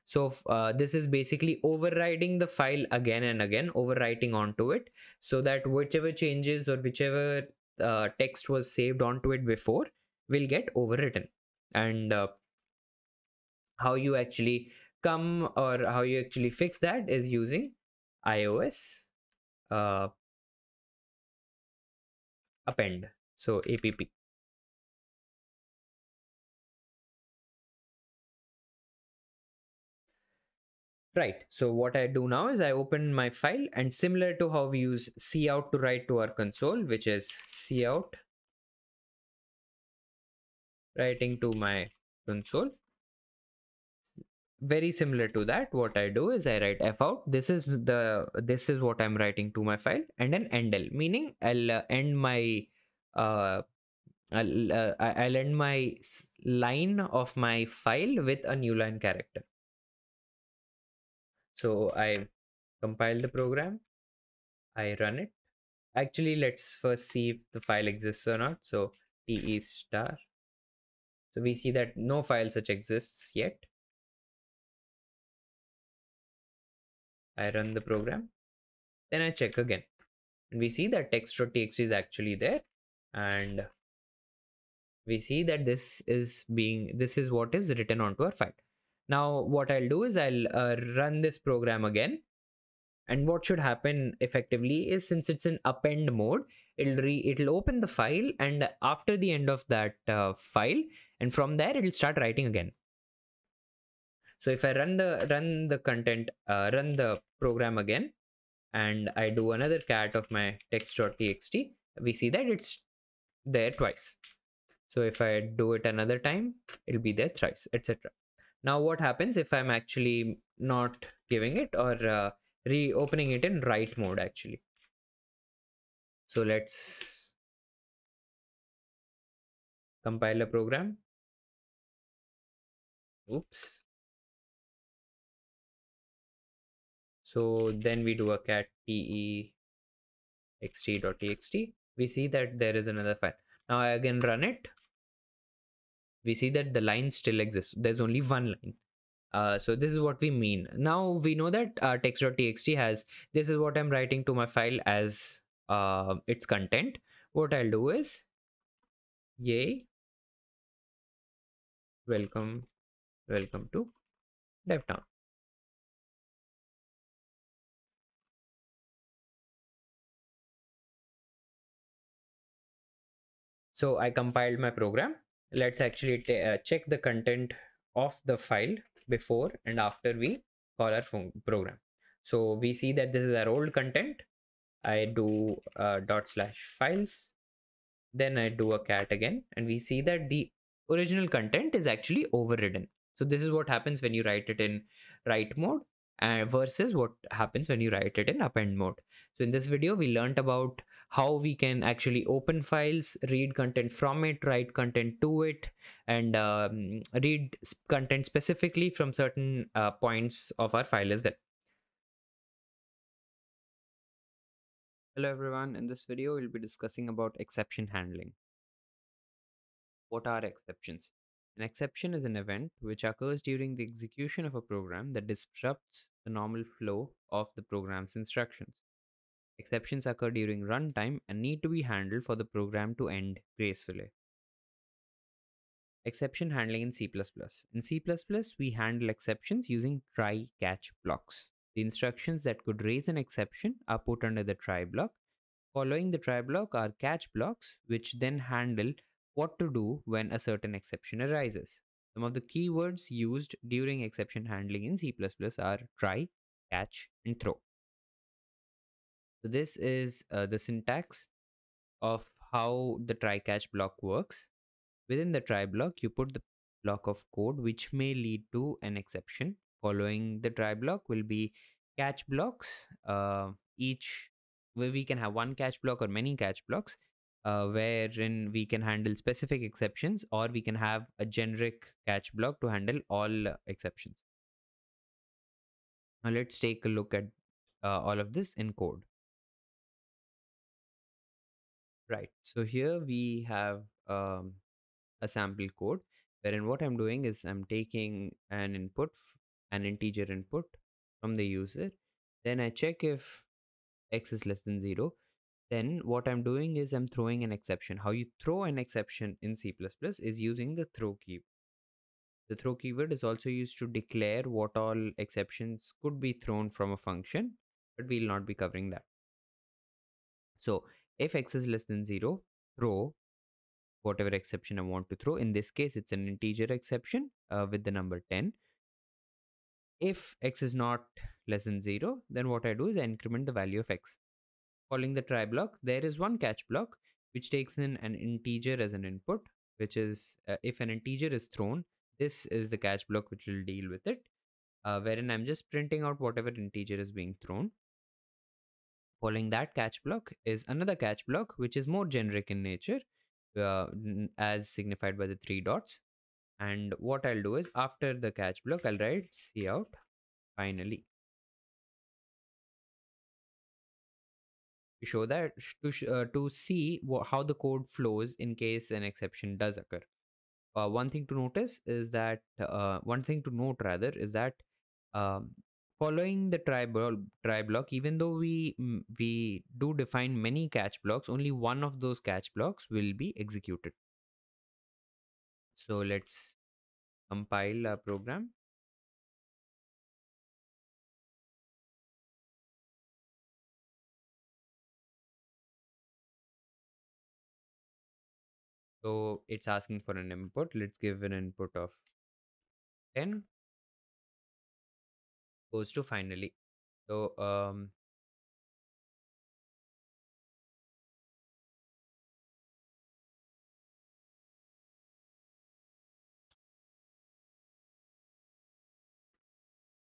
Speaker 1: So this is basically overriding the file again and again, overwriting onto it, so that whichever changes or whichever text was saved onto it before will get overwritten. And how you actually come, or how you actually fix that, is using iOS append, so app. Right, so what I do now is I open my file, and similar to how we use cout to write to our console, which is cout writing to my console, very similar to that, what I do is I write fout. This is what I'm writing to my file, and then endl, meaning I'll end my I'll end my line of my file with a new line character. So I compile the program, I run it. Actually, let's first see if the file exists or not. So te star. So we see that no file such exists yet. I run the program. Then I check again. And we see that text.txt is actually there. And we see that this is what is written onto our file. Now what I'll do is I'll run this program again. And what should happen effectively is, since it's in append mode, it'll open the file, and after the end of that file, and from there it'll start writing again. So if I run the content, run the program again, and I do another cat of my text.txt, we see that it's there twice. So if I do it another time, it'll be there thrice, etc. Now what happens if I'm actually not giving it, or reopening it in write mode actually? So let's compile a program. Oops. So then we do a cat text.txt. We see that there is another file. Now I again run it. We see that the line still exists. There's only one line. So this is what we mean. Now we know that text.txt has, this is what I'm writing to my file as its content. What I'll do is, yay, welcome to DevTown. So I compiled my program. Let's actually check the content of the file before and after we call our program. So we see that this is our old content. I do /files, then I do a cat again, and we see that the original content is actually overridden. So this is what happens when you write it in write mode versus what happens when you write it in append mode. So in this video, we learned about how we can actually open files, read content from it, write content to it, and read content specifically from certain points of our file as well. Hello everyone, in this video we'll be discussing about exception handling. What are exceptions? An exception is an event which occurs during the execution of a program that disrupts the normal flow of the program's instructions. Exceptions occur during runtime and need to be handled for the program to end gracefully. Exception handling in C++. In C++, we handle exceptions using try-catch blocks. The instructions that could raise an exception are put under the try block. Following the try block are catch blocks, which then handle what to do when a certain exception arises. Some of the keywords used during exception handling in C++ are try, catch, and throw. So this is the syntax of how the try catch block works. Within the try block, you put the block of code which may lead to an exception. Following the try block will be catch blocks, each where we can have one catch block or many catch blocks, wherein we can handle specific exceptions, or we can have a generic catch block to handle all exceptions. Now let's take a look at all of this in code. Right, so here we have a sample code wherein what I'm doing is I'm taking an input, an integer input from the user. Then I check if x is less than 0. Then what I'm doing is I'm throwing an exception. How you throw an exception in C++ is using the throw keyword. The throw keyword is also used to declare what all exceptions could be thrown from a function, but we'll not be covering that. So if x is less than 0, throw whatever exception I want to throw. In this case, it's an integer exception with the number 10. If x is not less than 0, then what I do is I increment the value of x. Following the try block, there is one catch block which takes in an integer as an input, which is if an integer is thrown, this is the catch block which will deal with it, wherein I'm just printing out whatever integer is being thrown. Following that catch block is another catch block, which is more generic in nature, as signified by the three dots. And what I'll do is after the catch block, I'll write cout finally to show that to see how the code flows in case an exception does occur. One thing to notice is that one thing to note rather is that um, following the try block, even though we do define many catch blocks, only one of those catch blocks will be executed. So let's compile our program. So it's asking for an input. Let's give an input of 10 goes to finally. So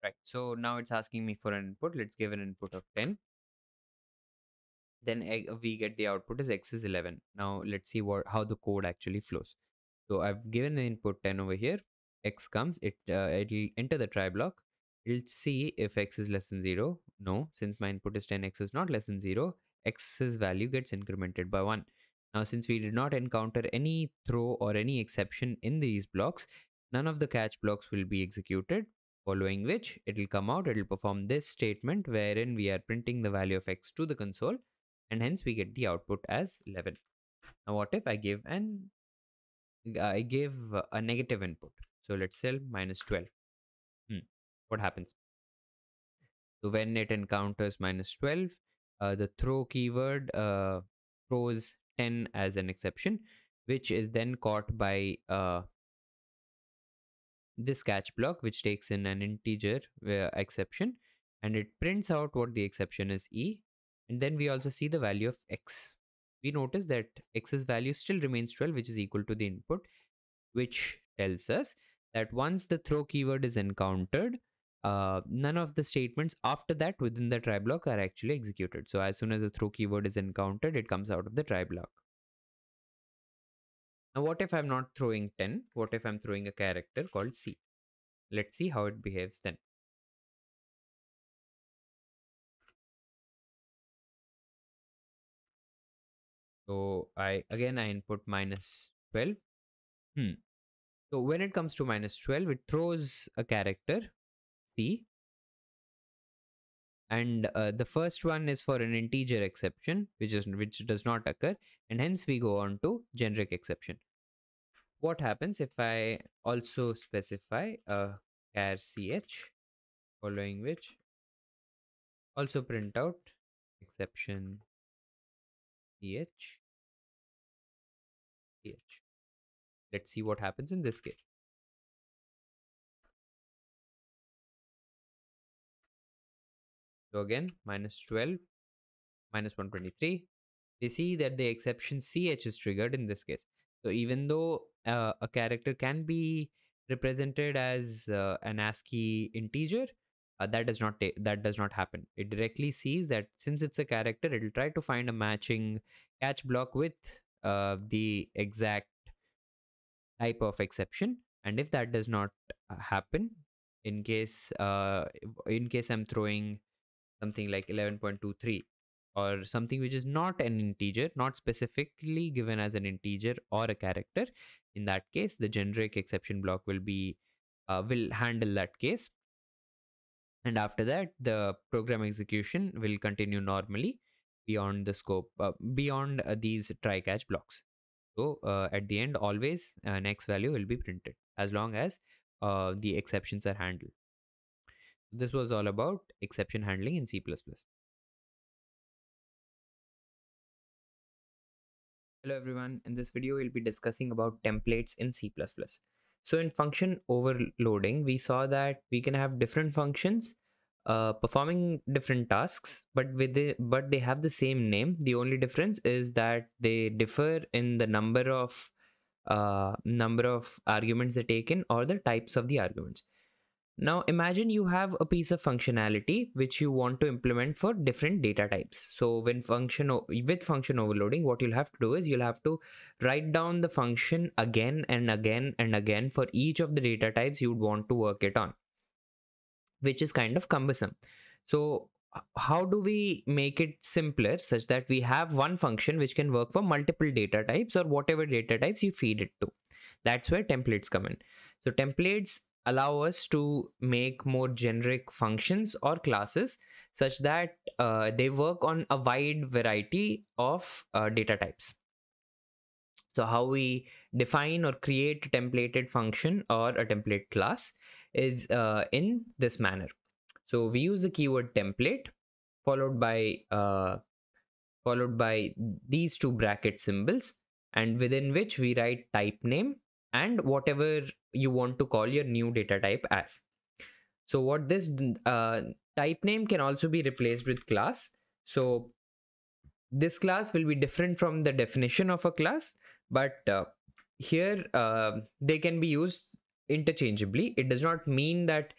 Speaker 1: right. So now it's asking me for an input. Let's give an input of 10. Then we get the output is x is 11. Now let's see how the code actually flows. So I've given the input 10 over here. X comes, it'll enter the try block. It'll see if x is less than 0. No, since my input is 10, x is not less than 0. X's value gets incremented by 1. Now, since we did not encounter any throw or any exception in these blocks, none of the catch blocks will be executed, following which it'll come out, it'll perform this statement wherein we are printing the value of x to the console, and hence we get the output as 11. Now, what if I give a negative input? So let's say minus 12. What happens? So when it encounters minus 12, the throw keyword throws 10 as an exception, which is then caught by this catch block, which takes in an integer exception, and it prints out what the exception is e. And then we also see the value of x. We notice that x's value still remains 12, which is equal to the input, which tells us that once the throw keyword is encountered, none of the statements after that within the try block are actually executed. So as soon as the throw keyword is encountered, it comes out of the try block. Now, what if I'm not throwing 10? What if I'm throwing a character called C? Let's see how it behaves then. So I input minus 12. So when it comes to minus 12, it throws a character C. And the first one is for an integer exception, which does not occur, and hence we go on to generic exception. What happens if I also specify a char ch, following which also print out exception ch. Let's see what happens in this case. So again, minus 12, minus 123. We see that the exception ch is triggered in this case. So even though a character can be represented as an ASCII integer, that does not happen. It directly sees that since it's a character, it'll try to find a matching catch block with the exact type of exception. And if that does not happen, in case I'm throwing something like 11.23 or something which is not an integer, not specifically given as an integer or a character, in that case the generic exception block will handle that case, and after that the program execution will continue normally beyond the scope beyond these try catch blocks. So at the end always an x value will be printed as long as the exceptions are handled. This was all about exception handling in C++. Hello everyone, in this video we'll be discussing about templates in C++. So in function overloading, we saw that we can have different functions performing different tasks, but they have the same name. The only difference is that they differ in the number of arguments they take in or the types of the arguments. Now imagine you have a piece of functionality which you want to implement for different data types. So with function overloading, what you'll have to do is you'll have to write down the function again and again and again for each of the data types you'd want to work it on, which is kind of cumbersome. So how do we make it simpler such that we have one function which can work for multiple data types or whatever data types you feed it to? That's where templates come in. So templates allow us to make more generic functions or classes such that they work on a wide variety of data types. So how we define or create a templated function or a template class is in this manner. So we use the keyword template followed by these two bracket symbols, and within which we write type name and whatever you want to call your new data type as. So what this type name can also be replaced with class. So this class will be different from the definition of a class, but here they can be used interchangeably. It does not mean that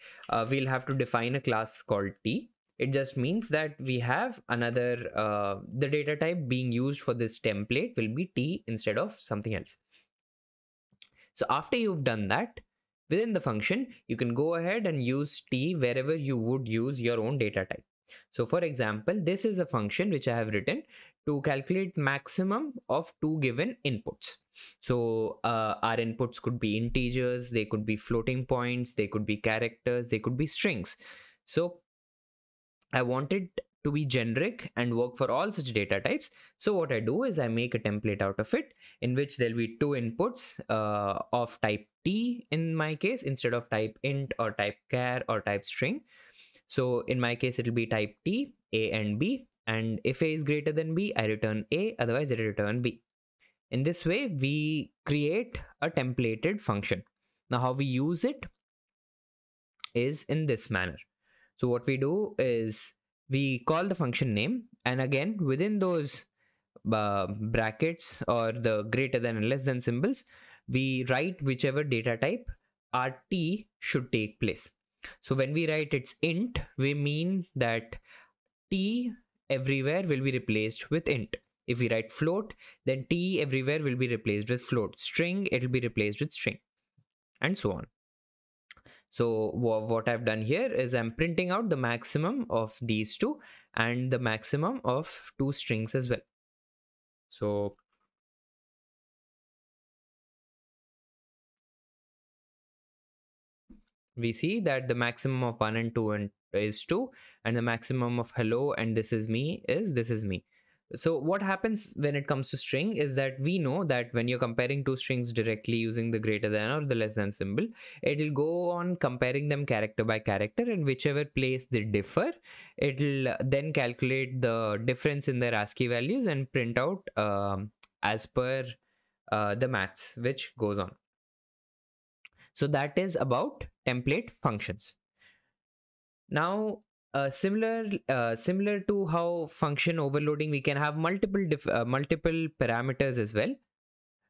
Speaker 1: we'll have to define a class called T. It just means that we have another, the data type being used for this template will be T instead of something else. So after you've done that, within the function, you can go ahead and use T wherever you would use your own data type. So for example, this is a function which I have written to calculate maximum of two given inputs. So our inputs could be integers, they could be floating points, they could be characters, they could be strings. So I want it to be generic and work for all such data types. So what I do is I make a template out of it in which there'll be two inputs of type T in my case instead of type int or type char or type string. So in my case, it'll be type T, A and B. And if A is greater than B, I return A, otherwise I return B. In this way, we create a templated function. Now how we use it is in this manner. So what we do is we call the function name, and again within those brackets or the greater than and less than symbols, we write whichever data type our T should take place. So when we write it's int, we mean that T everywhere will be replaced with int. If we write float, then T everywhere will be replaced with float. String, it will be replaced with string, and so on. So what I've done here is I'm printing out the maximum of these two and the maximum of two strings as well. So we see that the maximum of 1 and 2 is 2, and the maximum of hello and this is me is this is me. So what happens when it comes to string is that we know that when you're comparing two strings directly using the greater than or the less than symbol, it'll go on comparing them character by character, and whichever place they differ, it'll then calculate the difference in their ASCII values and print out as per the maths which goes on. So that is about template functions. Now similar to how function overloading, we can have multiple parameters as well.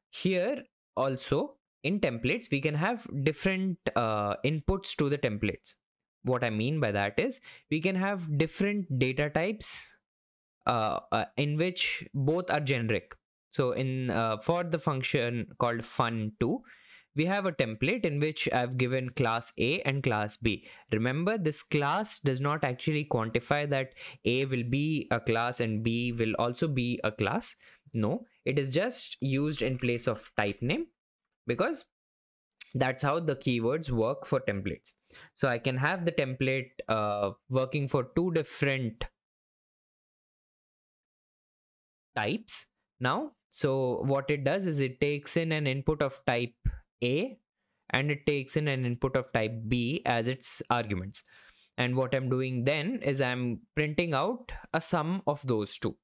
Speaker 1: Here also in templates we can have different inputs to the templates. What I mean by that is we can have different data types in which both are generic. So in for the function called fun2, we have a template in which I've given class A and class B. Remember, this class does not actually quantify that A will be a class and B will also be a class. No, it is just used in place of type name, because that's how the keywords work for templates. So I can have the template working for two different types now. So what it does is it takes in an input of type A and it takes in an input of type B as its arguments. And what I'm doing then is I'm printing out a sum of those two.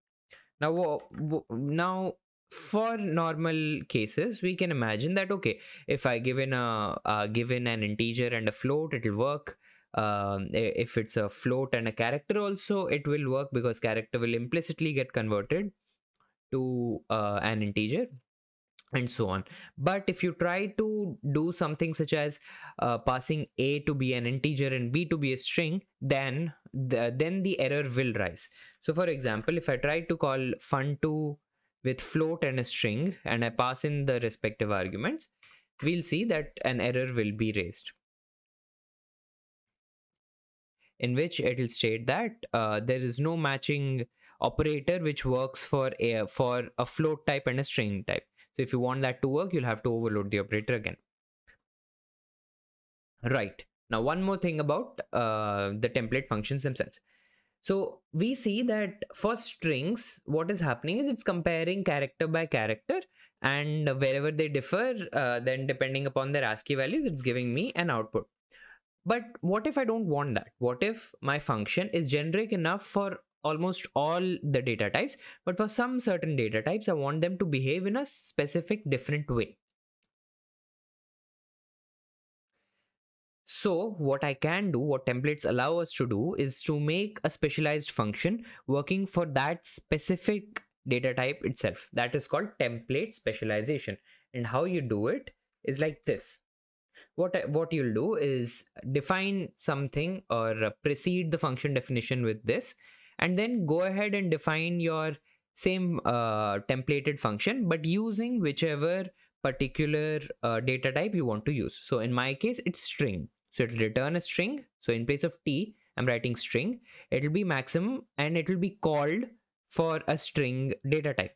Speaker 1: Now for normal cases, we can imagine that, okay, if I given an integer and a float, it will work. If it's a float and a character also, it will work, because character will implicitly get converted to an integer. and so on. But if you try to do something such as passing a to be an integer and b to be a string, then the error will rise. So for example, if I try to call fun2 with float and a string and I pass in the respective arguments, we'll see that an error will be raised, in which it will state that there is no matching operator which works for a float type and a string type. So if you want that to work, you'll have to overload the operator again. Right. Now, one more thing about the template functions themselves. So we see that for strings, what is happening is it's comparing character by character, and wherever they differ, then depending upon their ASCII values, it's giving me an output. But what if I don't want that? What if my function is generic enough for almost all the data types, but for some certain data types, I want them to behave in a specific different way? So what I can do, what templates allow us to do, is to make a specialized function working for that specific data type itself. That is called template specialization. And how you do it is like this. What you'll do is define something or precede the function definition with this, and then go ahead and define your same templated function, but using whichever particular data type you want to use. So in my case, it's string. So it'll return a string. So in place of t, I'm writing string. It'll be maximum and it will be called for a string data type.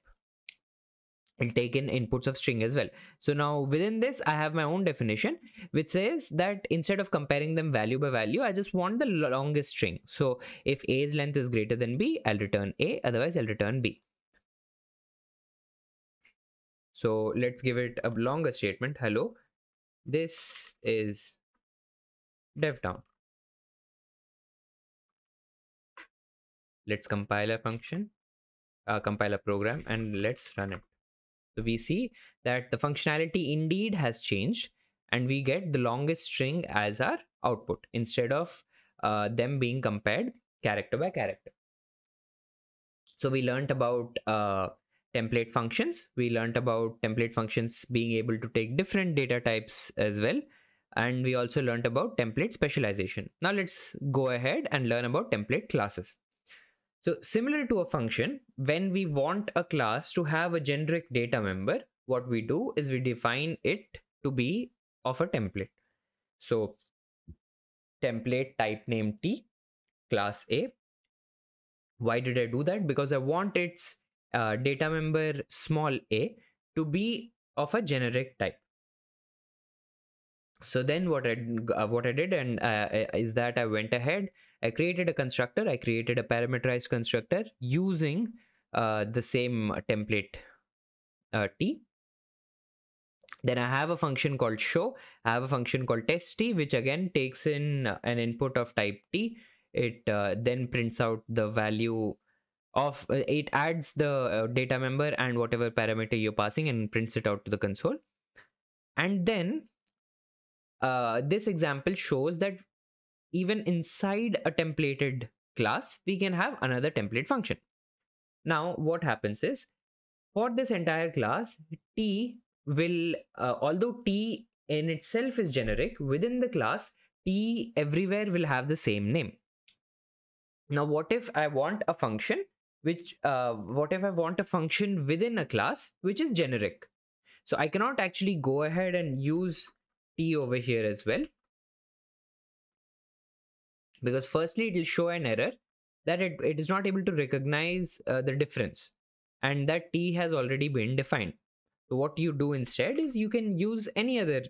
Speaker 1: It'll take in inputs of string as well. So now within this, I have my own definition, which says that instead of comparing them value by value, I just want the longest string. So if a's length is greater than b, I'll return a, otherwise I'll return b. So let's give it a longer statement. Hello, this is DevTown. Let's compile a function, compile a program, and let's run it. So we see that the functionality indeed has changed, and we get the longest string as our output instead of them being compared character by character. So we learned about template functions. We learned about template functions being able to take different data types as well. And we also learned about template specialization. Now let's go ahead and learn about template classes. So similar to a function, when we want a class to have a generic data member, what we do is we define it to be of a template. So template type name t, class A. Why did I do that? Because I want its data member small a to be of a generic type. So then what I did and is that I went ahead, I created a constructor, I created a parameterized constructor using the same template t. Then I have a function called show. I have a function called test t, which again takes in an input of type t. It then prints out the value of, it adds the data member and whatever parameter you're passing and prints it out to the console. And then this example shows that even inside a templated class, we can have another template function. Now, what happens is, for this entire class, t will, although t in itself is generic, within the class, t everywhere will have the same name. Now, what if I want a function which, what if I want a function within a class which is generic? So I cannot actually go ahead and use t over here as well, because firstly it will show an error that it is not able to recognize the difference, and that t has already been defined. So what you do instead is you can use any other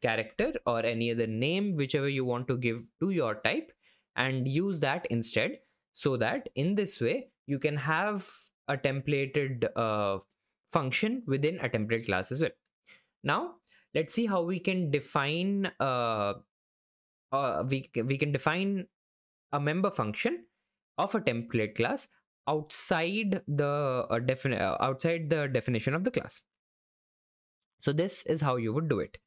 Speaker 1: character or any other name, whichever you want to give to your type, and use that instead, so that in this way you can have a templated function within a template class as well. Now let's see how we can define we can define a member function of a template class outside the definition of the class. So this is how you would do it.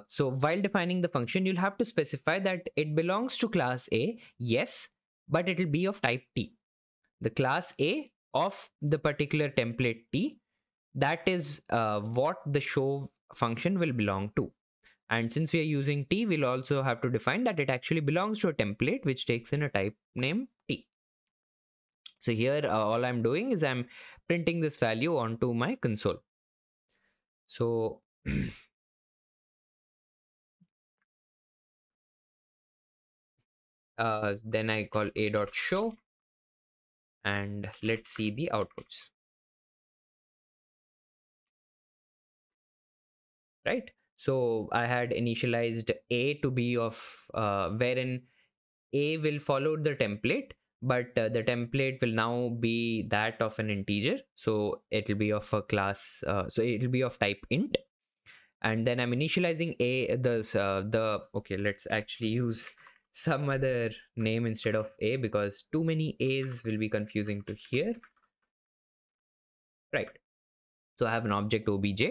Speaker 1: So while defining the function, you'll have to specify that it belongs to class A, yes, but it will be of type T. The class A of the particular template T that is what the show function will belong to. And since we are using t, we'll also have to define that it actually belongs to a template which takes in a type name t. So here all I'm doing is I'm printing this value onto my console. So then I call a.show, and let's see the outputs. Right? So I had initialized a to be of wherein a will follow the template, but the template will now be that of an integer. So it will be of a class, so it will be of type int. And then I'm initializing okay, let's actually use some other name instead of a, because too many a's will be confusing to hear. Right. So I have an object obj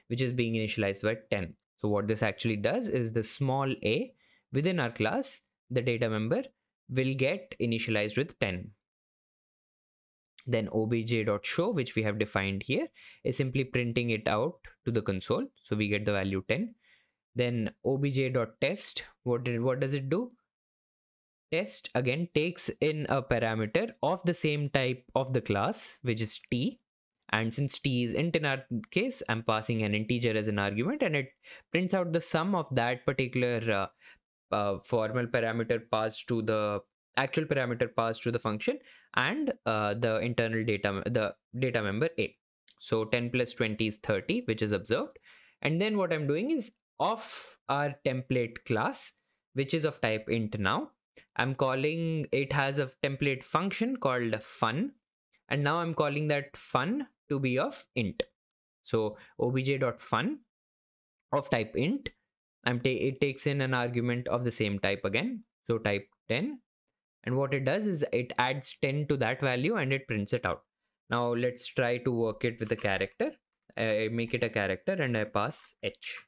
Speaker 1: which is being initialized by 10. So what this actually does is the small a within our class, the data member, will get initialized with 10. Then obj.show, which we have defined here, is simply printing it out to the console. So we get the value 10. Then obj.test, what does it do? Test again takes in a parameter of the same type of the class, which is t. And since t is int in our case, I'm passing an integer as an argument, and it prints out the sum of that particular formal parameter passed to the actual parameter passed to the function, and the internal the data member a. So 10 plus 20 is 30, which is observed. And then what I'm doing is, of our template class, which is of type int now, I'm calling, it has a template function called fun, and now I'm calling that fun to be of int. So obj.fun of type int, it takes in an argument of the same type again, so type 10, and what it does is it adds 10 to that value and it prints it out. Now let's try to work it with a character. I make it a character and I pass h.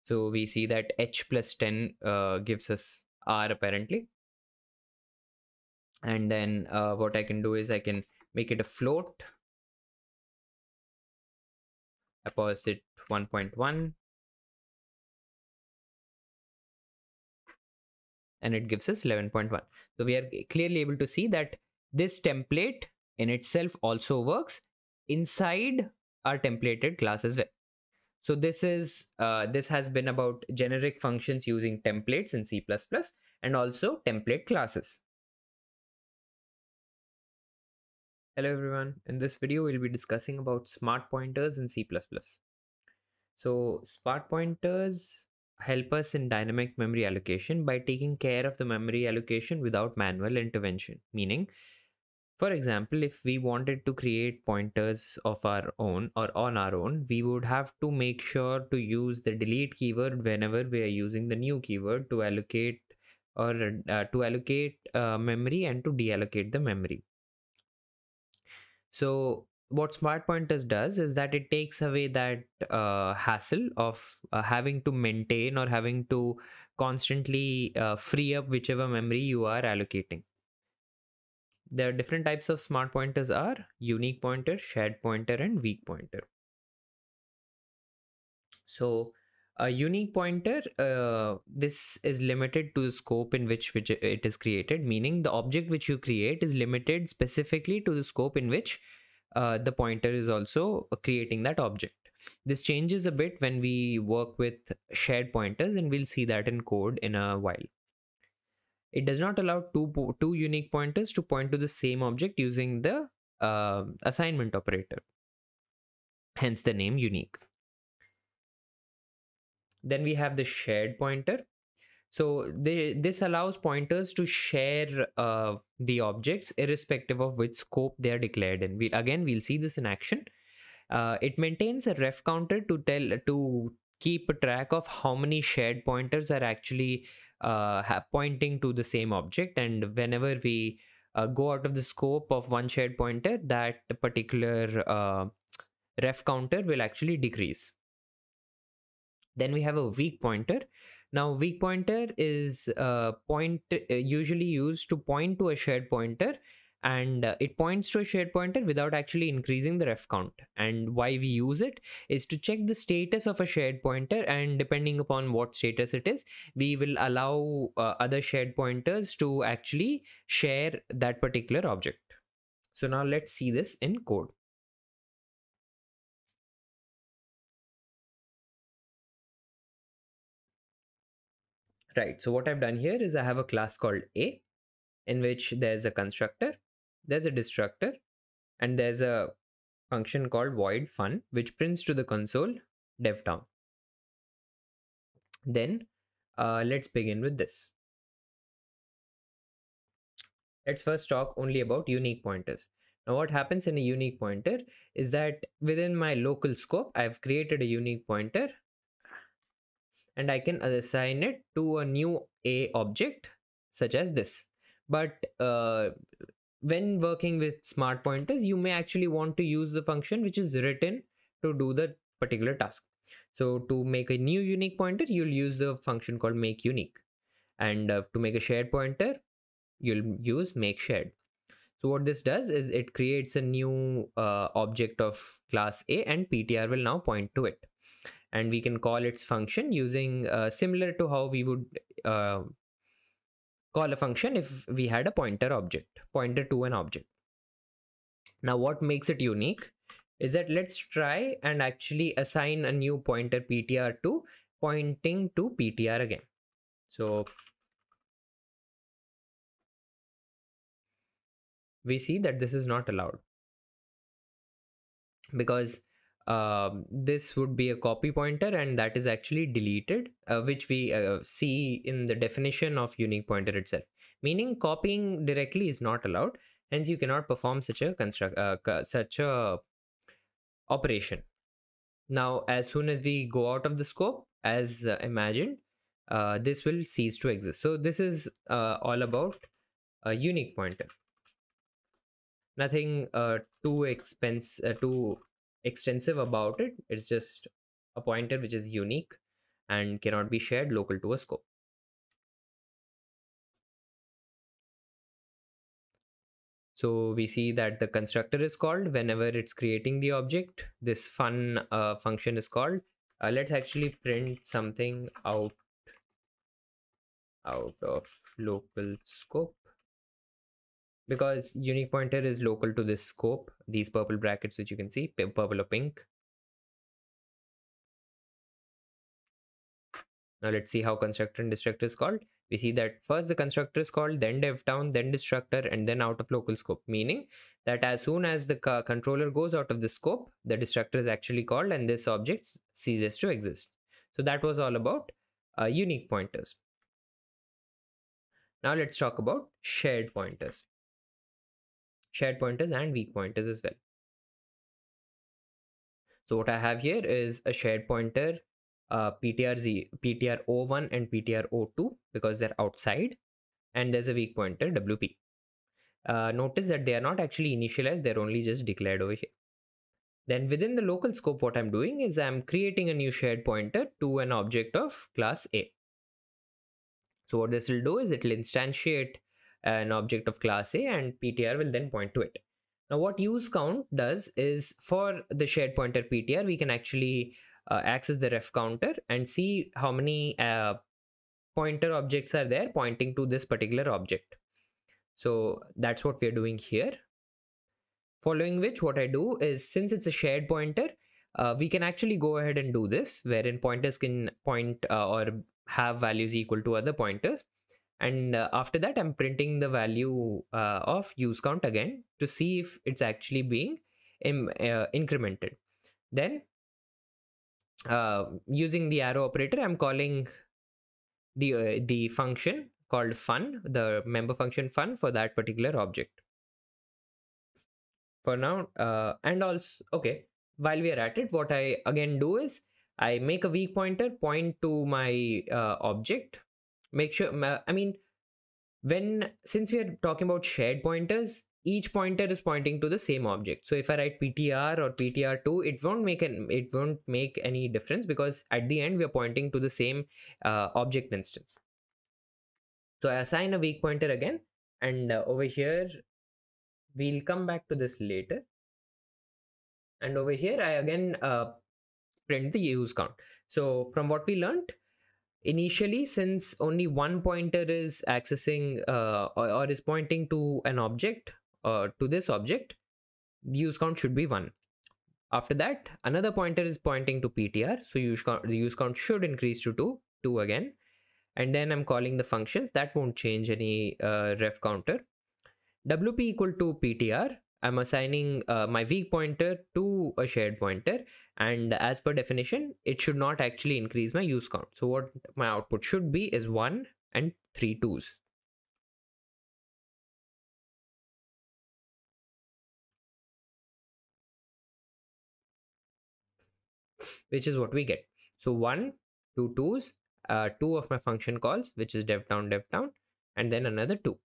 Speaker 1: So we see that h plus 10 gives us r apparently. And then what I can do is I can make it a float. I pass it 1.1, and it gives us 11.1. So we are clearly able to see that this template in itself also works inside our templated class as well. So this has been about generic functions using templates in C++ and also template classes. Hello everyone, in this video we'll be discussing about smart pointers in C++. So smart pointers help us in dynamic memory allocation by taking care of the memory allocation without manual intervention. Meaning, for example, if we wanted to create pointers of our own or on our own, we would have to make sure to use the delete keyword whenever we are using the new keyword to allocate memory and to deallocate the memory. So what smart pointers does is that it takes away that hassle of having to maintain or having to constantly free up whichever memory you are allocating. The different types of smart pointers are unique pointer, shared pointer, and weak pointer. So a unique pointer, this is limited to the scope in which it is created, meaning the object which you create is limited specifically to the scope in which the pointer is also creating that object. This changes a bit when we work with shared pointers, and we'll see that in code in a while. It does not allow two unique pointers to point to the same object using the assignment operator, hence the name unique. Then we have the shared pointer. So this allows pointers to share the objects irrespective of which scope they are declared in. We'll see this in action. It maintains a ref counter to keep a track of how many shared pointers are actually pointing to the same object, and whenever we go out of the scope of one shared pointer, that particular ref counter will actually decrease. Then we have a weak pointer. Now weak pointer is usually used to point to a shared pointer, and it points to a shared pointer without actually increasing the ref count. And why we use it is to check the status of a shared pointer, and depending upon what status it is, we will allow other shared pointers to actually share that particular object. So now let's see this in code. Right, so what I've done here is I have a class called A, in which there's a constructor, there's a destructor, and there's a function called void fun, which prints to the console DevTown. Then let's begin with this. Let's first talk only about unique pointers. Now what happens in a unique pointer is that within my local scope, I've created a unique pointer and I can assign it to a new A object such as this. But when working with smart pointers, you may actually want to use the function which is written to do the particular task. So to make a new unique pointer, you'll use the function called make unique. And to make a shared pointer, you'll use make shared. So what this does is it creates a new object of class A, and PTR will now point to it. And we can call its function using similar to how we would call a function if we had a pointer to an object. Now what makes it unique is that let's try and actually assign a new pointer PTR to pointing to PTR again. So we see that this is not allowed because this would be a copy pointer, and that is actually deleted, which we see in the definition of unique pointer itself, meaning copying directly is not allowed. Hence you cannot perform such a operation. Now as soon as we go out of the scope as imagined, this will cease to exist. So this is all about a unique pointer. Nothing too extensive about it. It's just a pointer which is unique and cannot be shared local to a scope. So we see that the constructor is called whenever it's creating the object. This fun function is called. Let's actually print something out of local scope, because unique pointer is local to this scope, these purple brackets which you can see, purple or pink. Now let's see how constructor and destructor is called. We see that first the constructor is called, then DevTown, then destructor, and then out of local scope, meaning that as soon as the controller goes out of the scope, the destructor is actually called and this object ceases to exist. So that was all about unique pointers. Now let's talk about shared pointers. Shared pointers and weak pointers as well. So what I have here is a shared pointer PTR01 and PTR02 because they're outside, and there's a weak pointer WP. Notice that they are not actually initialized, they're only just declared over here. Then within the local scope, what I'm doing is I'm creating a new shared pointer to an object of class A. So what this will do is it will instantiate an object of class A, and PTR will then point to it. Now what use count does is for the shared pointer PTR, we can actually access the ref counter and see how many pointer objects are there pointing to this particular object. So that's what we're doing here. Following which, what I do is, since it's a shared pointer, we can actually go ahead and do this, wherein pointers can point or have values equal to other pointers. And after that, I'm printing the value of use count again to see if it's actually being incremented. Then using the arrow operator, I'm calling the function called fun, the member function fun for that particular object. For now, and also, okay, while we are at it, what I again do is I make a weak pointer point to my object. Make sure, I mean, since we are talking about shared pointers, each pointer is pointing to the same object. So if I write PTR or PTR2, it won't make any difference, because at the end we are pointing to the same object instance. So I assign a weak pointer again, and over here We'll come back to this later. And over here, I again print the use count. So from what we learned, initially, since only one pointer is accessing or is pointing to an object, to this object, the use count should be 1. After that, another pointer is pointing to PTR, so the use count should increase to 2 again. And then I'm calling the functions. That won't change any ref counter. WP equal to PTR. I'm assigning my weak pointer to a shared pointer, and as per definition, it should not actually increase my use count. So what my output should be is 1 and 3 2s. Which is what we get. So 1, 2 2s, 2 of my function calls, which is DevTown, and then another 2.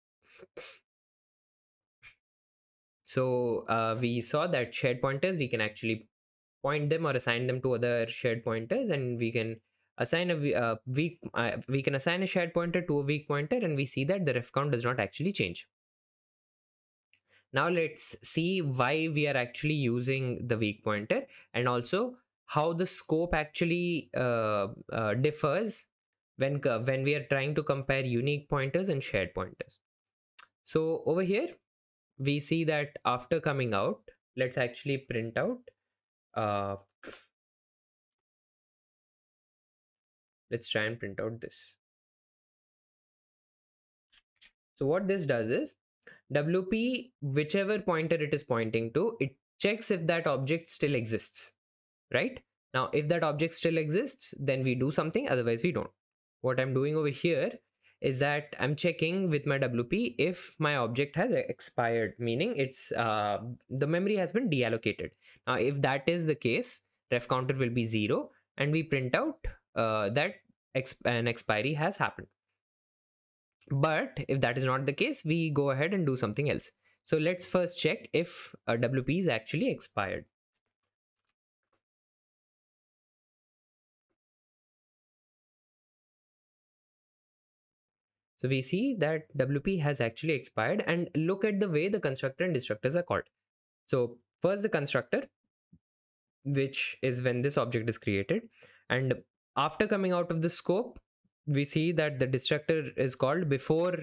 Speaker 1: So we saw that shared pointers, we can actually point them or assign them to other shared pointers, and we can assign we can assign a shared pointer to a weak pointer, and we see that the ref count does not actually change. Now let's see why we are actually using the weak pointer, and also how the scope actually differs when we are trying to compare unique pointers and shared pointers. So over here we see that after coming out, let's actually print out let's try and print out this. So what this does is, WP, whichever pointer it is pointing to, it checks if that object still exists, right? Now, if that object still exists, then we do something, otherwise we don't. What I'm doing over here is that I'm checking with my WP if my object has expired, meaning it's the memory has been deallocated. Now, if that is the case, ref counter will be 0, and we print out that an expiry has happened. But if that is not the case, we go ahead and do something else. So let's first check if WP is actually expired. So we see that WP has actually expired, and look at the way the constructor and destructors are called. So first the constructor, which is when this object is created, and after coming out of the scope, we see that the destructor is called before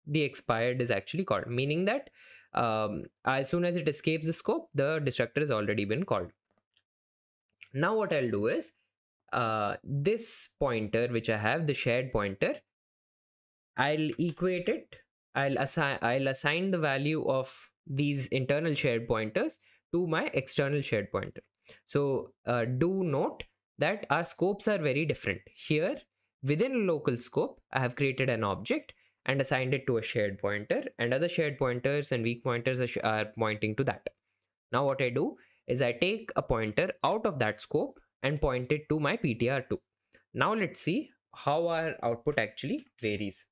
Speaker 1: the expired is actually called, meaning that as soon as it escapes the scope, the destructor has already been called. Now what I'll do is this pointer which I have, the shared pointer, I'll equate it. I'll assign the value of these internal shared pointers to my external shared pointer. So do note that our scopes are very different. Here within a local scope, I have created an object and assigned it to a shared pointer, and other shared pointers and weak pointers are pointing to that. Now what I do is I take a pointer out of that scope and point it to my PTR2. Now let's see how our output actually varies.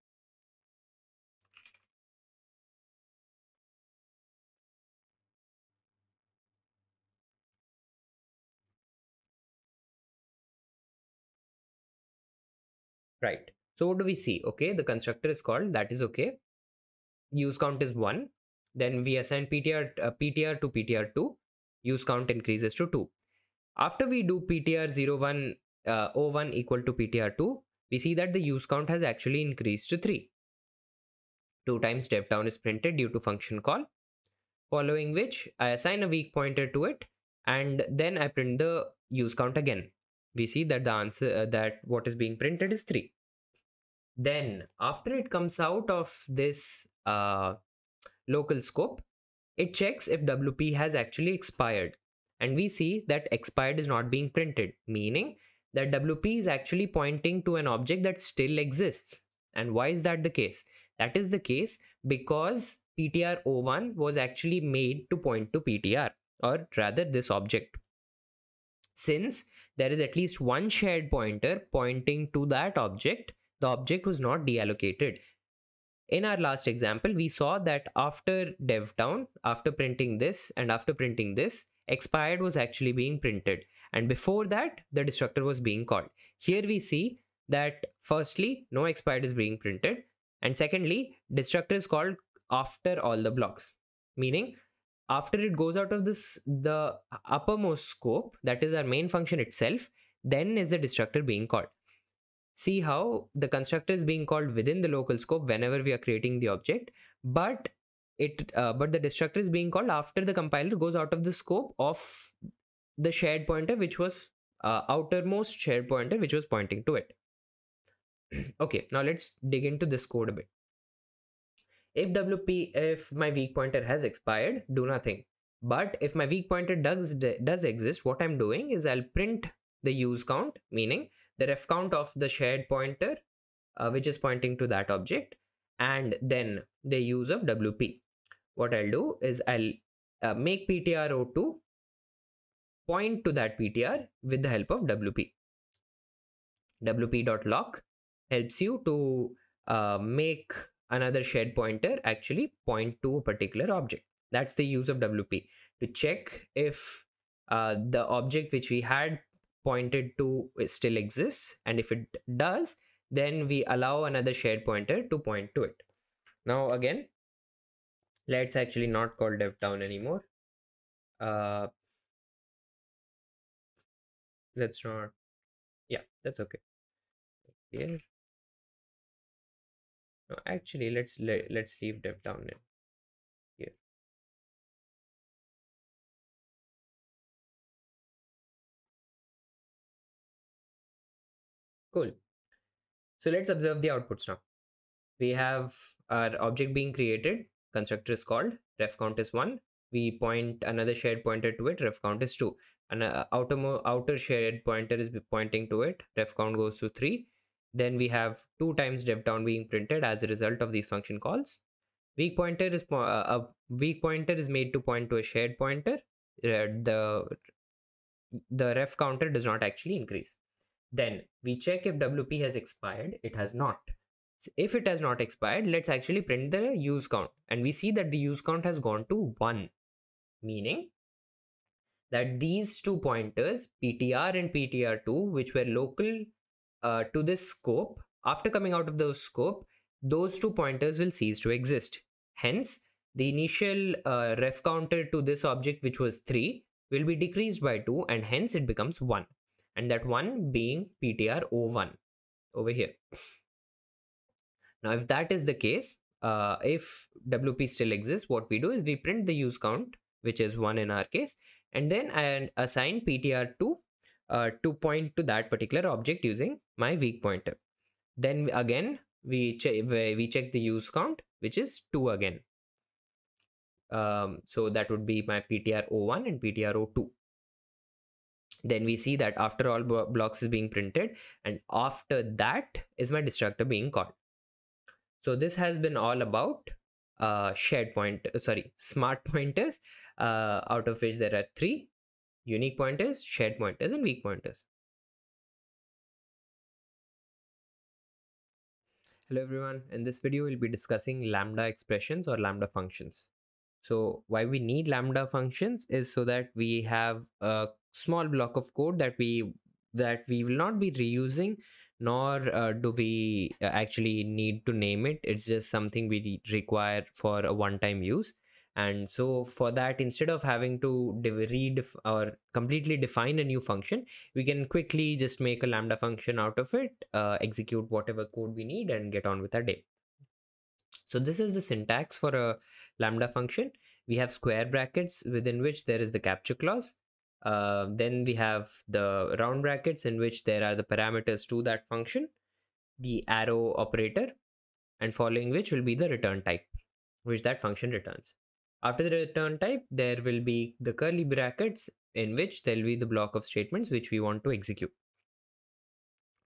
Speaker 1: Right. So what do we see? Okay, the constructor is called, that is okay. Use count is 1. Then we assign PTR to PTR2. Use count increases to 2. After we do PTR01 01 equal to PTR2, we see that the use count has actually increased to 3. 2 times DevTown is printed due to function call, following which I assign a weak pointer to it, and then I print the use count again. We see that the answer that what is being printed is 3. Then after it comes out of this local scope, it checks if WP has actually expired, and we see that expired is not being printed, meaning that WP is actually pointing to an object that still exists. And why is that the case? That is the case because PTR01 was actually made to point to PTR, or rather this object. Since there is at least one shared pointer pointing to that object, the object was not deallocated. In our last example, we saw that after DevTown, after printing this and after printing this, expired was actually being printed. And before that, the destructor was being called. Here we see that firstly, no expired is being printed. And secondly, destructor is called after all the blocks, meaning after it goes out of the uppermost scope, that is our main function itself, then is the destructor being called. See how the constructor is being called within the local scope whenever we are creating the object, but the destructor is being called after the compiler goes out of the scope of the shared pointer, which was outermost shared pointer, which was pointing to it. Okay, now let's dig into this code a bit. If my weak pointer has expired, do nothing. But if my weak pointer does exist, what I'm doing is I'll print the use count, meaning the ref count of the shared pointer, which is pointing to that object, and then the use of WP. What I'll do is I'll make ptr02 point to that PTR with the help of WP. WP.lock helps you to make another shared pointer actually point to a particular object. That's the use of WP, to check if the object which we had pointed to still exists, and if it does, then we allow another shared pointer to point to it. Now again, let's actually not call DevTown anymore. Let's not, yeah, that's okay. Here, no, actually let's leave DevTown in here. Cool. So let's observe the outputs now. We have our object being created, constructor is called, ref count is 1, we point another shared pointer to it, ref count is 2, and outer shared pointer is pointing to it, ref count goes to 3. Then we have 2 times DevTown being printed as a result of these function calls. Weak pointer is made to point to a shared pointer. The ref counter does not actually increase. Then we check if WP has expired. It has not. If it has not expired, let's actually print the use count, and we see that the use count has gone to 1, meaning that these 2 pointers, PTR and PTR2, which were local to this scope, after coming out of the scope, those 2 pointers will cease to exist. Hence, the initial ref counter to this object, which was 3, will be decreased by 2, and hence it becomes 1, and that 1 being PTR01 over here. Now, if that is the case, if WP still exists, what we do is we print the use count, which is 1 in our case, and then assign PTR2 to point to that particular object using my weak pointer. Then again, we check the use count, which is 2 again. So that would be my PTR01 and PTR02. Then we see that after all blocks is being printed, and after that is my destructor being called. So this has been all about smart pointers, out of which there are 3: unique pointers, shared pointers, and weak pointers. Hello everyone, in this video we'll be discussing Lambda expressions or Lambda functions. So why we need Lambda functions is so that we have a small block of code that we will not be reusing, nor do we actually need to name it. It's just something we require for a one-time use. And so for that, instead of having to read or completely define a new function, we can quickly just make a Lambda function out of it, execute whatever code we need, and get on with our day. So this is the syntax for a Lambda function. We have square brackets within which there is the capture clause. Then we have the round brackets in which there are the parameters to that function, the arrow operator, and following which will be the return type, which that function returns. After the return type, there will be the curly brackets in which there will be the block of statements which we want to execute.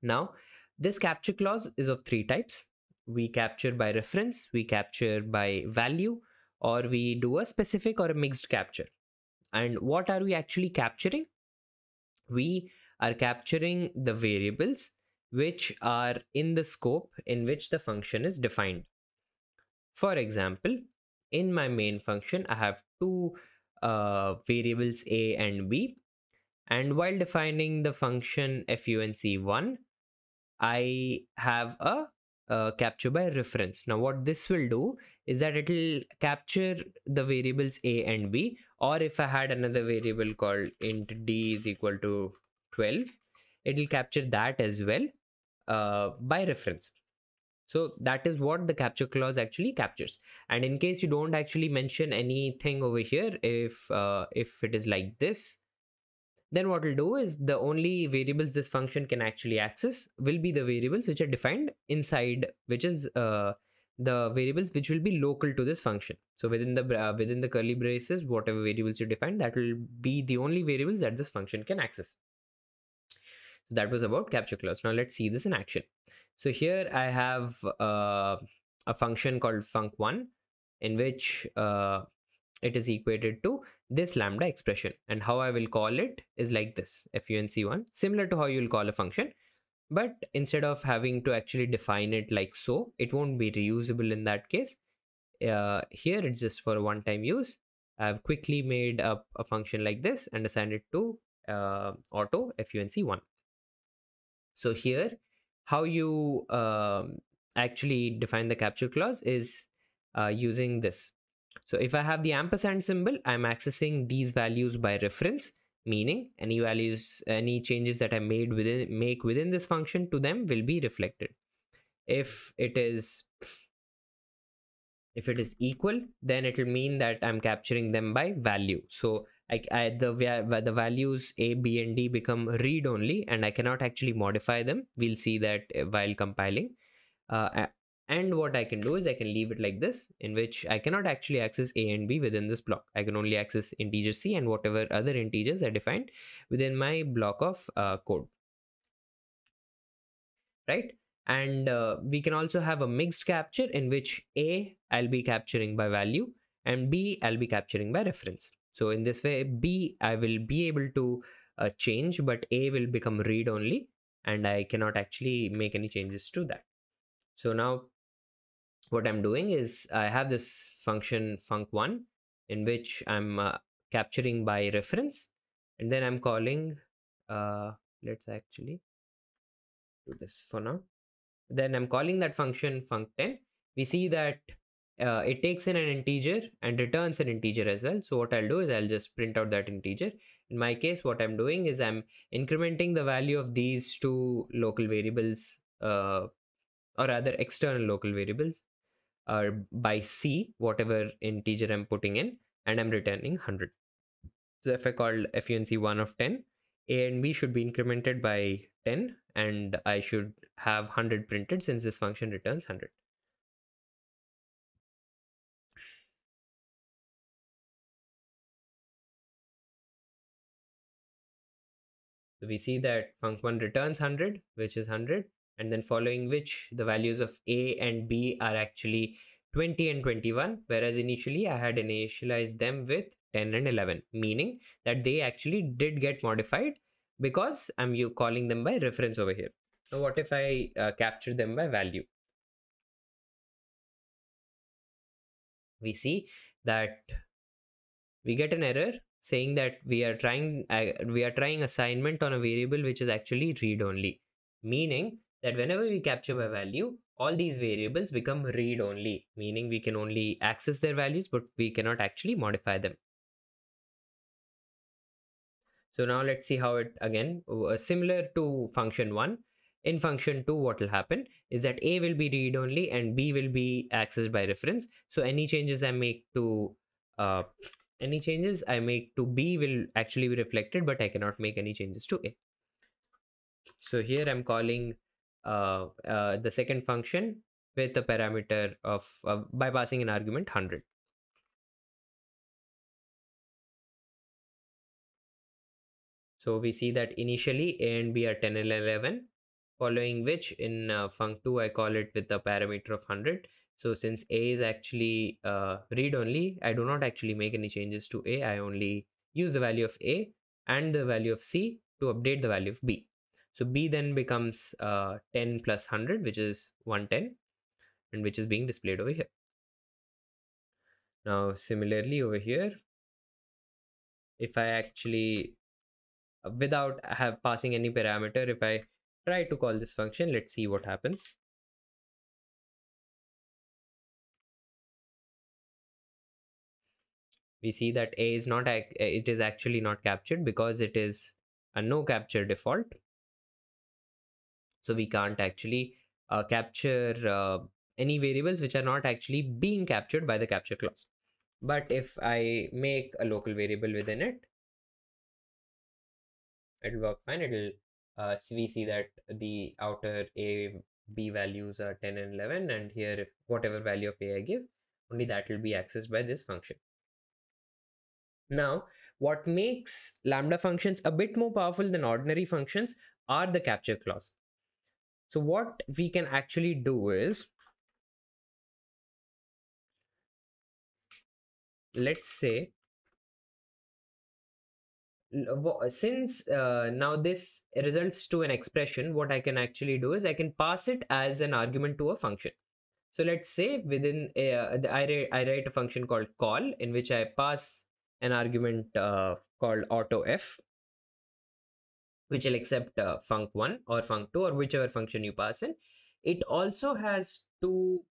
Speaker 1: Now, this capture clause is of 3 types. We capture by reference, we capture by value, or we do a specific or a mixed capture. And what are we actually capturing? We are capturing the variables which are in the scope in which the function is defined. For example, in my main function, I have 2 variables a and b. And while defining the function func1, I have a capture by reference. Now what this will do is that it will capture the variables a and b, or if I had another variable called int d is equal to 12, it will capture that as well by reference. So that is what the capture clause actually captures. And in case you don't actually mention anything over here, if it is like this, then what we'll do is the only variables this function can actually access will be the variables which are defined inside, which is the variables which will be local to this function. So within the curly braces, whatever variables you define, that will be the only variables that this function can access. So that was about capture clause. Now let's see this in action. So here I have a function called func1, in which it is equated to this lambda expression, and how I will call it is like this, func1, similar to how you will call a function, but instead of having to actually define it like so, it won't be reusable in that case. Here it's just for a one-time use. I've quickly made up a function like this and assigned it to auto func1. So here how you actually define the capture clause is using this. So if I have the ampersand symbol, I'm accessing these values by reference, meaning any changes that I make within this function to them will be reflected. If it is equal, then it will mean that I'm capturing them by value. So the values a, b, and d become read only, and I cannot actually modify them. We'll see that while compiling. And what I can do is I can leave it like this, in which I cannot actually access a and b within this block. I can only access integer c and whatever other integers are defined within my block of code, right? And we can also have a mixed capture, in which a I'll be capturing by value and b I'll be capturing by reference. So in this way, b I will be able to change, but a will become read only, and I cannot actually make any changes to that. So now what I'm doing is I have this function func1, in which I'm capturing by reference, and then I'm calling let's actually do this for now. Then I'm calling that function func10. We see that it takes in an integer and returns an integer as well. So what I'll do is I'll just print out that integer. In my case, what I'm doing is I'm incrementing the value of these two local variables, or rather external local variables, by c, whatever integer I'm putting in, and I'm returning 100. So if I call func1 of 10, a and b should be incremented by 10, and I should have 100 printed since this function returns 100. So we see that func1 returns 100, which is 100, and then following which the values of a and b are actually 20 and 21, whereas initially I had initialized them with 10 and 11, meaning that they actually did get modified because I'm calling them by reference over here. Now what if I capture them by value? We see that we get an error saying that we are trying assignment on a variable which is actually read only, meaning that whenever we capture by value, all these variables become read only, meaning we can only access their values but we cannot actually modify them. So now let's see how it, again, similar to function 1. In function 2, what will happen is that a will be read only and b will be accessed by reference. So any changes I make to b will actually be reflected, but I cannot make any changes to a. So here I'm calling the second function with a parameter of by passing an argument 100. So we see that initially a and b are 10 and 11, following which in func2 I call it with a parameter of 100. So since a is actually read only, I do not actually make any changes to a. I only use the value of a and the value of c to update the value of b. So b then becomes 10 plus 100, which is 110, and which is being displayed over here. Now similarly over here, if I actually without passing any parameter, if I try to call this function, let's see what happens. we see that a is not, it is actually not captured because it is a no capture default. So we can't actually capture any variables which are not actually being captured by the capture clause. But if I make a local variable within it, it'll work fine. It'll we see that the outer a b values are 10 and 11, and here if whatever value of a I give, only that will be accessed by this function. Now, what makes Lambda functions a bit more powerful than ordinary functions are the capture clause. So what we can actually do is, let's say, since now this results to an expression, what I can actually do is I can pass it as an argument to a function. So let's say within I write a function called call, in which I pass an argument called autof, which will accept func1 or func2 or whichever function you pass in. It also has two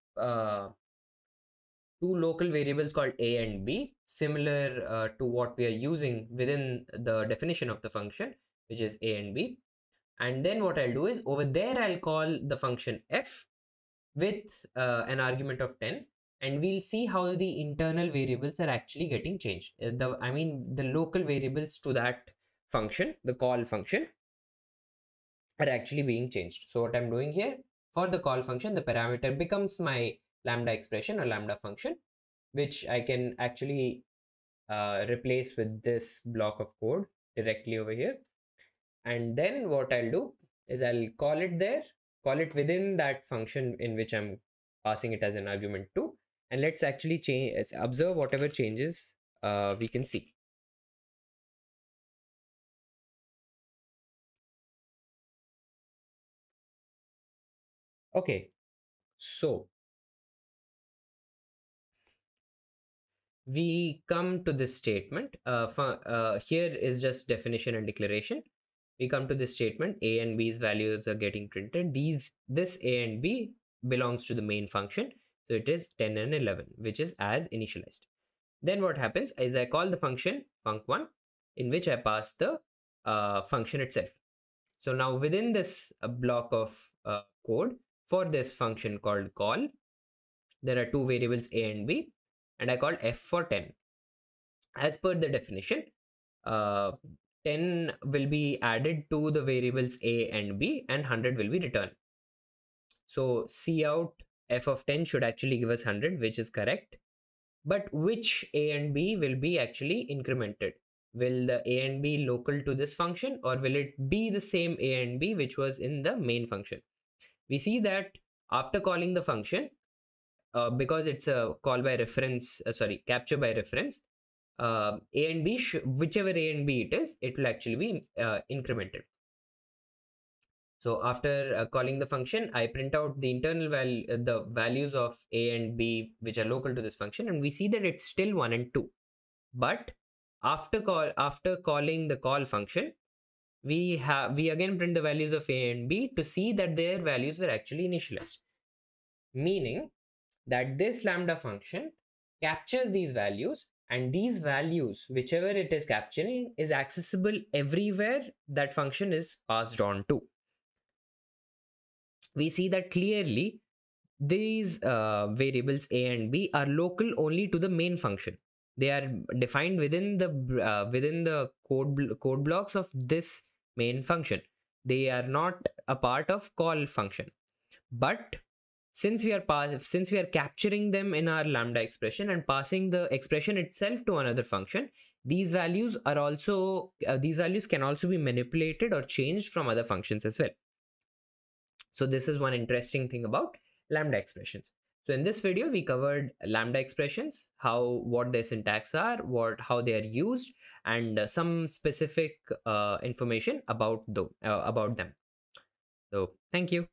Speaker 1: local variables called a and b, similar to what we are using within the definition of the function, which is a and b. And then what I'll do is over there I'll call the function f with an argument of 10, and we'll see how the internal variables are actually getting changed. The local variables to that function, the call function, are actually being changed. So what I'm doing here, for the call function, the parameter becomes my lambda expression or lambda function, which I can actually replace with this block of code directly over here. And then what I'll do is I'll call it there, call it within that function in which I'm passing it as an argument to, and let's actually observe whatever changes we can see. Okay, so we come to this statement. Here is just definition and declaration. We come to this statement, a and b's values are getting printed. This a and b belongs to the main function, so it is 10 and 11, which is as initialized. Then what happens is I call the function func1, in which I pass the function itself. So now within this block of code for this function called call, there are two variables a and b, and I called f for 10. As per the definition, 10 will be added to the variables a and b, and 100 will be returned. So cout f of 10 should actually give us 100, which is correct. But which a and b will be actually incremented? Will the a and b local to this function, or will it be the same a and b which was in the main function? We see that after calling the function, because it's a call by reference, capture by reference, a and b, whichever a and b it is, it will actually be incremented. So after calling the function, I print out the internal value, the values of a and b which are local to this function, and we see that it's still 1 and 2. But after calling the call function, we again print the values of a and b to see that their values were actually initialized, meaning that this lambda function captures these values, and these values, whichever it is capturing, is accessible everywhere that function is passed on to. We see that clearly these variables a and b are local only to the main function. They are defined within the code blocks of this main function. They are not a part of call function. But since we are capturing them in our lambda expression and passing the expression itself to another function, these values can also be manipulated or changed from other functions as well. So this is one interesting thing about lambda expressions. So in this video, we covered lambda expressions, what their syntax are, how they are used, and some specific information about them. So thank you.